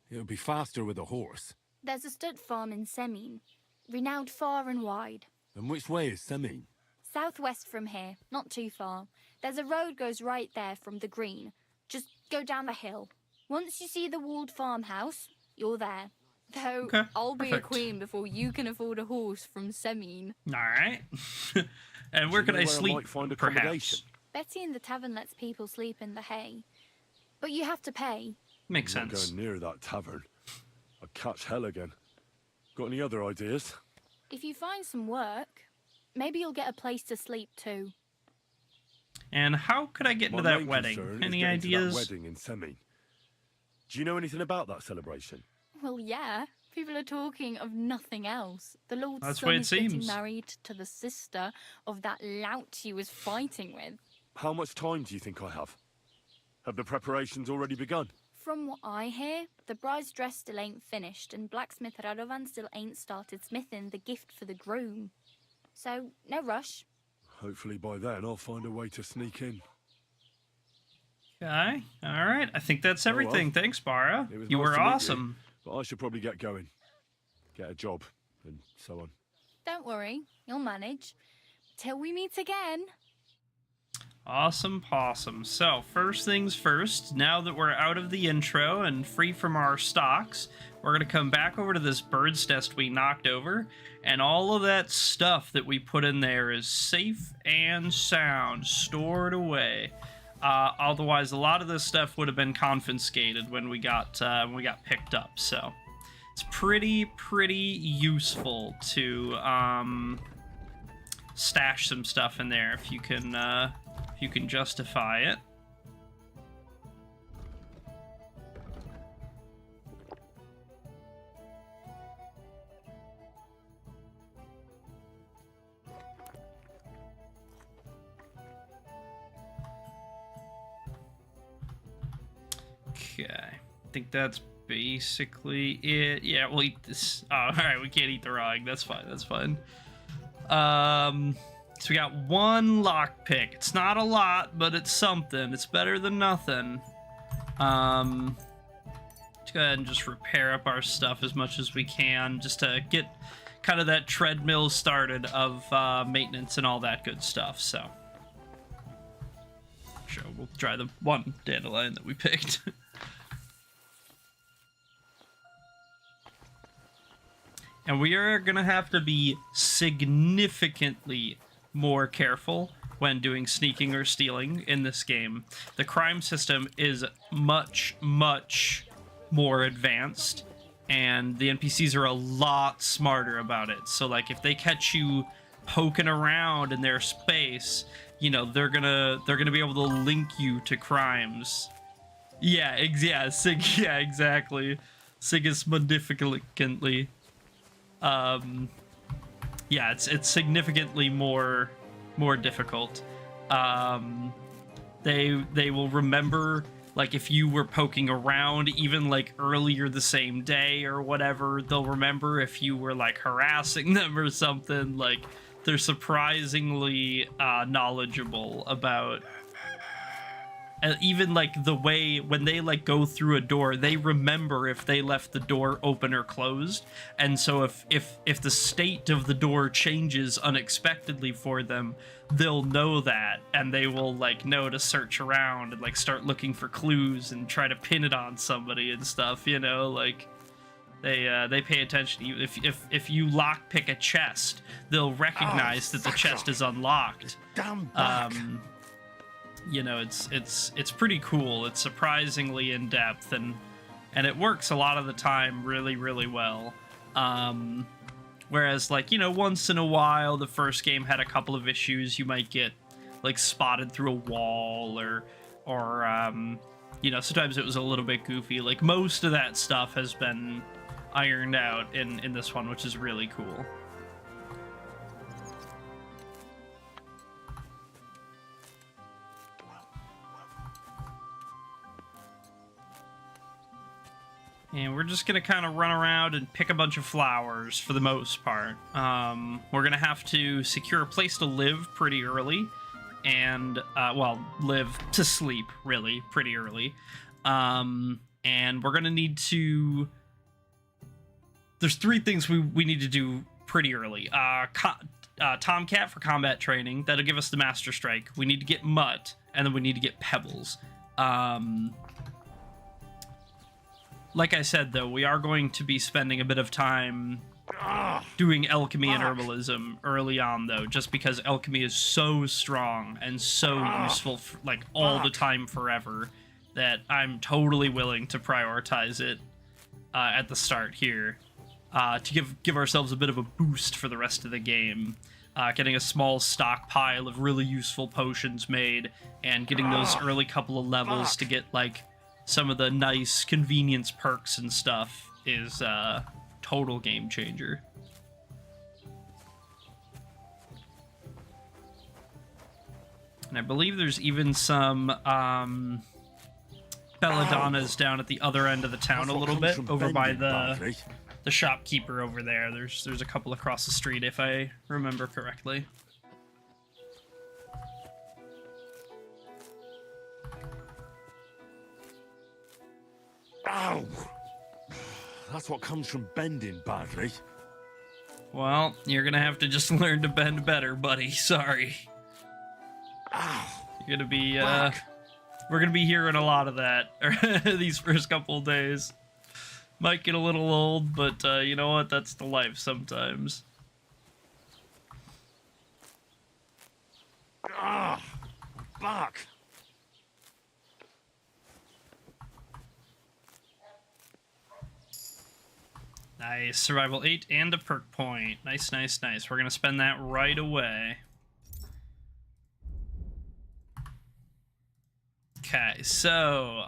it'll be faster with a horse. There's a stud farm in Semin, renowned far and wide. And which way is Semin? Southwest from here, not too far. There's a road goes right there from the green. Just go down the hill. Once you see the walled farmhouse, you're there. Though, Okay, I'll be a perfect. queen before you can afford a horse from Semin. Alright. And where Do you could know I where sleep, might find perhaps? accommodation? Betty in the tavern lets people sleep in the hay. But you have to pay. Makes I'm not sense. going near that tavern. I'd catch hell again. Got any other ideas? If you find some work, maybe you'll get a place to sleep too. And how could I get into My that main wedding? concern is Any getting to ideas? that wedding in Semin. Do you know anything about that celebration? Well, yeah. People are talking of nothing else. The Lord's That's the son way it is getting seems. married to the sister of that lout he was fighting with. How much time do you think I have? Have the preparations already begun? From what I hear, the bride's dress still ain't finished, and blacksmith Radovan still ain't started smithing the gift for the groom. So, no rush. Hopefully by then I'll find a way to sneak in. Okay, alright. I think that's Oh, well. everything. Thanks, Bara. It was You nice were to meet awesome. But I should probably get going. Get a job, and so on. Don't worry, you'll manage. Till we meet again. Awesome possum. So, first things first, now that we're out of the intro and free from our stocks, we're going to come back over to this bird's nest we knocked over, and all of that stuff that we put in there is safe and sound, stored away. Otherwise, a lot of this stuff would have been confiscated when we got picked up, so it's pretty useful to stash some stuff in there if you can justify it. Okay, I think that's basically it. Yeah, we'll eat this. Oh, alright, we can't eat the raw egg. That's fine, that's fine. So we got one lockpick. It's not a lot, but it's something. It's better than nothing. Let's go ahead and just repair up our stuff as much as we can, just to get kind of that treadmill started of maintenance and all that good stuff. So sure, we'll try the one dandelion that we picked. And we are gonna have to be significantly more careful when doing sneaking or stealing in this game. The crime system is much, much more advanced, and the NPCs are a lot smarter about it. So like if they catch you poking around in their space, you know, they're gonna be able to link you to crimes. Yeah, exactly. Significantly. Yeah, it's significantly more difficult. They will remember, like, if you were poking around even like earlier the same day or whatever, they'll remember if you were like harassing them or something. Like, they're surprisingly knowledgeable about even like the way when they like go through a door, they remember if they left the door open or closed. And so if the state of the door changes unexpectedly for them, they'll know that, and they will like know to search around and like start looking for clues and try to pin it on somebody and stuff, you know. Like they pay attention. If you lockpick a chest, they'll recognize that the chest is unlocked. You know, it's pretty cool. It's surprisingly in depth, and it works a lot of the time really, really well. Whereas, like, you know, once in a while, the first game had a couple of issues. You might get like spotted through a wall, or you know, sometimes it was a little bit goofy. Like, most of that stuff has been ironed out in this one, which is really cool. And we're just going to kind of run around and pick a bunch of flowers for the most part. We're going to have to secure a place to live pretty early. And, well, live to sleep, really, pretty early. And we're going to need to... There's 3 things we need to do pretty early. Tomcat for combat training. That'll give us the Master Strike. We need to get Mutt, and then we need to get Pebbles. Like I said, though, we are going to be spending a bit of time doing alchemy and herbalism early on, though, just because alchemy is so strong and so useful, for, like, all the time forever, that I'm totally willing to prioritize it at the start here to give ourselves a bit of a boost for the rest of the game. Getting a small stockpile of really useful potions made and getting those early couple of levels to get, like, some of the nice convenience perks and stuff is a total game changer. And I believe there's even some belladonnas down at the other end of the town a little bit, over by the shopkeeper over there. There's a couple across the street, if I remember correctly. Ow! That's what comes from bending badly. Well, you're gonna have to just learn to bend better, buddy. Sorry. Ow! You're gonna be, we're gonna be hearing a lot of that these first couple of days. Might get a little old, but you know what? That's the life sometimes. Ah! Back! Nice. Survival 8 and a perk point. Nice, nice, nice. We're going to spend that right away. Okay, so,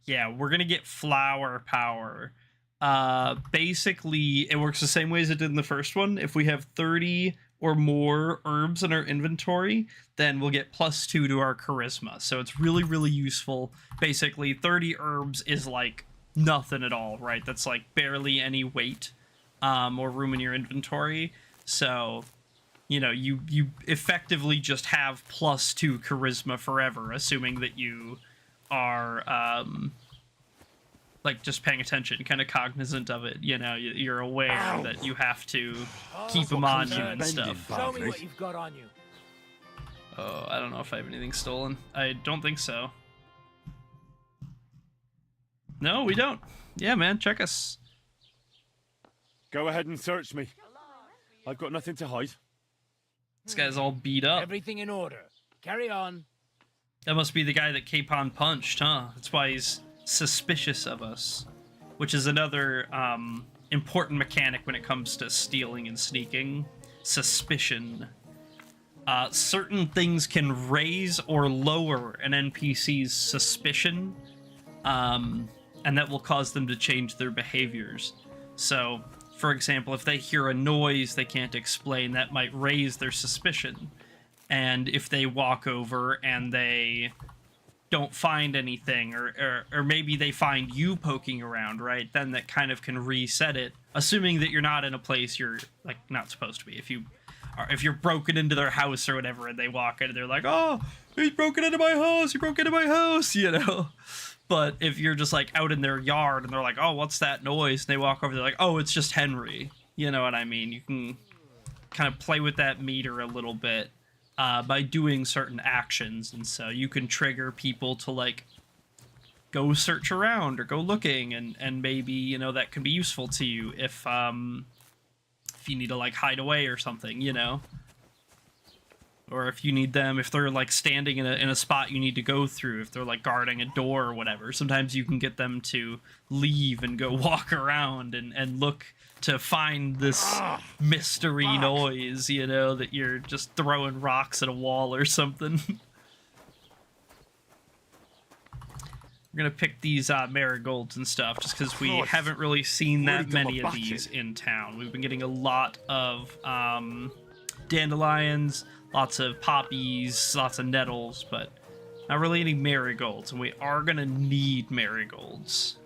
yeah, we're going to get flower power. Basically, it works the same way as it did in the first one. If we have 30 or more herbs in our inventory, then we'll get +2 to our charisma. So it's really, really useful. Basically, 30 herbs is like nothing at all, right? That's like barely any weight or room in your inventory. So, you know, you effectively just have +2 charisma forever, assuming that you are like just paying attention, kind of cognizant of it. You know, you're aware that you have to keep them on you and stuff. Show me what you've got on you. Oh, I don't know if I have anything stolen. I don't think so. No, we don't. Yeah, man, check us. Go ahead and search me. I've got nothing to hide. This guy's all beat up. Everything in order. Carry on. That must be the guy that Capon punched, huh? That's why he's suspicious of us. Which is another important mechanic when it comes to stealing and sneaking. Suspicion. Certain things can raise or lower an NPC's suspicion, and that will cause them to change their behaviors. So, for example, if they hear a noise they can't explain, that might raise their suspicion. And if they walk over and they don't find anything, or maybe they find you poking around, right? Then that kind of can reset it, assuming that you're not in a place you're, like, not supposed to be. If you're broken into their house or whatever, and they walk in and they're like, oh, he's broken into my house, he broke into my house, you know? But if you're just, like, out in their yard and they're like, oh, what's that noise? And they walk over, they're like, oh, it's just Henry. You know what I mean? You can kind of play with that meter a little bit by doing certain actions. And so you can trigger people to, like, go search around or go looking, and maybe, you know, that can be useful to you if you need to, like, hide away or something, you know? Or if you need them, if they're, like, standing in a spot you need to go through, if they're, like, guarding a door or whatever, sometimes you can get them to leave and go walk around and look to find this mystery noise, you know, that you're just throwing rocks at a wall or something. We're gonna pick these marigolds and stuff just because we haven't really seen that many of these in town. We've been getting a lot of dandelions, lots of poppies, lots of nettles, but not really any marigolds, and we are gonna need marigolds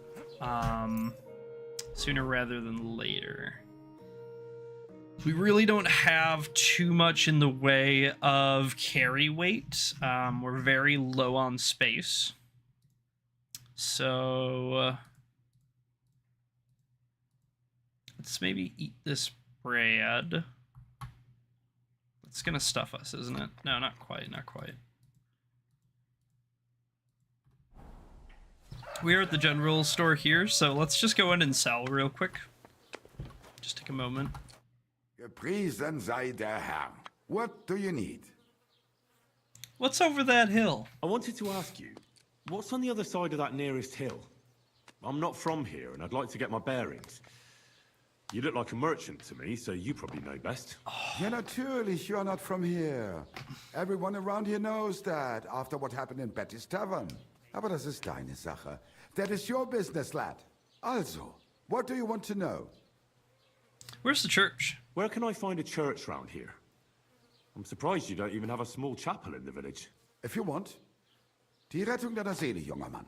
sooner rather than later. We really don't have too much in the way of carry weight. We're very low on space. So, let's maybe eat this bread. It's gonna stuff us, isn't it? No, not quite, not quite. We're at the general store here, so let's just go in and sell real quick. Just take a moment. Gepriesen sei der Herr. What do you need? What's over that hill? I wanted to ask you, what's on the other side of that nearest hill? I'm not from here, and I'd like to get my bearings. You look like a merchant to me, so you probably know best. Ja, natürlich, you're not from here. Everyone around here knows that, after what happened in Betty's Tavern. Aber das ist deine Sache. That is your business, lad. Also, what do you want to know? Where's the church? Where can I find a church round here? I'm surprised you don't even have a small chapel in the village. If you want. Die Rettung deiner Seele, junger Mann.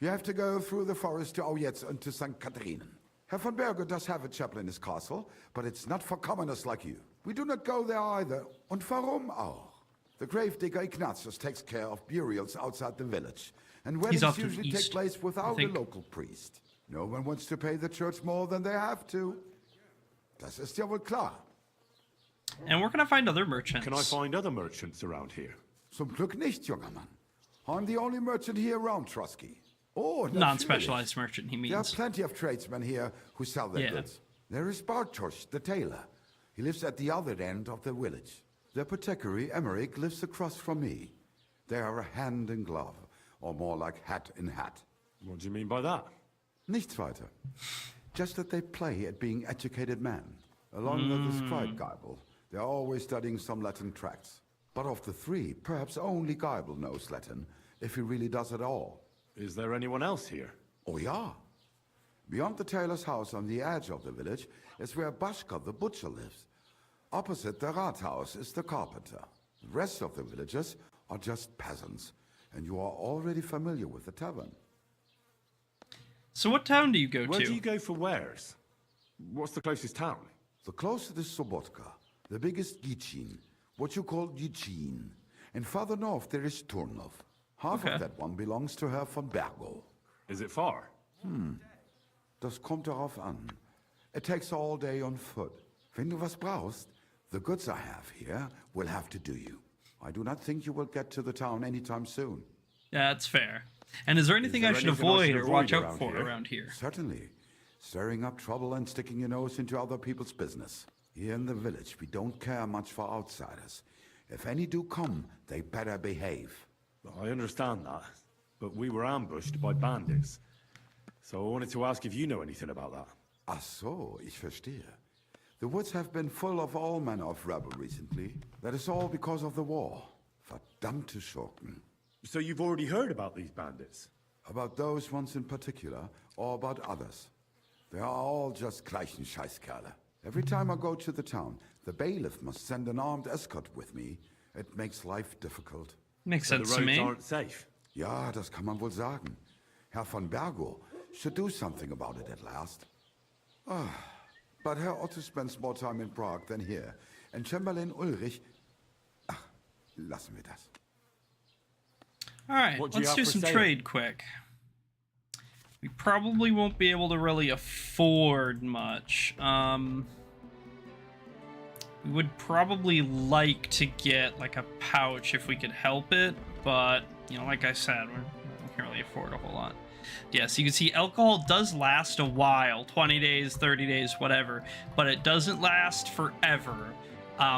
You have to go through the forest to Aujetz and to St. Catharinen. Herr von Berger does have a chapel in his castle, but it's not for commoners like you. We do not go there either. Und warum auch? The gravedigger Ignatius takes care of burials outside the village, and weddings usually take place without a local priest. No one wants to pay the church more than they have to. Das ist ja wohl klar. And we're gonna find other merchants. Can I find other merchants around here? Zum Glück nicht, junger Mann. I'm the only merchant here around Trusky. Oh, non-specialized merchant, he means. There are plenty of tradesmen here who sell their goods. There is Bartosz, the tailor. He lives at the other end of the village. The apothecary, Emmerich, lives across from me. They are a hand in glove, or more like hat in hat. What do you mean by that? Nichts weiter. Just that they play at being educated men. Along with the scribe Geibel, they are always studying some Latin tracts. But of the three, perhaps only Geibel knows Latin, if he really does at all. Is there anyone else here? Oh, yeah. Beyond the tailor's house on the edge of the village is where Bashka the butcher lives. Opposite the Rathaus is the carpenter. The rest of the villagers are just peasants, and you are already familiar with the tavern. So what town do you go to? Where do you go for wares? What's the closest town? The closest is Sobotka, the biggest Gichin, what you call Gichin. And farther north there is Turnov. Half of that one belongs to Herr von Bergo. Is it far? Das kommt darauf an. It takes all day on foot. Wenn du was brauchst, the goods I have here will have to do you. I do not think you will get to the town anytime soon. Yeah, that's fair. And is there anything I should avoid or watch out for around here? Certainly. Stirring up trouble and sticking your nose into other people's business. Here in the village, we don't care much for outsiders. If any do come, they better behave. I understand that, but we were ambushed by bandits. So I wanted to ask if you know anything about that. Ach so, ich verstehe. The woods have been full of all manner of rebel recently. That is all because of the war. Verdammte Schurken. So you've already heard about these bandits? About those ones in particular, or about others. They are all just gleichen Scheißkerle. Every time I go to the town, the bailiff must send an armed escort with me. It makes life difficult. Makes sense to me. The roads aren't safe. Ja, das kann man wohl sagen. Herr von Bergo should do something about it at last. But Herr Otto spends more time in Prague than here. And Chamberlain Ulrich... Ach, lassen wir das. Alright, let's do some trade quick. We probably won't be able to really afford much. We would probably like to get like a pouch if we could help it, but you know, like I said, we can't really afford a whole lot. Yeah, so you can see alcohol does last a while, 20 days, 30 days, whatever, but it doesn't last forever.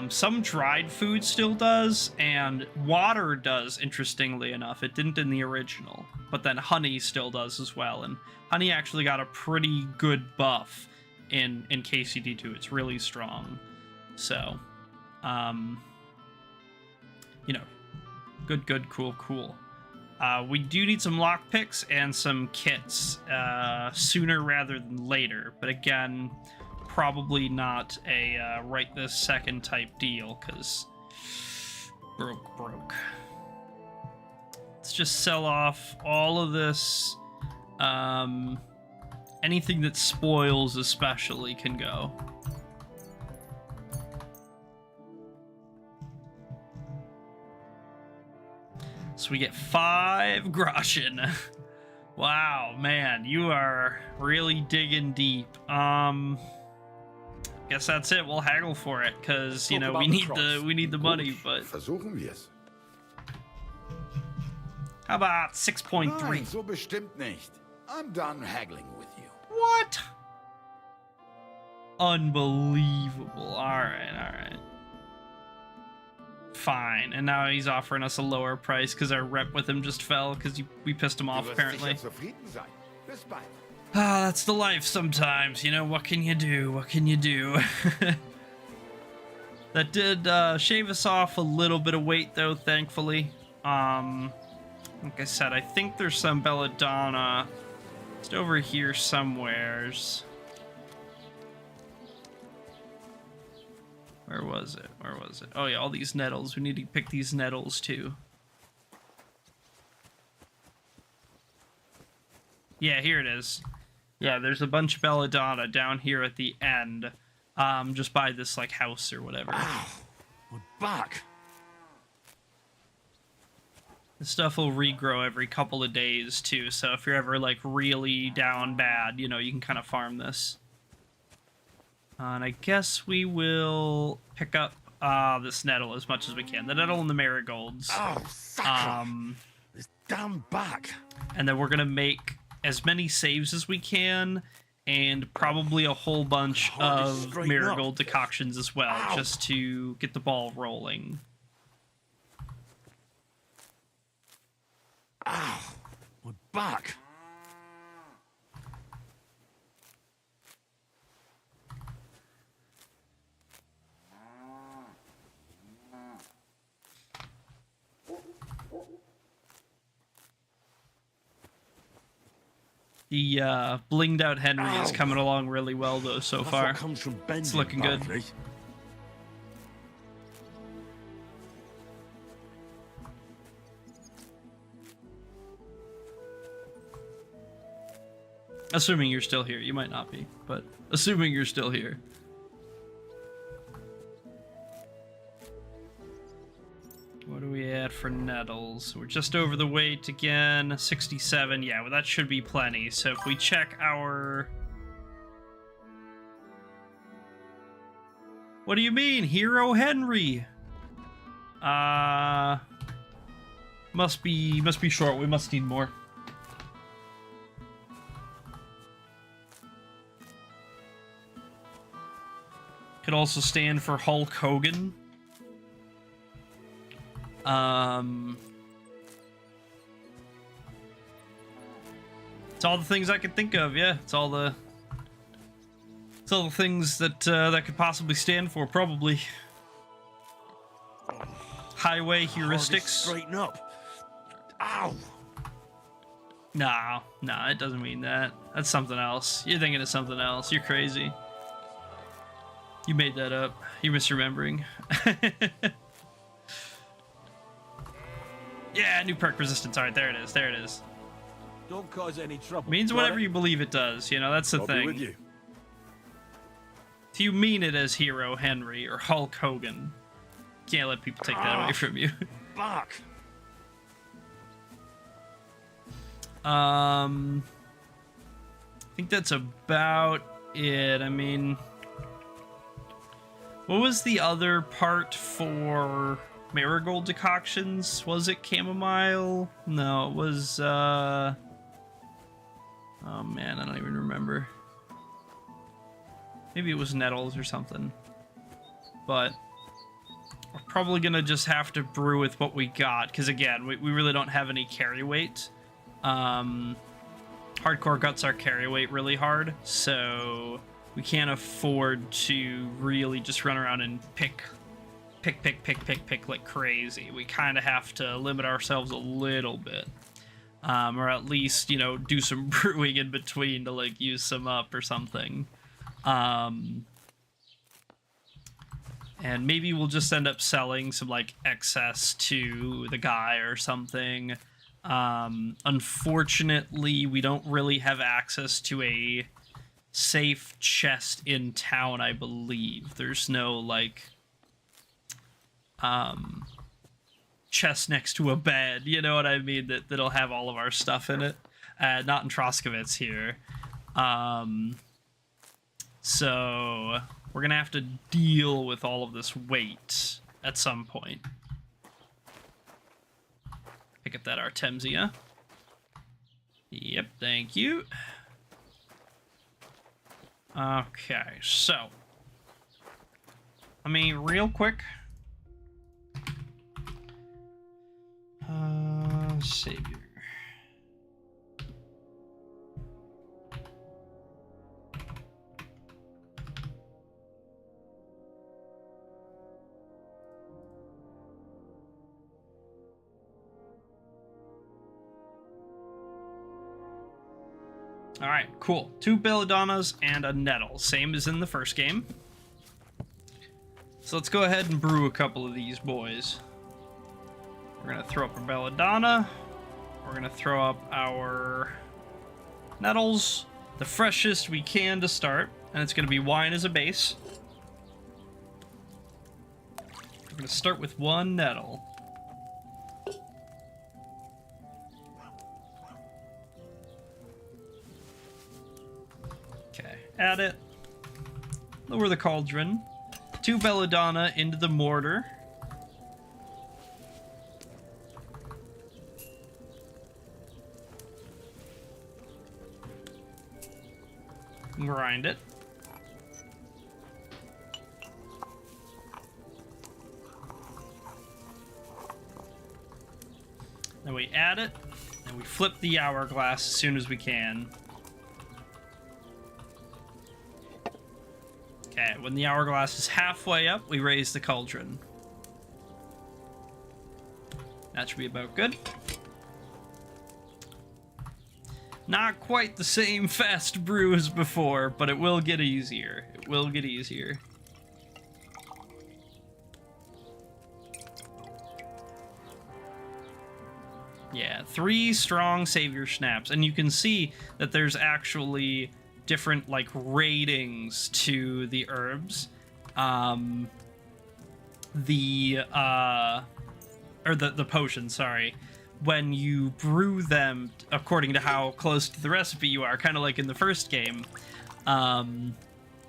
Some dried food still does, and water does, interestingly enough. It didn't in the original, but then honey still does as well, and honey actually got a pretty good buff in KCD2. It's really strong. So, you know, good, cool. We do need some lockpicks and some kits sooner rather than later, but again, probably not a right this second type deal, because broke. Let's just sell off all of this. Anything that spoils especially can go. So we get 5 groschen. Wow, man, you are really digging deep. Guess that's it. We'll haggle for it, because you know we need the money. But versuchen wir's. How about 6.3? Nein, so bestimmt nicht. I'm done haggling with you. What? Unbelievable. All right. Fine. And now he's offering us a lower price because our rep with him just fell because we pissed him off apparently. Ah, that's the life sometimes. You know, what can you do? That did shave us off a little bit of weight though, thankfully. Like I said, I think there's some belladonna just over here somewheres. Where was it? Oh yeah, all these nettles. We need to pick these nettles too. Yeah, here it is. Yeah, there's a bunch of belladonna down here at the end. Just by this like house or whatever. Ow, we're back. This stuff will regrow every couple of days too, so if you're ever like really down bad, you know, you can kind of farm this. And I guess we will pick up this nettle as much as we can. The nettle and the marigolds. Oh, this damn back. And then we're gonna make as many saves as we can, and probably a whole bunch of marigold decoctions as well, just to get the ball rolling. Ow, we're back. The blinged out Henry is coming along really well though so far. It's looking good. Assuming you're still here. You might not be, but assuming you're still here. What are we at? for nettles? We're just over the weight again. 67. Yeah, well, that should be plenty. So if we check our... What do you mean? Hero Henry? Must be short. We must need more. Could also stand for Hulk Hogan. It's all the things I could think of. Yeah, it's all the things that that could possibly stand for. Probably highway heuristics. Straighten up. Ow. No, it doesn't mean that. That's something else. You're thinking of something else. You're crazy. You made that up. You're misremembering. Yeah, new perk resistance. Alright, there it is. There it is. Don't cause any trouble. Means whatever you believe it does. You know, that's the I'll thing. be with you. If you mean it as Hero Henry or Hulk Hogan, can't let people take that away from you. Fuck. I think that's about it. I mean, what was the other part for marigold decoctions? Was it chamomile? No, it was, oh man, I don't even remember. Maybe it was nettles or something. But we're probably gonna just have to brew with what we got, because again, we really don't have any carry weight. Hardcore guts our carry weight really hard, so we can't afford to really just run around and pick like crazy. We kind of have to limit ourselves a little bit, or at least, you know, do some brewing in between to like use some up or something. And maybe we'll just end up selling some like excess to the guy or something. Unfortunately, we don't really have access to a safe chest in town, I believe. There's no like chest next to a bed, you know what I mean, that'll have all of our stuff in it. Not in Troskovitz here. So we're gonna have to deal with all of this weight at some point. Pick up that Artemisia. Yep, thank you. Okay, so I mean, real quick. Savior. Alright, cool. 2 Belladonnas and a Nettle, same as in the first game. So let's go ahead and brew a couple of these boys. We're gonna throw up our Belladonna. We're gonna throw up our Nettles, the freshest we can to start, and it's gonna be wine as a base. We're gonna start with 1 Nettle. Okay, add it. Lower the cauldron. 2 Belladonna into the mortar. Grind it. Then we add it, and we flip the hourglass as soon as we can. Okay, when the hourglass is halfway up, we raise the cauldron. That should be about good. Not quite the same fast brew as before, but it will get easier. It will get easier. Yeah, 3 strong savior snaps, and you can see that there's actually different like ratings to the herbs. or the potions, sorry, when you brew them according to how close to the recipe you are, kind of like in the first game,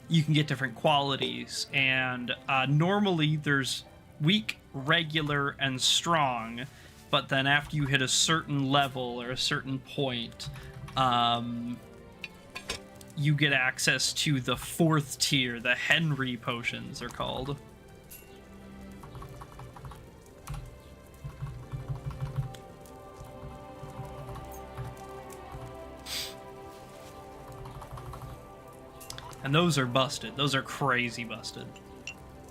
you can get different qualities. And normally there's weak, regular, and strong, but then after you hit a certain level or a certain point, you get access to the 4th tier. The Henry potions are called. And those are busted. Those are crazy busted.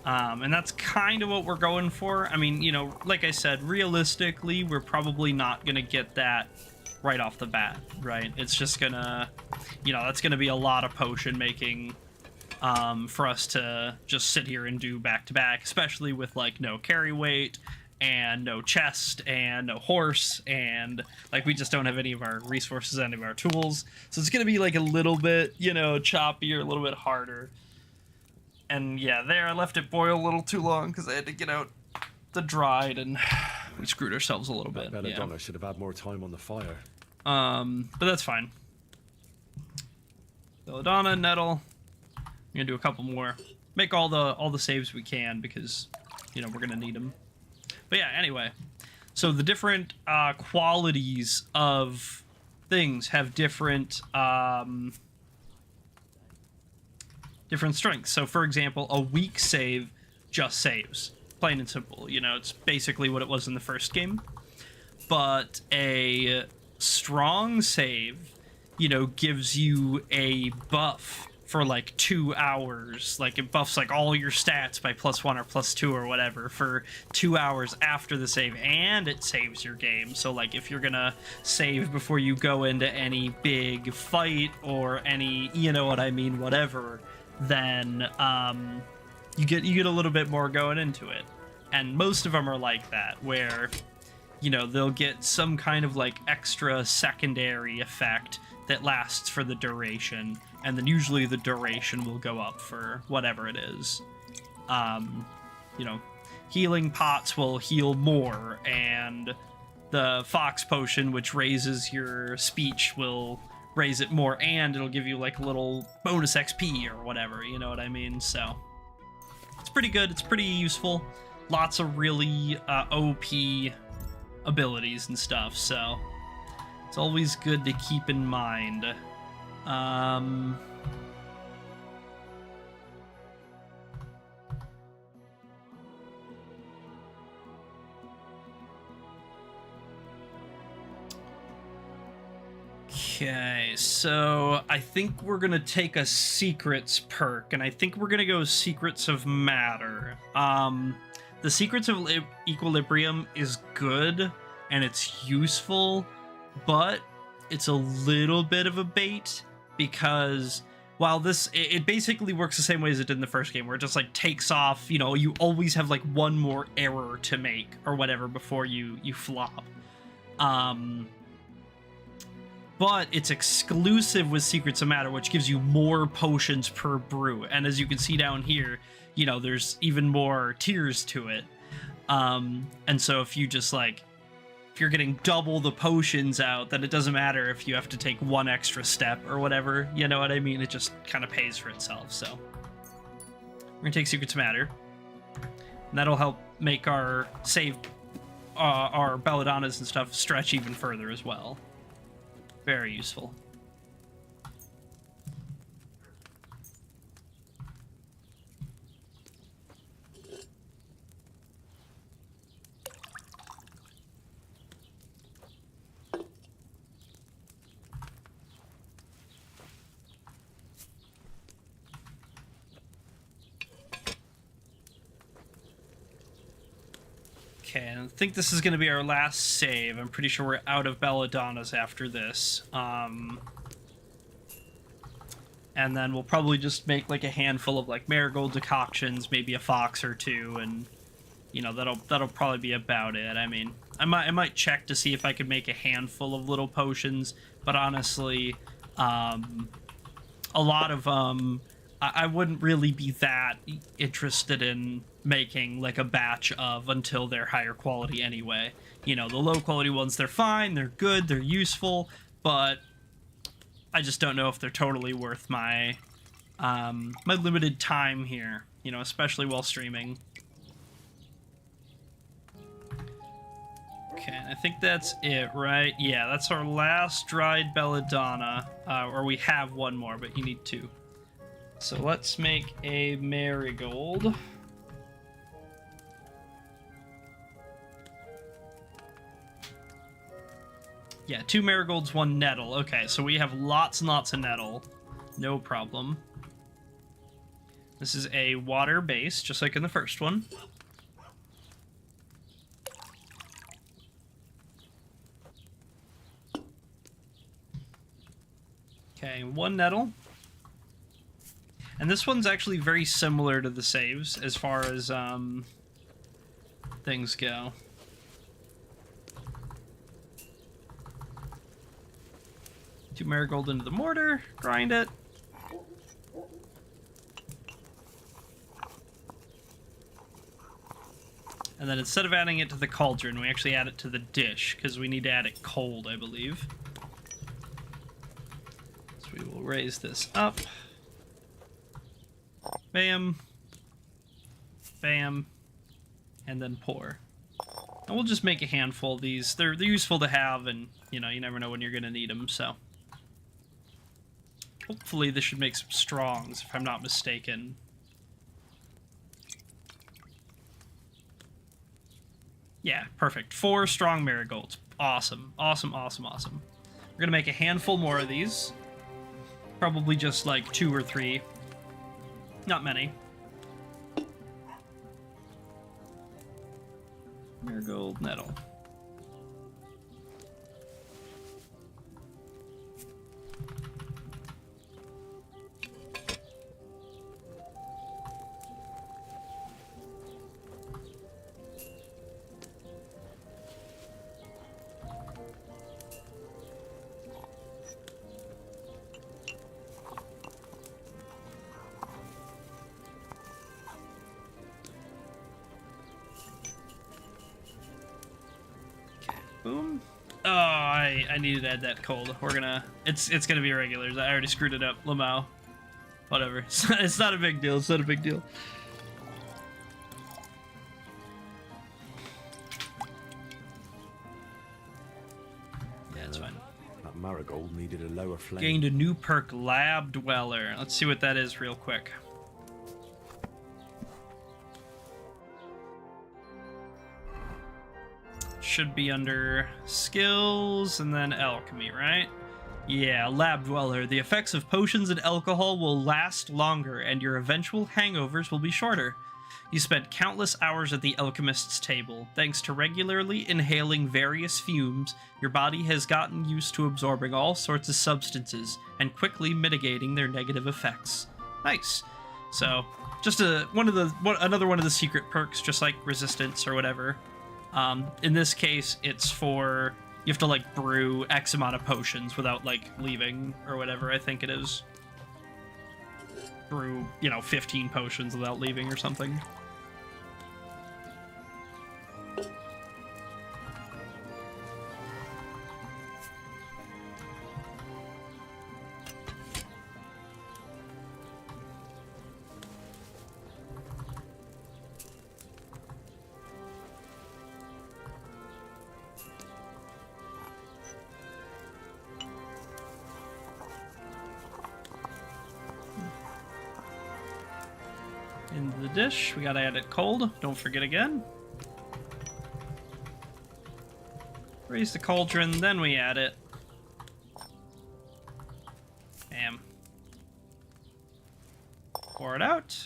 And that's kind of what we're going for. I mean, you know, like I said, realistically, we're probably not going to get that right off the bat, right? It's just going to, you know, that's going to be a lot of potion making for us to just sit here and do back to back, especially with, like, no carry weight and no chest and no horse, and like we just don't have any of our resources, any of our tools, so it's gonna be like a little bit, you know, choppier, a little bit harder. And yeah, there I left it boil a little too long because I had to get out the dried, and we screwed ourselves a little bit. Belladonna should have had more time on the fire. But that's fine. Belladonna, nettle. I'm gonna do a couple more. Make all the saves we can because, you know, we're gonna need them. But yeah, anyway, so the different qualities of things have different different strengths. So for example, a weak save just saves, plain and simple. You know, it's basically what it was in the first game. But a strong save, you know, gives you a buff for like 2 hours. Like it buffs like all your stats by +1 or +2 or whatever for 2 hours after the save, and it saves your game. So like if you're gonna save before you go into any big fight or any, you know what I mean, whatever, then you get a little bit more going into it. And most of them are like that, where, you know, they'll get some kind of like extra secondary effect that lasts for the duration, and then usually the duration will go up for whatever it is. You know, healing pots will heal more, and the fox potion, which raises your speech, will raise it more, and it'll give you like a little bonus XP or whatever, you know what I mean? So it's pretty good, it's pretty useful. Lots of really OP abilities and stuff, so it's always good to keep in mind. Okay, so I think we're gonna take a secrets perk, and I think we're gonna go Secrets of Matter. The Secrets of Equilibrium is good, and it's useful, but it's a little bit of a bait, because while it basically works the same way as it did in the first game, where it just like takes off, you know, you always have like one more error to make or whatever before you flop. But it's exclusive with Secrets of Matter, which gives you more potions per brew. And as you can see down here, you know, there's even more tiers to it. And so if you just like, if you're getting double the potions out, then it doesn't matter if you have to take one extra step or whatever, you know what I mean? It just kind of pays for itself. So we're gonna take Secrets of Matter, and that'll help make our our Belladonnas and stuff stretch even further as well. Very useful. Okay, I think this is going to be our last save. I'm pretty sure we're out of Belladonnas after this. And then we'll probably just make like a handful of like marigold decoctions, maybe a fox or two, and you know, that'll probably be about it. I mean, I might check to see if I could make a handful of little potions, but honestly, a lot of I wouldn't really be that interested in making like a batch of until they're higher quality anyway. You know, the low quality ones, they're fine, they're good, they're useful, but I just don't know if they're totally worth my my limited time here, you know, especially while streaming. Okay, I think that's it, right? Yeah, that's our last dried belladonna, or we have one more, but you need two. So let's make a marigold. Yeah, 2 marigolds, 1 nettle. Okay, so we have lots and lots of nettle. No problem. This is a water base, just like in the first one. Okay, 1 nettle. And this one's actually very similar to the saves as far as things go. Two marigold into the mortar, grind it. And then instead of adding it to the cauldron, we actually add it to the dish, because we need to add it cold, I believe. So we will raise this up. Bam. Bam. And then pour. And we'll just make a handful of these. They're useful to have, and, you know, you never know when you're going to need them, so. Hopefully this should make some strongs, if I'm not mistaken. Yeah, perfect. 4 strong marigolds. Awesome. Awesome, awesome, awesome. We're going to make a handful more of these. Probably just like 2 or 3. Not many. Marigold nettle. Boom. Oh, I needed to add that cold. We're gonna... It's gonna be regulars. I already screwed it up. Lamau. Whatever. It's not a big deal. It's not a big deal. Yeah, it's fine. That marigold needed a lower flame. Gained a new perk, Lab Dweller. Let's see what that is real quick. Should be under skills and then alchemy, right? Yeah, Lab Dweller. The effects of potions and alcohol will last longer, and your eventual hangovers will be shorter. You spent countless hours at the alchemist's table. Thanks to regularly inhaling various fumes, your body has gotten used to absorbing all sorts of substances and quickly mitigating their negative effects. Nice. So, just another one of the secret perks, just like resistance or whatever. In this case, it's for, you have to like brew X amount of potions without like leaving or whatever, I think it is. Brew, 15 potions without leaving or something. Into the dish. We gotta add it cold. Don't forget again. Raise the cauldron, then we add it. Bam. Pour it out.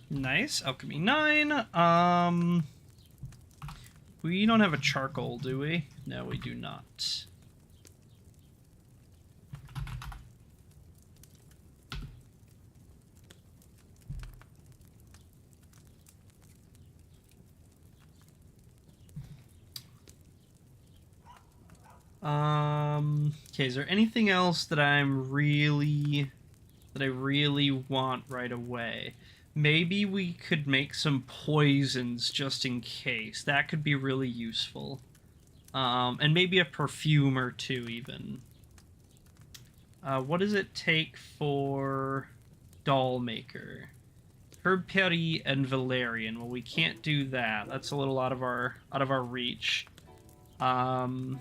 Nice. Alchemy 9. We don't have a charcoal, do we? No, we do not. Okay, is there anything else that I really want right away? Maybe we could make some poisons just in case. That could be really useful. And maybe a perfume or two even. What does it take for doll maker? Herb Perry and Valerian. Well, we can't do that. That's a little out of our reach. Lion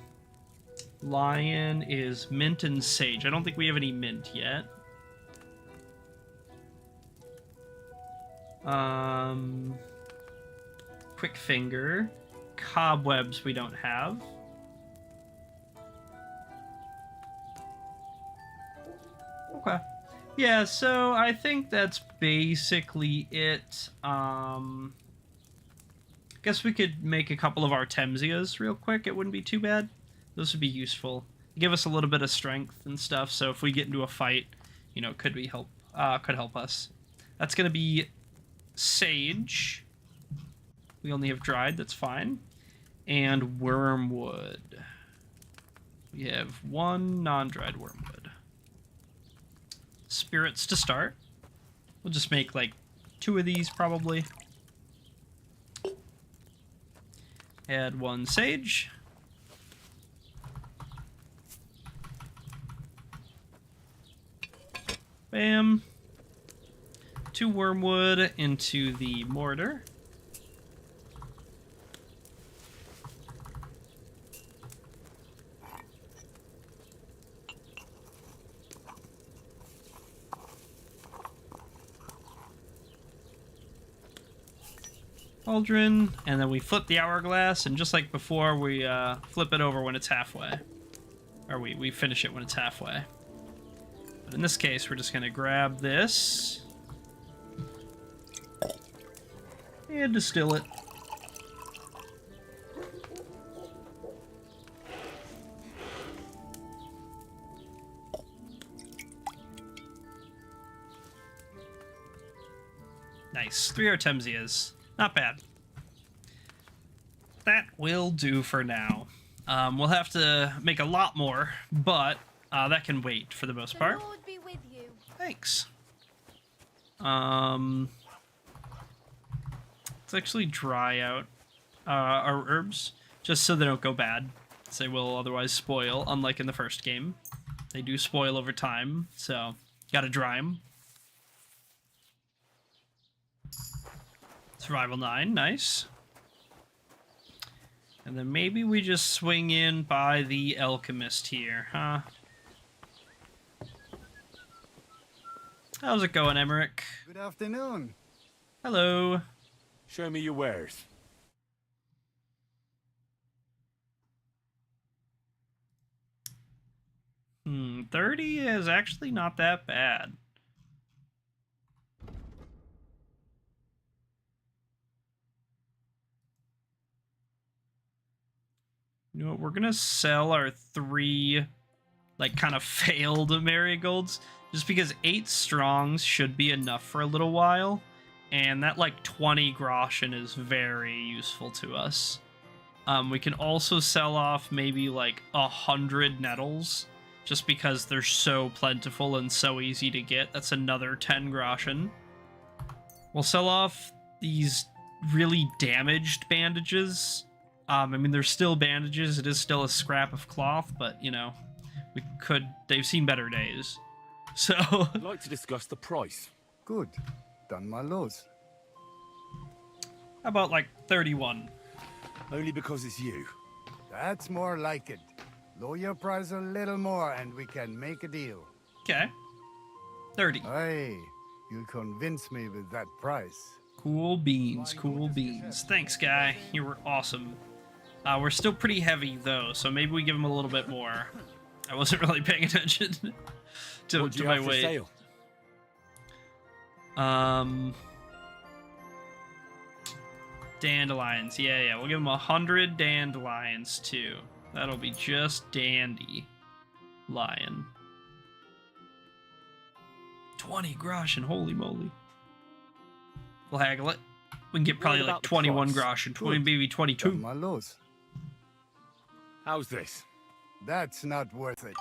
is mint and sage. I don't think we have any mint yet. Quick finger. Cobwebs we don't have. Okay. Yeah, so I think that's basically it. Guess we could make a couple of Artemsias real quick. It wouldn't be too bad. Those would be useful. Give us a little bit of strength and stuff, so if we get into a fight, you know, could help us. That's gonna be sage. We only have dried, that's fine. And wormwood. We have 1 non-dried wormwood. Spirits to start. We'll just make like 2 of these probably. Add 1 sage. Bam. 2 wormwood into the mortar. Cauldron, and then we flip the hourglass, and just like before, we flip it over when it's halfway. Or we finish it when it's halfway. But in this case, we're just going to grab this and distill it. Nice. 3 Artemsias. Not bad. That will do for now. We'll have to make a lot more, but that can wait for the most part. The Lord be with you. Thanks. Let's actually dry out our herbs, just so they don't go bad. They will otherwise spoil, unlike in the first game. They do spoil over time, so gotta dry them. Survival 9, nice. And then maybe we just swing in by the alchemist here, huh? How's it going, Emmerich? Good afternoon. Hello. Show me your wares. Hmm, 30 is actually not that bad. You know what, we're gonna sell our 3, like, kind of failed marigolds, just because 8 strongs should be enough for a little while, and that, like, 20 groschen is very useful to us. We can also sell off maybe, like, 100 nettles, just because they're so plentiful and so easy to get. That's another 10 groschen. We'll sell off these really damaged bandages. I mean, they're still bandages. It is still a scrap of cloth, but, you know, they've seen better days. So... I'd like to discuss the price. Good. Done my laws. How about, like, 31? Only because it's you. That's more like it. Lower your price a little more and we can make a deal. Okay. 30. Hey, you convinced me with that price. Cool beans, cool beans. Thanks, guy. You were awesome. We're still pretty heavy, though, so maybe we give him a little bit more. I wasn't really paying attention to my weight. Dandelions. Yeah, we'll give him 100 dandelions, too. That'll be just dandy. Lion. 20 groschen, holy moly. We'll haggle it. We can get probably like 21 groschen, maybe 22. My laws. How's this? That's not worth it.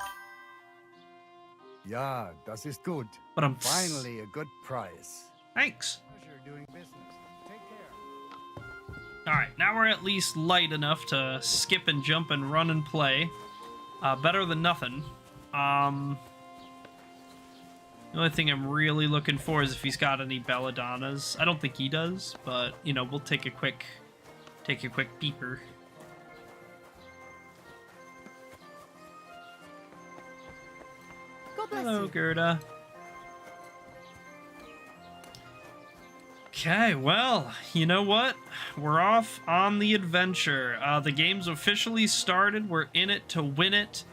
Ja, das ist gut. But I'm Finally a good price. Thanks. Pleasure doing business. Take care. All right, now we're at least light enough to skip and jump and run and play. Better than nothing. The only thing I'm really looking for is if he's got any belladonnas. I don't think he does, but you know, we'll take a quick peeper. God bless Hello, you. Gerda. Okay, well, you know what? We're off on the adventure. The game's officially started. We're in it to win it.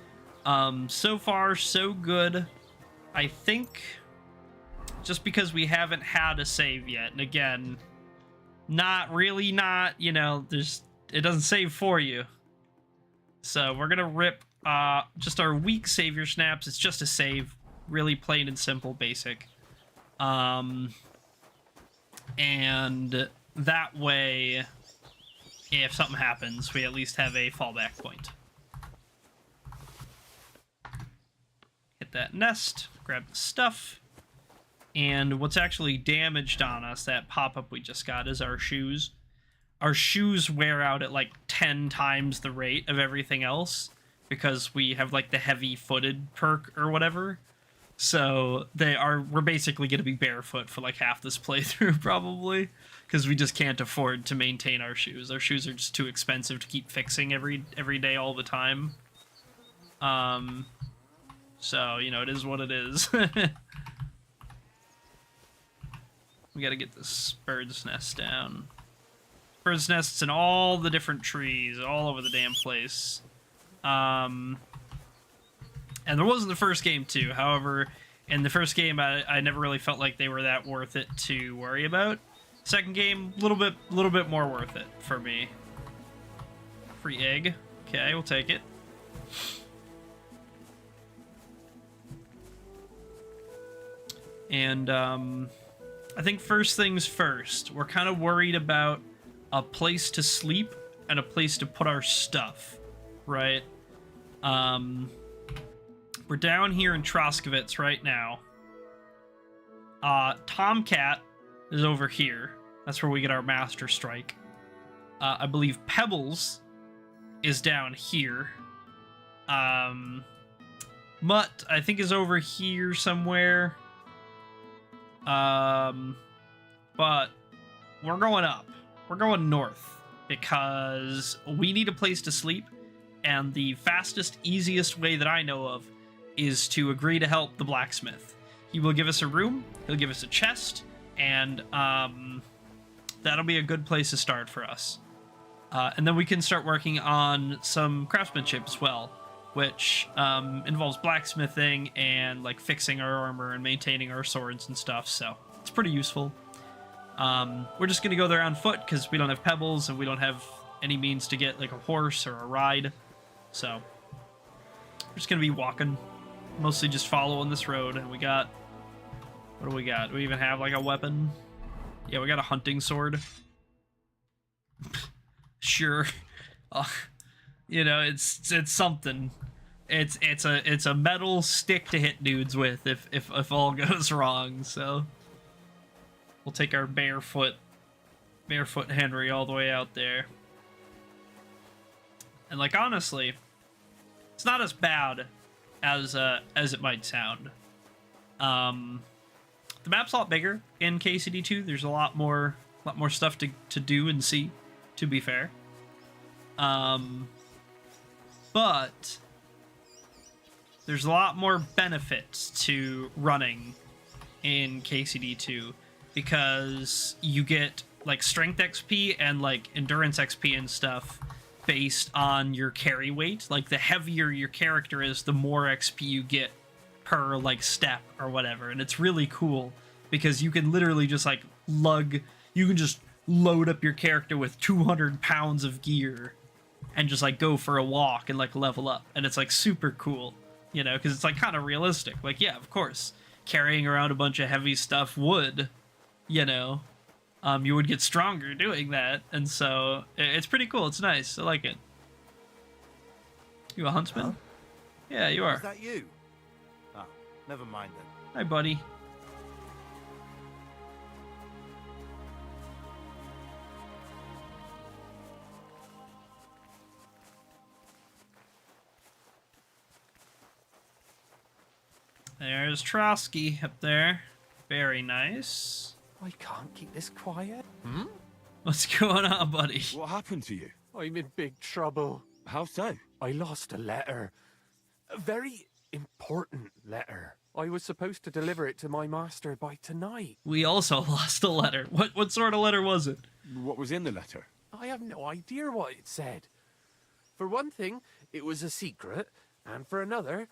So far, so good. I think just because we haven't had a save yet, and again, you know, it doesn't save for you. So we're gonna rip just our weak savior snaps. It's just a save, really plain and simple, basic. And that way, if something happens, we at least have a fallback point. Hit that nest, grab the stuff, and what's actually damaged on us, that pop-up we just got, is our shoes. Our shoes wear out at like 10 times the rate of everything else because we have like the heavy-footed perk or whatever. So we're basically going to be barefoot for like half this playthrough probably, because we just can't afford to maintain our shoes. Our shoes are just too expensive to keep fixing every day all the time. So, you know, it is what it is. We got to get this bird's nest down. Bird's nests in all the different trees, all over the damn place. And there was in the first game too. However, in the first game, I never really felt like they were that worth it to worry about. Second game, little bit more worth it for me. Free egg. Okay, we'll take it. And I think first things first, we're kind of worried about a place to sleep and a place to put our stuff, right? We're down here in Troskovitz right now. Tomcat is over here. That's where we get our Master Strike. I believe Pebbles is down here. Mutt, I think, is over here somewhere. But we're going up. We're going north because we need a place to sleep, and the fastest, easiest way that I know of is to agree to help the blacksmith. He will give us a room, he'll give us a chest, and that'll be a good place to start for us. And then we can start working on some craftsmanship as well, which involves blacksmithing and like fixing our armor and maintaining our swords and stuff, so it's pretty useful. We're just gonna go there on foot because we don't have pebbles and we don't have any means to get like a horse or a ride, so we're just gonna be walking, mostly just following this road. And we got, what do we got? Do we even have like a weapon? Yeah, we got a hunting sword. Sure. You know, it's something. It's a metal stick to hit dudes with if all goes wrong. So we'll take our barefoot Henry all the way out there. And like honestly, it's not as bad as it might sound. The map's a lot bigger in KCD2. There's a lot more stuff to do and see, to be fair. But there's a lot more benefits to running in KCD2 because you get like strength XP and like endurance XP and stuff based on your carry weight. Like the heavier your character is, the more XP you get per like step or whatever. And it's really cool because you can literally just like you can just load up your character with 200 pounds of gear and just like go for a walk and like level up. And it's like super cool, you know, because it's like kind of realistic. Like, yeah, of course, carrying around a bunch of heavy stuff would, you know, you would get stronger doing that. And so it's pretty cool. It's nice. I like it. You a huntsman? Yeah, you are. Is that you? Oh, never mind then. Hi, buddy. There's Trotsky up there. Very nice. I can't keep this quiet. What's going on, buddy? What happened to you? I'm in big trouble. How so? I lost a letter. A very important letter. I was supposed to deliver it to my master by tonight. We also lost a letter. What sort of letter was it? What was in the letter? I have no idea what it said. For one thing, it was a secret, and for another,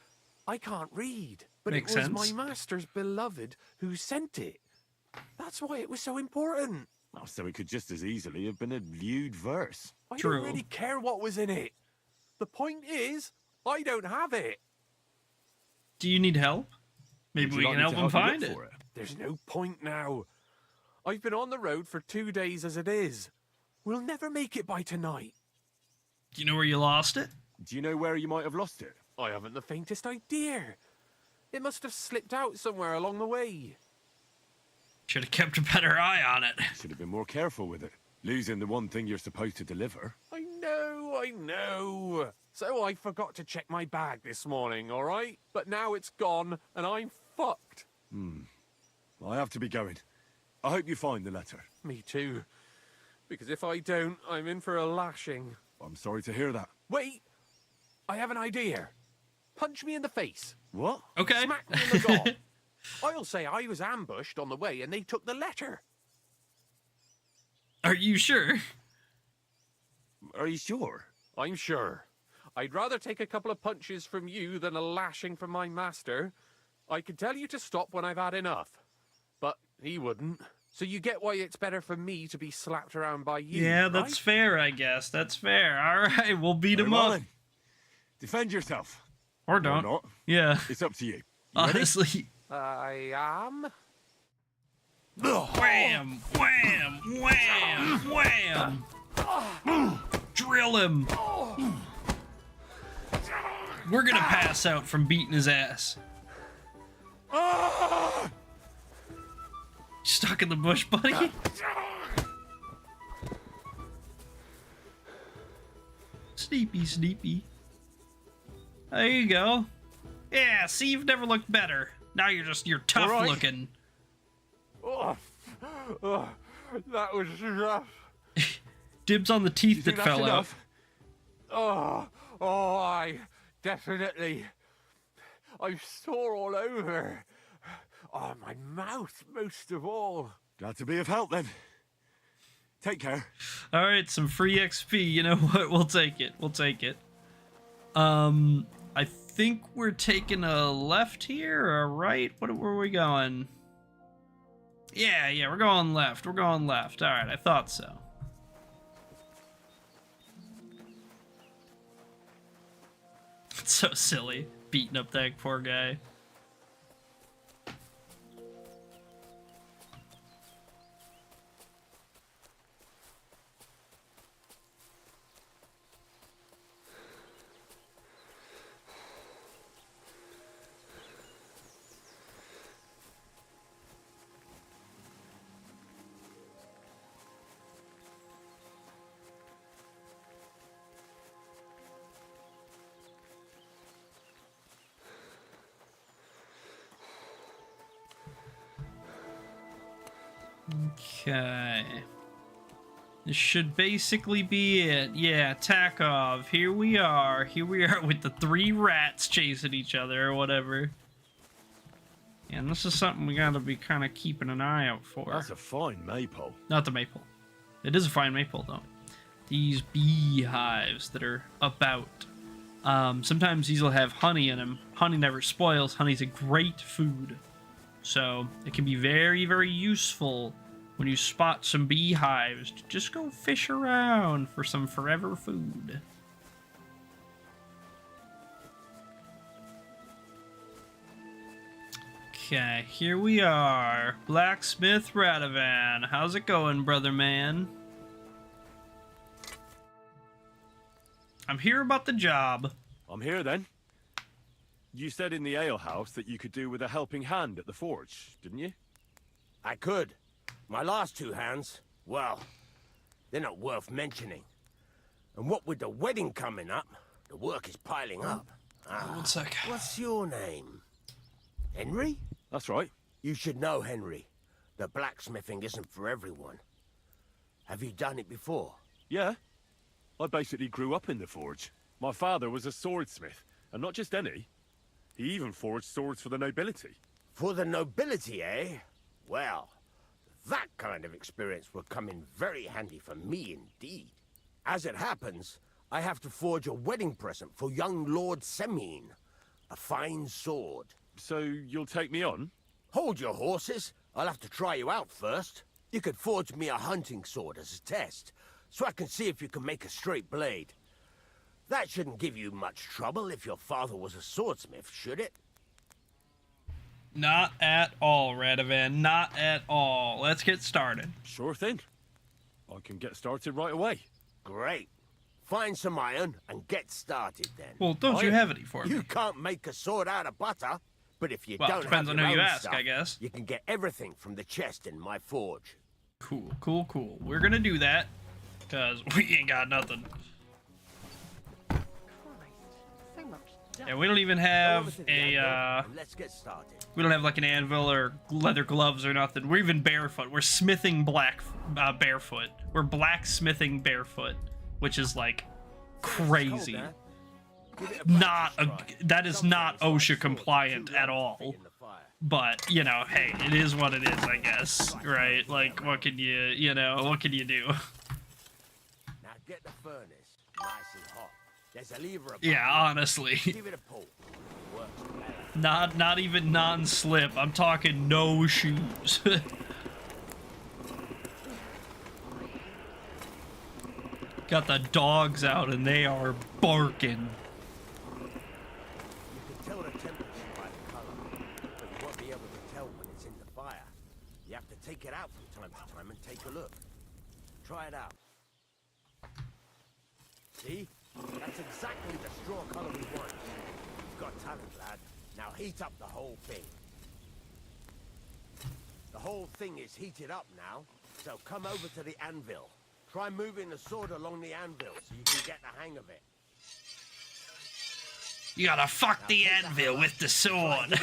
I can't read. But Makes it was sense. my master's beloved who sent it. That's why it was so important. Oh, so it could just as easily have been a lewd verse. I don't really care what was in it. The point is, I don't have it. Do you need help? Maybe we can help him find it. There's no point now. I've been on the road for 2 days as it is. We'll never make it by tonight. Do you know where you lost it? Do you know where you might have lost it? I haven't the faintest idea. It must have slipped out somewhere along the way. Should have kept a better eye on it. Should have been more careful with it. Losing the one thing you're supposed to deliver. I know. So I forgot to check my bag this morning, all right? But now it's gone, and I'm fucked. I have to be going. I hope you find the letter. Me too. Because if I don't, I'm in for a lashing. I'm sorry to hear that. Wait! I have an idea. Punch me in the face. What? Okay. Smack me in the gob. I'll say I was ambushed on the way and they took the letter. Are you sure? Are you sure? I'm sure. I'd rather take a couple of punches from you than a lashing from my master. I could tell you to stop when I've had enough. But he wouldn't. So you get why it's better for me to be slapped around by you, Yeah, right? that's fair, I guess. That's fair. All right, we'll beat him Very well up. then. Defend yourself. Or don't. not. Yeah. It's up to you. Honestly. I am. Wham! Wham! Wham! Wham! Drill him! We're gonna pass out from beating his ass. Stuck in the bush, buddy? Sleepy, sleepy. There you go. Yeah, see, you've never looked better. Now you're tough All right. looking. Oh, that was rough. Dibs on the teeth that fell out. I definitely. I'm sore all over. Oh, my mouth most of all. Glad to be of help then. Take care. All right, some free XP. You know what? We'll take it. We'll take it. I think we're taking a left here or a right. Where are we going? Yeah, we're going left. We're going left. All right, I thought so. It's so silly, beating up that poor guy. Okay. This should basically be it. Yeah, Takov. Here we are. Here we are with the 3 rats chasing each other or whatever. And this is something we gotta be kind of keeping an eye out for. That's a fine maypole. Not the maple. It is a fine maple, though. These beehives that are about. Sometimes these will have honey in them. Honey never spoils. Honey's a great food. So it can be very, very useful when you spot some beehives to just go fish around for some forever food. Okay, here we are. Blacksmith Radovan. How's it going, brother man? I'm here about the job. I'm here then. You said in the alehouse that you could do with a helping hand at the forge, didn't you? I could. My last two hands, well, they're not worth mentioning. And what with the wedding coming up, the work is piling up. One sec. What's your name? Henry? That's right. You should know, Henry. The blacksmithing isn't for everyone. Have you done it before? Yeah. I basically grew up in the forge. My father was a swordsmith, and not just any. He even forged swords for the nobility. For the nobility, eh? Well, that kind of experience will come in very handy for me indeed. As it happens, I have to forge a wedding present for young Lord Semine. A fine sword. So you'll take me on? Hold your horses. I'll have to try you out first. You could forge me a hunting sword as a test, so I can see if you can make a straight blade. That shouldn't give you much trouble if your father was a swordsmith, should it? Not at all, Radovan. Not at all. Let's get started. Sure thing. I can get started right away. Great. Find some iron and get started then. Well, don't you have any for me? You can't make a sword out of butter, but if you Well, don't depends have on your who you own ask, stuff, I guess. you can get everything from the chest in my forge. Cool, cool, cool. We're gonna do that, because we ain't got nothing. Yeah, we don't even have a, Let's get started. we don't have like an anvil or leather gloves or nothing. We're even barefoot. We're smithing barefoot. We're blacksmithing barefoot, which is like crazy. That is not OSHA compliant at all. But, you know, hey, it is what it is, I guess, right? Like, what can you do? Now get the furnace nice and hot. There's a lever above Yeah, you. honestly. Give it a pull. Works better. Not even non-slip. I'm talking no shoes. Got the dogs out and they are barking. You can tell the temperature by the color, but you won't be able to tell when it's in the fire. You have to take it out from time to time and take a look. Try it out. See? That's exactly the straw color we want. You've got talent, lad. Now heat up the whole thing. The whole thing is heated up now, so come over to the anvil. Try moving the sword along the anvil so you can get the hang of it. You gotta fuck the anvil with the sword.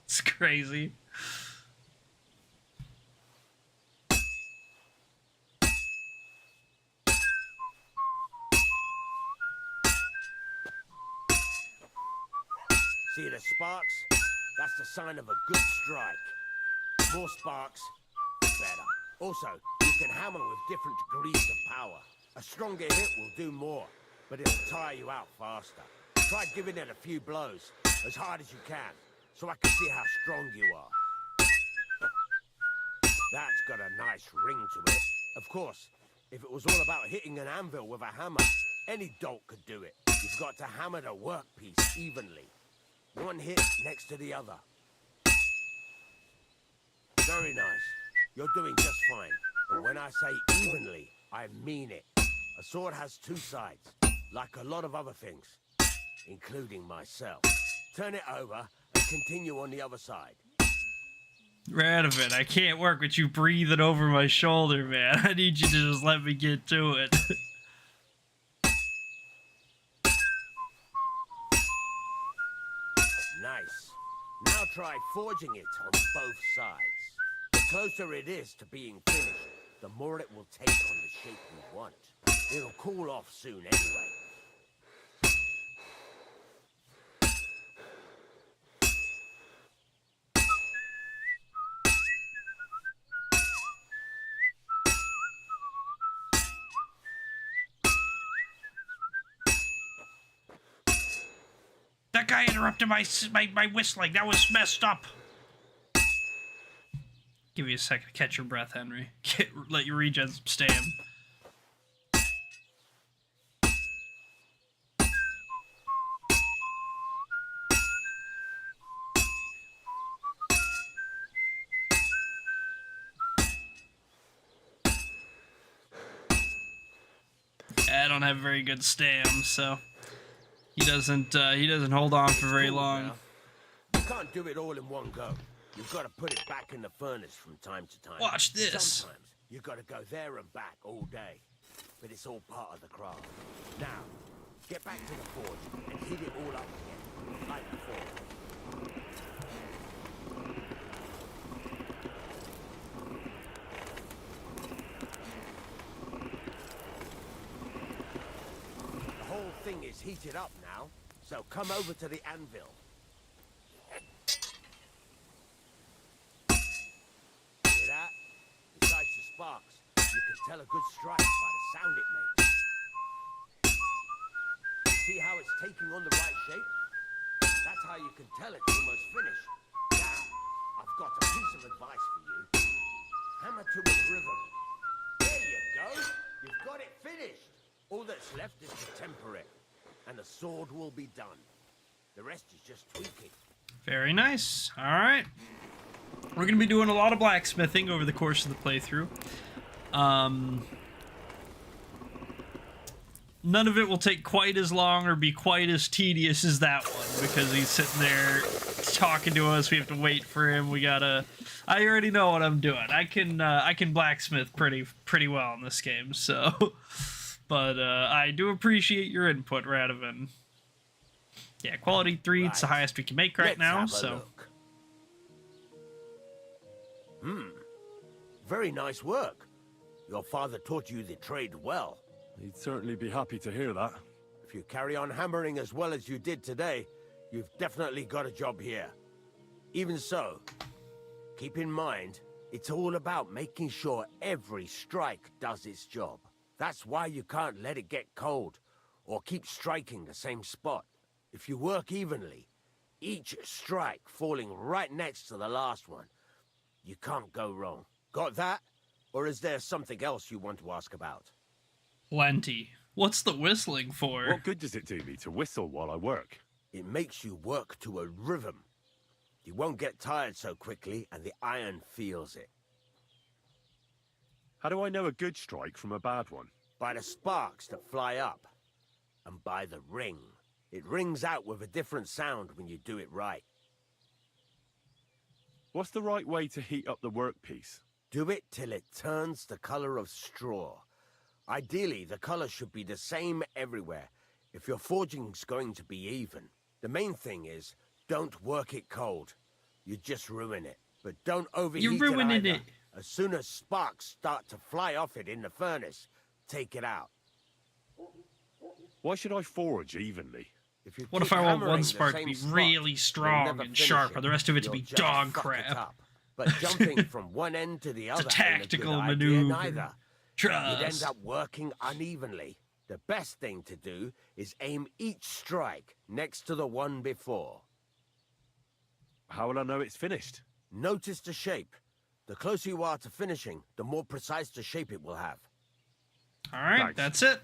It's crazy. See the sparks? That's the sign of a good strike. More sparks, better. Also, you can hammer with different degrees of power. A stronger hit will do more, but it'll tire you out faster. Try giving it a few blows, as hard as you can, so I can see how strong you are. That's got a nice ring to it. Of course, if it was all about hitting an anvil with a hammer, any dolt could do it. You've got to hammer the workpiece evenly. One hit next to the other. Very nice. You're doing just fine. But when I say evenly, I mean it. A sword has two sides, like a lot of other things, including myself. Turn it over and continue on the other side. Radovan, I can't work with you breathing over my shoulder, man. I need you to just let me get to it. Nice. Now try forging it on both sides. The closer it is to being finished, the more it will take on the shape you want. It'll cool off soon anyway. That guy interrupted my whistling. That was messed up. Give you a second to catch your breath, Henry. Let your regen some stam. I don't have very good stam, so He doesn't hold on for very long. You can't do it all in one go. You've got to put it back in the furnace from time to time. Watch this. Sometimes you've got to go there and back all day. But it's all part of the craft. Now, get back to the forge and heat it all up again, like before. The whole thing is heated up now, so come over to the anvil. Hear that? Besides the sparks, you can tell a good strike by the sound it makes. See how it's taking on the right shape? That's how you can tell it's almost finished. Now, I've got a piece of advice for you. Hammer to a rhythm. There you go. You've got it finished. All that's left is to temper it, and the sword will be done. The rest is just tweaking. Very nice. All right. We're going to be doing a lot of blacksmithing over the course of the playthrough. None of it will take quite as long or be quite as tedious as that one, because he's sitting there talking to us. We have to wait for him. I already know what I'm doing. I can blacksmith pretty well in this game, so. But I do appreciate your input, Radovan. Yeah, quality 3, it's the highest we can make right now, so. Very nice work. Your father taught you the trade well. He'd certainly be happy to hear that. If you carry on hammering as well as you did today, you've definitely got a job here. Even so, keep in mind, it's all about making sure every strike does its job. That's why you can't let it get cold, or keep striking the same spot. If you work evenly, each strike falling right next to the last one, you can't go wrong. Got that? Or is there something else you want to ask about? Plenty. What's the whistling for? What good does it do me to whistle while I work? It makes you work to a rhythm. You won't get tired so quickly, and the iron feels it. How do I know a good strike from a bad one? By the sparks that fly up, and by the ring. It rings out with a different sound when you do it right. What's the right way to heat up the workpiece? Do it till it turns the color of straw. Ideally, the color should be the same everywhere, if your forging's going to be even. The main thing is, don't work it cold. You just ruin it. But don't overheat it You're ruining either. it. As soon as sparks start to fly off it in the furnace, take it out. Why should I forge evenly? What if I want one spark to be really strong and sharp, and the rest of it to be dog crap? But jumping from one end to the other It's a tactical ain't a good idea maneuver. neither. Trust. You'd end up working unevenly. The best thing to do is aim each strike next to the one before. How will I know it's finished? Notice the shape. The closer you are to finishing, the more precise the shape it will have. All right, Thanks. that's it.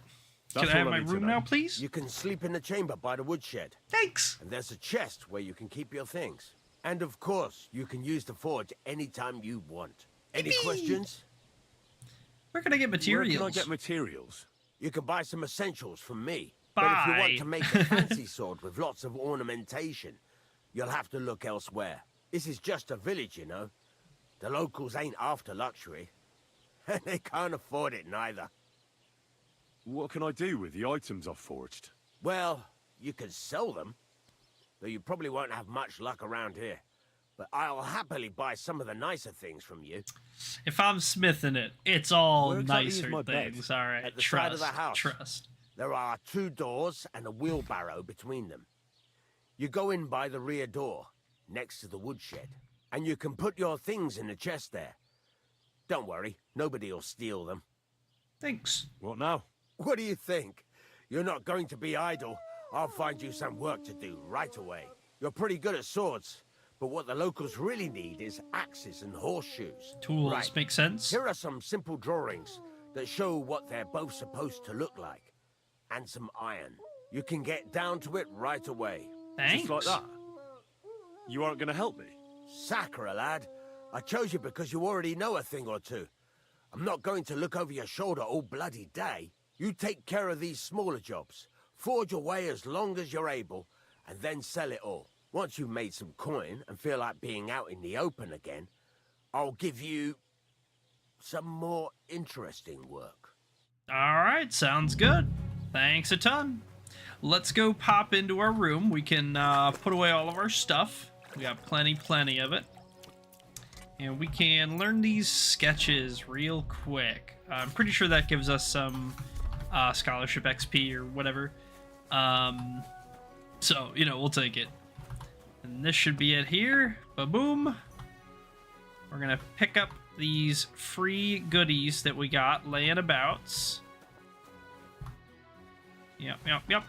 That's Can I have all I my need to room know. now, please? You can sleep in the chamber by the woodshed. Thanks. And there's a chest where you can keep your things. And of course, you can use the forge anytime you want. Any questions? Where can I get materials? Where can I get materials? You can buy some essentials from me. Buy. But if you want to make a fancy sword with lots of ornamentation, you'll have to look elsewhere. This is just a village, you know. The locals ain't after luxury. And they can't afford it neither. What can I do with the items I've forged? Well, you can sell them. Though you probably won't have much luck around here. But I'll happily buy some of the nicer things from you. If I'm smithing it, it's all Where exactly is nicer my bed? things. All right, At the trust, side of the house. trust. There are 2 doors and a wheelbarrow between them. You go in by the rear door, next to the woodshed, and you can put your things in the chest there. Don't worry, nobody'll steal them. Thanks. What now? What do you think? You're not going to be idle. I'll find you some work to do right away. You're pretty good at swords, but what the locals really need is axes and horseshoes. Tools, Right. make sense? Here are some simple drawings that show what they're both supposed to look like. And some iron. You can get down to it right away. Thanks. Just like that? You aren't going to help me? Sakura, lad. I chose you because you already know a thing or two. I'm not going to look over your shoulder all bloody day. You take care of these smaller jobs. Forge away as long as you're able, and then sell it all. Once you've made some coin and feel like being out in the open again, I'll give you some more interesting work. All right, sounds good. Thanks a ton. Let's go pop into our room. We can put away all of our stuff. We got plenty of it. And we can learn these sketches real quick. I'm pretty sure that gives us some scholarship XP or whatever. So, you know, we'll take it. And this should be it here. Ba-boom. We're going to pick up these free goodies that we got laying about. Yep.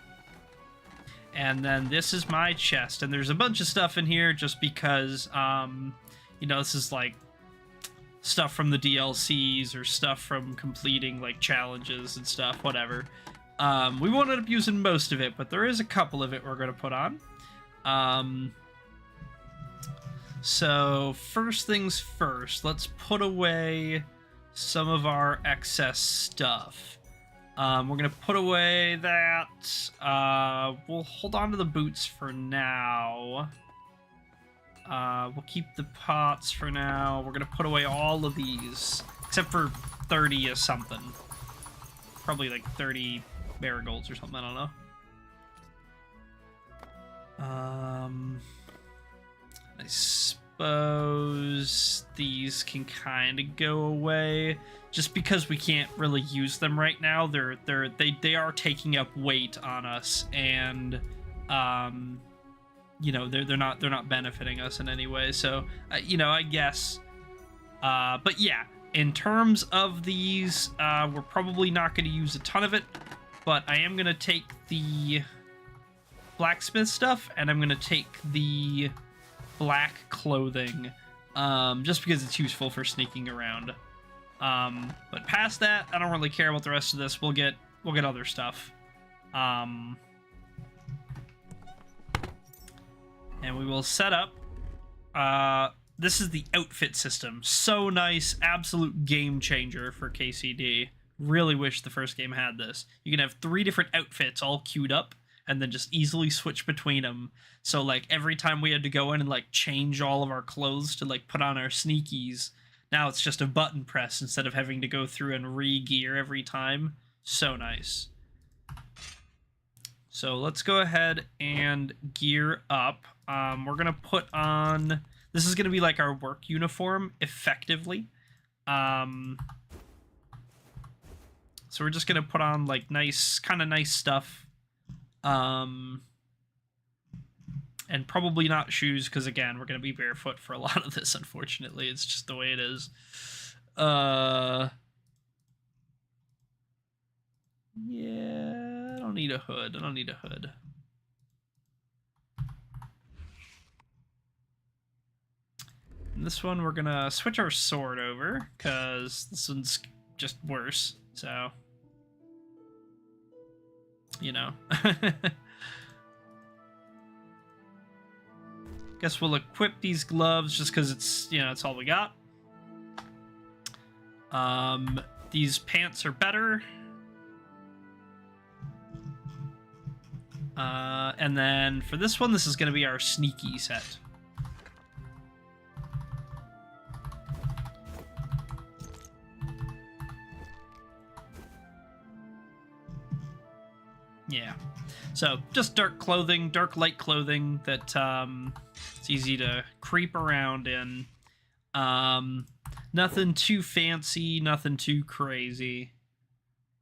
And then this is my chest. And there's a bunch of stuff in here just because, you know, this is like stuff from the DLCs or stuff from completing like challenges and stuff, whatever. We won't end up using most of it, but there is a couple of it we're going to put on. So first things first, let's put away some of our excess stuff. We're going to put away that. We'll hold on to the boots for now. We'll keep the pots for now. We're going to put away all of these, except for 30 or something. Probably like 30 marigolds or something, I don't know. I suppose these can kind of go away just because we can't really use them right now. They are taking up weight on us, and you know, they're not benefiting us in any way. So you know, I guess. But yeah, in terms of these, we're probably not going to use a ton of it, but I am going to take the blacksmith stuff, and I'm going to take the black clothing, just because it's useful for sneaking around. But past that, I don't really care about the rest of this. We'll get other stuff. And we will set up. This is the outfit system. So nice, absolute game changer for KCD. Really wish the first game had this. You can have 3 different outfits all queued up, and then just easily switch between them. So like every time we had to go in and like change all of our clothes to like put on our sneakies, now it's just a button press instead of having to go through and re-gear every time. So nice. So let's go ahead and gear up. We're gonna put on, this is gonna be like our work uniform effectively. So we're just gonna put on like nice, kind of nice stuff. And probably not shoes, because again, we're going to be barefoot for a lot of this, unfortunately. It's just the way it is. Yeah, I don't need a hood. And this one, we're going to switch our sword over, because this one's just worse, so... you know. Guess we'll equip these gloves just because it's, you know, it's all we got. These pants are better. And then for this one, this is going to be our sneaky set. Yeah, so just dark clothing, dark light clothing that it's easy to creep around in. Nothing too fancy, nothing too crazy,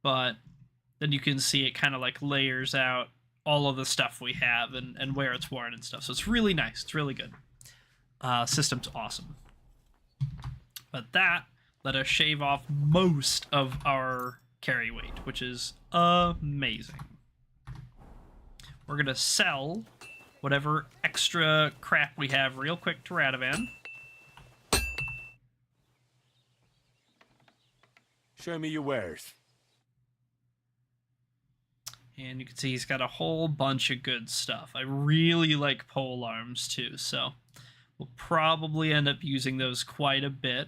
but then you can see it kind of like layers out all of the stuff we have and where it's worn and stuff. So it's really nice, it's really good. System's awesome. But that let us shave off most of our carry weight, which is amazing. We're going to sell whatever extra crap we have real quick to Radovan. Show me your wares. And you can see he's got a whole bunch of good stuff. I really like pole arms too, so we'll probably end up using those quite a bit.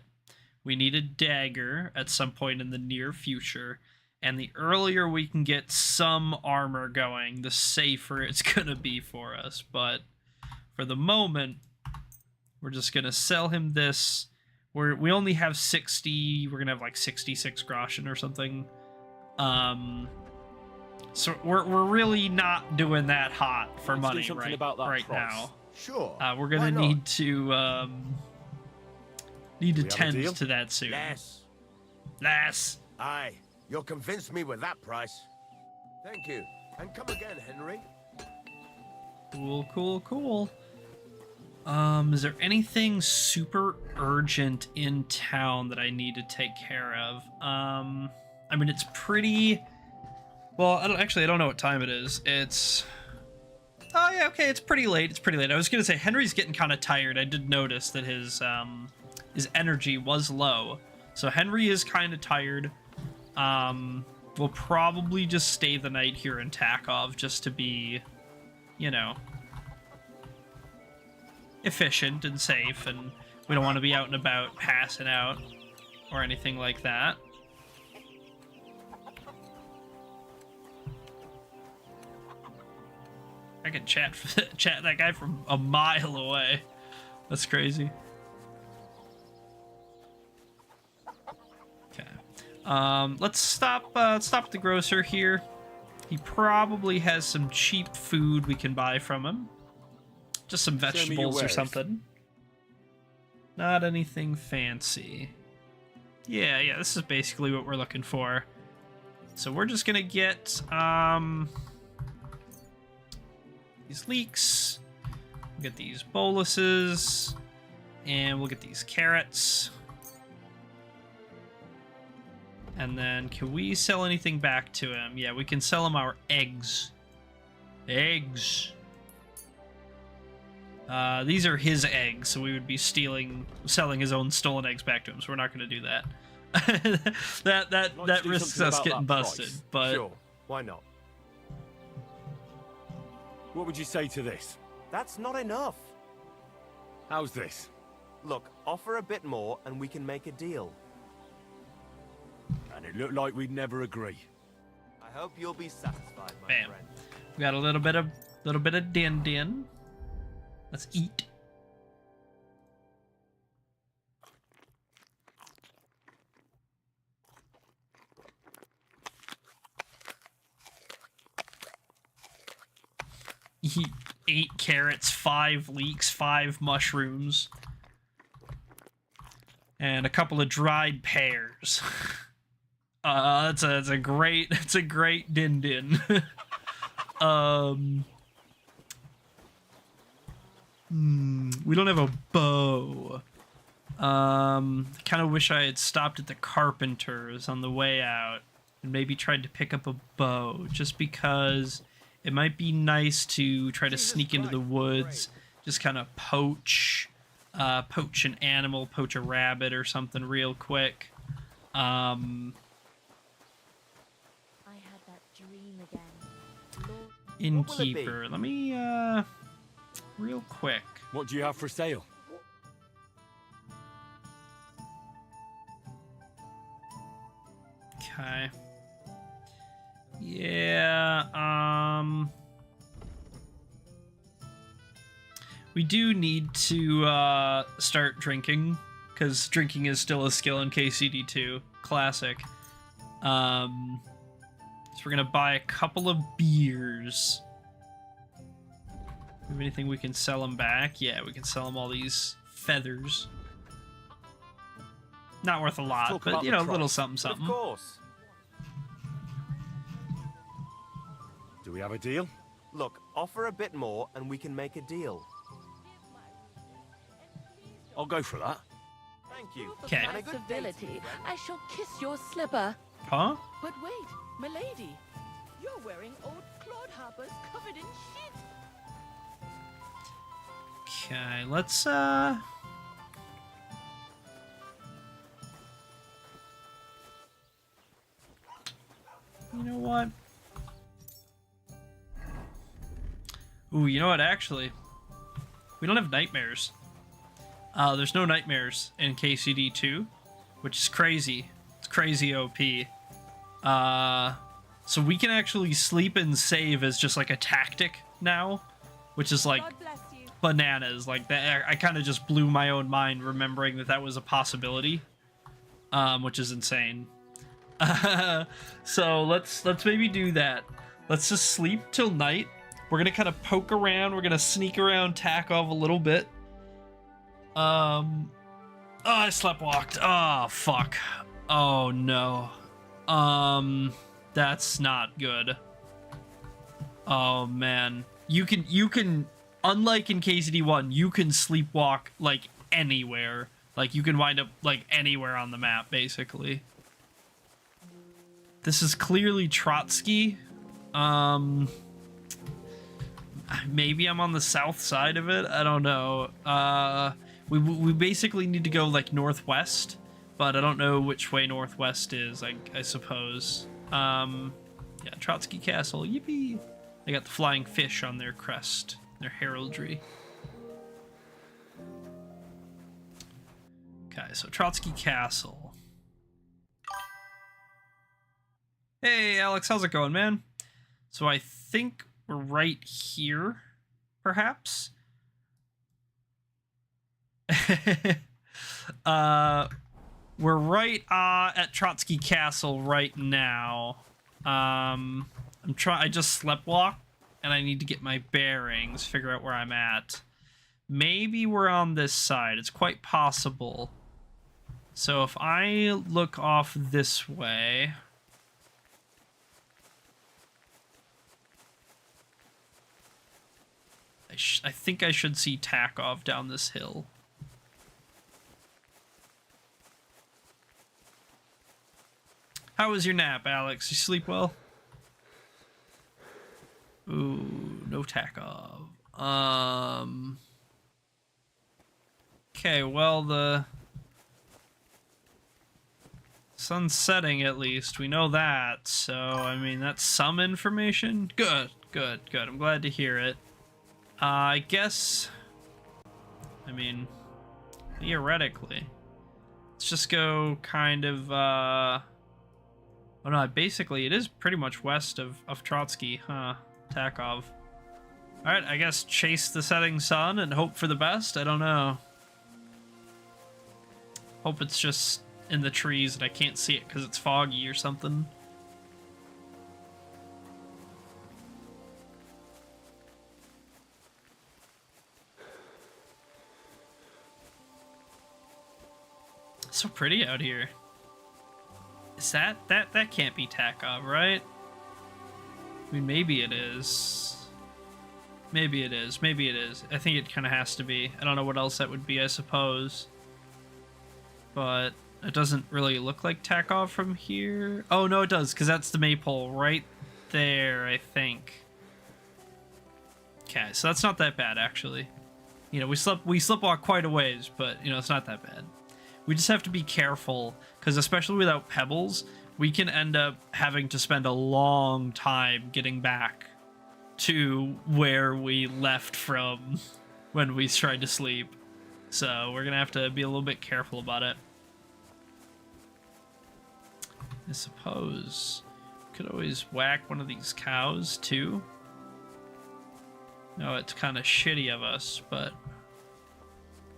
We need a dagger at some point in the near future. And the earlier we can get some armor going, the safer it's gonna be for us. But for the moment, we're just gonna sell him this. We only have 60. We're gonna have like 66 groschen or something. So we're really not doing that hot for Let's do money something right about that right price. now. Sure. We're why gonna not? need to we have a tend deal? to that soon. Less. Aye, you'll convince me with that price. Thank you. And come again, Henry. Cool. Is there anything super urgent in town that I need to take care of? I mean, it's pretty... Well, I don't know what time it is. It's... Oh, yeah, okay, it's pretty late. I was gonna say, Henry's getting kind of tired. I did notice that his energy was low. So Henry is kind of tired. We'll probably just stay the night here in Takov just to be, you know, efficient and safe, and we don't want to be out and about passing out or anything like that. I can chat that guy from a mile away. That's crazy. Okay. Let's stop at the grocer here. He probably has some cheap food we can buy from him. Just some me your vegetables or wares. something. Not anything fancy. Yeah, this is basically what we're looking for. So we're just gonna get these leeks, we'll get these boluses, and we'll get these carrots. And then, can we sell anything back to him? Yeah, we can sell him our eggs. Eggs. These are his eggs, so we would be selling his own stolen eggs back to him. So we're not going to do that. that do risks something us about getting that busted. price. But Sure, why not? What would you say to this? That's not enough. How's this? Look, offer a bit more and we can make a deal. And it looked like we'd never agree. I hope you'll be satisfied, my bam, friend. we got a little bit of din. Let's eat. Eat 8 carrots, 5 leeks, 5 mushrooms, and a couple of dried pears. It's a great din. We don't have a bow. Kind of wish I had stopped at the carpenter's on the way out and maybe tried to pick up a bow, just because it might be nice to try to sneak into the woods, just kind of poach an animal, poach a rabbit or something real quick. I had that dream again. Lord, Innkeeper, let me real quick. What do you have for sale? Okay. Yeah, we do need to start drinking, because drinking is still a skill in KCD2 Classic. So we're gonna buy a couple of beers. Have anything we can sell them back? Yeah, we can sell them all these feathers. Not worth a lot, Talk but about you the know, a little price. something, something. Of course. Do we have a deal? Look, offer a bit more and we can make a deal. I'll go for that. Thank you. Okay. And a good Civility. I shall kiss your slipper. Huh? But wait, milady. You're wearing old clodhoppers covered in shit. Okay, let's you know what? Ooh, you know what, actually? We don't have nightmares. There's no nightmares in KCD2, which is crazy. It's crazy OP. So we can actually sleep and save as just like a tactic now, which is like bananas. Like that, I kind of just blew my own mind remembering that that was a possibility, which is insane. So let's maybe do that. Let's just sleep till night. We're gonna kind of poke around. We're gonna sneak around Takov a little bit. Oh, I sleptwalked. Oh, fuck. Oh, no. That's not good. Oh, man. You can, unlike in KCD1, you can sleepwalk, like, anywhere. Like, you can wind up, like, anywhere on the map, basically. This is clearly Trotsky. Maybe I'm on the south side of it. I don't know. We basically need to go like northwest, but I don't know which way northwest is. I suppose. Yeah, Trotsky Castle. Yippee! They got the flying fish on their crest, their heraldry. Okay, so Trotsky Castle. Hey, Alex, how's it going, man? So I think we're right here, perhaps. We're right at Trotsky Castle right now. I just sleptwalked and I need to get my bearings, figure out where I'm at. Maybe we're on this side. It's quite possible. So if I look off this way, I think I should see Takov down this hill. How was your nap, Alex? You sleep well? Ooh, no Takov. Okay, well, the sun's setting at least. We know that, so, I mean, that's some information. Good, good, good. I'm glad to hear it. I guess, I mean, theoretically, let's just go kind of, oh no, basically it is pretty much west of Trotsky, huh, Takov. Alright, I guess chase the setting sun and hope for the best, I don't know. Hope it's just in the trees and I can't see it because it's foggy or something. So pretty out here. Is that can't be Takov, right? I mean, maybe it is. Maybe it is. Maybe it is. I think it kind of has to be. I don't know what else that would be, I suppose. But it doesn't really look like Takov from here. Oh, no, it does, because that's the maypole right there, I think. Okay, so that's not that bad, actually. You know, we sleptwalk quite a ways, but, you know, it's not that bad. We just have to be careful, because especially without pebbles, we can end up having to spend a long time getting back to where we left from when we tried to sleep. So we're going to have to be a little bit careful about it. I suppose we could always whack one of these cows, too. No, it's kind of shitty of us, but...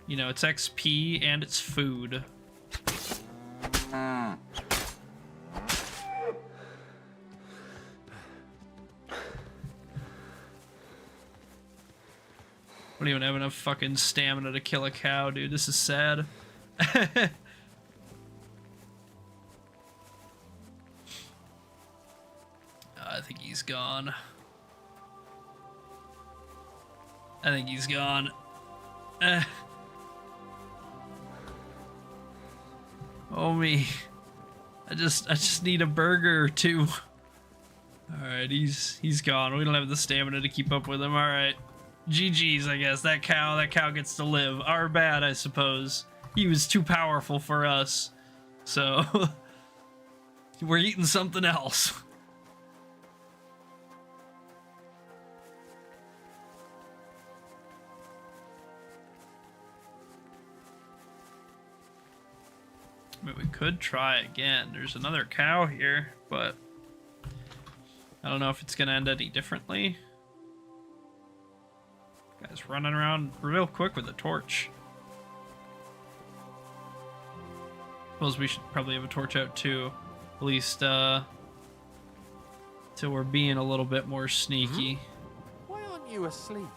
You know, it's XP and it's food. I don't even have enough fucking stamina to kill a cow, dude. This is sad. I think he's gone. I think he's gone. Oh me. I just need a burger or two. Alright, he's gone. We don't have the stamina to keep up with him. Alright. GG's, I guess. That cow gets to live. Our bad, I suppose. He was too powerful for us. So we're eating something else. I mean, we could try again. There's another cow here. but I don't know if it's gonna end any differently. Guy's running around real quick with a torch. Suppose we should probably have a torch out too, at least till we're being a little bit more sneaky. Why aren't you asleep?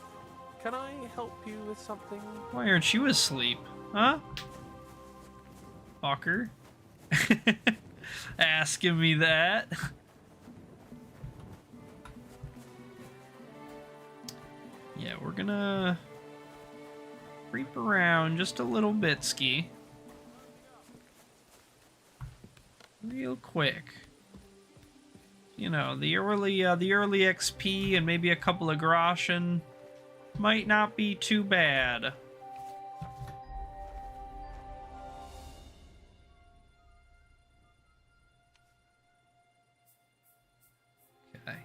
Can I help you with something? Why aren't you asleep? Huh? Fucker. Asking me that. Yeah, we're gonna creep around just a little bit, Ski. Real quick. You know, the early XP and maybe a couple of groschen might not be too bad. Okay.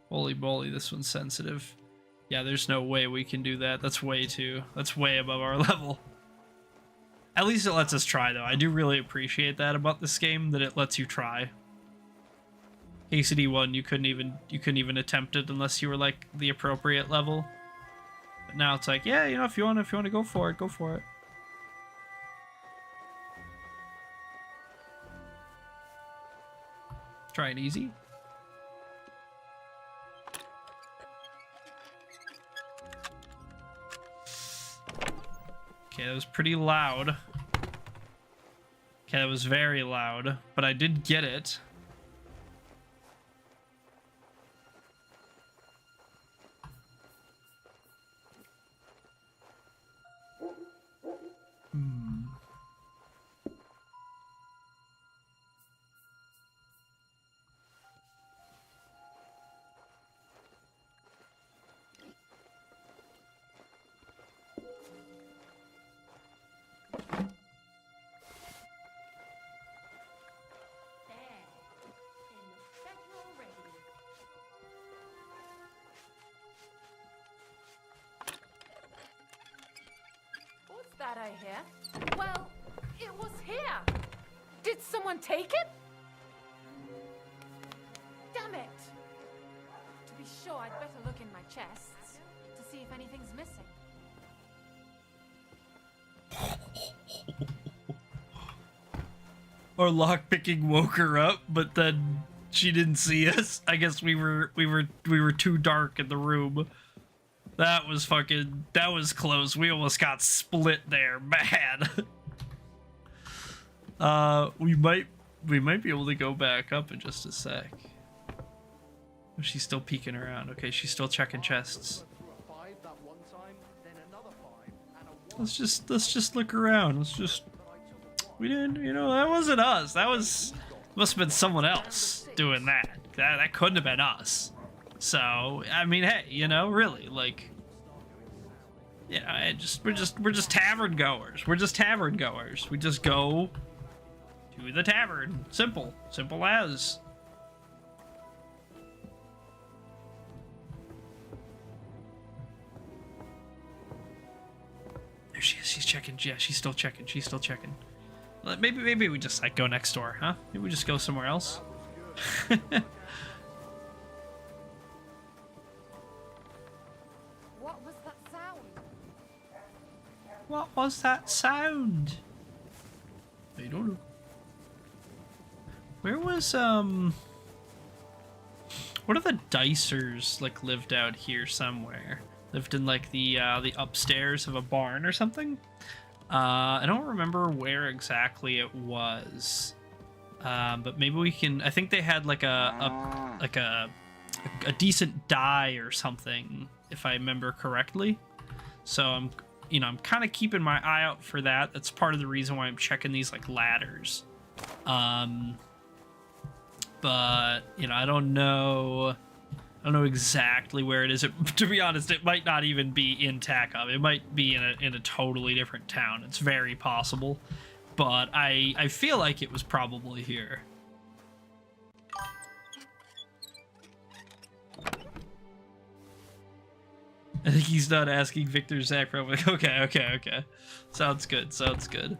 Holy moly, this one's sensitive. Yeah, there's no way we can do that. That's way above our level. At least it lets us try, though. I do really appreciate that about this game, that it lets you try. KCD1, you couldn't even attempt it unless you were like the appropriate level. But now it's like, yeah, you know, if you want to go for it, go for it. Try it easy. Okay, that was pretty loud. Okay, that was very loud, but I did get it. That I hear? Well, it was here. Did someone take it? Damn it! To be sure, I'd better look in my chests to see if anything's missing. Our lockpicking woke her up, but then she didn't see us. I guess we were too dark in the room. That was close. We almost got split there, bad. We might be able to go back up in just a sec. Oh, she's still peeking around. Okay, she's still checking chests. Let's just look around. We didn't, you know, that wasn't us. Must have been someone else doing that. That couldn't have been us. So, I mean, hey, you know, really, like, yeah, we're just tavern goers. We're just tavern goers. We just go to the tavern. Simple as. There she is. She's checking. Yeah, she's still checking. Maybe we just like go next door, huh? Maybe we just go somewhere else. What was that sound? I don't know. Where was, what are the Dicers, like, lived out here somewhere? Lived in, like, the upstairs of a barn or something? I don't remember where exactly it was. But maybe we can, I think they had, like, a decent dye or something, if I remember correctly. So I'm kind of keeping my eye out for that. That's part of the reason why I'm checking these, like, ladders. But, you know, I don't know exactly where it is. To be honest, it might not even be in Takov. It might be in a totally different town. It's very possible. But I feel like it was probably here. I think he's not asking Victor Zakrovic. Okay. Sounds good.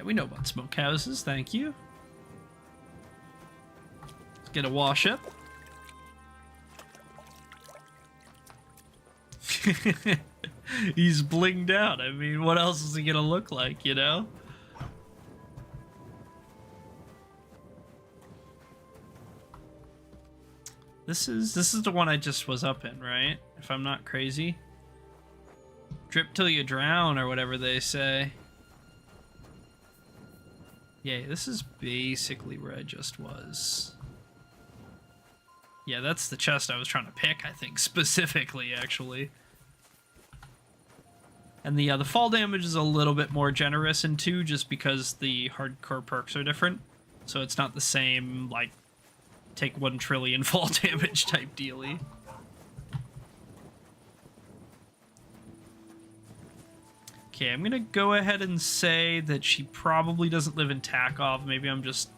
Yeah, we know about smokehouses, thank you. Let's get a wash up. He's blinged out. I mean, what else is he gonna look like, you know? This is the one I just was up in, right? If I'm not crazy. Drip till you drown, or whatever they say. Yeah, this is basically where I just was. Yeah, that's the chest I was trying to pick, I think, specifically, actually. And the fall damage is a little bit more generous in 2, just because the hardcore perks are different. So it's not the same, like, take 1 trillion fall damage type dealy. Okay, I'm gonna go ahead and say that she probably doesn't live in Takov. Maybe I'm just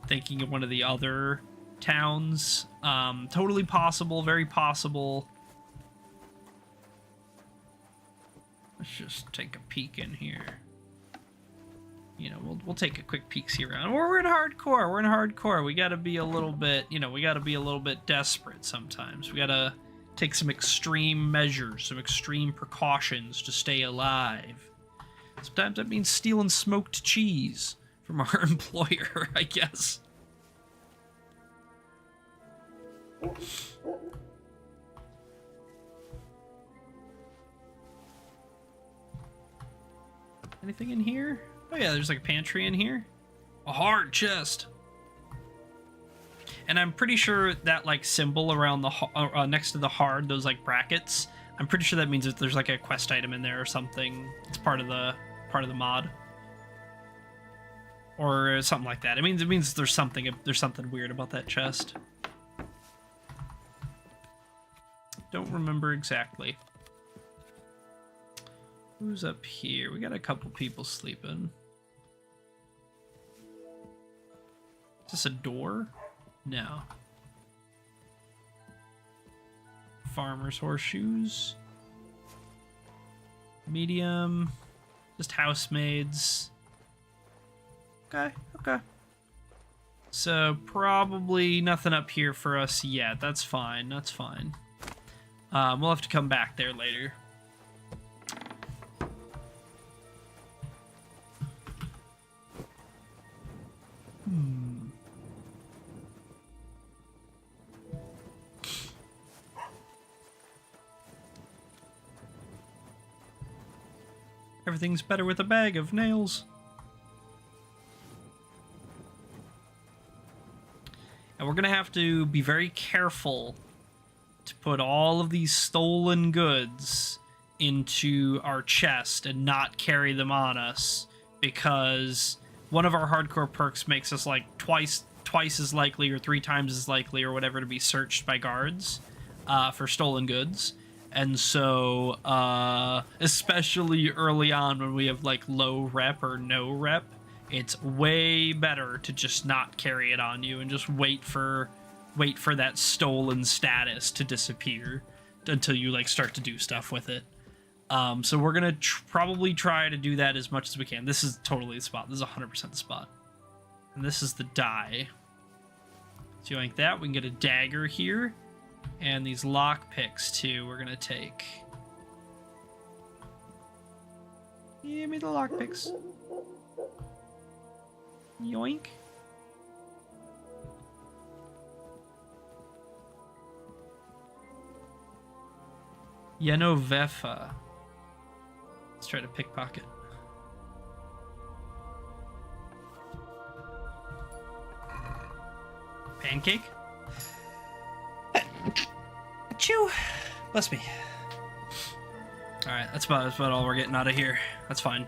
thinking of one of the other towns. Totally possible, very possible. Let's just take a peek in here. You know, we'll take a quick peek see around. We're in hardcore. We're in hardcore. We gotta be a little bit, you know, we gotta be a little bit desperate sometimes. We gotta take some extreme measures, some extreme precautions to stay alive. Sometimes that means stealing smoked cheese from our employer, I guess. Anything in here? Oh yeah, there's like a pantry in here. A hard chest. And I'm pretty sure that like symbol around the next to the hard, those like brackets, I'm pretty sure that means that there's like a quest item in there or something. It's part of the mod. Or something like that. It means there's something weird about that chest. Don't remember exactly. Who's up here? We got a couple people sleeping. Is this a door? No. Farmer's horseshoes. Medium. Just housemaids. Okay, okay. So probably nothing up here for us yet. That's fine, that's fine. We'll have to come back there later. Everything's better with a bag of nails. And we're gonna have to be very careful to put all of these stolen goods into our chest and not carry them on us, because one of our hardcore perks makes us like twice as likely or 3 times as likely or whatever to be searched by guards for stolen goods. And so, especially early on when we have like low rep or no rep, it's way better to just not carry it on you and just wait for that stolen status to disappear until you like start to do stuff with it. So we're gonna probably try to do that as much as we can. This is totally the spot. This is 100% the spot. And this is the die. So like that, we can get a dagger here. And these lock picks too, we're gonna take. Give me the lock picks. Yoink. Yenovefa. Let's try to pickpocket. Pancake? Achoo! Bless me. Alright, that's about all we're getting out of here. That's fine.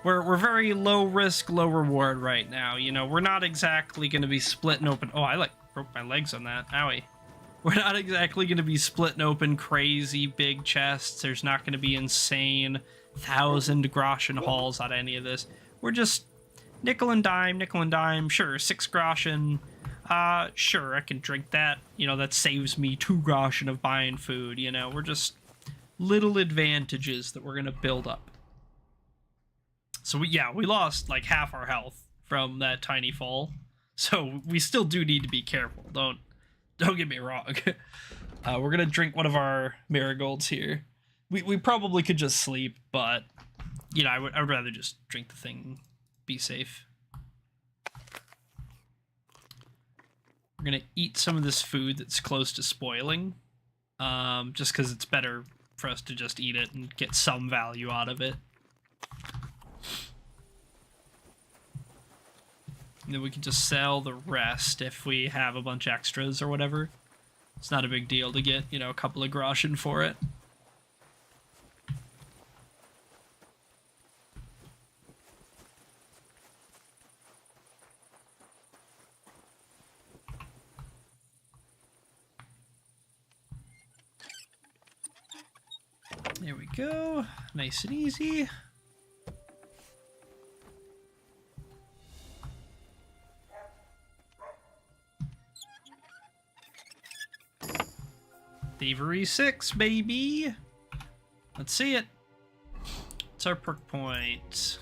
We're very low risk, low reward right now. You know, we're not exactly going to be splitting open... Oh, I broke my legs on that. Owie. We're not exactly going to be splitting open crazy big chests. There's not going to be insane 1,000 groschen hauls out of any of this. We're just nickel and dime. Sure, 6 groschen. Sure, I can drink that. You know, that saves me 2 groschen of buying food. You know, we're just little advantages that we're going to build up. So we lost like half our health from that tiny fall. So we still do need to be careful. Don't get me wrong. We're gonna drink one of our marigolds here. We probably could just sleep, but you know, I would rather just drink the thing, be safe. We're gonna eat some of this food that's close to spoiling, just because it's better for us to just eat it and get some value out of it. And then we can just sell the rest if we have a bunch extras or whatever. It's not a big deal to get, you know, a couple of groschen for it. There we go. Nice and easy. Thievery 6, baby. Let's see it. What's our perk point?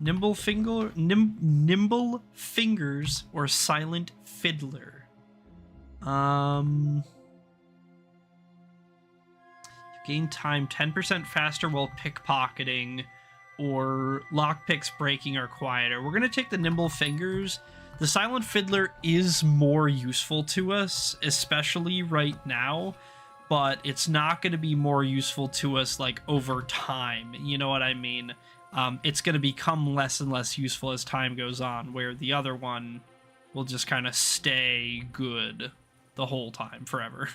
Nimble fingers or silent fiddler. You gain time 10% faster while pickpocketing, or lockpicks breaking are quieter. We're gonna take the nimble fingers. The silent fiddler is more useful to us, especially right now, but it's not going to be more useful to us like over time. You know what I mean? It's going to become less and less useful as time goes on, where the other one will just kind of stay good the whole time, forever.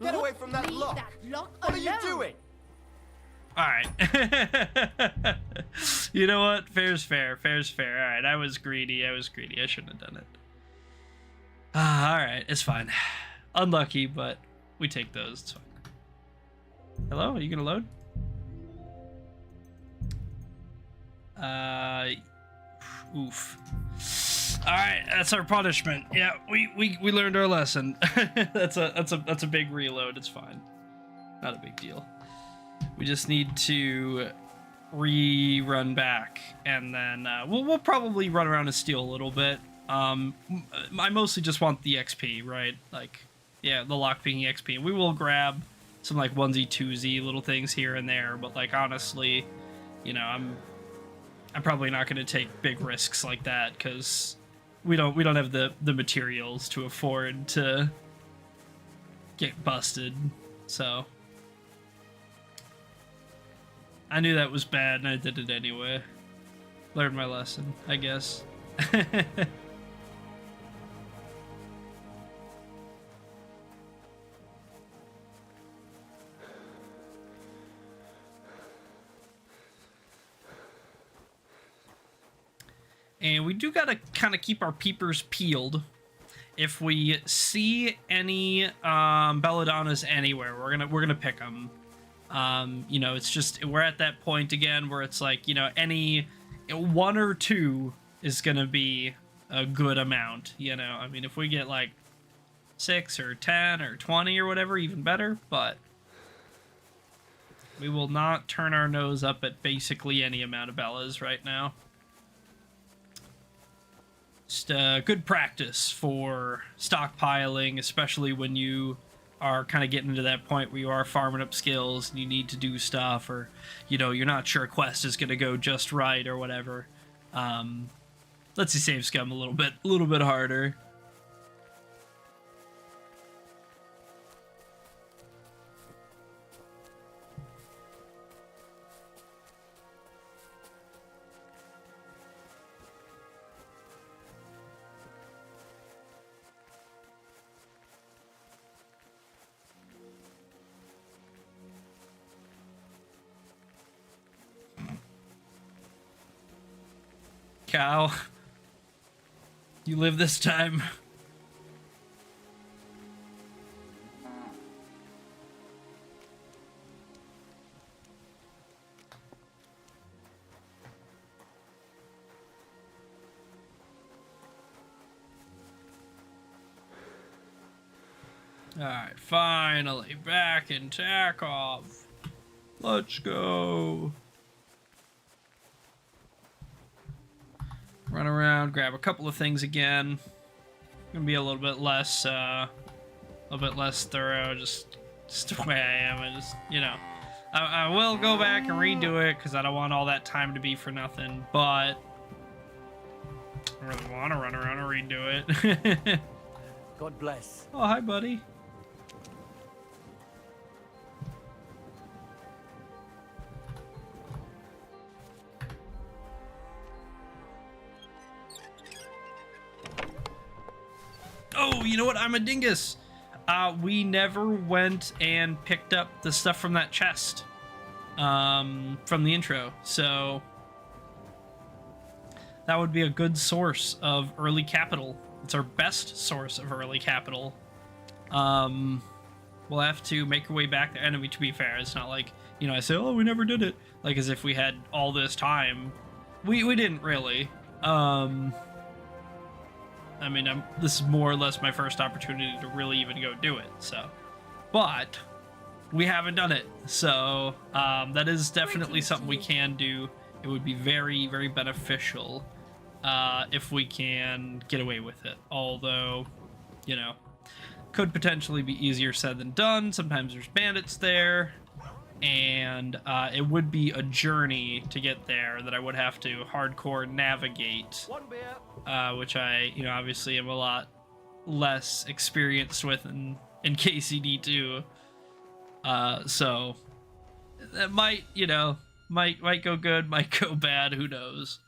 Get away from that lock! What are you doing? Alright. You know what? Fair's fair. Fair's fair. Alright, I was greedy. I shouldn't have done it. Alright, it's fine. Unlucky, but we take those. It's fine. Hello? Are you gonna load? Oof. Alright, that's our punishment. Yeah, we learned our lesson. That's a big reload. It's fine. Not a big deal. We just need to rerun back, and then we'll probably run around and steal a little bit. I mostly just want the XP, right? Like, yeah, the lockpicking XP. We will grab some like onesie twosie little things here and there, but like honestly, you know, I'm probably not going to take big risks like that because we don't have the materials to afford to get busted. So I knew that was bad, and I did it anyway. Learned my lesson, I guess. And we do gotta kind of keep our peepers peeled. If we see any belladonnas anywhere, we're gonna pick them. You know, it's just, we're at that point again where it's like, you know, any one or two is gonna be a good amount, you know. I mean, if we get like 6 or 10 or 20 or whatever, even better, but we will not turn our nose up at basically any amount of bellas right now. Just good practice for stockpiling, especially when you are kind of getting to that point where you are farming up skills and you need to do stuff, or, you know, you're not sure a quest is going to go just right or whatever. Lets you save scum a little bit harder. Cow, you live this time. Alright, finally back in Tarkov. Let's go. Run around, grab a couple of things again. Gonna be a little bit less thorough, just the way I am. I just, you know, I will go back and redo it because I don't want all that time to be for nothing, but I really want to run around and redo it. God bless. Oh, hi, buddy. Oh, you know what? I'm a dingus. We never went and picked up the stuff from that chest from the intro, so that would be a good source of early capital. It's our best source of early capital. We'll have to make our way back there. And I mean, to be fair, it's not like, you know, I say, oh, we never did it, like as if we had all this time. We didn't really. I mean, this is more or less my first opportunity to really even go do it, so. But we haven't done it, so that is definitely something we can do. It would be very, very beneficial if we can get away with it. Although, you know, could potentially be easier said than done. Sometimes there's bandits there, and it would be a journey to get there that I would have to hardcore navigate, which I, you know, obviously am a lot less experienced with in KCD2. So that might, you know, might go good, might go bad, who knows.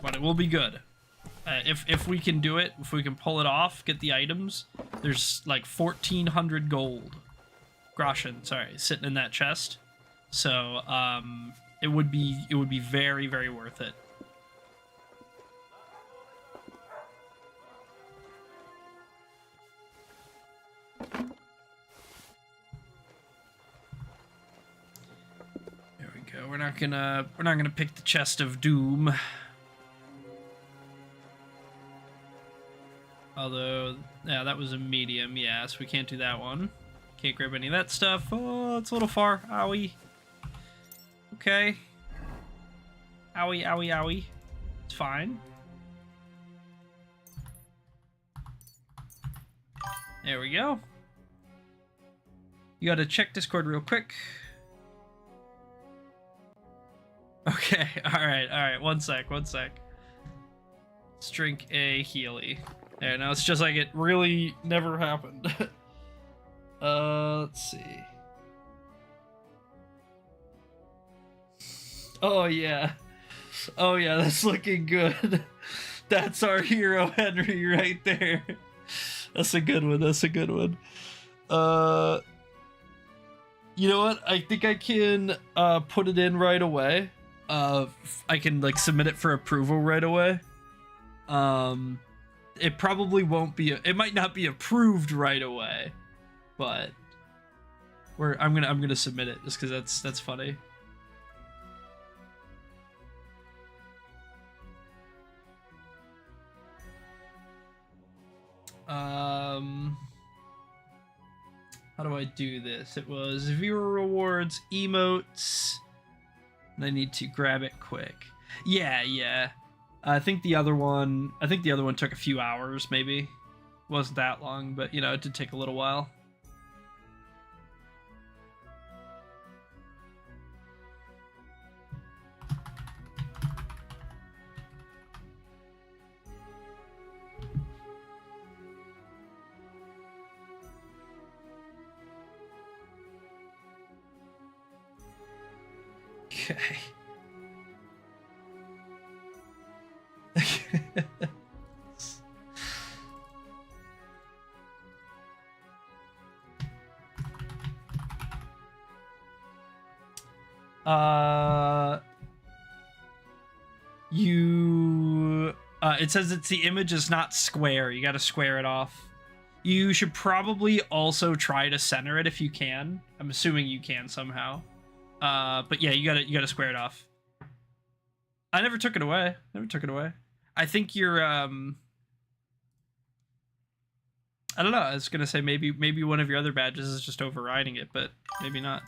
But it will be good. If we can do it, if we can pull it off, get the items, there's like 1,400 gold. Groschen, sorry, sitting in that chest. So, it would be very, very worth it. There we go. We're not gonna pick the chest of doom. Although, yeah, that was a medium, yeah, so we can't do that one. Can't grab any of that stuff. Oh, it's a little far. Owie. Okay. Owie, owie, owie. It's fine. There we go. You gotta check Discord real quick. Okay, alright, one sec. Let's drink a Healy. There, now it's just like it really never happened. Let's see. Oh yeah, that's looking good. That's our hero, Henry, right there. That's a good one. You know what? I think I can put it in right away. I can like submit it for approval right away. It probably won't be. It might not be approved right away, but I'm gonna submit it just because that's funny. How do I do this? It was viewer rewards, emotes, and I need to grab it quick. Yeah. I think the other one took a few hours, maybe. It wasn't that long, but you know, it did take a little while. Okay. It says the image is not square. You gotta square it off. You should probably also try to center it if you can. I'm assuming you can somehow. But yeah, you gotta square it off. I never took it away. I think you're I don't know. I was gonna say maybe one of your other badges is just overriding it, but maybe not.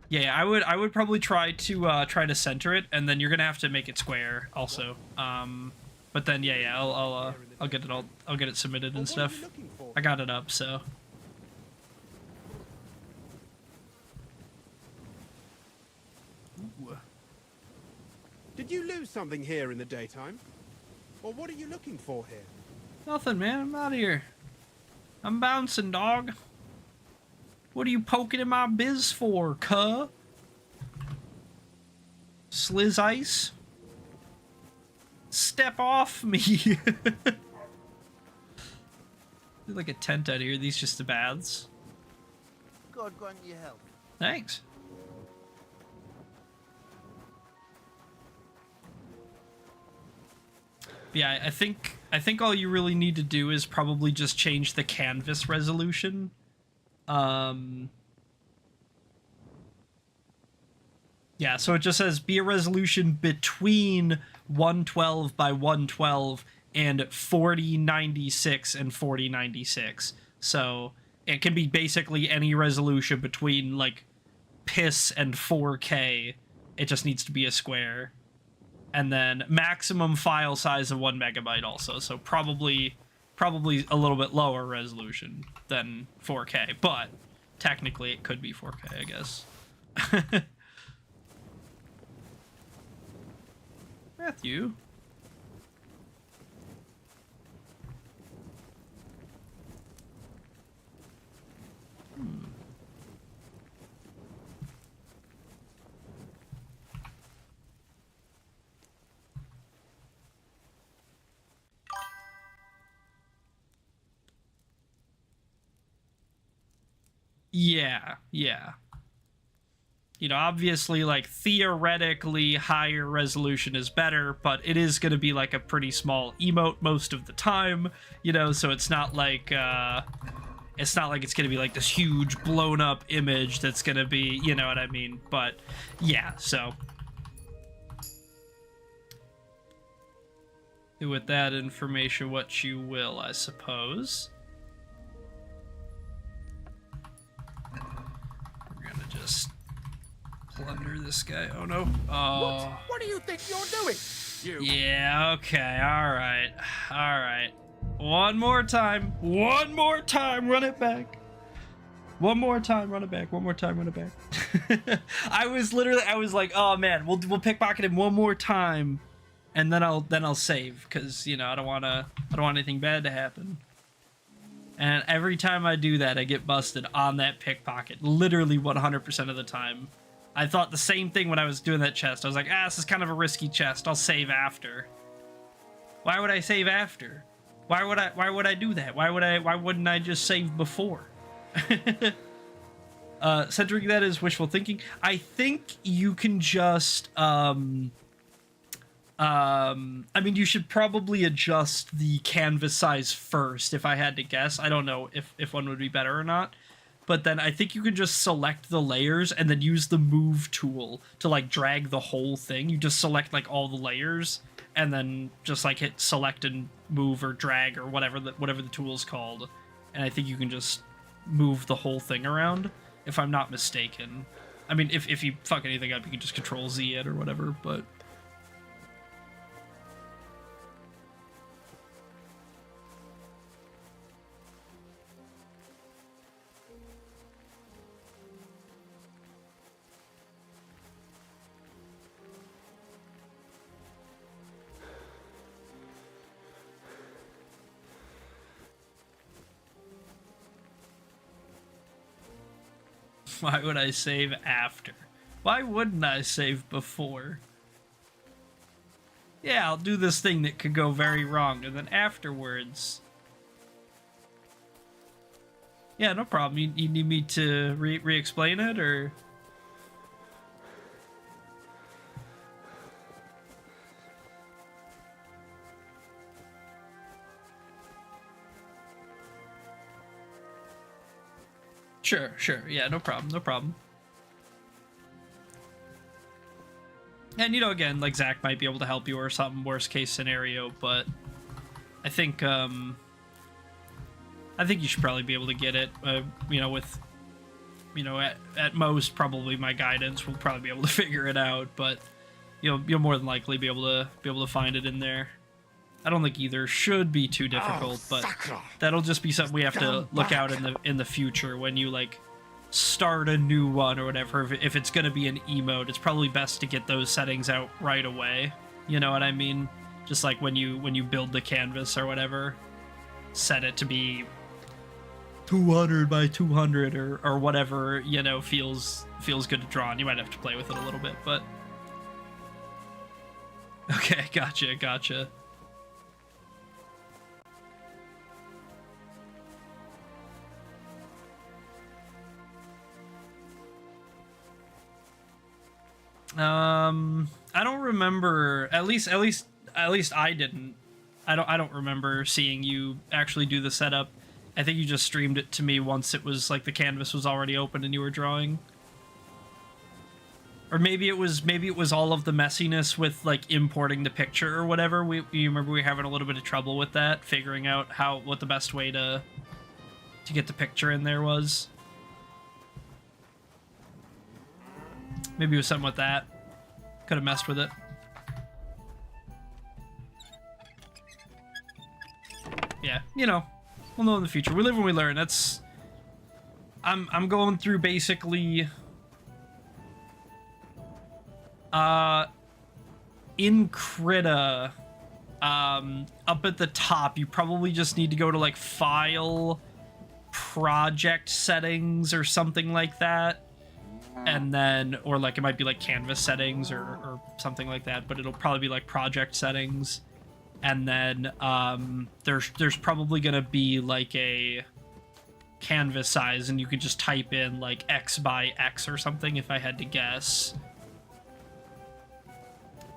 Yeah, I would probably try to center it, and then you're gonna have to make it square also. But then yeah, I'll get it submitted and stuff. I got it up, so. Did you lose something here in the daytime? Or what are you looking for here? Nothing, man. I'm out of here. I'm bouncing, dog. What are you poking in my biz for, cuh? Sliz ice? Step off me. There's like a tent out here. These just the baths. God grant you help. Thanks. Yeah, I think all you really need to do is probably just change the canvas resolution. Yeah, so it just says be a resolution between 112 by 112 and 4096 and 4096. So it can be basically any resolution between like piss and 4K. It just needs to be a square. And then maximum file size of 1 megabyte also. So probably a little bit lower resolution than 4K, but technically it could be 4K, I guess. Matthew. Yeah. You know, obviously, like, theoretically, higher resolution is better, but it is going to be, like, a pretty small emote most of the time, you know, so it's not like it's going to be, like, this huge blown-up image that's going to be, you know what I mean? But, yeah, so. Do with that information what you will, I suppose. Just plunder this guy. Oh no. Oh. What do you think you're doing? Yeah, okay. All right. One more time, run it back. One more time, run it back. I was like, oh man, we'll pickpocket him one more time, and then I'll save, because, you know, I don't want anything bad to happen. And every time I do that, I get busted on that pickpocket. Literally 100% of the time. I thought the same thing when I was doing that chest. I was like, this is kind of a risky chest. I'll save after. Why would I save after? Why would I do that? Why wouldn't I just save before? Centering that is wishful thinking. I think you can just I mean, you should probably adjust the canvas size first, if I had to guess. I don't know if one would be better or not. But then I think you can just select the layers and then use the move tool to, like, drag the whole thing. You just select, like, all the layers and then just, like, hit select and move or drag or whatever the tool's called. And I think you can just move the whole thing around, if I'm not mistaken. I mean, if you fuck anything up, you can just Control Z it or whatever, but... Why would I save after? Why wouldn't I save before? Yeah, I'll do this thing that could go very wrong, and then afterwards... Yeah, no problem. You need me to re-explain it, or...? Sure. Yeah, no problem. And, you know, again, like, Zach might be able to help you or something, worst case scenario, but I think you should probably be able to get it, you know, with, you know, at most, probably my guidance will probably be able to figure it out, but you'll more than likely be able to find it in there. I don't think either should be too difficult, but that'll just be something we have to look out in the future when you, like, start a new one or whatever. If it's going to be an emote, it's probably best to get those settings out right away. You know what I mean? Just like when you build the canvas or whatever, set it to be 200 by 200 or whatever, you know, feels good to draw, and you might have to play with it a little bit, but okay, gotcha. I don't remember. At least I didn't. I don't remember seeing you actually do the setup. I think you just streamed it to me once it was like the canvas was already open and you were drawing. Or maybe it was all of the messiness with like importing the picture or whatever. You remember we were having a little bit of trouble with that, figuring out what the best way to get the picture in there was. Maybe it was something with that. Could have messed with it. Yeah, you know, we'll know in the future. We live and we learn. That's. I'm going through basically. In Krita, up at the top, you probably just need to go to like File, Project Settings or something like that. And then, or like it might be like Canvas Settings or something like that, but it'll probably be like Project Settings. And then there's probably gonna be like a canvas size, and you could just type in like X by X or something if I had to guess.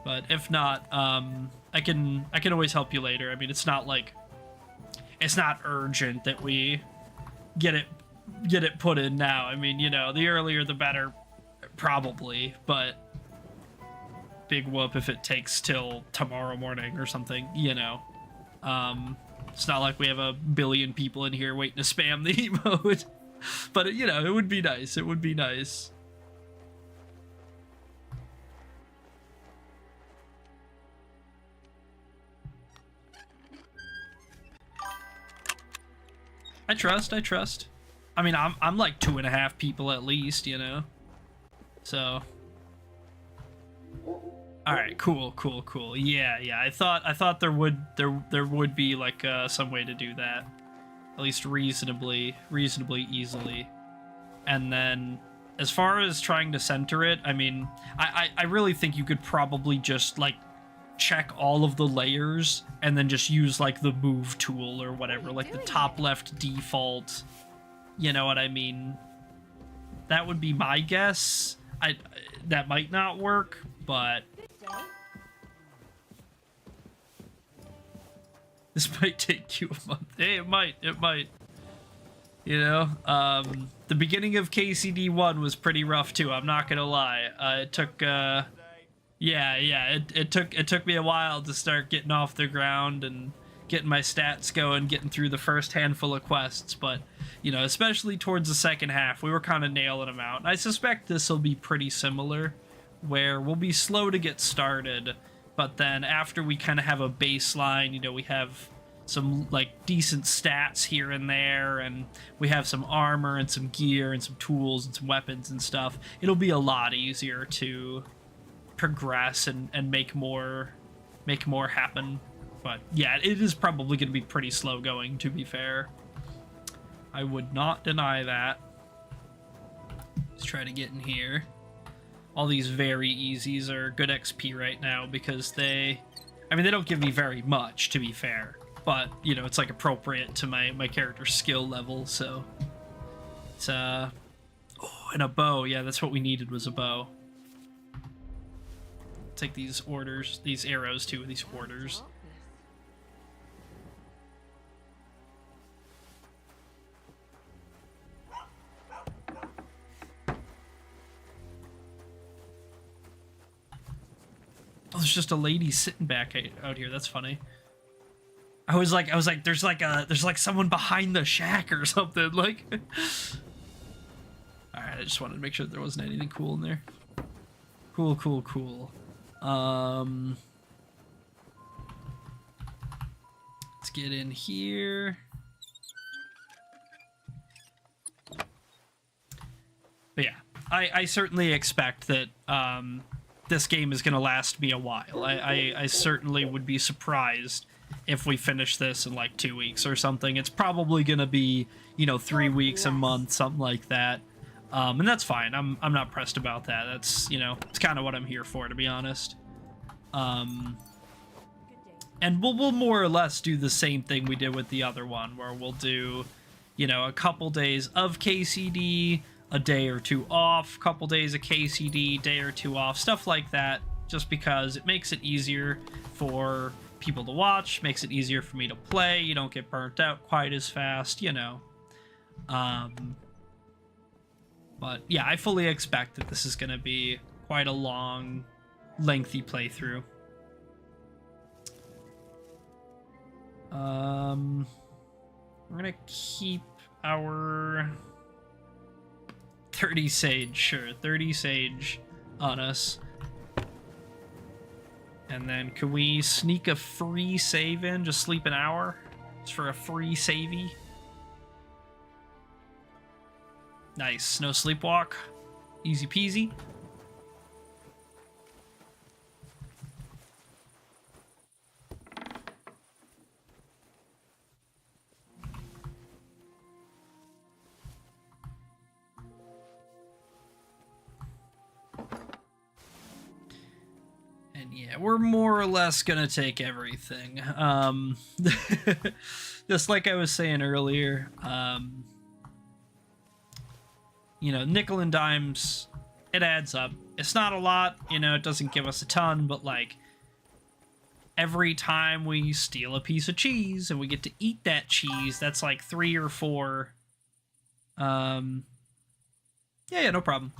But if not, I can always help you later. I mean, it's not urgent that we get it put in now. I mean, you know, the earlier the better, probably, but big whoop if it takes till tomorrow morning or something, you know. It's not like we have a billion people in here waiting to spam the emote. But, you know, it would be nice. It would be nice. I trust. I mean, I'm like 2.5 people at least, you know. So. All right, cool. Yeah. I thought there would be like some way to do that, at least reasonably easily. And then, as far as trying to center it, I mean, I really think you could probably just like check all of the layers and then just use like the move tool or whatever, like the top left default. You know what I mean? That would be my guess. That might not work, but this might take you a month. Hey, it might. You know, the beginning of KCD1 was pretty rough too. I'm not gonna lie. It took, it took me a while to start getting off the ground and getting my stats going, getting through the first handful of quests. But, you know, especially towards the second half, we were kind of nailing them out. And I suspect this will be pretty similar, where we'll be slow to get started, but then after we kind of have a baseline, you know, we have some like decent stats here and there, and we have some armor and some gear and some tools and some weapons and stuff, it'll be a lot easier to progress and make more happen. But yeah, it is probably going to be pretty slow going, to be fair. I would not deny that. Let's try to get in here. All these very easies are good XP right now because they don't give me very much, to be fair. But, you know, it's like appropriate to my character's skill level, so it's oh, and a bow. Yeah, that's what we needed, was a bow. Take these arrows too, these orders. Oh, there's just a lady sitting back out here. That's funny. I was like, there's like someone behind the shack or something. Like, all right, I just wanted to make sure that there wasn't anything cool in there. Cool. Let's get in here. But yeah, I certainly expect that this game is going to last me a while. I certainly would be surprised if we finish this in like 2 weeks or something. It's probably going to be, 3 weeks, a month, something like that. And that's fine. I'm not pressed about that. That's, it's kind of what I'm here for, to be honest. And we'll more or less do the same thing we did with the other one, where we'll do, a couple days of KCD, a day or two off, couple days of KCD, day or two off, stuff like that, just because it makes it easier for people to watch, makes it easier for me to play, you don't get burnt out quite as fast, But yeah, I fully expect that this is going to be quite a long, lengthy playthrough. We're going to keep our 30 sage, sure, 30 sage on us. And then can we sneak a free save in? Just sleep an hour? Just for a free savey? Nice. No sleepwalk. Easy peasy. And yeah, we're more or less gonna take everything. Just like I was saying earlier, nickel and dimes, it adds up. It's not a lot, it doesn't give us a ton, but like every time we steal a piece of cheese and we get to eat that cheese, that's like 3 or 4. Yeah, no problem.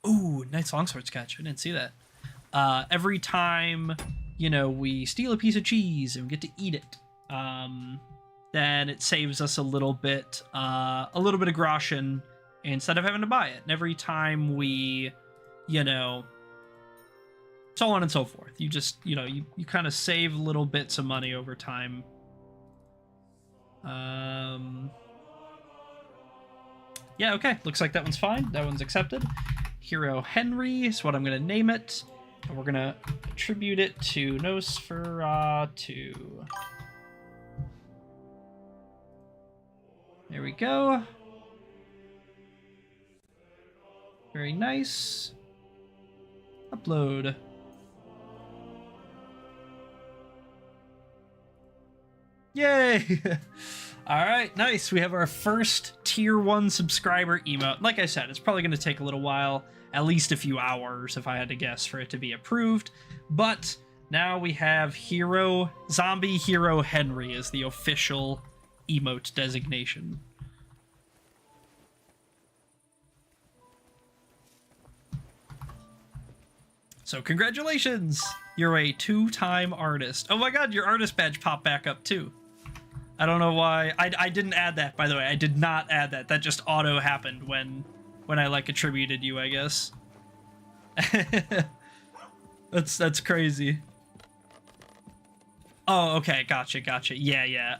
Ooh, nice longsword sketch. I didn't see that. Every time, we steal a piece of cheese and we get to eat it, then it saves us a little bit of groschen instead of having to buy it. And every time we, so on and so forth. You just, you kind of save little bits of money over time. Yeah, okay. Looks like that one's fine. That one's accepted. Hero Henry is what I'm going to name it. And we're going to attribute it to Nosferatu. There we go. Very nice. Upload. Yay! Alright, nice. We have our first tier 1 subscriber emote. Like I said, it's probably going to take a little while, at least a few hours if I had to guess, for it to be approved. But now we have Zombie Hero Henry as the official emote designation. So congratulations! You're a 2-time artist. Oh my god, your artist badge popped back up too. I don't know why. I didn't add that, by the way. I did not add that. That just auto happened when I like attributed you, I guess. That's crazy. Oh, okay, gotcha. Yeah.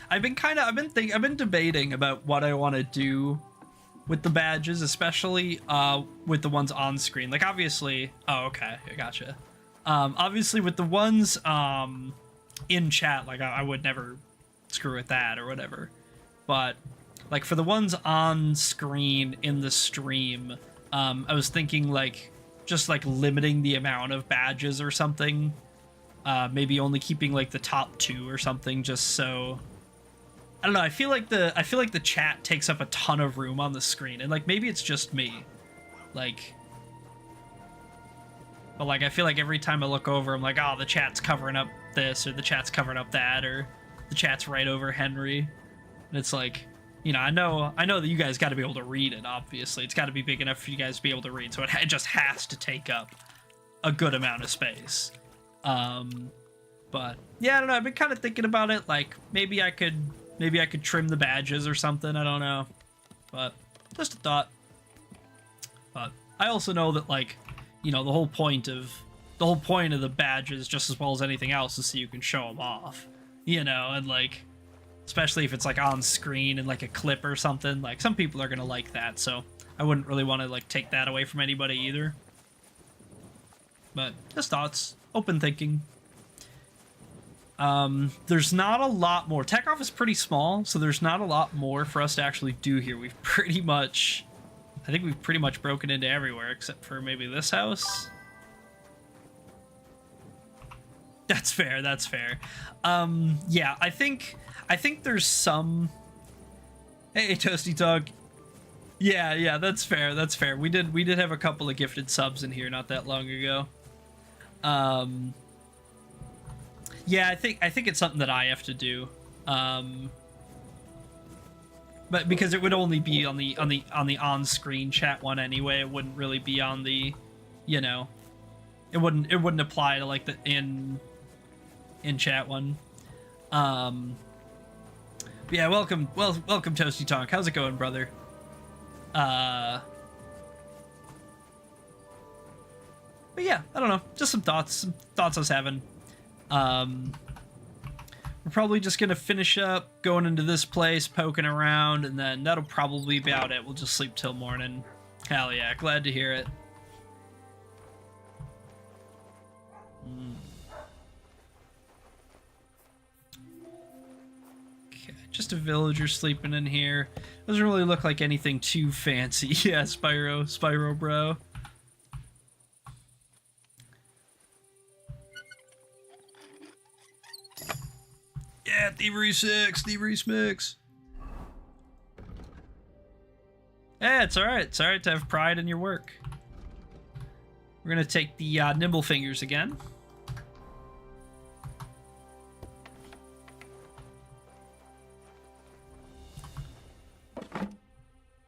I've been debating about what I want to do with the badges, especially with the ones on screen. Like obviously, oh okay, gotcha. Obviously with the ones in chat, like I would never screw with that or whatever. But like for the ones on screen in the stream, I was thinking like just like limiting the amount of badges or something. Maybe only keeping like the top 2 or something, just so I don't know. I feel like the chat takes up a ton of room on the screen, and like maybe it's just me, like, but like I feel like every time I look over, I'm like, oh, the chat's covering up this, or the chat's covering up that, or the chat's right over Henry, and it's like, You know, I know that you guys got to be able to read it. Obviously, it's got to be big enough for you guys to be able to read. So it just has to take up a good amount of space. But yeah, I don't know. I've been kind of thinking about it. Like maybe I could trim the badges or something. I don't know, but just a thought. But I also know that, like, you know, the whole point of the badges, just as well as anything else, is so you can show them off. You know, and like, especially if it's like on screen and like a clip or something. Like some people are gonna like that, so I wouldn't really want to like take that away from anybody either. But just thoughts, open thinking. There's not a lot more. Tekhoff is pretty small, so there's not a lot more for us to actually do here. I think we've pretty much broken into everywhere except for maybe this house. That's fair, that's fair. Yeah, I think there's some... Hey, Toasty Dog. Yeah, that's fair, that's fair. We did have a couple of gifted subs in here not that long ago. Yeah, I think it's something that I have to do. But because it would only be on the on-screen chat one anyway, it wouldn't really be on the, you know, it wouldn't apply to like the in chat one. But yeah, welcome Toasty Tonk. How's it going, brother? But yeah, I don't know, just some thoughts I was having. We're probably just gonna finish up going into this place, poking around, and then that'll probably be about it. We'll just sleep till morning. Hell yeah, glad to hear it. Okay, just a villager sleeping in here. Doesn't really look like anything too fancy. Yeah, Spyro bro. Yeah, Thievery 6, Thievery 6. Yeah, it's alright. It's alright to have pride in your work. We're gonna take the Nimble Fingers again.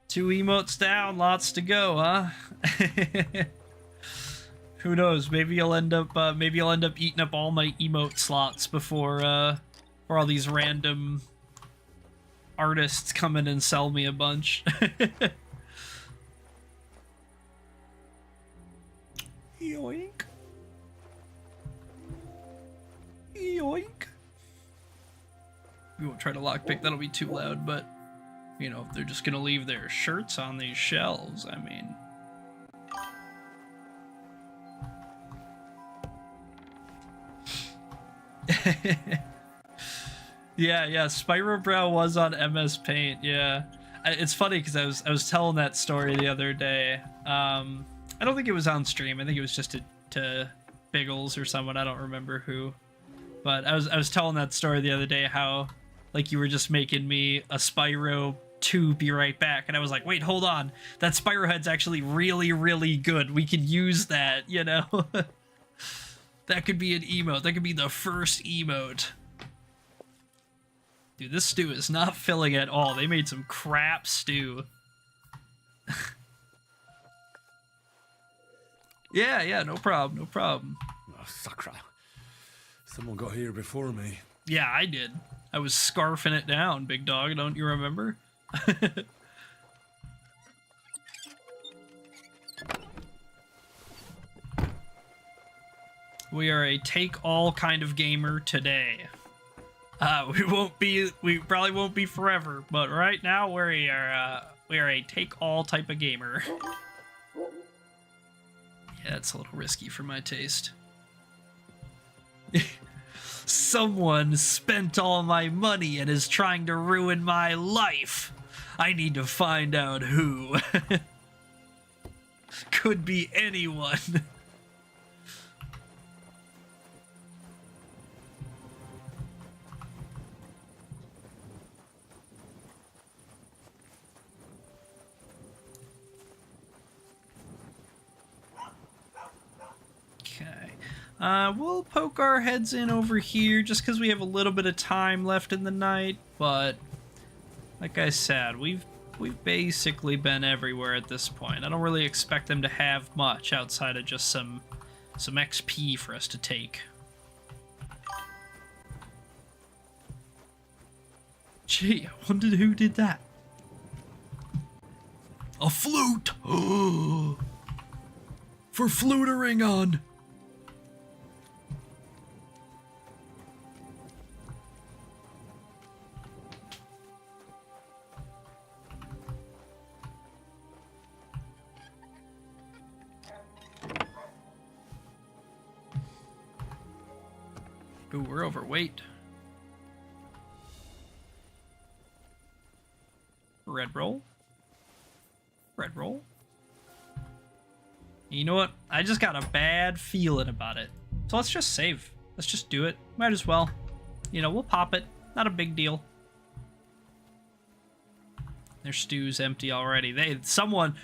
Two emotes down, lots to go, huh? Who knows? Maybe I'll end up eating up all my emote slots before all these random artists come in and sell me a bunch. Yoink. Yoink. We won't try to lockpick, that'll be too loud, but, you know, if they're just gonna leave their shirts on these shelves, I mean... Yeah, Spyro Brow was on MS Paint, yeah. It's funny because I was telling that story the other day. I don't think it was on stream. I think it was just to Biggles or someone. I don't remember who. But I was telling that story the other day how, like, you were just making me a Spyro 2 Be Right Back. And I was like, wait, hold on. That Spyro head's actually really, really good. We could use that, you know? That could be an emote. That could be the first emote. Dude, this stew is not filling at all. They made some crap stew. Yeah, no problem, no problem. Oh, Sakra. Someone got here before me. Yeah, I did. I was scarfing it down, big dog, don't you remember? We are a take-all kind of gamer today. We probably won't be forever, but right now we are a take-all type of gamer. Yeah, it's a little risky for my taste. Someone spent all my money and is trying to ruin my life. I need to find out who. Could be anyone. We'll poke our heads in over here just because we have a little bit of time left in the night, but Like I said, we've basically been everywhere at this point. I don't really expect them to have much outside of just some XP for us to take. Gee, I wondered who did that. A flute! For flutering on! Ooh, we're overweight. Red roll. Red roll. You know what? I just got a bad feeling about it. So let's just save. Let's just do it. Might as well. You know, we'll pop it. Not a big deal. Their stew's empty already. Someone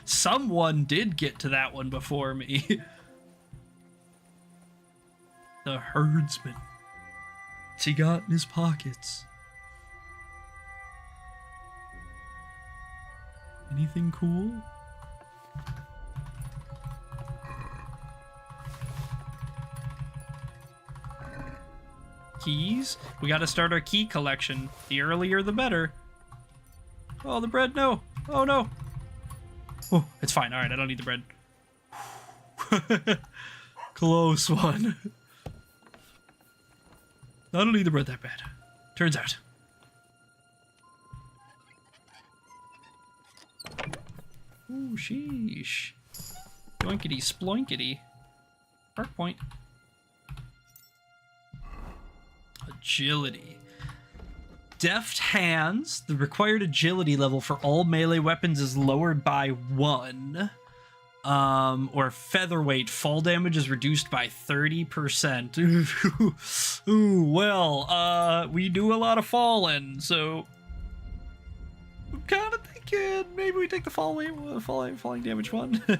did get to that one before me. The herdsman. What's he got in his pockets? Anything cool? Keys? We gotta start our key collection. The earlier the better. Oh, the bread, no. Oh, no. Oh, it's fine. Alright, I don't need the bread. Close one. I don't need the bread that bad. Turns out. Ooh, sheesh. Yoinkity sploinkity. Park point. Agility. Deft hands. The required agility level for all melee weapons is lowered by 1. Or featherweight. Fall damage is reduced by 30%. Ooh, well, we do a lot of falling, so I'm kind of thinking maybe we take the falling damage one. I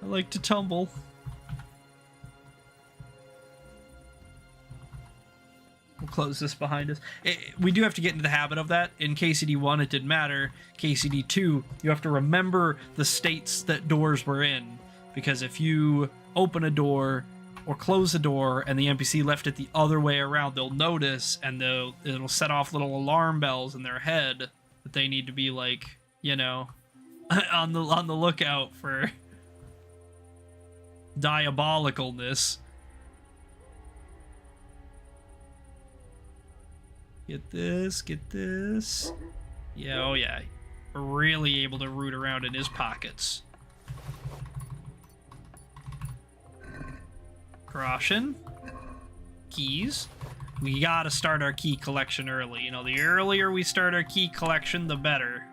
like to tumble. We'll close this behind us. We do have to get into the habit of that. In KCD 1, it didn't matter. KCD 2, you have to remember the states that doors were in. Because if you open a door or close a door and the NPC left it the other way around, they'll notice and it'll set off little alarm bells in their head that they need to be like, you know, on the lookout for diabolicalness. Get this, get this. Yeah, oh yeah. We're really able to root around in his pockets. Groschen. Keys. We gotta start our key collection early. You know, the earlier we start our key collection, the better.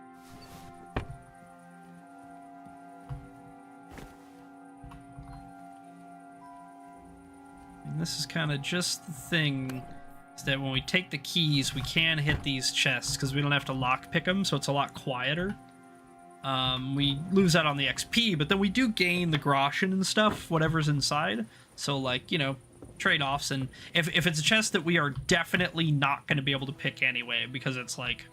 And this is kind of just the thing. Is that when we take the keys, we can hit these chests because we don't have to lockpick them, so it's a lot quieter. We lose out on the XP, but then we do gain the Groschen and stuff, whatever's inside. So, like, you know, trade-offs. And if it's a chest that we are definitely not going to be able to pick anyway because it's, like,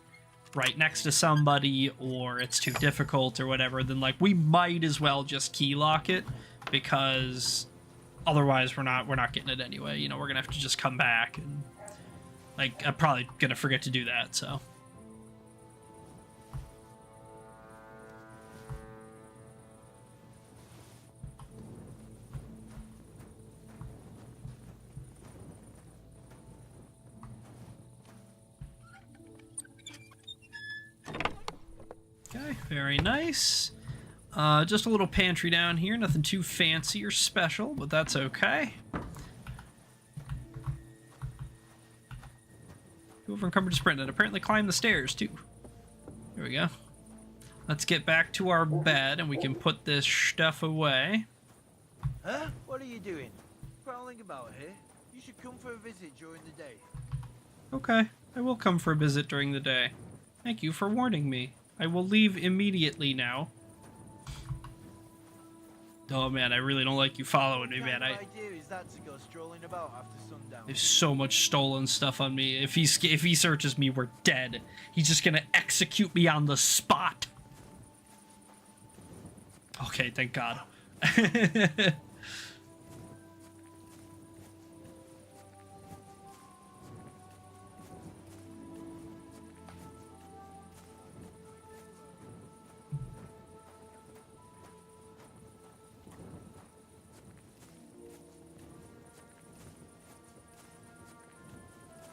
right next to somebody or it's too difficult or whatever, then, like, we might as well just key lock it because otherwise we're not getting it anyway. You know, we're going to have to just come back and... Like, I'm probably gonna forget to do that, so. Okay, very nice. Just a little pantry down here, nothing too fancy or special, but that's okay. Whoever encumbered a sprint and apparently climbed the stairs too. There we go. Let's get back to our bed and we can put this stuff away. Huh? What are you doing? Prowling about here? You should come for a visit during the day. Okay, I will come for a visit during the day. Thank you for warning me. I will leave immediately now. Oh man, I really don't like you following me, man. idea is that to go strolling about after sundown. There's so much stolen stuff on me. If he searches me, we're dead. He's just gonna execute me on the spot. Okay, thank God.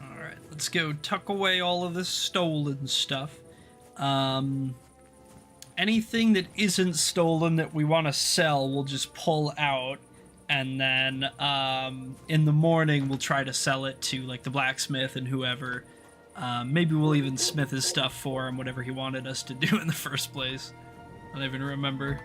Alright, let's go tuck away all of this stolen stuff. Anything that isn't stolen that we want to sell, we'll just pull out. And then in the morning, we'll try to sell it to like the blacksmith and whoever. Maybe we'll even smith his stuff for him, whatever he wanted us to do in the first place. I don't even remember.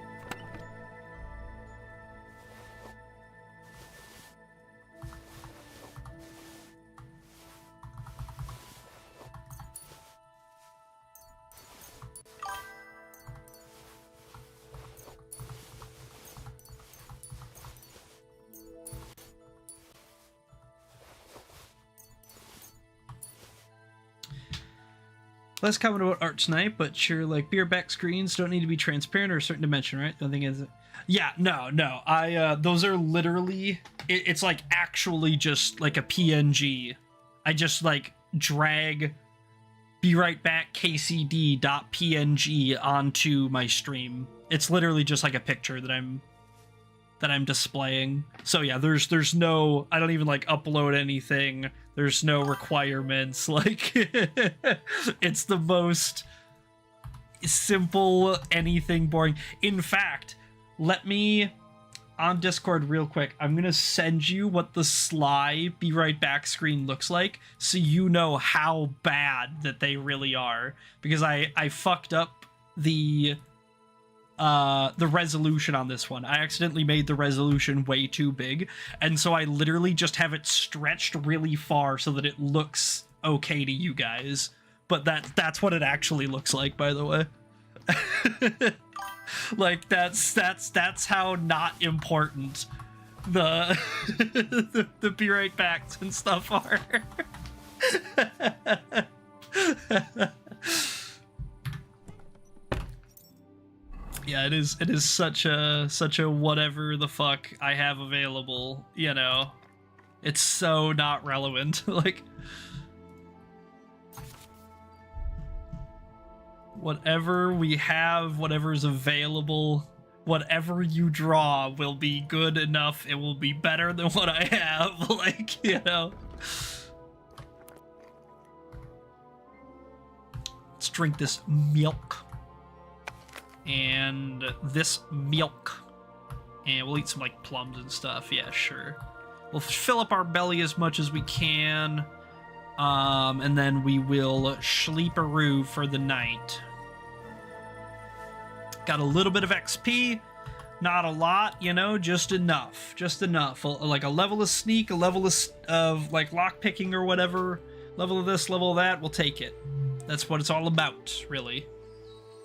Less common about art tonight, but your like beer back screens don't need to be transparent or a certain dimension, right? Don't think it's. Yeah, no. Those are literally. It's like actually just like a PNG. I just like drag be right back kcd.png onto my stream. It's literally just like a picture that I'm displaying. So yeah, there's no. I don't even like upload anything. There's no requirements, like, it's the most simple, anything boring. In fact, let me, on Discord real quick, I'm gonna send you what the Sly Be Right Back screen looks like, so you know how bad that they really are. Because I fucked up the resolution on this one. I accidentally made the resolution way too big, and so I literally just have it stretched really far so that it looks okay to you guys. But that's what it actually looks like, by the way. Like that's how not important the the Be Right Backs and stuff are. Yeah, it is such a whatever the fuck I have available, you know. It's so not relevant. Like, whatever we have, whatever's available, whatever you draw will be good enough. It will be better than what I have. Like, you know. Let's drink this milk. And this milk. And we'll eat some, like, plums and stuff. Yeah, sure. We'll fill up our belly as much as we can. And then we will sleeperoo for the night. Got a little bit of XP. Not a lot, you know, just enough. Just enough. Like a level of sneak, a level of like, lockpicking or whatever. Level of this, level of that, we'll take it. That's what it's all about, really.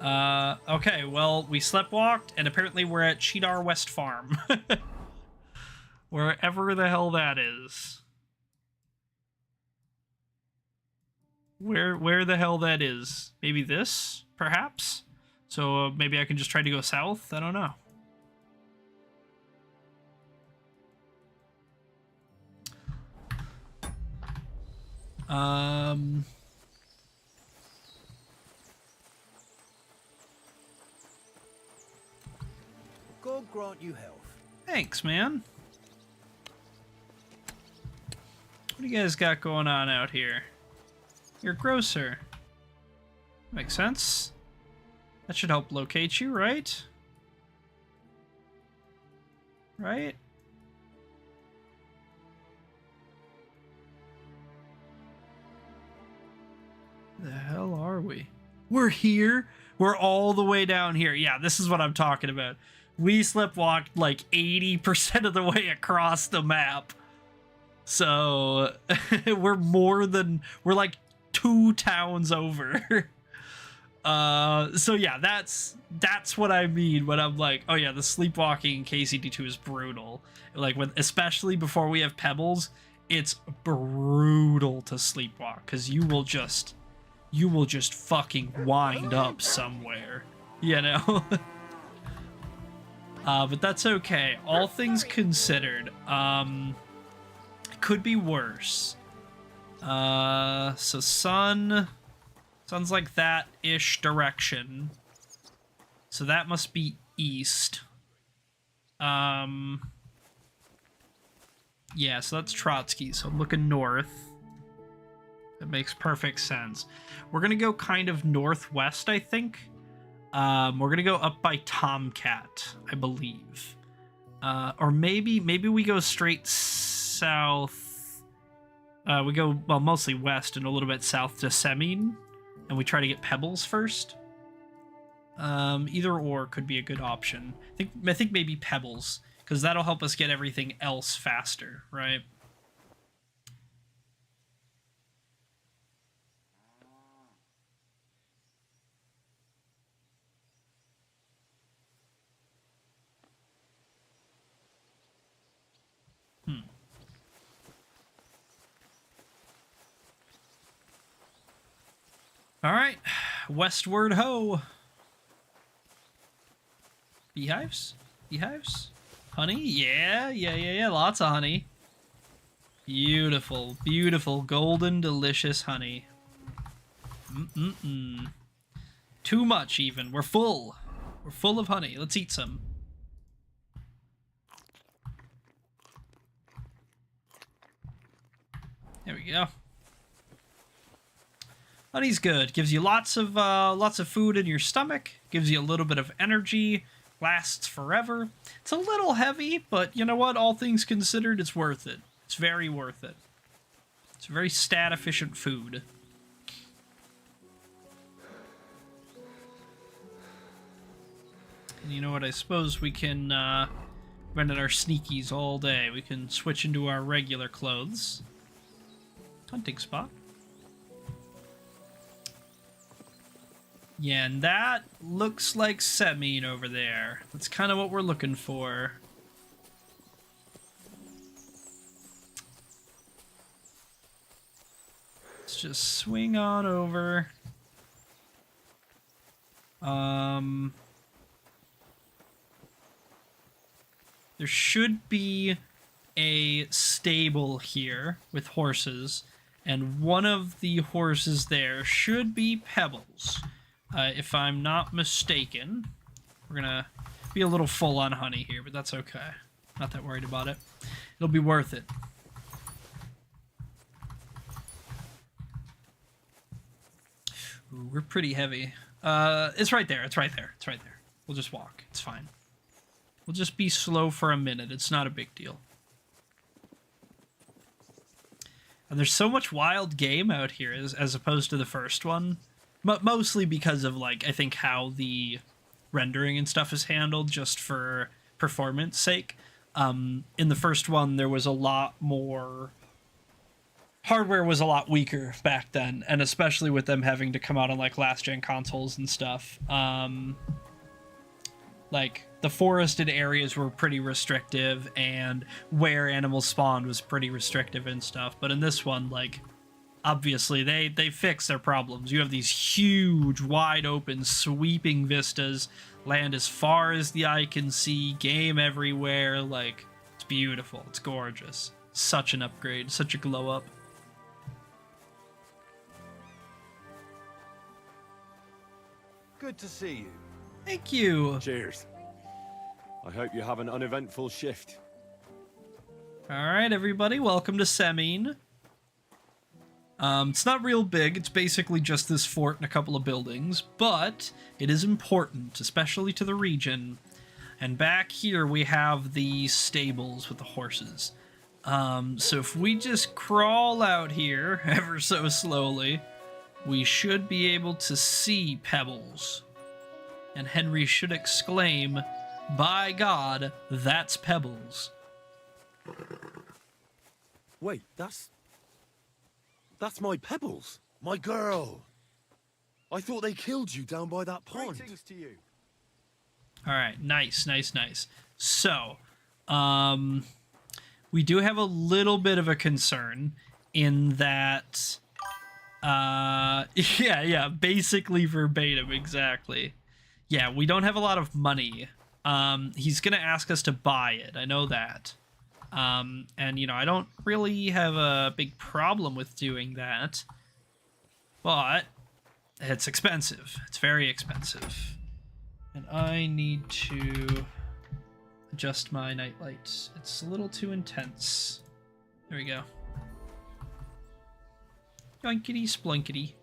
Okay, well, we sleptwalked, and apparently we're at Cheetah West Farm. Wherever the hell that is. Where the hell that is. Maybe this, perhaps? So maybe I can just try to go south? I don't know. God grant you health. Thanks, man. What do you guys got going on out here? You're a grocer. Makes sense. That should help locate you, right? Right? The hell are we? We're here? We're all the way down here. Yeah, this is what I'm talking about. We sleptwalked like 80% of the way across the map. So we're like 2 towns over. So yeah, that's what I mean when I'm like, oh yeah, the sleepwalking in KCD2 is brutal. Like, especially before we have pebbles, it's brutal to sleepwalk because you will just fucking wind up somewhere, you know. But that's okay. All things considered, it could be worse. So sun's like that-ish direction. So that must be east. Yeah, so that's Trotsky, so I'm looking north. That makes perfect sense. We're gonna go kind of northwest, I think. We're gonna go up by Tomcat, I believe. Or maybe we go straight south. We go, well, mostly west and a little bit south to Semine, and we try to get Pebbles first. Either or could be a good option. I think maybe Pebbles, because that'll help us get everything else faster, right? All right, westward ho. Beehives? Beehives? Honey? Yeah, lots of honey. Beautiful, beautiful, golden, delicious honey. Too much, even. We're full. We're full of honey. Let's eat some. There we go. Honey's good. Gives you lots of food in your stomach. Gives you a little bit of energy. Lasts forever. It's a little heavy, but you know what? All things considered, it's worth it. It's very worth it. It's a very stat-efficient food. And you know what? I suppose we can run at our sneakies all day. We can switch into our regular clothes. Hunting spot. Yeah, and that looks like Semine over there. That's kind of what we're looking for. Let's just swing on over. There should be a stable here with horses, and one of the horses there should be Pebbles. If I'm not mistaken. We're gonna be a little full on honey here, but that's okay. Not that worried about it. It'll be worth it. Ooh, we're pretty heavy. It's right there. It's right there. It's right there. We'll just walk. It's fine. We'll just be slow for a minute. It's not a big deal. And there's so much wild game out here as opposed to the first one. Mostly because of, like, I think how the rendering and stuff is handled just for performance sake. In the first one, there was a lot more... Hardware was a lot weaker back then, and especially with them having to come out on, like, last-gen consoles and stuff. Like, the forested areas were pretty restrictive, and where animals spawned was pretty restrictive and stuff. But in this one, like... Obviously, they fix their problems. You have these huge, wide-open, sweeping vistas, land as far as the eye can see, game everywhere. Like, it's beautiful. It's gorgeous. Such an upgrade. Such a glow-up. Good to see you. Thank you. Cheers. I hope you have an uneventful shift. All right, everybody. Welcome to Semine. It's not real big, it's basically just this fort and a couple of buildings, but it is important, especially to the region. And back here we have the stables with the horses. So if we just crawl out here ever so slowly, we should be able to see Pebbles. And Henry should exclaim, "By God, that's Pebbles." Wait, that's my Pebbles. My girl. I thought they killed you down by that pond. Greetings to you. All right, nice. So, we do have a little bit of a concern in that, yeah, basically verbatim, exactly. Yeah, we don't have a lot of money. He's gonna ask us to buy it, I know that. And, you know, I don't really have a big problem with doing that, but it's expensive. It's very expensive. And I need to adjust my night lights. It's a little too intense. There we go. Yoinkity splunkity.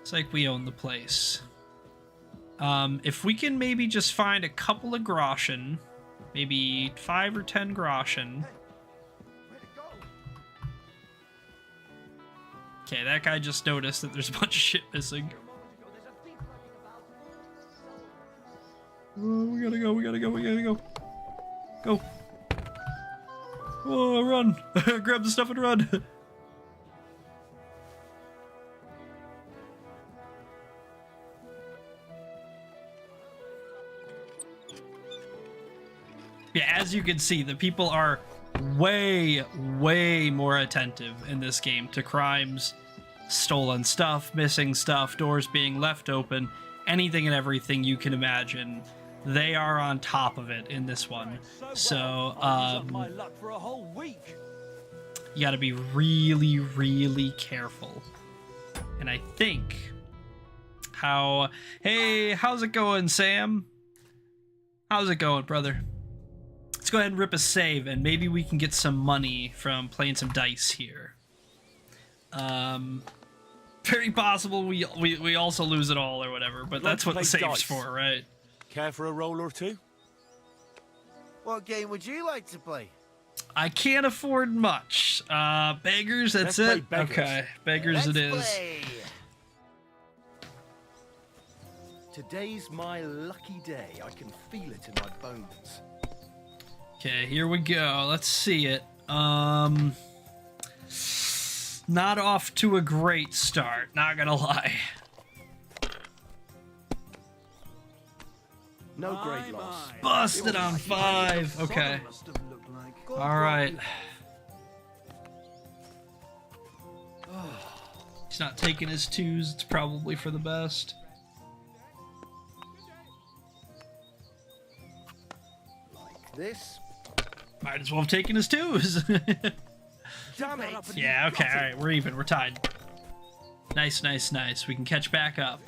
It's like we own the place. If we can maybe just find a couple of groschen, maybe 5 or 10 groschen. Okay, that guy just noticed that there's a bunch of shit missing. Oh, we gotta go. Go. Oh, run. Grab the stuff and run. Yeah, as you can see, the people are way more attentive in this game to crimes, stolen stuff, missing stuff, doors being left open, anything and everything you can imagine. They are on top of it in this one. So, you gotta be really careful. And I think hey, how's it going, Sam? How's it going, brother? Let's go ahead and rip a save, and maybe we can get some money from playing some dice here. Very possible we also lose it all or whatever, but that's what the save's for, right? Care for a roll or two? What game would you like to play? I can't afford much. Beggars, that's it? Beggars. Okay, Beggars it is. Play. Today's my lucky day. I can feel it in my bones. Okay, here we go. Let's see it. Not off to a great start, not gonna lie. No great loss. Busted on 5. Okay. Alright. He's not taking his 2s. It's probably for the best. Like this. Might as well have taken his 2s. Damn it. Yeah, okay, alright. We're even. We're tied. Nice. We can catch back up.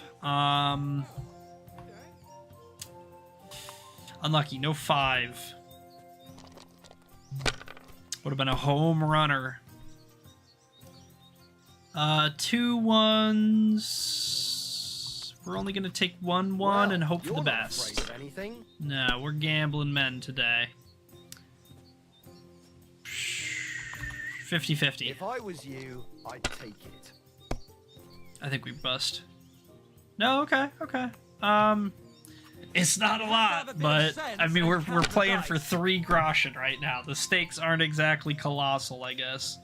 Unlucky. No 5. Would have been a home runner. 2 1s. We're only gonna take 1 and hope for the best. Afraid of anything? No, we're gambling men today. 50-50. If I was you, I'd take it. I think we bust. No, okay. It's not a lot, but I mean we're playing for 3 groschen right now. The stakes aren't exactly colossal, I guess.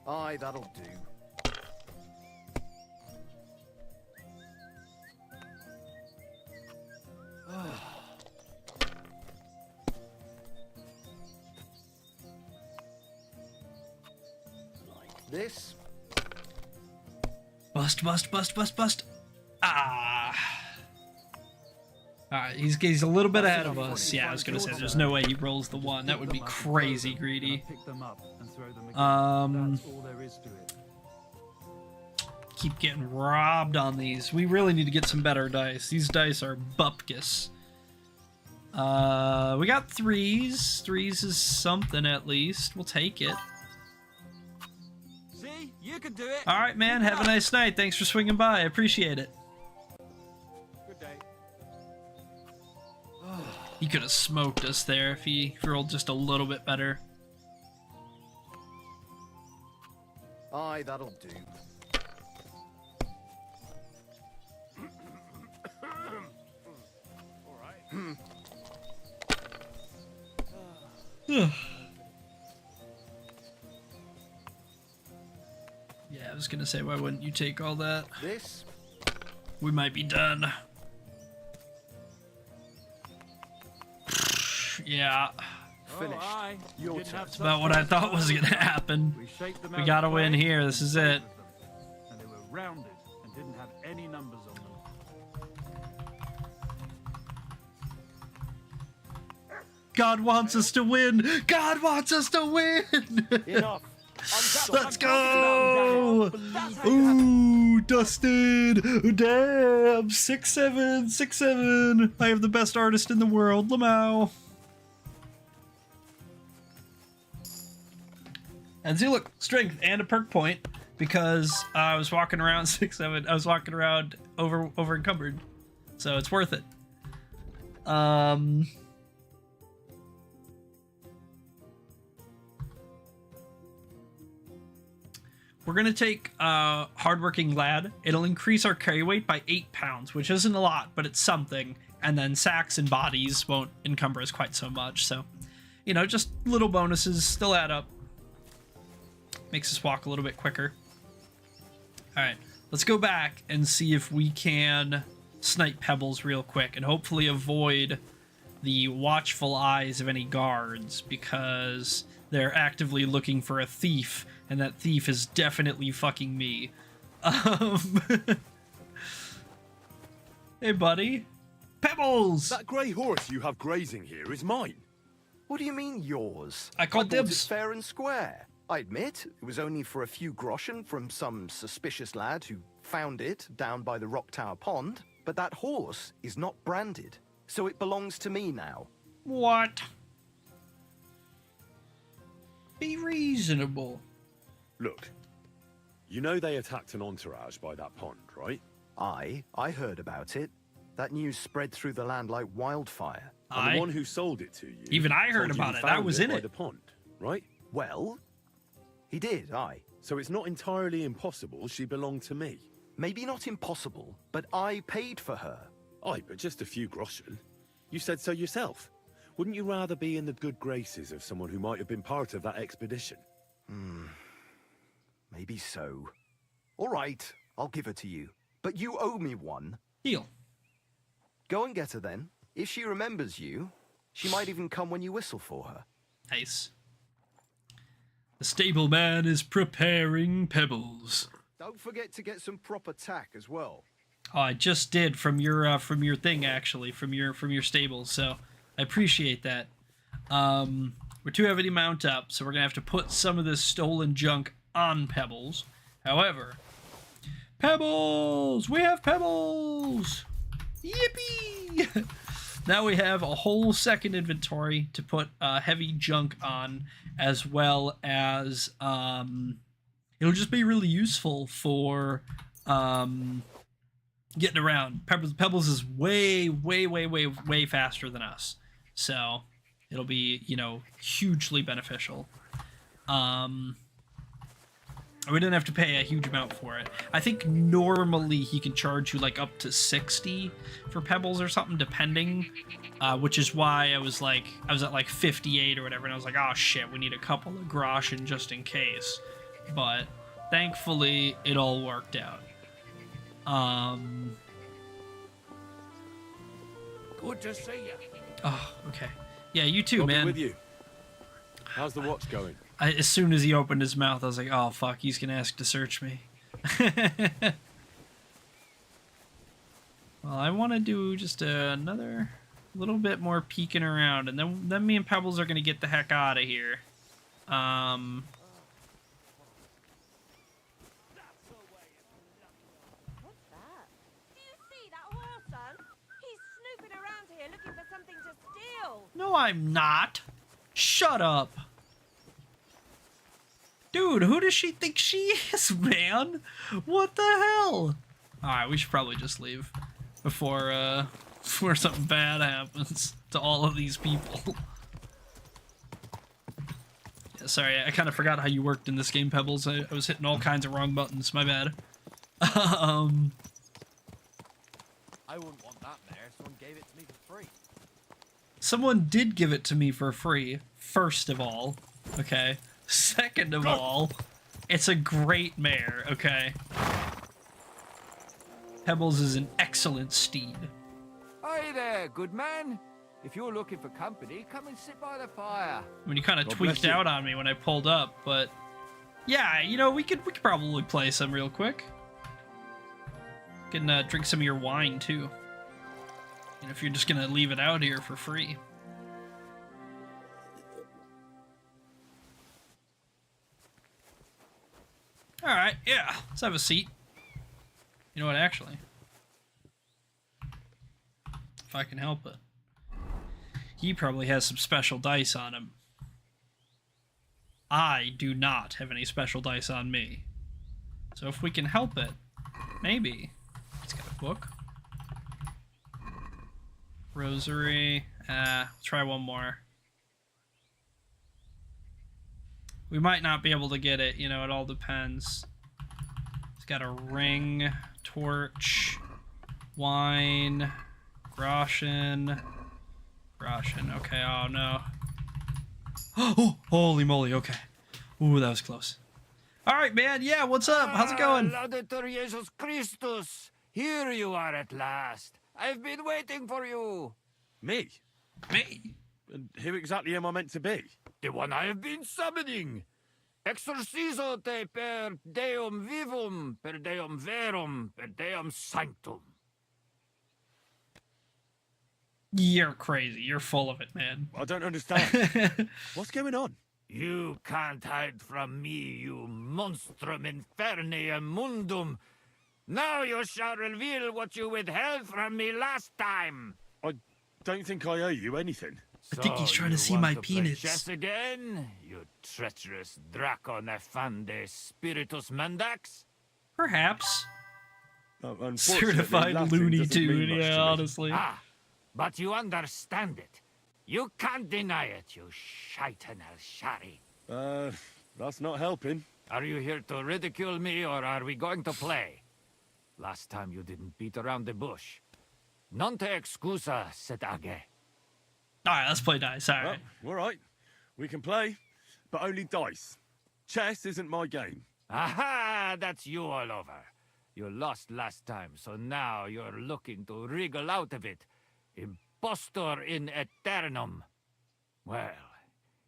Aye, that'll do. Like this. Bust. Ah. Alright, he's a little bit ahead of us. Yeah, I was gonna say, there's no way he rolls the 1. That would be crazy greedy. Keep getting robbed on these. We really need to get some better dice. These dice are bupkis. We got 3s. 3s is something at least. We'll take it. See? You can do it. Alright, man. Have a nice night. Thanks for swinging by. I appreciate it. He could have smoked us there if he rolled just a little bit better. Aye, that'll do. Yeah, Yeah, I was gonna say, why wouldn't you take all that? This? We might be done. Yeah. Finished. Your turn. That's about what I thought was gonna happen. We gotta win here. This is it. And they were rounded and didn't have any numbers on them. God wants us to win. God wants us to win. Enough. Let's go. Ooh, Dustin. Damn. 6-7. 6-7. I have the best artist in the world, Lamau. And see, look, strength and a perk point because I was walking around 6-7. I was walking around over encumbered, so it's worth it. We're gonna take hardworking lad. It'll increase our carry weight by 8 pounds, which isn't a lot, but it's something. And then sacks and bodies won't encumber us quite so much. So, you know, just little bonuses still add up. Makes us walk a little bit quicker. All right, let's go back and see if we can snipe Pebbles real quick and hopefully avoid the watchful eyes of any guards because they're actively looking for a thief, and that thief is definitely fucking me. Hey, buddy. Pebbles! That grey horse you have grazing here is mine. What do you mean yours? I called bought it dibs. fair and square. I admit, it was only for a few groschen from some suspicious lad who found it down by the Rock Tower Pond, but that horse is not branded, so it belongs to me now. What? Be reasonable. Look, you know they attacked an entourage by that pond, right? I heard about it. That news spread through the land like wildfire. And the one who sold it to you. Even I heard told you about he it. I found was in by it. the pond, right? Well, he did, aye. So it's not entirely impossible she belonged to me. Maybe not impossible, but I paid for her. Aye, but just a few groschen. You said so yourself. Wouldn't you rather be in the good graces of someone who might have been part of that expedition? Maybe so. All right, I'll give her to you. But you owe me one. Deal. Go and get her then. If she remembers you, she might even come when you whistle for her. Nice. The stableman is preparing Pebbles. Don't forget to get some proper tack as well. Oh, I just did from your thing actually, from your stable. So I appreciate that. We're too heavy to mount up, so we're gonna have to put some of this stolen junk on Pebbles. However, Pebbles, we have Pebbles. Yippee! Now we have a whole second inventory to put heavy junk on, as well as it'll just be really useful for getting around. Pebbles is way faster than us, so it'll be, you know, hugely beneficial. We didn't have to pay a huge amount for it. I think normally he can charge you like up to 60 for Pebbles or something, depending. Which is why I was at like 58 or whatever, and I was like, oh shit, we need a couple of groschen just in case. But thankfully, it all worked out. Good to see you. Oh, okay. Yeah, you too, I'll be man. with you. How's the watch going? As soon as he opened his mouth, I was like, oh fuck, he's gonna ask to search me. Well, I want to do just another little bit more peeking around, and then me and Pebbles are gonna get the heck out of here. No, I'm not. Shut up. Dude, who does she think she is, man? What the hell? Alright, we should probably just leave before something bad happens to all of these people. Yeah, sorry, I kind of forgot how you worked in this game, Pebbles. I was hitting all kinds of wrong buttons. My bad. I wouldn't want that mare. Someone gave it to me for free. Someone did give it to me for free, first of all. Okay. Second of all, It's a great mare, okay? Pebbles is an excellent steed. Hi there, good man. If you're looking for company, come and sit by the fire. I mean, you kind of God tweaked bless you. out on me when I pulled up, but yeah, you know, we could probably play some real quick. Can drink some of your wine too. You know, if you're just gonna leave it out here for free. All right, yeah, let's have a seat. You know what, actually, if I can help it, he probably has some special dice on him. I do not have any special dice on me. So if we can help it, maybe. It's got a book. Rosary. Try one more. We might not be able to get it, you know, it all depends. It's got a ring, torch, wine, groschen. Groschen, okay, oh no. Oh, holy moly, okay. Ooh, that was close. Alright, man, yeah, what's up? How's it going? Laudetur Jesus Christus. Here you are at last. I've been waiting for you. Me? Me? And who exactly am I meant to be? The one I have been summoning. Exorcizo te per deum vivum, per deum verum, per deum sanctum. You're crazy. You're full of it, man. I don't understand. What's going on? You can't hide from me, you monstrum infernium mundum. Now you shall reveal what you withheld from me last time. I don't think I owe you anything. I think he's trying to see my penis. Chess again, you treacherous Draco Nefande Spiritus Mandax? Perhaps. Unfortunately, Certified Latin Looney doesn't mean Tune, much to yeah, me. honestly. Ah, but you understand it. You can't deny it, you shaitan al-shari. That's not helping. Are you here to ridicule me, or are we going to play? Last time you didn't beat around the bush. Non te excusa, sed age. Alright, let's play dice, alright. Well, all right. We can play, but only dice. Chess isn't my game. Aha! That's you all over. You lost last time, so now you're looking to wriggle out of it. Impostor in aeternum. Well,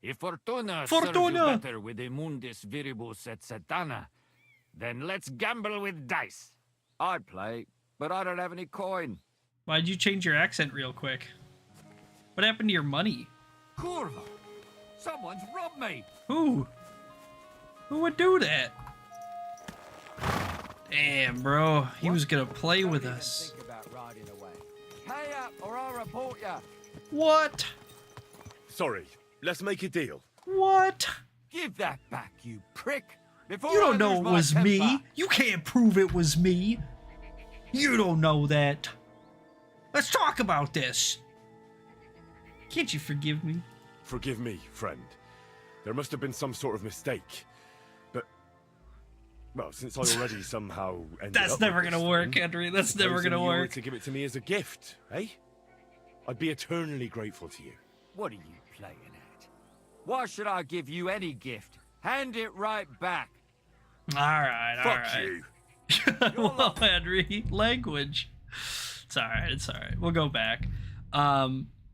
if Fortuna serves you better with the mundus viribus et satana, then let's gamble with dice. I'd play, but I don't have any coin. Why'd you change your accent real quick? What happened to your money? Curva! Someone's robbed me! Who? Who would do that? Damn, bro. He was gonna play with us. Think about riding away. Pay up or I'll report ya. What? Sorry. Let's make a deal. What? Give that back, you prick! Before You don't I know lose it my was temper. me. You can't prove it was me. You don't know that. Let's talk about this. Can't you forgive me? Forgive me, friend. There must have been some sort of mistake. But, well, since I already somehow ended That's up never with gonna this work, thing, Henry. That's never supposing gonna you were work. to give it to me as a gift, eh? I'd be eternally grateful to you. What are you playing at? Why should I give you any gift? Hand it right back. Alright, Fuck alright. you. Well, Henry, language. It's alright, it's alright. We'll go back.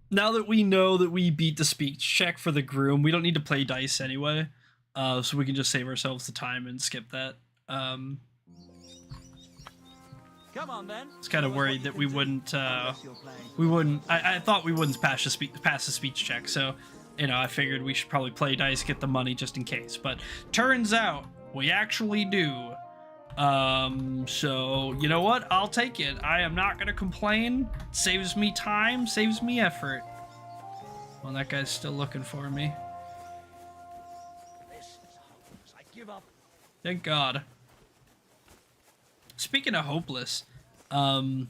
Now that we know that we beat the speech check for the groom, we don't need to play dice anyway. So we can just save ourselves the time and skip that. Come on then. I was kind of worried that we wouldn't, I thought we wouldn't pass the speech check, so, you know, I figured we should probably play dice, get the money just in case. But turns out we actually do. So, you know what? I'll take it. I am not gonna complain. Saves me time, saves me effort. Well, that guy's still looking for me. I give up. Thank God. Speaking of hopeless, I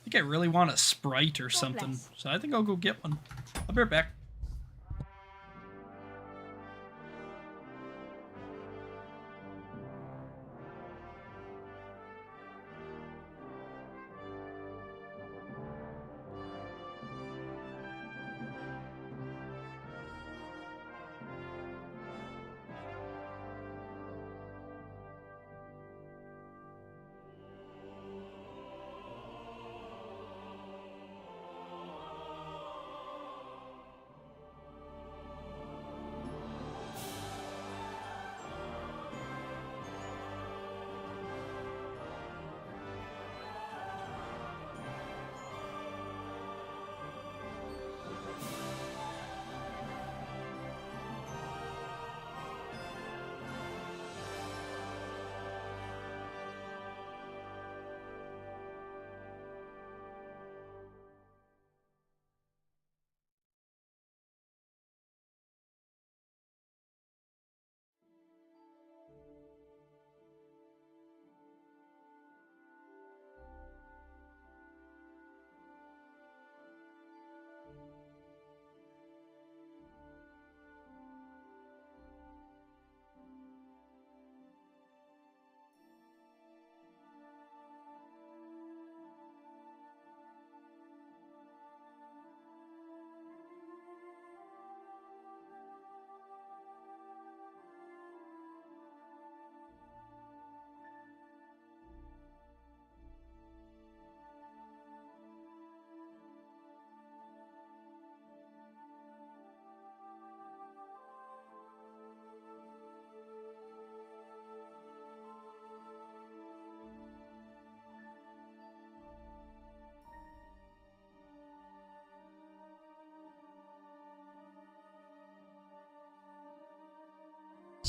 think I really want a Sprite or something. So I think I'll go get one. I'll be right back.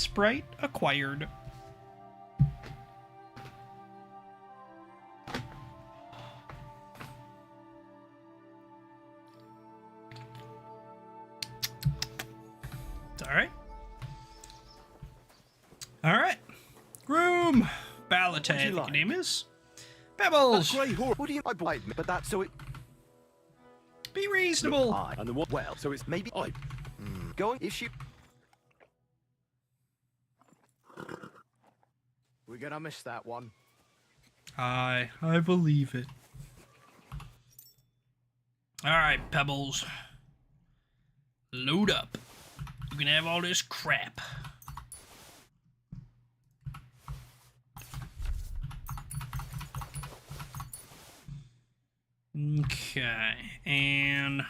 Sprite acquired. Alright. Alright. Groom! Balate, I think your name is. Pebbles! What do you... I blame me, but that's so it... Be reasonable! Look, and the what? Well, so it's maybe I... Going, if she... We're gonna miss that one. I believe it. Alright, Pebbles. Load up. You can have all this crap. Okay, and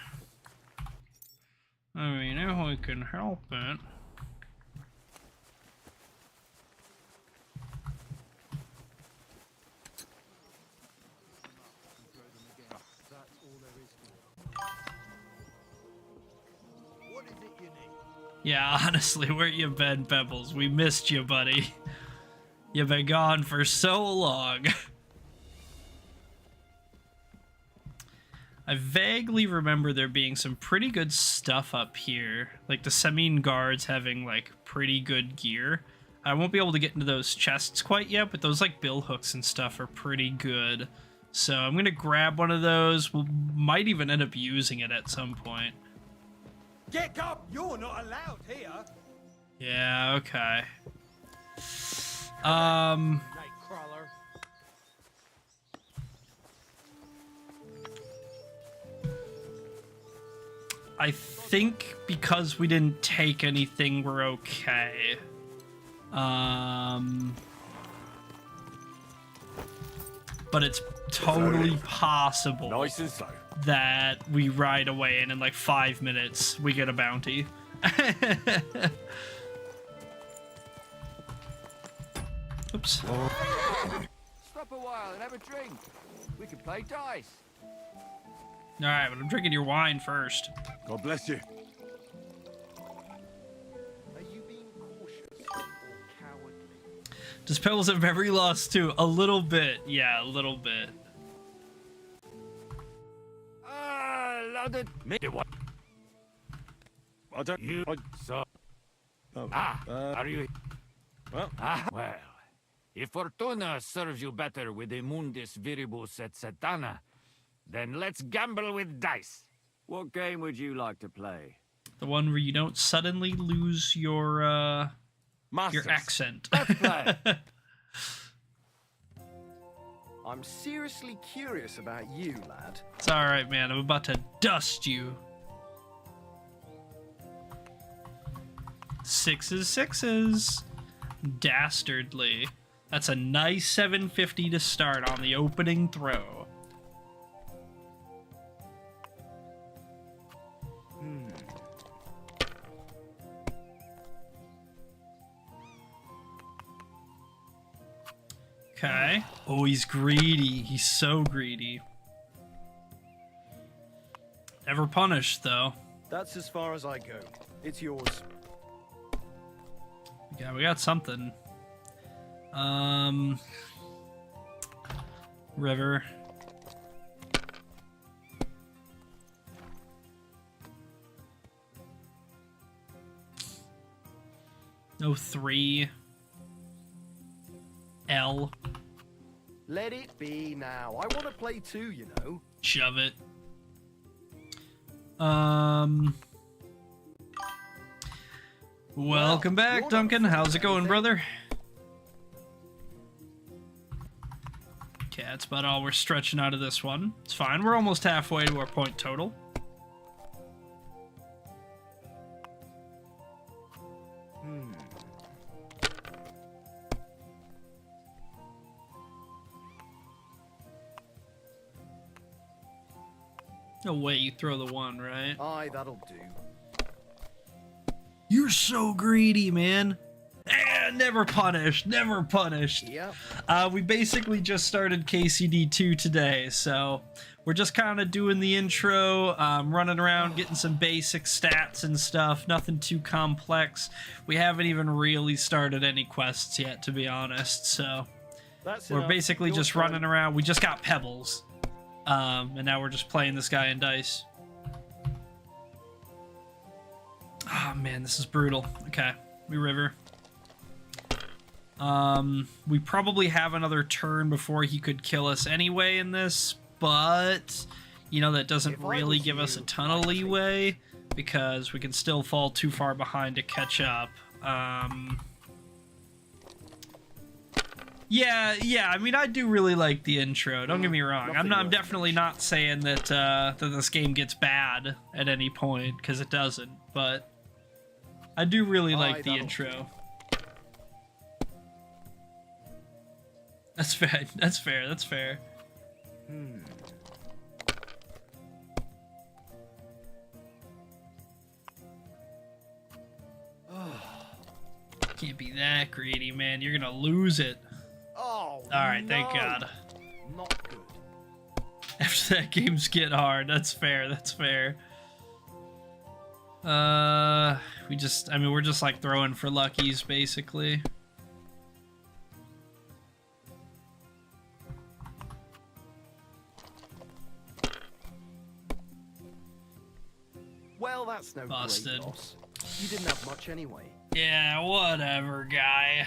I mean, if we can help it. Yeah, honestly, where you been, Pebbles? We missed you, buddy. You've been gone for so long. I vaguely remember there being some pretty good stuff up here. Like the Semine guards having like pretty good gear. I won't be able to get into those chests quite yet, but those like bill hooks and stuff are pretty good. So I'm gonna grab one of those. We might even end up using it at some point. Get up! You're not allowed here! Yeah, okay. Nightcrawler. I think because we didn't take anything, we're okay. But it's totally possible Nice and slow. that we ride away and in like 5 minutes we get a bounty. Oops. Stop a while and have a drink. We can play dice. Alright, but I'm drinking your wine first. God bless you. Are you being cautious or cowardly? Does Pebbles have memory loss too? A little bit. Yeah, a little bit. Me what? I don't... You so... Oh, are you... Well... well, if Fortuna serves you better with a Mundus Viribus et Satana, then let's gamble with dice. What game would you like to play? The one where you don't suddenly lose your accent. Let's play. I'm seriously curious about you, lad. It's alright, man. I'm about to dust you. Sixes. Dastardly. That's a nice 750 to start on the opening throw. Okay. Oh, he's greedy. He's so greedy. Never punished, though. That's as far as I go. It's yours. Yeah, we got something. River. No 3. L. Let it be now. I want to play too, you know. Shove it. Welcome back, Duncan. How's it going, brother? Okay, that's about all we're stretching out of this one. It's fine. We're almost halfway to our point total. No way you throw the 1, right? Aye, that'll do. You're so greedy, man. Never punished. Never punished. Yep. We basically just started KCD2 today, so we're just kind of doing the intro, running around, getting some basic stats and stuff. Nothing too complex. We haven't even really started any quests yet, to be honest, so we're basically just running around. We just got pebbles, and now we're just playing this guy in dice. Oh man, this is brutal. Okay, we river. We probably have another turn before he could kill us anyway in this, but you know, that doesn't really give us a ton of leeway because we can still fall too far behind to catch up. Yeah, I mean, I do really like the intro, don't get me wrong. I'm definitely not saying that that this game gets bad at any point, because it doesn't, but I do really like the intro. That's fair. That's fair. That's fair. Can't be that greedy, man. You're gonna lose it. Oh. Alright, thank God. Not good. After that, games get hard. That's fair. That's fair. I mean, we're just like throwing for luckies, basically. Well, that's no Busted. great loss. You didn't have much anyway. Yeah, whatever, guy.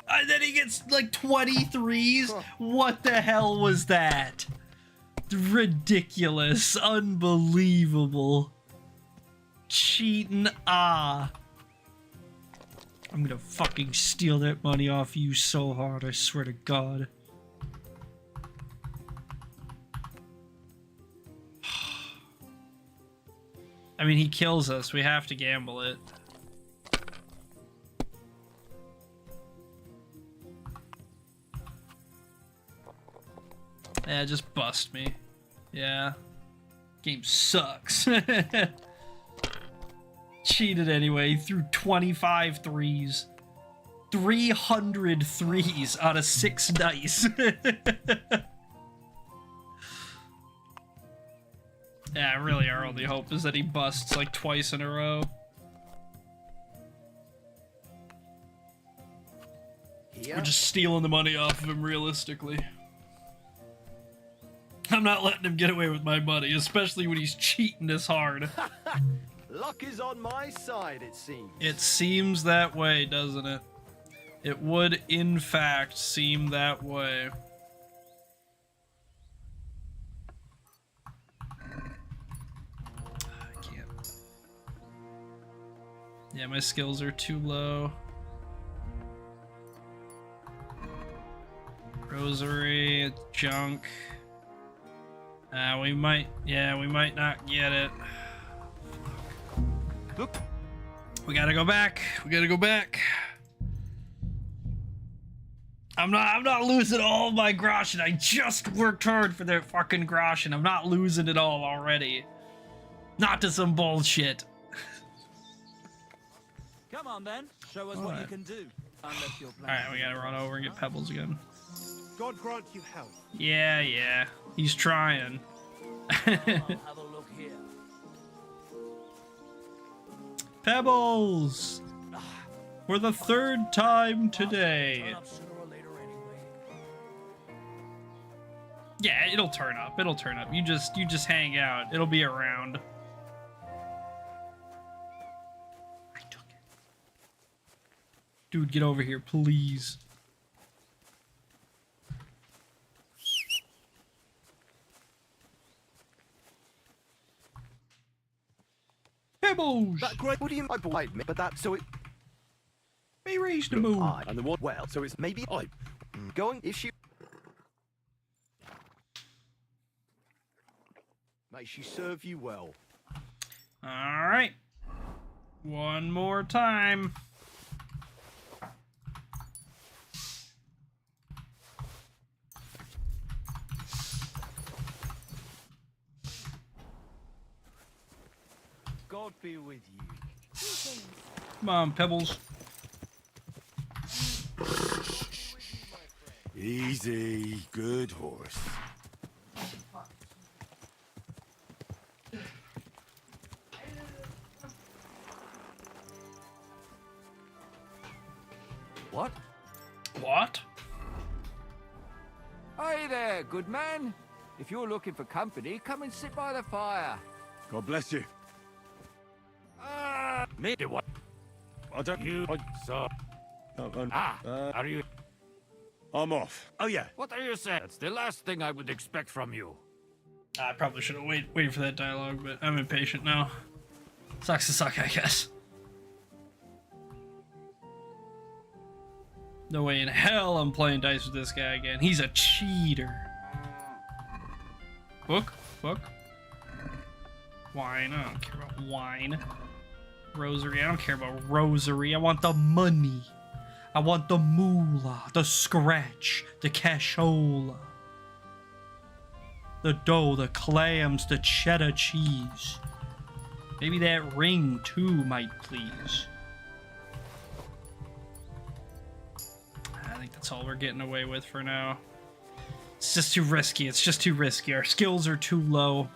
And then he gets like 23s? What the hell was that? Ridiculous. Unbelievable. Cheating. I'm gonna fucking steal that money off you so hard, I swear to God. I mean, he kills us. We have to gamble it. Yeah, just bust me. Yeah. Game sucks. Cheated anyway. Threw 25 threes. 300 threes out of 6 dice. Yeah, really, our only hope is that he busts like twice in a row. Yeah. We're just stealing the money off of him, realistically. I'm not letting him get away with my money, especially when he's cheating this hard. Luck is on my side, it seems. It seems that way, doesn't it? It would, in fact, seem that way. Yeah, my skills are too low. Rosary, junk. We might not get it. Look. We gotta go back. We gotta go back. I'm not losing all my groschen. I just worked hard for their fucking groschen. I'm not losing it all already. Not to some bullshit. Come on then, show us what you can do. Alright, we gotta run over and get pebbles again. God grant you health. Yeah. He's trying. Have a look here. Pebbles! For the 3rd time today. Yeah, it'll turn up. It'll turn up. You just hang out. It'll be around. Dude, get over here, please. Pebbles! That great. What do you? I bought me, but that so it. Be reasonable. And the what? Well, so it's maybe I. Going if she. May she serve you well. All right. One more time. God be with you. Come on, Pebbles. Easy, good horse. What? What? Hey there, good man. If you're looking for company, come and sit by the fire. God bless you. Me? What? I don't... You saw. Are you? I'm off. Oh, yeah. What are you saying? That's the last thing I would expect from you. I probably should have waited for that dialogue, but I'm impatient now. Sucks to suck, I guess. No way in hell I'm playing dice with this guy again. He's a cheater. Book? Wine? I don't care about wine. Rosary? I don't care about rosary. I want the money. I want the moolah, the scratch, the cashola. The dough, the clams, the cheddar cheese. Maybe that ring too might please. I think that's all we're getting away with for now. It's just too risky. It's just too risky. Our skills are too low.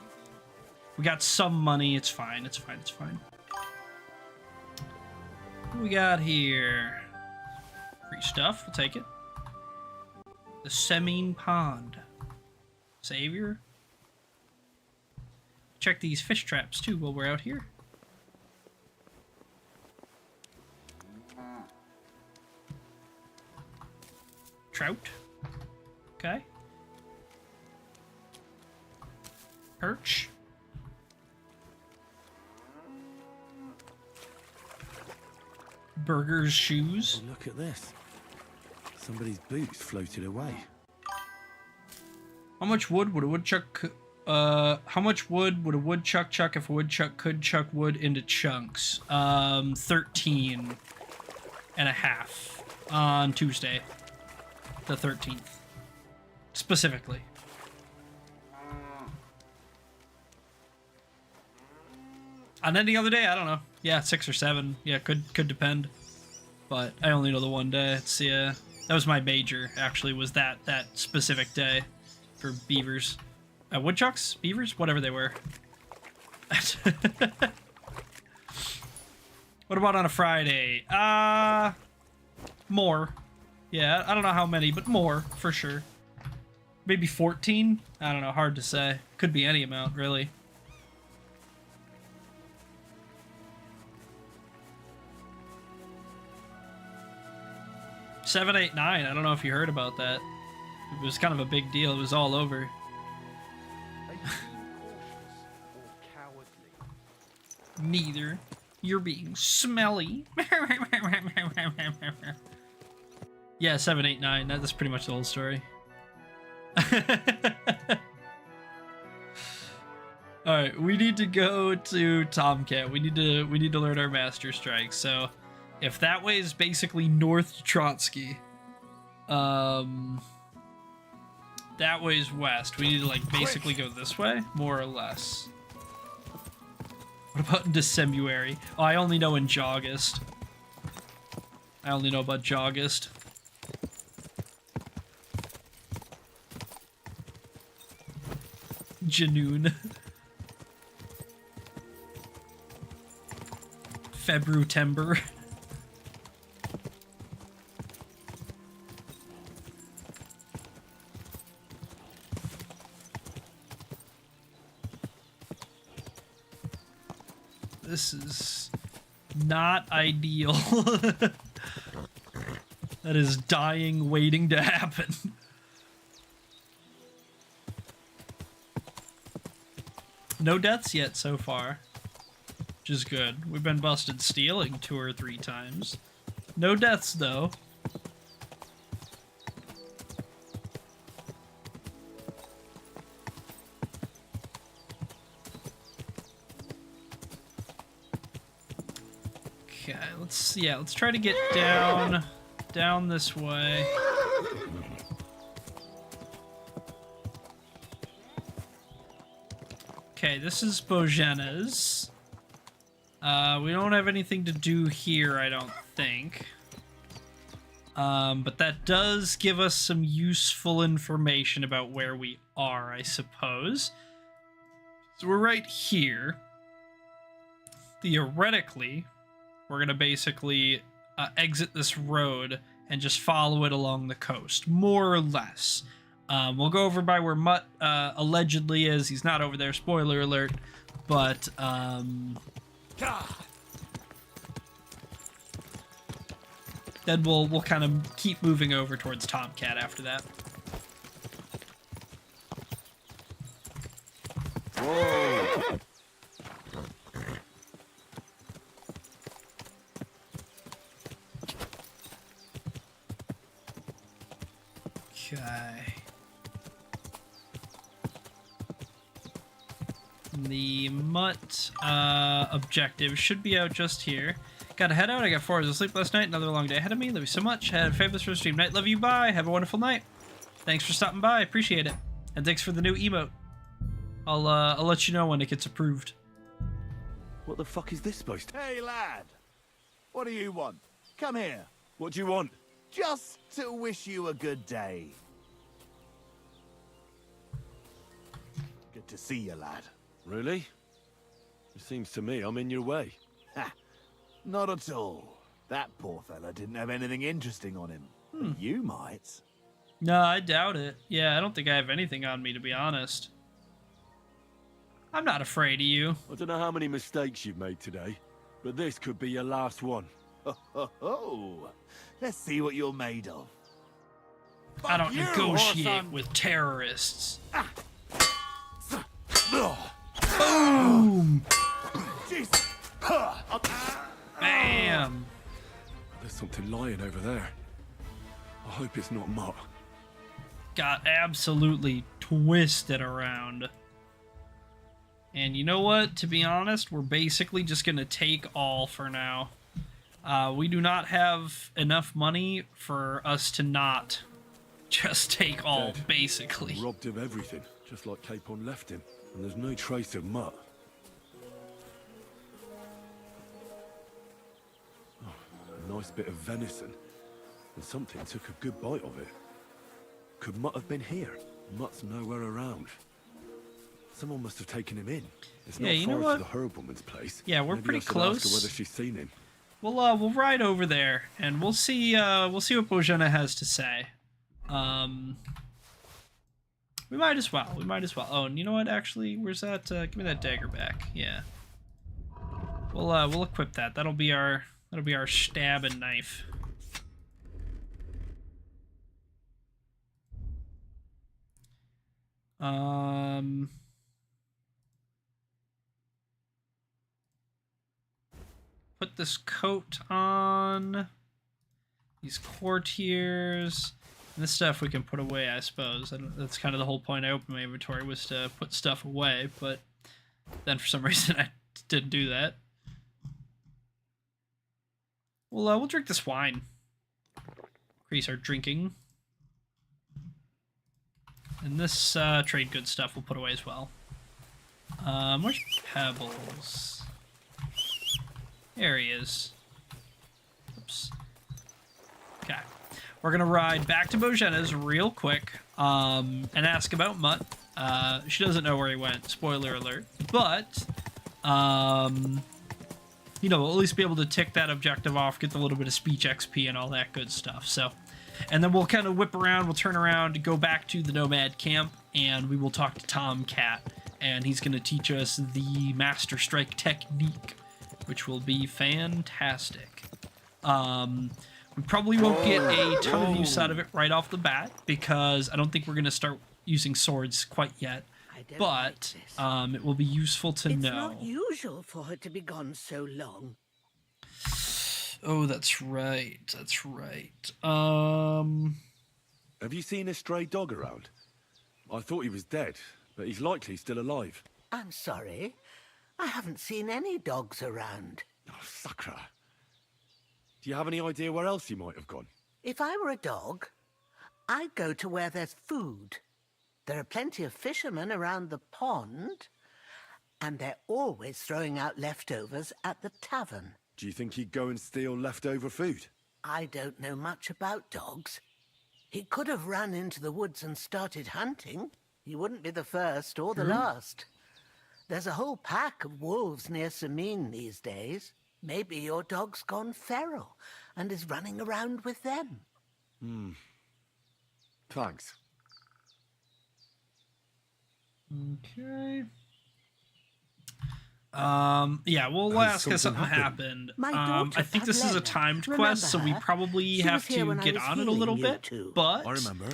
We got some money. It's fine. It's fine. It's fine. What we got here? Free stuff. We'll take it. The Semine Pond. Savior. Check these fish traps too while we're out here. Trout. Okay. Perch. Burger's shoes. Oh, look at this. Somebody's boots floated away. How much wood would a woodchuck how much wood would a woodchuck chuck if a woodchuck could chuck wood into chunks? 13 and a half on Tuesday. The 13th. Specifically. On any other day, I don't know. Yeah, 6 or 7. Yeah, could depend. But I only know the one day. It's that was my major, actually, was that specific day for beavers. Woodchucks? Beavers? Whatever they were. What about on a Friday? More. Yeah, I don't know how many, but more, for sure. Maybe 14? I don't know, hard to say. Could be any amount, really. Seven, 8, 9. I don't know if you heard about that. It was kind of a big deal. It was all over. Neither. You're being smelly. Yeah, 7, 8, 9. That's pretty much the whole story. Alright, we need to go to Tomcat. We need to learn our Master Strike. So if that way is basically north to Trotsky, that way is west. We need to like basically go this way, more or less. What about in Decembuary? Oh, I only know in Jogust. I only know about Jogust. Janoon. Februtember. This is not ideal. That is dying, waiting to happen. No deaths yet so far, which is good. We've been busted stealing 2 or 3 times. No deaths though. Okay, let's try to get down this way. Okay, this is Bojena's. We don't have anything to do here, I don't think. But that does give us some useful information about where we are, I suppose. So we're right here. Theoretically, we're going to basically exit this road and just follow it along the coast, more or less. We'll go over by where Mutt allegedly is. He's not over there, spoiler alert. But, then we'll kind of keep moving over towards Tomcat after that. Whoa! Okay. The Mutt objective should be out just here. Gotta head out. I got 4 hours of sleep last night. Another long day ahead of me. Love you so much. Had a fabulous first stream night. Love you. Bye. Have a wonderful night. Thanks for stopping by. Appreciate it. And thanks for the new emote. I'll let you know when it gets approved. What the fuck is this supposed to... Hey, lad. What do you want? Come here. What do you want? Just to wish you a good day. Good to see you, lad. Really? It seems to me I'm in your way. Ha! Not at all. That poor fella didn't have anything interesting on him. But you might. No, I doubt it. Yeah, I don't think I have anything on me, to be honest. I'm not afraid of you. I don't know how many mistakes you've made today, but this could be your last one. Ho, ho, ho. Let's see what you're made of. I don't you, negotiate Orson. with terrorists. Boom! Jesus! Bam! There's something lying over there. I hope it's not Mutt. Got absolutely twisted around. And you know what? To be honest, we're basically just going to take all for now. We do not have enough money for us to not just take all, Dead. basically. Robbed of everything, just like Capon left him. And there's no trace of Mutt. Oh, a nice bit of venison. And something took a good bite of it. Could Mutt have been here? Mutt's nowhere around. Someone must have taken him in. It's Yeah, not you know far what? to the Herbwoman's place. Yeah, we're Maybe pretty I should close. Ask her whether she's seen him. We'll ride over there and we'll see what Bojana has to say. We might as well. Oh, and you know what? Actually, where's that? Give me that dagger back. Yeah. We'll equip that. That'll be our stabbing knife. Put this coat on. These courtiers. And this stuff we can put away, I suppose. That's kind of the whole point I opened my inventory, was to put stuff away, but then for some reason I didn't do that. We'll drink this wine. Increase our drinking. And this trade good stuff we'll put away as well. Where's Pebbles? There he is. Oops. Okay. We're gonna ride back to Bojana's real quick, and ask about Mutt. She doesn't know where he went, spoiler alert. But, you know, we'll at least be able to tick that objective off, get the little bit of speech XP and all that good stuff, so. And then we'll kind of whip around, we'll turn around, go back to the Nomad camp, and we will talk to Tomcat, and he's gonna teach us the Master Strike technique, which will be fantastic. We probably won't get a ton of use out of it right off the bat, because I don't think we're going to start using swords quite yet. But it will be useful to It's know. not usual for her to be gone so long. Oh, that's right. That's right. Have you seen a stray dog around? I thought he was dead, but he's likely still alive. I'm sorry. I haven't seen any dogs around. Oh, Sakra. Do you have any idea where else he might have gone? If I were a dog, I'd go to where there's food. There are plenty of fishermen around the pond, and they're always throwing out leftovers at the tavern. Do you think he'd go and steal leftover food? I don't know much about dogs. He could have run into the woods and started hunting. He wouldn't be the first or the last. There's a whole pack of wolves near Sameen these days. Maybe your dog's gone feral and is running around with them. Thanks. Okay. Yeah, we'll ask if something happened. I think this is a timed quest, so we probably have to get on it a little bit. But I remember.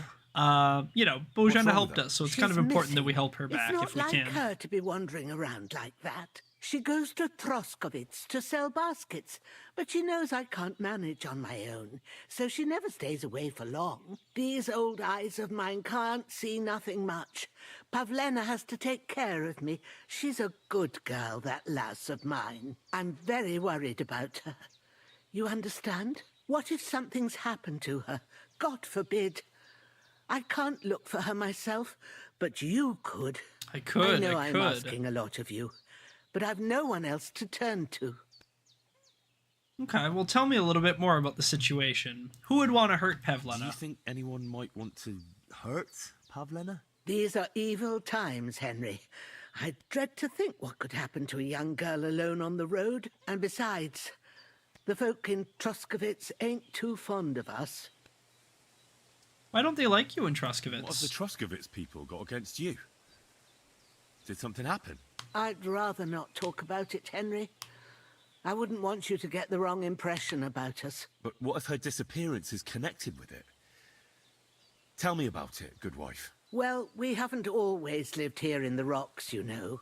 you know, Bojana helped us, so it's kind of important that we help her back if we can. It's not like her to be wandering around like that. She goes to Troskovitz to sell baskets, but she knows I can't manage on my own, so she never stays away for long. These old eyes of mine can't see nothing much. Pavlena has to take care of me. She's a good girl, that lass of mine. I'm very worried about her. You understand? What if something's happened to her? God forbid. I can't look for her myself, but you could. I could. I know I'm asking a lot of you, but I've no one else to turn to. Okay, well, tell me a little bit more about the situation. Who would want to hurt Pavlena? Do you think anyone might want to hurt Pavlena? These are evil times, Henry. I dread to think what could happen to a young girl alone on the road. And besides, the folk in Troskovitz ain't too fond of us. Why don't they like you in Troskovitz? What have the Troskovitz people got against you? Did something happen? I'd rather not talk about it, Henry. I wouldn't want you to get the wrong impression about us. But what if her disappearance is connected with it? Tell me about it, good wife. Well, we haven't always lived here in the rocks, you know.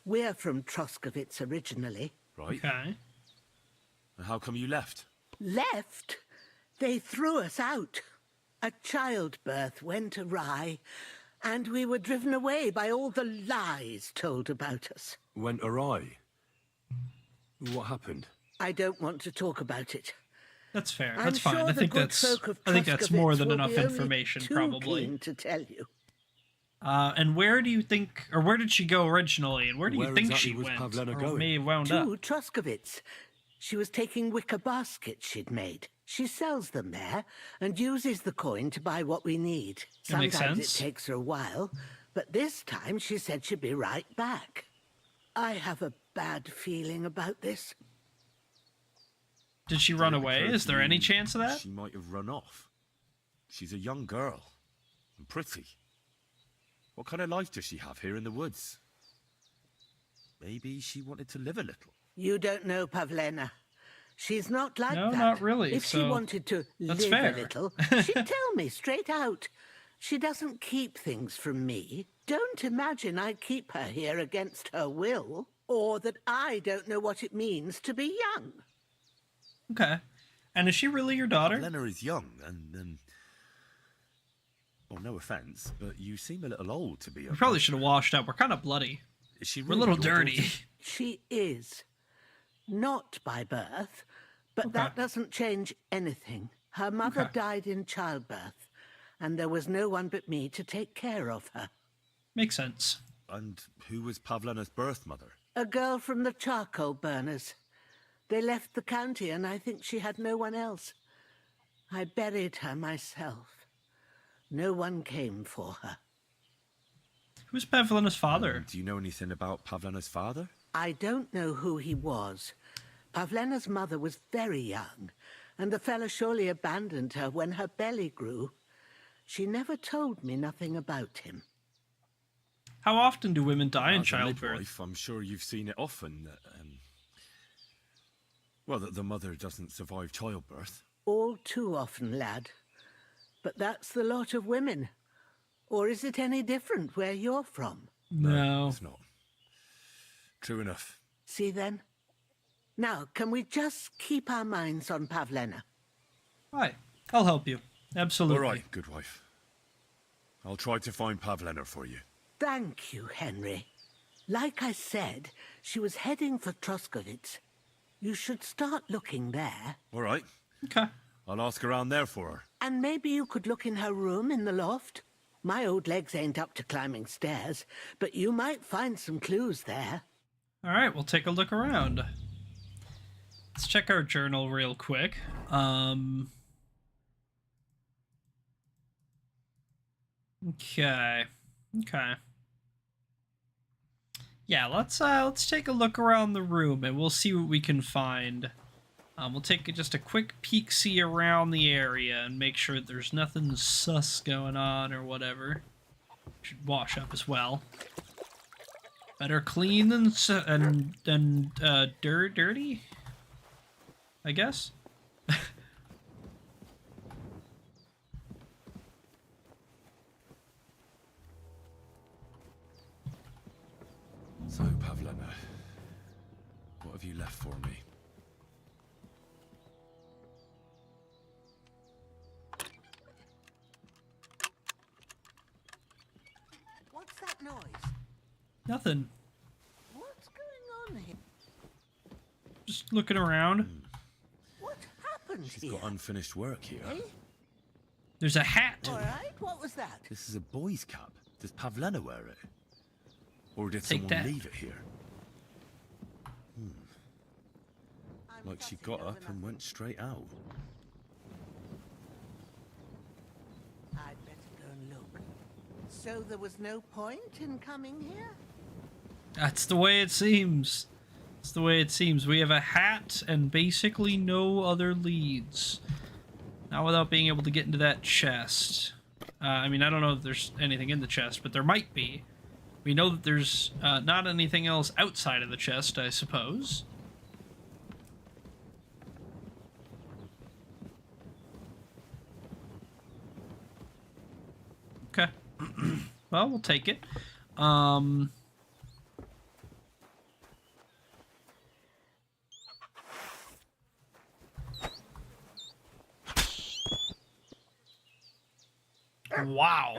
We're from Troskovitz originally. Right. Okay. And how come you left? Left? They threw us out. A childbirth went awry, and we were driven away by all the lies told about us. Went awry? What happened? I don't want to talk about it. That's fair. I'm That's fine. sure I the think good that's folk of more Troskovitz than will enough be only information, too probably. keen to tell you. And where do you think, or where did she go originally, and where do you Where think exactly she was went, Pavlena or going? may have wound To up? Troskovitz. She was taking wicker baskets she'd made. She sells them there and uses the coin to buy what we need. That makes Sometimes sense. it takes her a while, but this time she said she'd be right back. I have a bad feeling about this. Did she run away? Is there any chance of that? She might have run off. She's a young girl. And pretty. What kind of life does she have here in the woods? Maybe she wanted to live a little. You don't know Pavlena. She's not like No, that. not really, If she so wanted to that's live fair. a little, she'd tell me straight out. She doesn't keep things from me. Don't imagine I keep her here against her will, or that I don't know what it means to be young. Okay. And is she really your daughter? Pavlena is young, and well, no offense, but you seem a little old to be a... We probably should have washed up. We're kind of bloody. Is she We're a really little your dirty. daughter? She is. Not by birth, but Okay. that doesn't change anything. Her mother Okay. died in childbirth, and there was no one but me to take care of her. Makes sense. And who was Pavlena's birth mother? A girl from the charcoal burners. They left the county, and I think she had no one else. I buried her myself. No one came for her. Who's Pavlena's father? Do you know anything about Pavlena's father? I don't know who he was. Pavlena's mother was very young, and the fella surely abandoned her when her belly grew. She never told me nothing about him. How often do women die in As a childbirth? midwife, I'm sure you've seen it often. That, well, that the mother doesn't survive childbirth. All too often, lad. But that's the lot of women. Or is it any different where you're from? No. It's not. True enough. See then? Now, can we just keep our minds on Pavlena? Right. I'll help you. Absolutely. All right, good wife. I'll try to find Pavlena for you. Thank you, Henry. Like I said, she was heading for Troskovitz. You should start looking there. All right. Okay. I'll ask around there for her. And maybe you could look in her room in the loft. My old legs ain't up to climbing stairs, but you might find some clues there. All right, we'll take a look around. Let's check our journal real quick. Okay. Yeah, let's take a look around the room and we'll see what we can find. We'll take just a quick peek-see around the area and make sure there's nothing sus going on or whatever. Should wash up as well. Better clean than dirty, I guess. So, Pavlena, what have you left for me? What's that noise? Nothing. What's going on here? Just looking around. What happened She's here? got unfinished work here. Eh? There's a hat. All right, what was that? This is a boy's cap. Does Pavlena wear it? Or did Take someone that. leave it here? Like she got up and went straight out. I'd better go and look. So there was no point in coming here? That's the way it seems. That's the way it seems. We have a hat and basically no other leads. Not without being able to get into that chest. I mean, I don't know if there's anything in the chest, but there might be. We know that there's not anything else outside of the chest, I suppose. Okay. Well, we'll take it. Wow.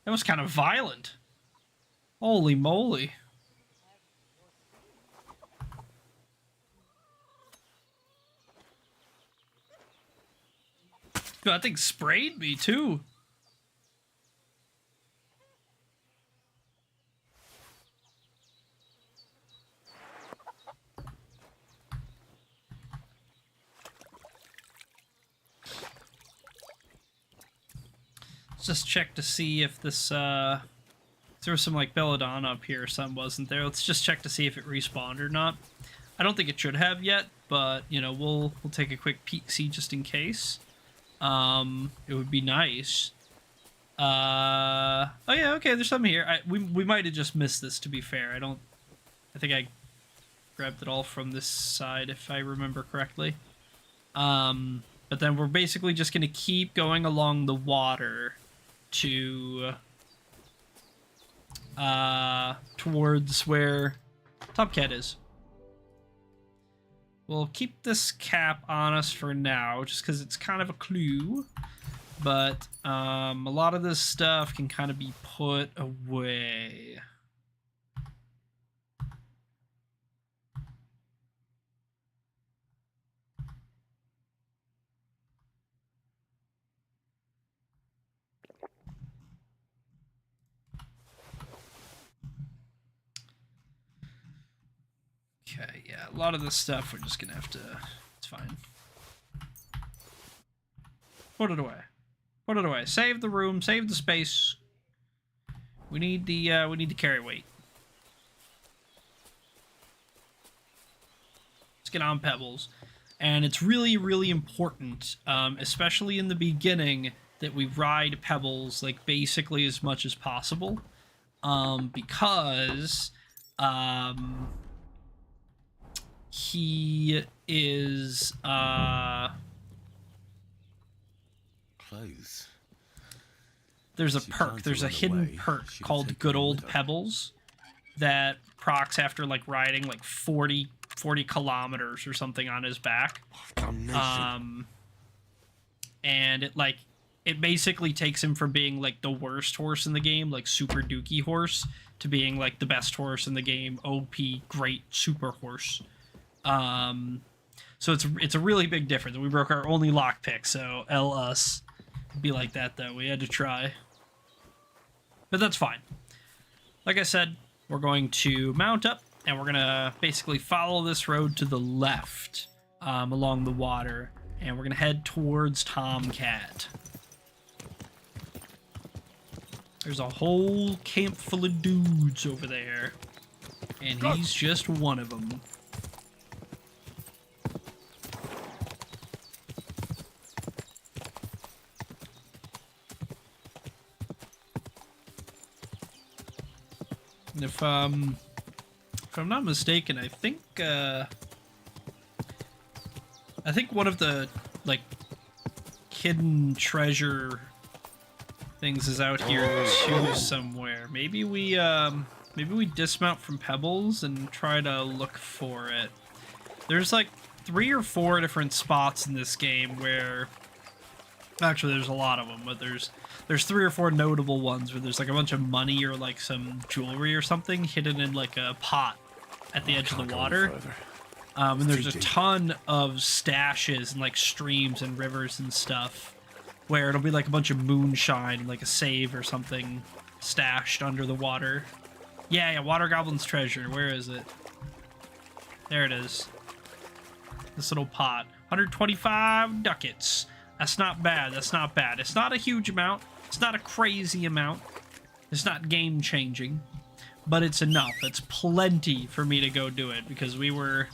That was kind of violent. Holy moly. God, that thing sprayed me too. Let's just check to see if this, there was some, like, belladonna up here or something, wasn't there? Let's just check to see if it respawned or not. I don't think it should have yet, but, you know, we'll take a quick peek-see just in case. It would be nice. Oh yeah, okay, there's something here. We might have just missed this, to be fair. I think I grabbed it all from this side, if I remember correctly. But then we're basically just going to keep going along the water to towards where Topcat is. We'll keep this cap on us for now, just because it's kind of a clue. But a lot of this stuff can kind of be put away. Okay, yeah, a lot of this stuff we're just gonna have to, it's fine. Put it away. Put it away. Save the room, save the space. We need the carry weight. Let's get on Pebbles. And it's really, really important, especially in the beginning, that we ride Pebbles, like, basically as much as possible. Because, he is, Clothes. There's a perk, there's a hidden perk called Good Old Pebbles that procs after, like, riding, like, 40 kilometers or something on his back. And it basically takes him from being, like, the worst horse in the game, like, super dookie horse, to being, like, the best horse in the game, OP, great, super horse. So it's a really big difference. We broke our only lockpick, so L us. It'd be like that, though. We had to try. But that's fine. Like I said, we're going to mount up and we're gonna basically follow this road to the left along the water, and we're gonna head towards Tomcat. There's a whole camp full of dudes over there, and he's just one of them. And if I'm not mistaken, I think one of the like hidden treasure things is out here too somewhere. Maybe we dismount from Pebbles and try to look for it. There's like 3 or 4 different spots in this game where, actually there's a lot of them, but there's 3 or 4 notable ones where there's like a bunch of money or like some jewelry or something hidden in like a pot at the edge of the water. And there's a ton of stashes and like streams and rivers and stuff where it'll be like a bunch of moonshine, like a save or something stashed under the water. Yeah, Water Goblin's treasure. Where is it? There it is. This little pot. 125 ducats. That's not bad. That's not bad. It's not a huge amount. It's not a crazy amount. It's not game-changing. But it's enough. It's plenty for me to go do it because we were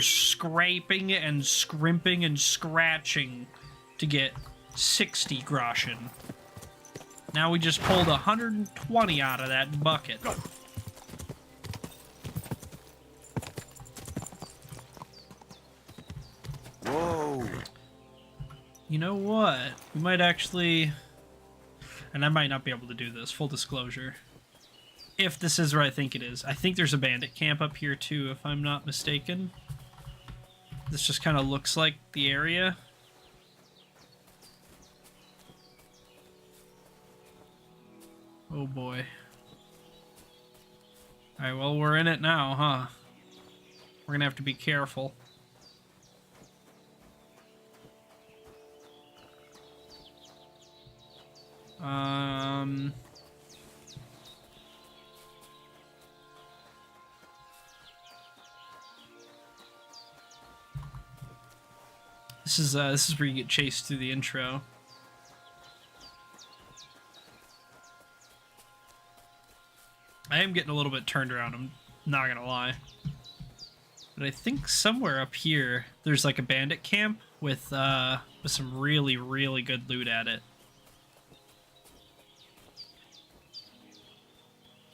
scraping and scrimping and scratching to get 60 groschen. Now we just pulled 120 out of that bucket. Whoa. You know what? We might actually... And I might not be able to do this, full disclosure. If this is what I think it is. I think there's a bandit camp up here too, if I'm not mistaken. This just kind of looks like the area. Oh boy. Alright, well, we're in it now, huh? We're gonna have to be careful. This is where you get chased through the intro. I am getting a little bit turned around, I'm not gonna lie. But I think somewhere up here, there's like a bandit camp with some really, really good loot at it.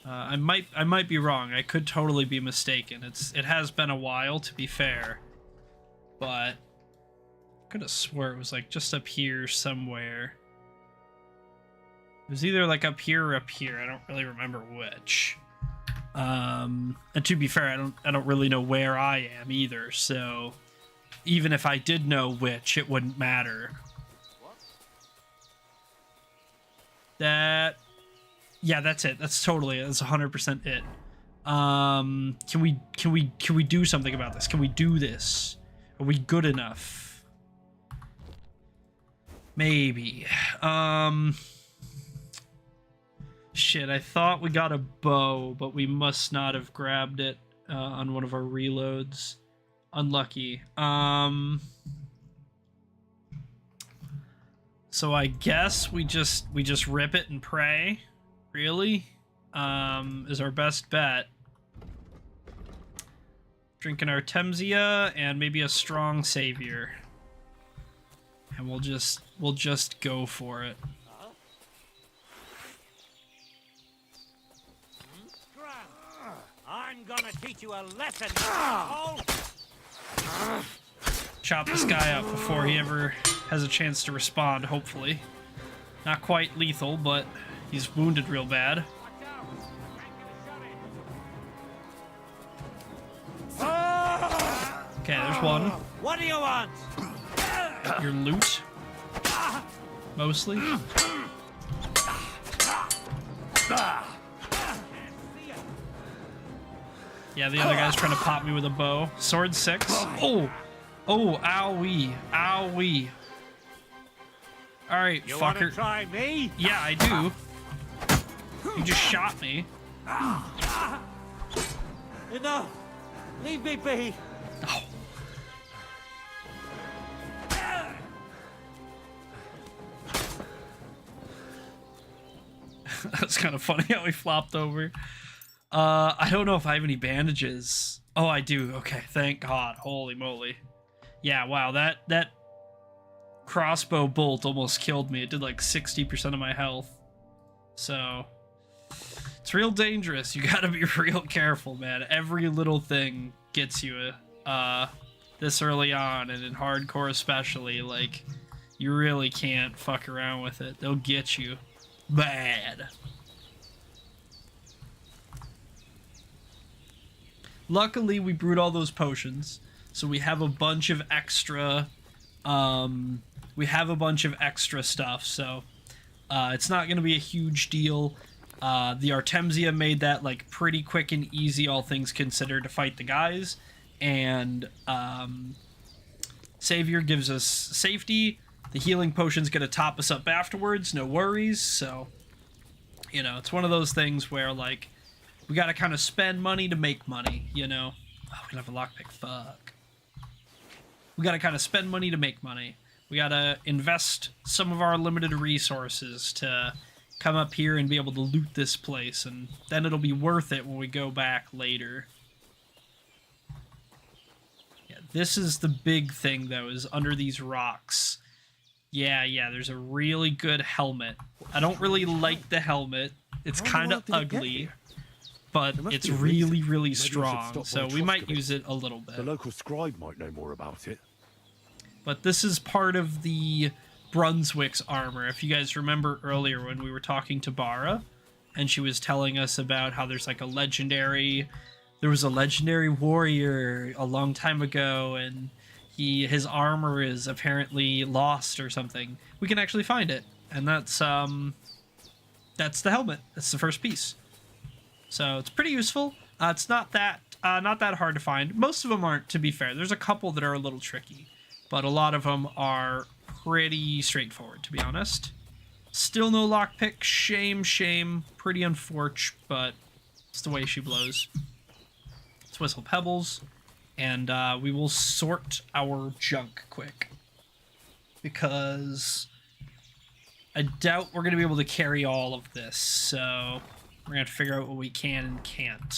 I might be wrong. I could totally be mistaken. It has been a while, to be fair, but I could have swore it was like just up here somewhere. It was either like up here or up here. I don't really remember which. And to be fair, I don't really know where I am either. So even if I did know which, it wouldn't matter. Yeah, that's it. That's 100% it. Can we do something about this? Can we do this? Are we good enough? Maybe. Shit, I thought we got a bow, but we must not have grabbed it on one of our reloads. Unlucky. So I guess we just rip it and pray. Really? Is our best bet. Drinking our Temsia and maybe a strong savior. And we'll just go for it. I'm gonna teach you a lesson. Chop this guy up before he ever has a chance to respond, hopefully. Not quite lethal, but he's wounded real bad. Okay, there's one. What do you want? Your loot. Mostly. Yeah, the other guy's trying to pop me with a bow. Sword 6. Oh! Oh, owie. Owie. Alright, You fucker. wanna try me? Yeah, I do. You just shot me. Enough! Leave me be! Oh. That's kind of funny how he flopped over. I don't know if I have any bandages. Oh, I do. Okay, thank God. Holy moly. Yeah, wow, that crossbow bolt almost killed me. It did like 60% of my health. So, it's real dangerous. You gotta be real careful, man. Every little thing gets you this early on, and in hardcore especially. Like, you really can't fuck around with it. They'll get you bad. Luckily, we brewed all those potions, so we have a bunch of extra stuff, so it's not going to be a huge deal. The Artemisia made that like pretty quick and easy, all things considered, to fight the guys, and Savior gives us safety. The healing potion's going to top us up afterwards, no worries. So, you know, it's one of those things where, like, we got to kind of spend money to make money, you know? Oh, we don't have a lockpick, fuck. We got to kind of spend money to make money. We got to invest some of our limited resources to come up here and be able to loot this place, and then it'll be worth it when we go back later. Yeah, this is the big thing, though, is under these rocks. Yeah, there's a really good helmet. I don't really like the helmet. It's kind of ugly, but it's really, really strong, so we might use it a little bit. The local scribe might know more about it. But this is part of the Brunswick's armor. If you guys remember earlier when we were talking to Bara, and she was telling us about how there's like there was a legendary warrior a long time ago, and his armor is apparently lost or something. We can actually find it, and that's the helmet. That's the first piece. So it's pretty useful. It's not that hard to find. Most of them aren't, to be fair. There's a couple that are a little tricky, but a lot of them are pretty straightforward, to be honest. Still no lockpick. Shame. Pretty unfortunate, but it's the way she blows. Let's whistle pebbles, and we will sort our junk quick, because I doubt we're going to be able to carry all of this, so we're going to have to figure out what we can and can't.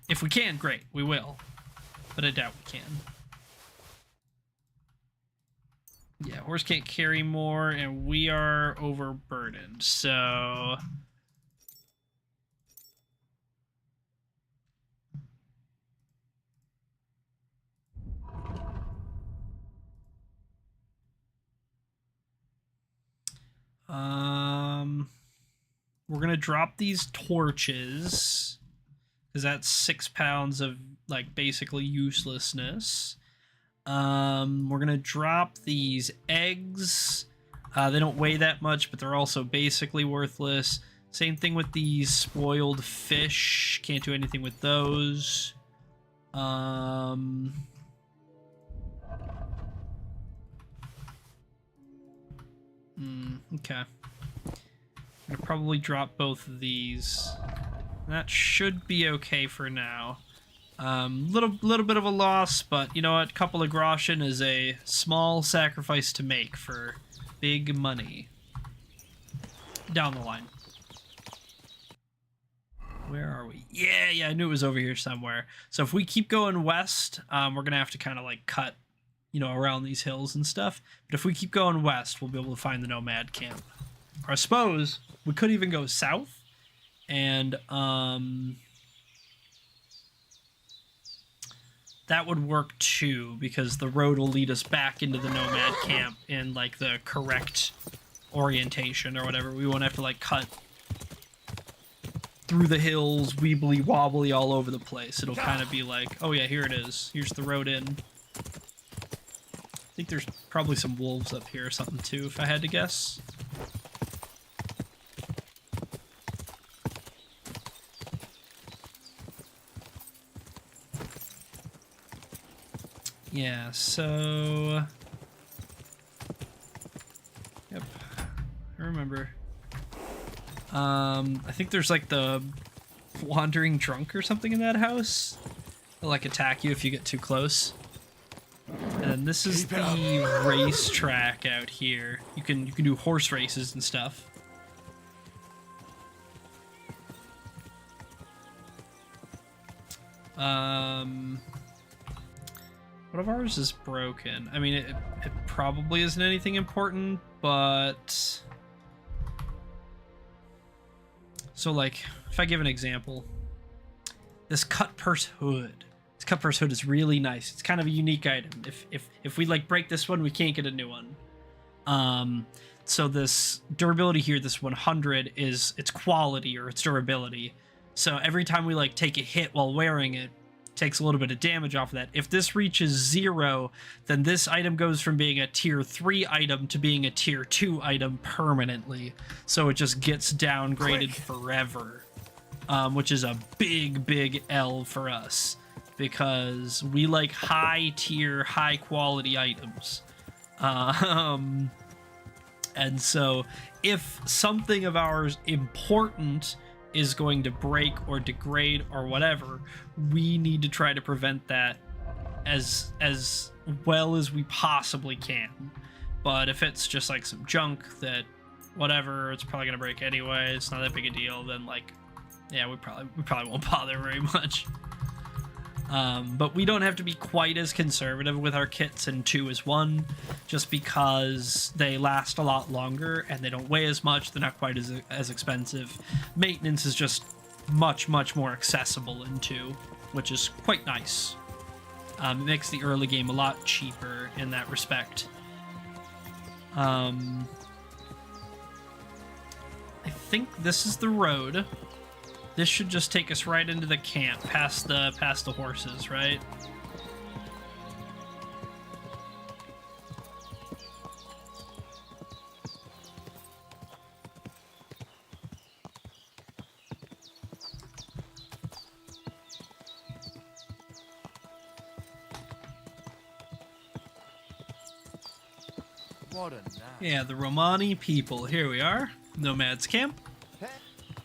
If we can, great, we will, but I doubt we can. Yeah, horse can't carry more, and we are overburdened, so we're gonna drop these torches, because that's 6 pounds of like basically uselessness. We're gonna drop these eggs. They don't weigh that much, but they're also basically worthless. Same thing with these spoiled fish. Can't do anything with those. Okay. I'm gonna probably drop both of these. That should be okay for now. Little bit of a loss, but you know what? Couple of groschen is a small sacrifice to make for big money down the line. Where are we? Yeah, I knew it was over here somewhere. So if we keep going west, we're gonna have to kind of like cut, you know, around these hills and stuff. But if we keep going west, we'll be able to find the nomad camp. Or I suppose we could even go south, and that would work too, because the road will lead us back into the nomad camp in like the correct orientation or whatever. We won't have to like cut through the hills, weebly wobbly all over the place. It'll kind of be like, oh yeah, here it is. Here's the road in. I think there's probably some wolves up here or something too, if I had to guess. Yeah, so yep, I remember. I think there's like the wandering drunk or something in that house. They'll like attack you if you get too close. And then this is the racetrack out here. You can do horse races and stuff. What of ours is broken? I mean, it probably isn't anything important, but... So, like, if I give an example, this cut purse hood. This cut purse hood is really nice. It's kind of a unique item. If we, like, break this one, we can't get a new one. So this durability here, this 100, is its quality or its durability. So every time we, like, take a hit while wearing it, takes a little bit of damage off of that. If this reaches 0, then this item goes from being a tier 3 item to being a tier 2 item permanently. So it just gets downgraded forever, which is a big L for us because we like high tier, high quality items. And so if something of ours important is going to break or degrade or whatever, we need to try to prevent that as well as we possibly can. But if it's just like some junk that whatever, it's probably gonna break anyway, it's not that big a deal, then like, yeah, we probably won't bother very much. But we don't have to be quite as conservative with our kits in 2 as 1, just because they last a lot longer and they don't weigh as much, they're not quite as expensive. Maintenance is just much more accessible in 2, which is quite nice. It makes the early game a lot cheaper in that respect. I think this is the road. This should just take us right into the camp, past the horses, right? What a night. Yeah, the Romani people. Here we are. Nomad's camp.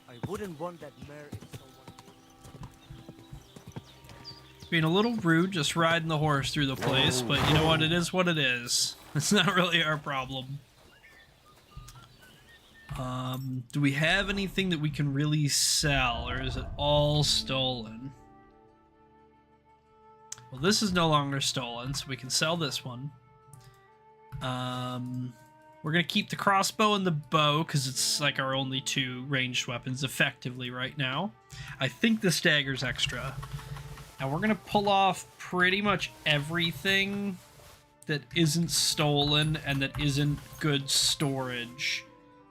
I wouldn't want that mare in someone. Being a little rude, just riding the horse through the place, but you know what? It is what it is. It's not really our problem. Do we have anything that we can really sell, or is it all stolen? Well, this is no longer stolen, so we can sell this one. We're gonna keep the crossbow and the bow because it's like our only 2 ranged weapons effectively right now. I think the dagger's extra. And we're gonna pull off pretty much everything that isn't stolen and that isn't good storage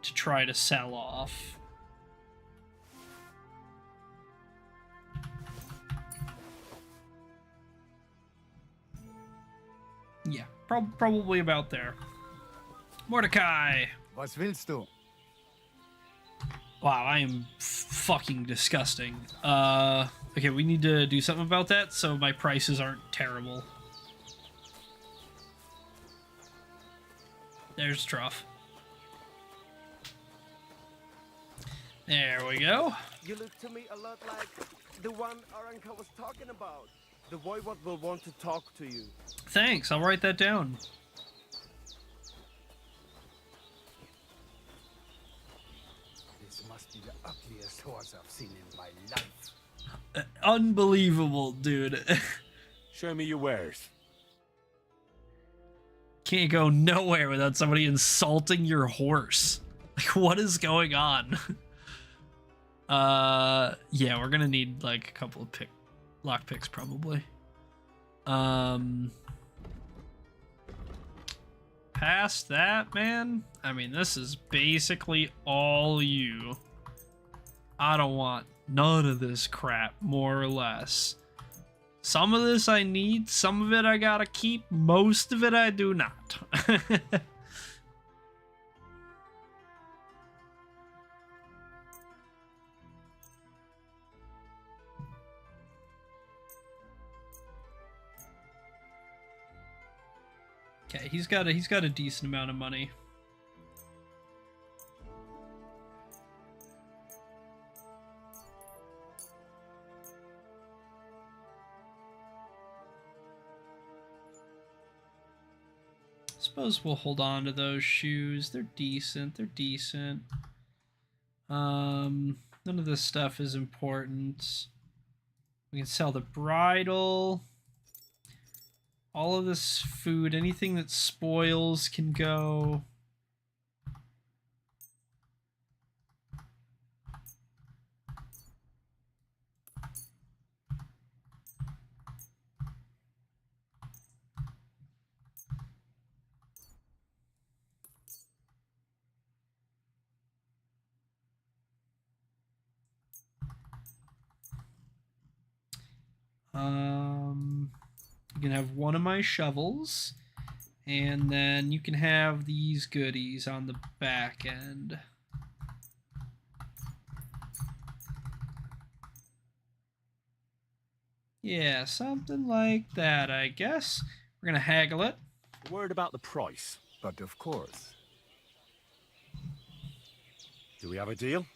to try to sell off. Yeah, probably about there. Mordecai! Was willst du? Wow, I am fucking disgusting. Okay, we need to do something about that so my prices aren't terrible. There's Truff. There we go. You look to me a lot like the one Aranka was talking about. The boy what will want to talk to you. Thanks, I'll write that down. This must be the ugliest horse I've seen in my life. Unbelievable, dude. Show me your wares. Can't go nowhere without somebody insulting your horse. Like, what is going on? Yeah, we're gonna need like a couple of lockpicks probably. Past that, man, I mean, this is basically all you. I don't want none of this crap, more or less. Some of this I need, some of it I gotta keep, most of it I do not. Okay, he's got a decent amount of money. suppose we'll hold on to those shoes. They're decent. They're decent. None of this stuff is important. We can sell the bridle. All of this food, anything that spoils can go. You can have one of my shovels, and then you can have these goodies on the back end. Yeah, something like that, I guess. We're gonna haggle it. A word about the price. But of course. Do we have a deal?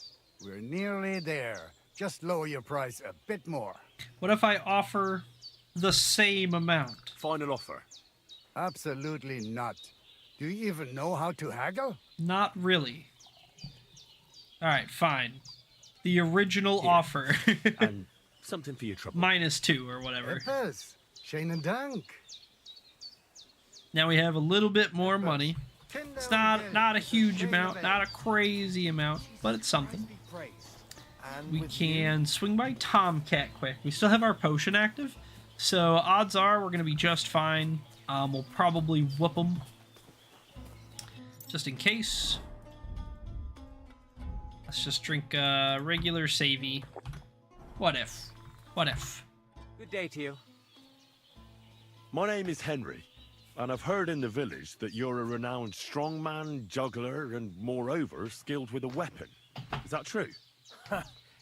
We're nearly there. Just lower your price a bit more. What if I offer the same amount? Final offer. Absolutely not. Do you even know how to haggle? Not really. Alright, fine. The original offer. And something for your trouble. -2 or whatever. Epes. Shane and Dunk. Now we have a little bit more money. It's not a huge amount, not a crazy amount, but it's something. We can swing by Tomcat quick. We still have our potion active, so odds are we're going to be just fine. We'll probably whoop them, just in case. Let's just drink regular savey. What if? What if? Good day to you. My name is Henry, and I've heard in the village that you're a renowned strongman, juggler, and moreover, skilled with a weapon. Is that true?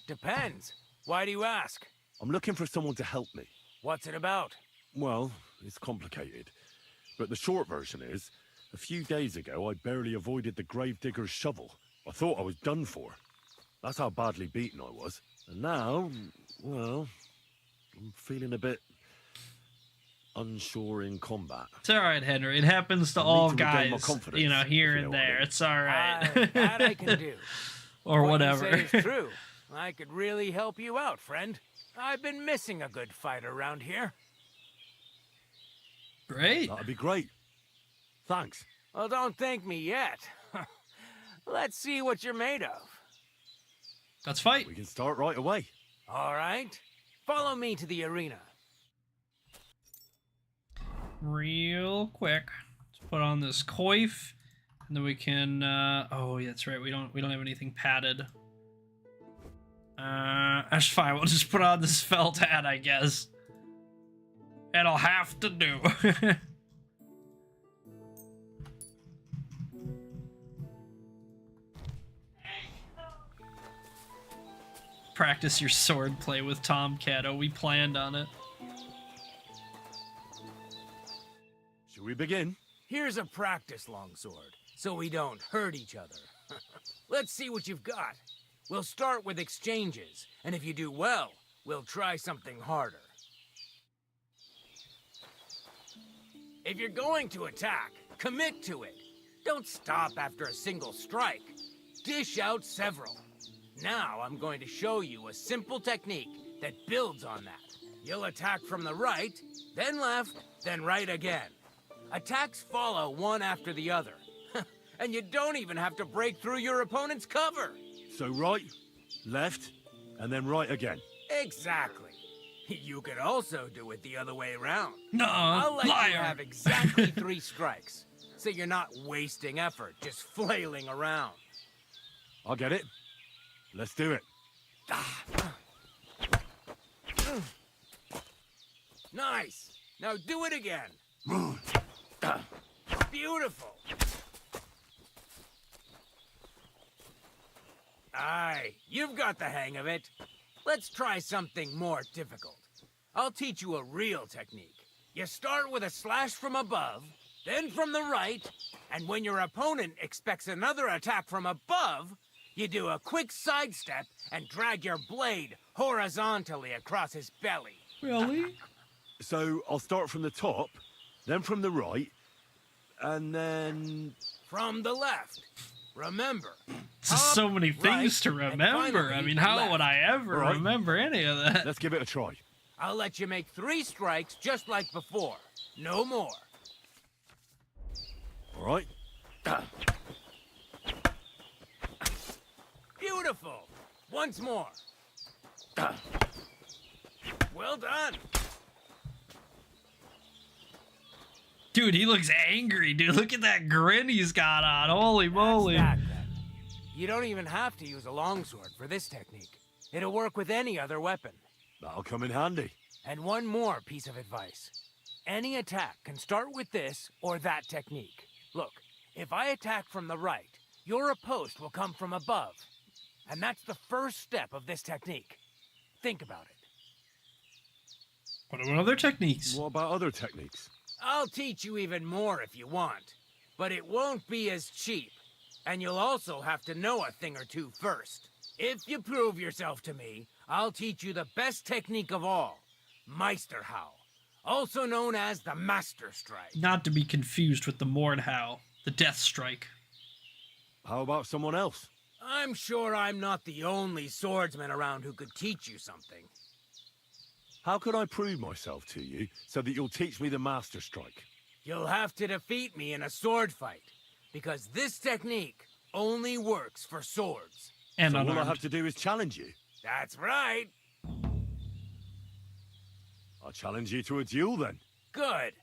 Depends. Why do you ask? I'm looking for someone to help me. What's it about? Well, it's complicated. But the short version is, a few days ago I barely avoided the gravedigger's shovel. I thought I was done for. That's how badly beaten I was. And now, well, I'm feeling a bit unsure in combat. It's alright, Henry. It happens to all need to regain my guys, confidence, you know, here if you and know what I there. mean. It's alright. That I can do. Or What whatever. you say is true. I could really help you out, friend. I've been missing a good fight around here. Great. That'd be great. Thanks. Well, don't thank me yet. Let's see what you're made of. Let's fight. We can start right away. All right. Follow me to the arena. Real quick. Let's put on this coif, and then we can. Oh, yeah, that's right. We don't have anything padded. That's fine. We'll just put on this felt hat, I guess. It'll have to do. Practice your sword play with Tomcat. Oh, we planned on it. Should we begin? Here's a practice longsword, so we don't hurt each other. Let's see what you've got. We'll start with exchanges, and if you do well, we'll try something harder. If you're going to attack, commit to it. Don't stop after a single strike. Dish out several. Now I'm going to show you a simple technique that builds on that. You'll attack from the right, then left, then right again. Attacks follow one after the other. And you don't even have to break through your opponent's cover. So right, left, and then right again. Exactly. You could also do it the other way around. No, I'll let liar. you have exactly 3 strikes, so you're not wasting effort just flailing around. I'll get it. Let's do it. Nice. Now do it again. Beautiful. Aye, you've got the hang of it. Let's try something more difficult. I'll teach you a real technique. You start with a slash from above, then from the right, and when your opponent expects another attack from above, you do a quick sidestep and drag your blade horizontally across his belly. Really? So I'll start from the top, then from the right, and then... From the left. Remember. So many things right, to remember. I mean, how left. would I ever All right. remember any of that? Let's give it a try. I'll let you make 3 strikes just like before. No more. All right. Beautiful. Once more. Well done. Dude, he looks angry, dude. Look at that grin he's got on. Holy moly. That's that, then. You don't even have to use a longsword for this technique. It'll work with any other weapon. That'll come in handy. And one more piece of advice. Any attack can start with this or that technique. Look, if I attack from the right, your riposte will come from above. And that's the first step of this technique. Think about it. What about other techniques? What about other techniques? I'll teach you even more if you want, but it won't be as cheap. And you'll also have to know a thing or two first. If you prove yourself to me, I'll teach you the best technique of all, Meisterhau, also known as the Master Strike. Not to be confused with the Mordhau, the Death Strike. How about someone else? I'm sure I'm not the only swordsman around who could teach you something. How can I prove myself to you so that you'll teach me the Master Strike? You'll have to defeat me in a sword fight, because this technique only works for swords. And so all I unarmed. have to do is challenge you. That's right. I'll challenge you to a duel then. Good.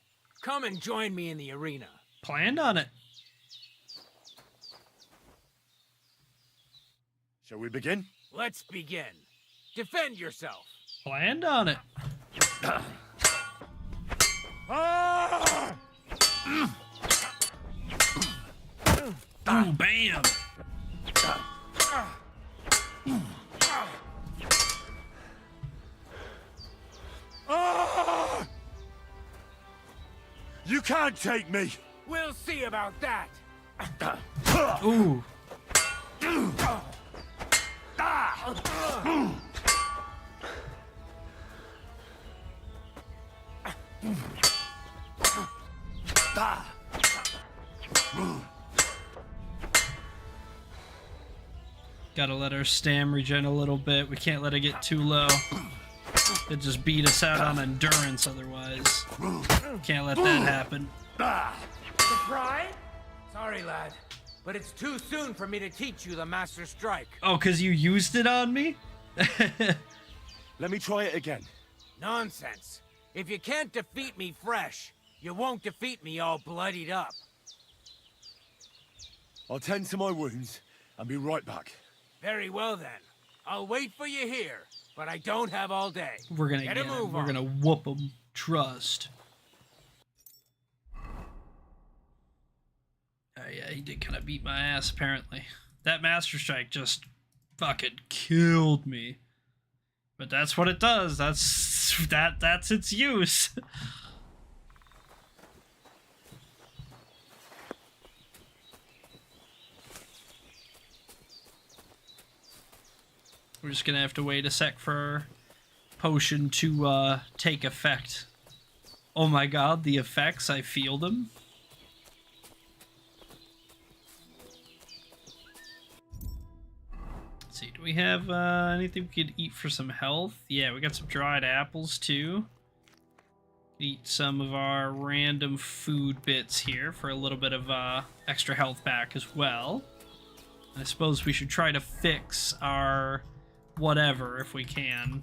Come and join me in the arena. Planned on it. Shall we begin? Let's begin. Defend yourself. Planned on it. Ooh, bam! You can't take me! We'll see about that. Ooh. Gotta let our stam regen a little bit. We can't let it get too low. It just beat us out on endurance otherwise. Can't let that happen. Surprise? Sorry, lad, but it's too soon for me to teach you the Master Strike. Oh, 'cause you used it on me? Let me try it again. Nonsense. If you can't defeat me fresh, you won't defeat me all bloodied up. I'll tend to my wounds and be right back. Very well then. I'll wait for you here, but I don't have all day. We're gonna get a move We're on. gonna whoop them. Trust. Oh yeah, he did kind of beat my ass apparently. That Master Strike just fucking killed me. But that's what it does. That's its use. We're just gonna have to wait a sec for our potion to take effect. Oh my god, the effects, I feel them. Let's see, do we have anything we could eat for some health? Yeah, we got some dried apples too. Eat some of our random food bits here for a little bit of extra health back as well. I suppose we should try to fix our whatever if we can.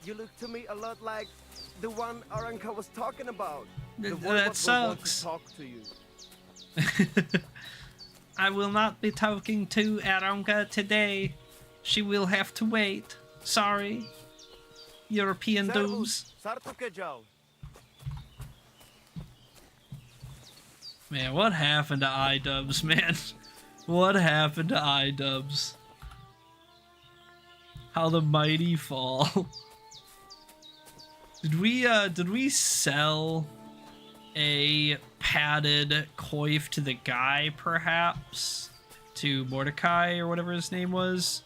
You look to me a lot like the one Aranka was talking about. The one That what will want to sucks. talk to you. I will not be talking to Aranka today. She will have to wait. Sorry. European dudes. Man, what happened to iDubbbz, man? What happened to iDubbbz? How the mighty fall. Did we sell a padded coif to the guy, perhaps? To Mordecai, or whatever his name was?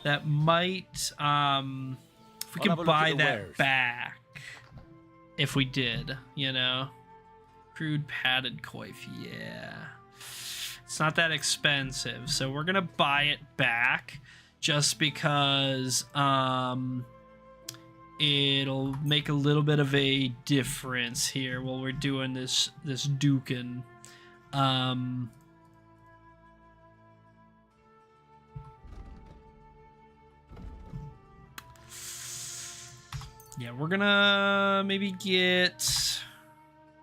That might, if we I'll have a could look buy at the that wares. back. If we did, you know? Crude padded coif, yeah. It's not that expensive, so we're gonna buy it back just because it'll make a little bit of a difference here while we're doing this dukin. Yeah, we're gonna maybe get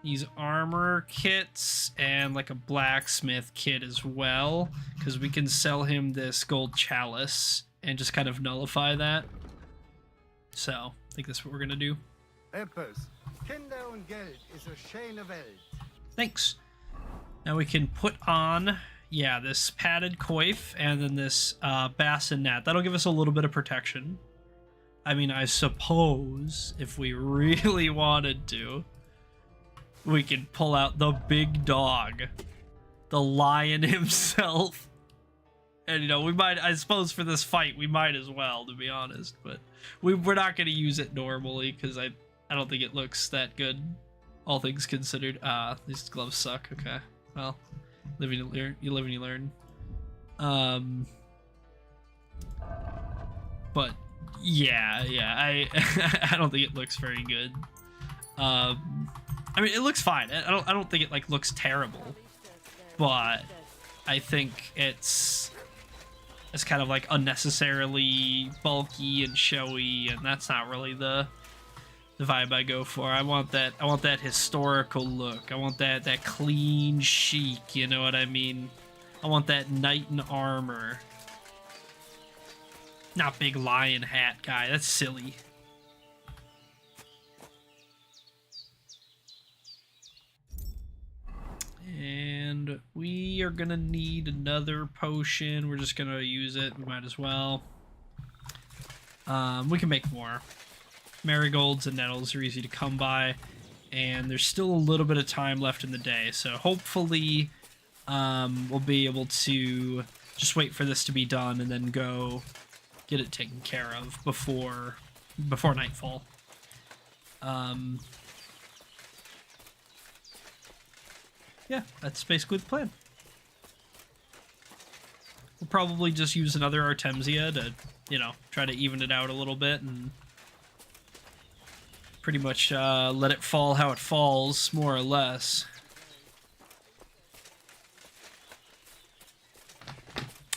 these armor kits and like a blacksmith kit as well, because we can sell him this gold chalice and just kind of nullify that. So I think that's what we're gonna do. Etwas. Kinder und Geld ist a schöne Welt. Thanks. Now we can put on, yeah, this padded coif and then this bassinet. That'll give us a little bit of protection. I mean, I suppose if we really wanted to, we could pull out the big dog, the lion himself. And, you know, we might, I suppose for this fight, we might as well, to be honest. But we're not going to use it normally because I don't think it looks that good, all things considered. These gloves suck. Okay. Well, live and you live and you learn. But yeah, I don't think it looks very good. I mean, it looks fine. I don't think it like looks terrible, but I think it's kind of like unnecessarily bulky and showy, and that's not really the vibe I go for. I want that historical look. I want that clean chic, you know what I mean? I want that knight in armor. Not big lion hat guy. That's silly. And we are gonna need another potion. We're just gonna use it. We might as well. We can make more. Marigolds and nettles are easy to come by, and there's still a little bit of time left in the day, so hopefully we'll be able to just wait for this to be done and then go get it taken care of before nightfall. Yeah, that's basically the plan. We'll probably just use another Artemisia to, you know, try to even it out a little bit and pretty much let it fall how it falls, more or less.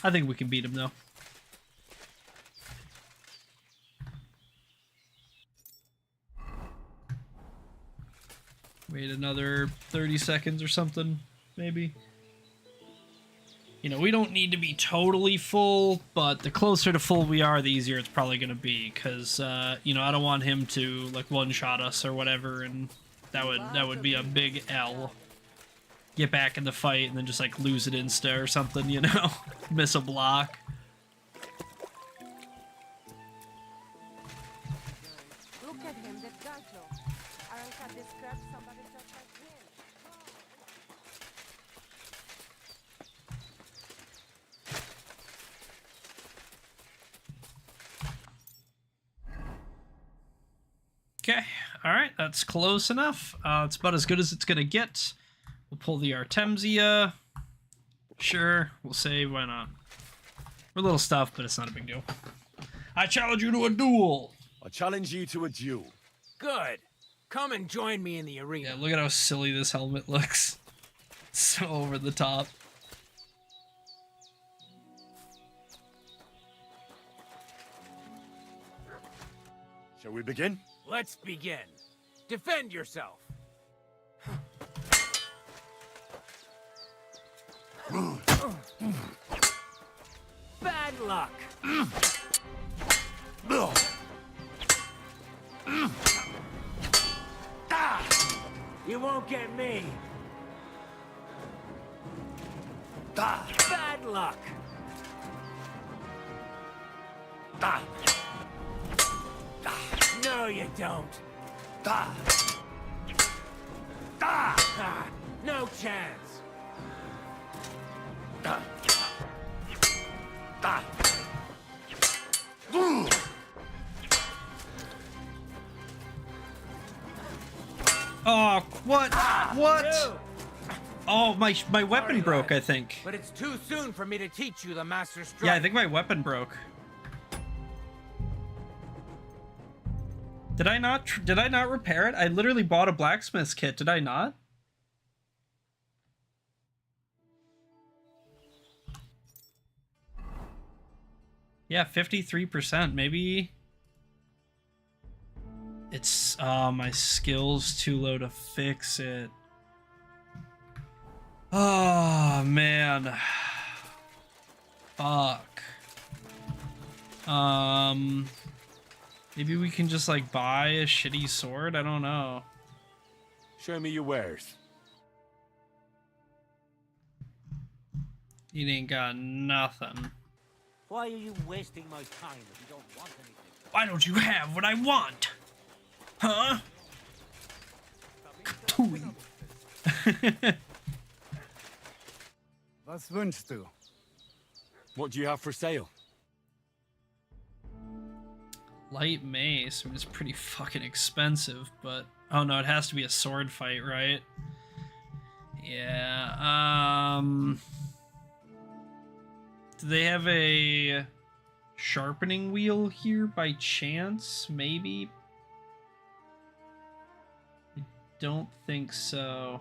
I think we can beat him, though. Wait another 30 seconds or something, maybe. You know, we don't need to be totally full, but the closer to full we are, the easier it's probably going to be, because, you know, I don't want him to, like, one-shot us or whatever, and that would be a big L. Get back in the fight and then just, like, lose it insta or something, you know? Miss a block. Look at him, that Gato. Aranka described somebody just like him. Okay, alright, that's close enough. It's about as good as it's gonna get. We'll pull the Artemisia. Sure, we'll save, why not? We're little stuff, but it's not a big deal. I challenge you to a duel! I challenge you to a duel. Good. Come and join me in the arena. Yeah, look at how silly this helmet looks. So over the top. Shall we begin? Let's begin. Defend yourself. Bad luck. You won't get me. Bad luck. No, you don't. Ah, no chance. Oh, what? What? No. Oh, my weapon broke, I think. But it's too soon for me to teach you the master strike. Yeah, I think my weapon broke. Did I not repair it? I literally bought a blacksmith's kit, did I not? Yeah, 53%. Maybe it's my skill's too low to fix it. Oh man. Fuck. Maybe we can just like buy a shitty sword? I don't know. Show me your wares. You ain't got nothing. Why are you wasting my time if you don't want anything? Why don't you have what I want? Huh? Katooey. Was wünschst du? What do you have for sale? Light mace. I mean, it's pretty fucking expensive, but... Oh no, it has to be a sword fight, right? Yeah, Do they have a sharpening wheel here by chance? Maybe? I don't think so.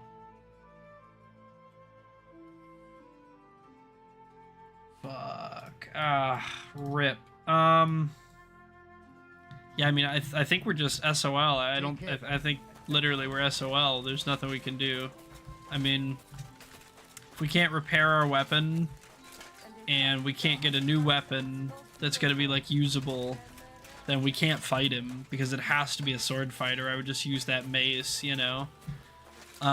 Fuck. Rip. Yeah, I mean, I think we're just SOL. I think literally we're SOL. There's nothing we can do. I mean, if we can't repair our weapon and we can't get a new weapon that's gonna be like usable, then we can't fight him because it has to be a sword fighter. I would just use that mace, you know. We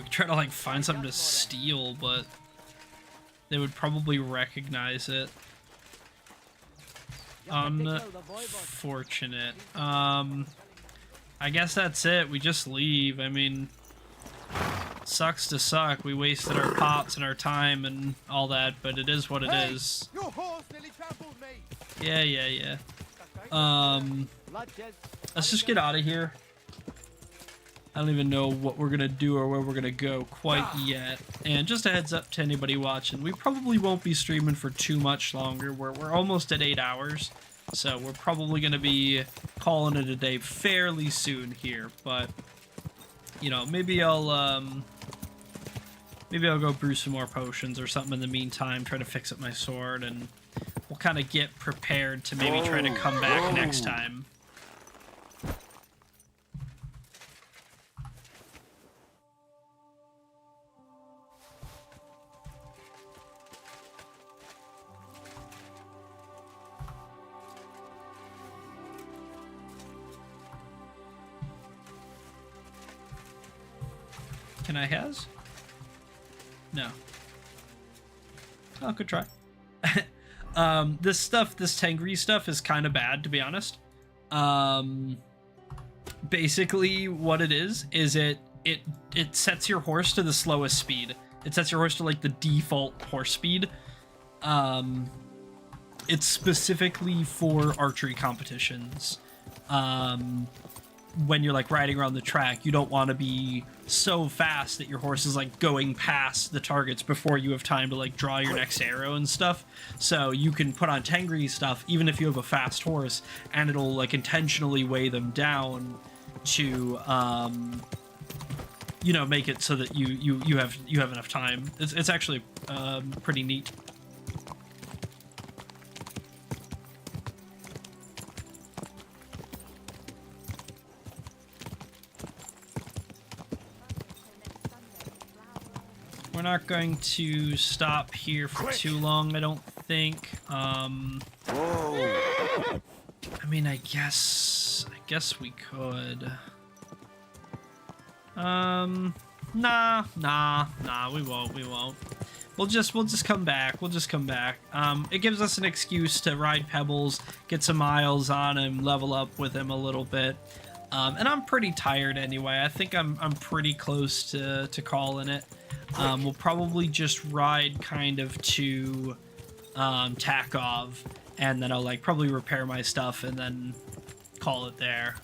could try to like find something to steal, but they would probably recognize it. Unfortunate. I guess that's it. We just leave. I mean, sucks to suck. We wasted our pots and our time and all that, but it is what it is. Your horse nearly trampled me. Yeah. Let's just get out of here. I don't even know what we're gonna do or where we're gonna go quite yet. And just a heads up to anybody watching, we probably won't be streaming for too much longer. We're almost at 8 hours, so we're probably gonna be calling it a day fairly soon here. But you know, maybe I'll go brew some more potions or something in the meantime. Try to fix up my sword, and we'll kind of get prepared to maybe try to come back next time. Can I has? No. Oh, good try. This Tengri stuff is kind of bad, to be honest. Basically, what it is it sets your horse to the slowest speed. It sets your horse to like the default horse speed. It's specifically for archery competitions. When you're like riding around the track, you don't want to be so fast that your horse is like going past the targets before you have time to like draw your next arrow and stuff. So you can put on Tengri stuff even if you have a fast horse, and it'll like intentionally weigh them down to you know, make it so that you have enough time. It's actually pretty neat. We're not going to stop here for too long, I don't think. Whoa. I mean, I guess we could. Nah, we won't. We'll just come back. It gives us an excuse to ride Pebbles, get some miles on him, level up with him a little bit. And I'm pretty tired anyway. I think I'm pretty close to calling it. We'll probably just ride kind of to Takov, and then I'll like probably repair my stuff and then call it there.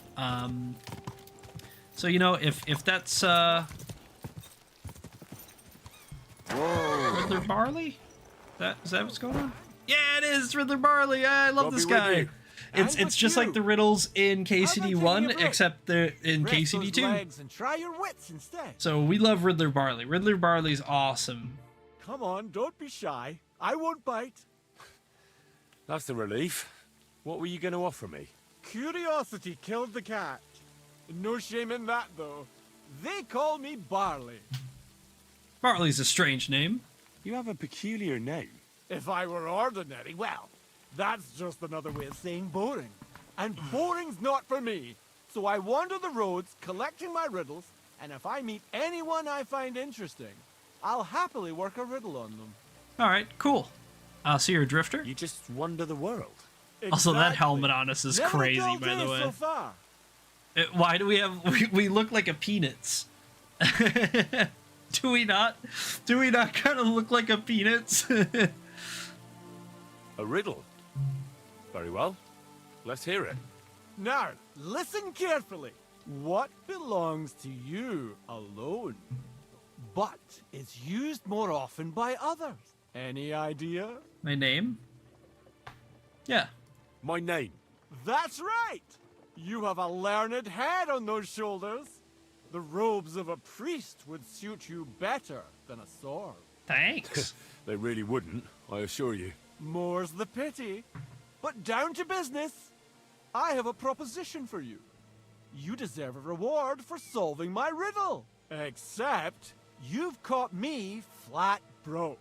So you know, if that's Riddler Barley, is that what's going on? Yeah, it is Riddler Barley. I love this guy. It's just like the riddles in KCD1, except they're in KCD2. And try your wits instead. So we love Riddler Barley. Riddler Barley's awesome. Come on, don't be shy. I won't bite. That's a relief. What were you going to offer me? Curiosity killed the cat. No shame in that, though. They call me Barley. Barley's a strange name. You have a peculiar name. If I were ordinary, well, that's just another way of saying boring. And boring's not for me. So I wander the roads collecting my riddles, and if I meet anyone I find interesting, I'll happily work a riddle on them. All right, cool. So you're a drifter? You just wander the world. Also, that helmet on us is Never crazy, a dull by the day way. so far. Why do we have... We look like a Peanuts. Do we not? Do we not kind of look like a Peanuts? A riddle? Very well. Let's hear it. Now, listen carefully. What belongs to you alone, but is used more often by others? Any idea? My name? Yeah. My name. That's right! You have a learned head on those shoulders. The robes of a priest would suit you better than a sword. Thanks. They really wouldn't, I assure you. More's the pity. But down to business. I have a proposition for you. You deserve a reward for solving my riddle. Except, you've caught me flat broke.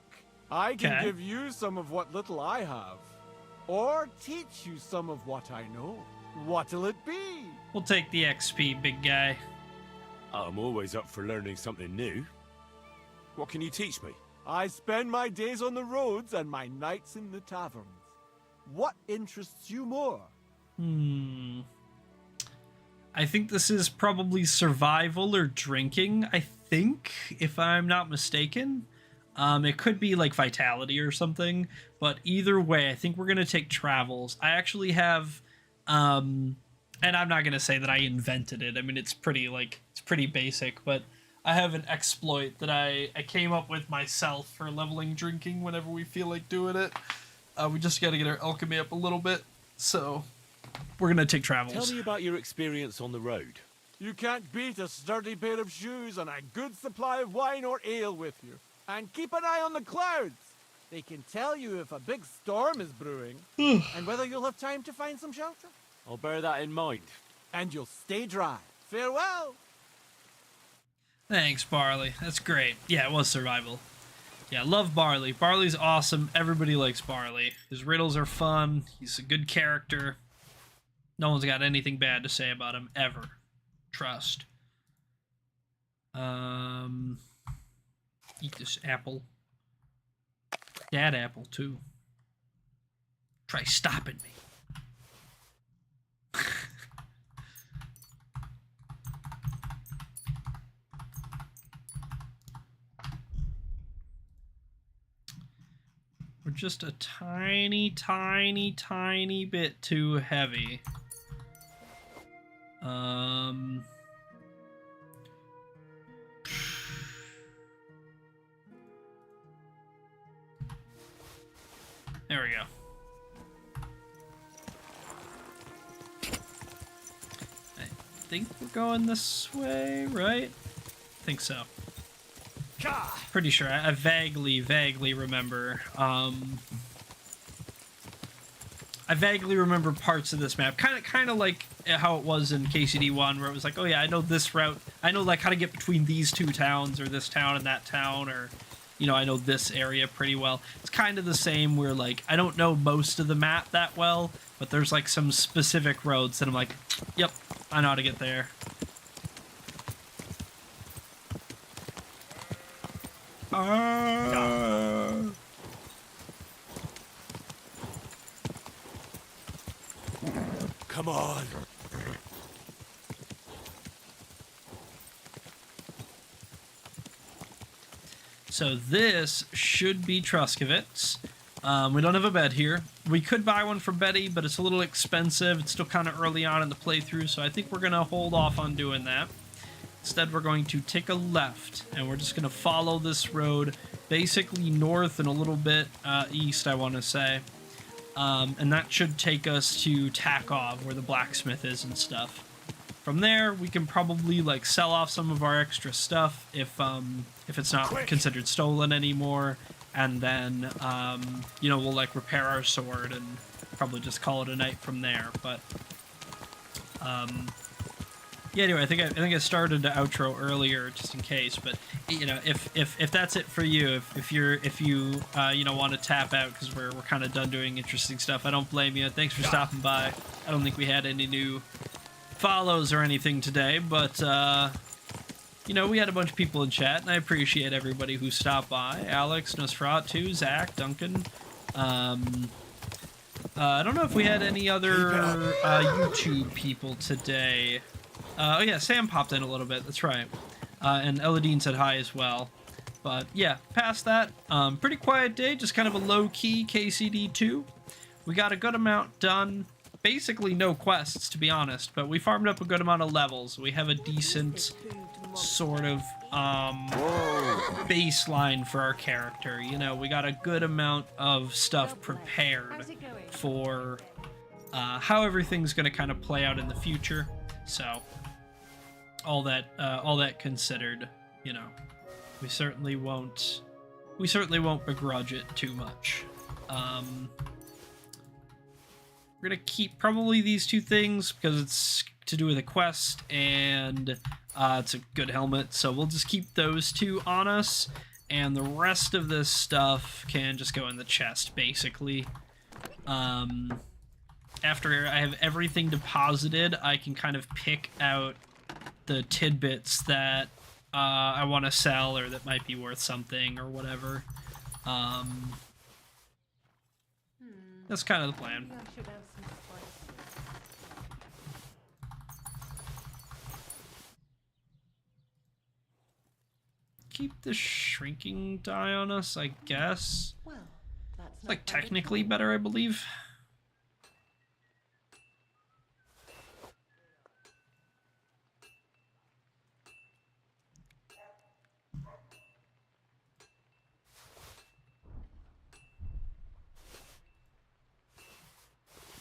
I can give you some of what little I have. Or teach you some of what I know. What'll it be? We'll take the XP, big guy. I'm always up for learning something new. What can you teach me? I spend my days on the roads and my nights in the taverns. What interests you more? I think this is probably survival or drinking, I think, if I'm not mistaken. It could be like vitality or something, but either way, I think we're going to take travels. I actually have, and I'm not going to say that I invented it. I mean, it's pretty basic, but I have an exploit that I came up with myself for leveling drinking whenever we feel like doing it. We just got to get our alchemy up a little bit, so we're going to take travels. Tell me about your experience on the road. You can't beat a sturdy pair of shoes and a good supply of wine or ale with you. And keep an eye on the clouds. They can tell you if a big storm is brewing and whether you'll have time to find some shelter. I'll bear that in mind. And you'll stay dry. Farewell. Thanks, Barley. That's great. Yeah, it was survival. Yeah, love Barley. Barley's awesome. Everybody likes Barley. His riddles are fun. He's a good character. No one's got anything bad to say about him, ever. Trust. Eat this apple. That apple, too. Try stopping me. We're just a tiny, tiny, tiny bit too heavy. There we go. I think we're going this way, right? I think so. Pretty sure. I vaguely remember. I vaguely remember parts of this map. Kind of like how it was in KCD1, where it was like, oh yeah, I know this route. I know like how to get between these two towns, or this town and that town, or you know, I know this area pretty well. It's kind of the same where like I don't know most of the map that well, but there's like some specific roads that I'm like, yep, I know how to get there. Come on. So this should be Truskovitz. We don't have a bed here. We could buy one for Betty, but it's a little expensive. It's still kind of early on in the playthrough, so I think we're going to hold off on doing that. Instead, we're going to take a left, and we're just going to follow this road, basically north and a little bit east, I want to say. And that should take us to Takov, where the blacksmith is and stuff. From there, we can probably like sell off some of our extra stuff if it's not considered stolen anymore, and then you know, we'll like repair our sword and probably just call it a night from there. But yeah, anyway, I think I started the outro earlier just in case, but you know, if that's it for you, if you you know, want to tap out because we're kind of done doing interesting stuff, I don't blame you. Thanks for stopping by. I don't think we had any new follows or anything today, but you know, we had a bunch of people in chat, and I appreciate everybody who stopped by. Alex, Nosferatu, Zach, Duncan. I don't know if we had any other YouTube people today. Oh yeah, Sam popped in a little bit, that's right. And Eladine said hi as well. But yeah, past that, pretty quiet day, just kind of a low-key KCD2. We got a good amount done. Basically no quests, to be honest, but we farmed up a good amount of levels. We have a decent sort of baseline for our character. You know, we got a good amount of stuff prepared for how everything's going to kind of play out in the future. So all that considered, you know, we certainly won't begrudge it too much. We're gonna keep probably these two things because it's to do with a quest, and it's a good helmet, so we'll just keep those two on us, and the rest of this stuff can just go in the chest, basically. After I have everything deposited, I can kind of pick out the tidbits that I want to sell or that might be worth something or whatever. That's kind of the plan. Keep the shrinking die on us, I guess. Well, that's it's like technically better, I believe.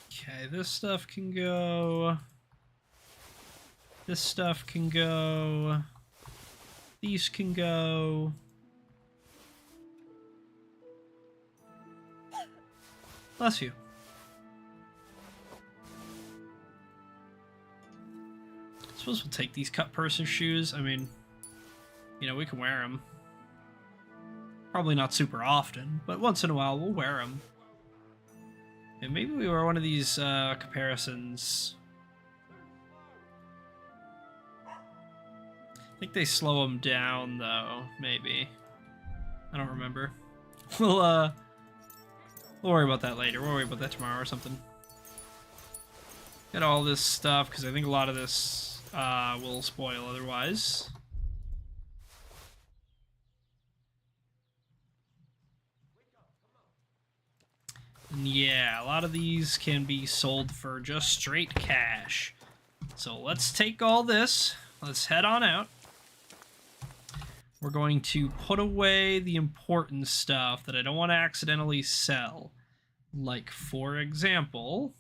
Okay, this stuff can go. This stuff can go. These can go. Bless you. I suppose we'll take these cut purser shoes. I mean, you know, we can wear them. Probably not super often, but once in a while we'll wear them. And maybe we wear one of these comparisons. I think they slow them down, though, maybe. I don't remember. We'll worry about that later. We'll worry about that tomorrow or something. Get all this stuff, because I think a lot of this will spoil otherwise. And yeah, a lot of these can be sold for just straight cash. So let's take all this. Let's head on out. We're going to put away the important stuff that I don't want to accidentally sell. Like, for example,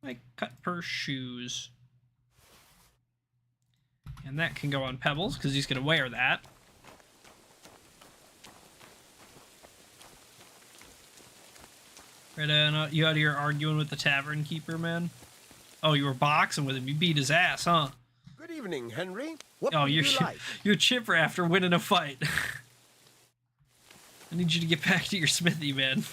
my cut purse shoes. And that can go on Pebbles, because he's going to wear that. Right, you out here arguing with the tavern keeper, man? Oh, you were boxing with him. You beat his ass, huh? Good evening, Henry. What oh, would you're you like? You're chipper after winning a fight. I need you to get back to your smithy, man.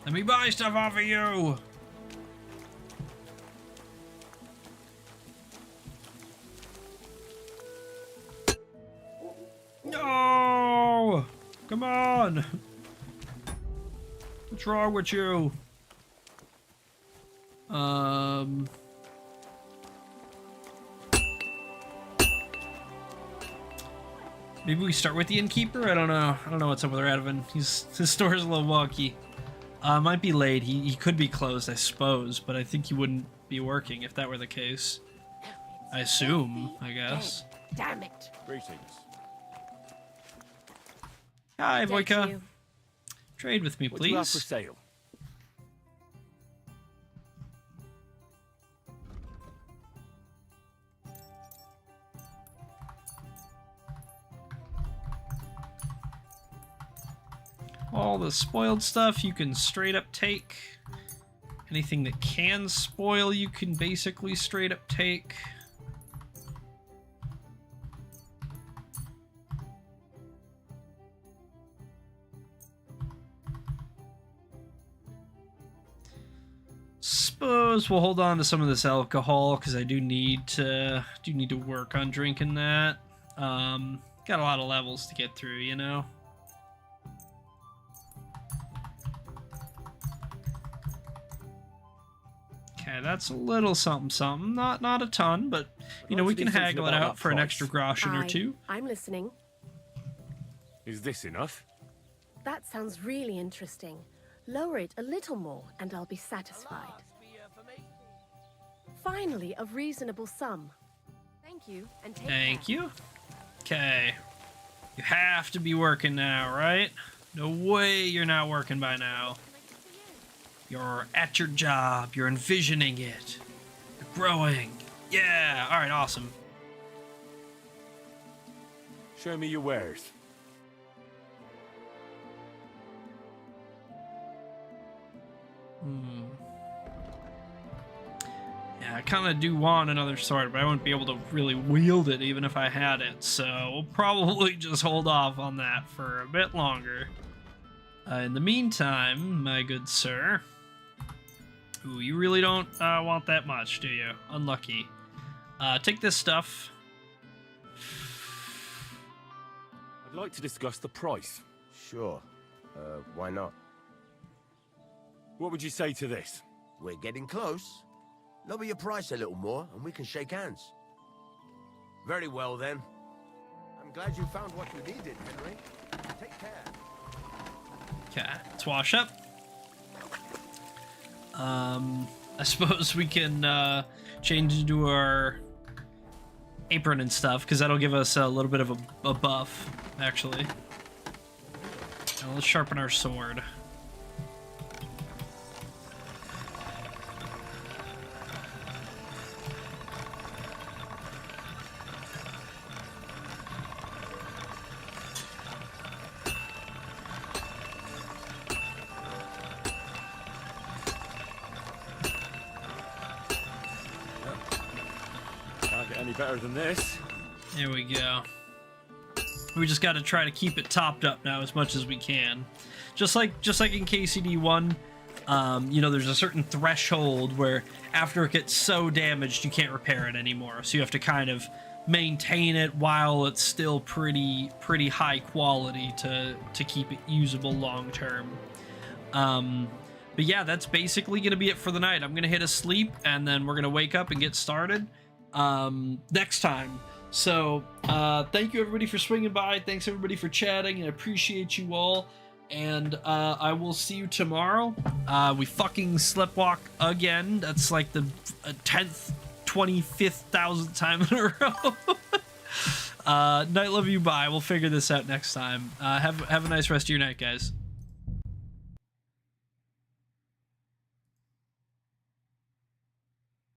Let me buy stuff off of you. No! Come on! What's wrong with you? Maybe we start with the innkeeper? I don't know. I don't know what's up with Radovan. His store's a little wonky. Might be late. He could be closed, I suppose, but I think he wouldn't be working if that were the case. I assume, I guess. Damn it. Greetings. Hi, Voika. Trade with me, What do you have please. for sale? All the spoiled stuff you can straight up take. Anything that can spoil you can basically straight up take. Suppose we'll hold on to some of this alcohol because I do need to work on drinking that. Got a lot of levels to get through, you know. Okay, that's a little something. Not a ton, but you know we can haggle it out for an extra groschen or two. I'm listening. Is this enough? That sounds really interesting. Lower it a little more and I'll be satisfied. Finally, a reasonable sum. Thank you, and take Thank care. you. Okay. You have to be working now, right? No way you're not working by now. You're at your job. You're envisioning it. You're growing. Yeah. All right. Awesome. Show me your wares. Yeah, I kind of do want another sword, but I wouldn't be able to really wield it even if I had it. So we'll probably just hold off on that for a bit longer. In the meantime, my good sir. Ooh, you really don't want that much, do you? Unlucky. Take this stuff. I'd like to discuss the price. Sure. Why not? What would you say to this? We're getting close. Lower your price a little more, and we can shake hands. Very well, then. I'm glad you found what you needed, Henry. Take care. Okay, let's wash up. I suppose we can change into our apron and stuff, because that'll give us a little bit of a buff, actually. Now let's sharpen our sword. Can't get any better than this. There we go. We just got to try to keep it topped up now as much as we can. Just like in KCD1, you know, there's a certain threshold where after it gets so damaged, you can't repair it anymore. So you have to kind of maintain it while it's still pretty high quality to keep it usable long term. But yeah, that's basically going to be it for the night. I'm going to hit a sleep, and then we're going to wake up and get started next time. So thank you everybody for swinging by. Thanks everybody for chatting. I appreciate you all. And I will see you tomorrow. We fucking sleptwalk again. That's like the 10th, 25th, 1000th time in a row. Night love you, bye. We'll figure this out next time. Have a nice rest of your night, guys.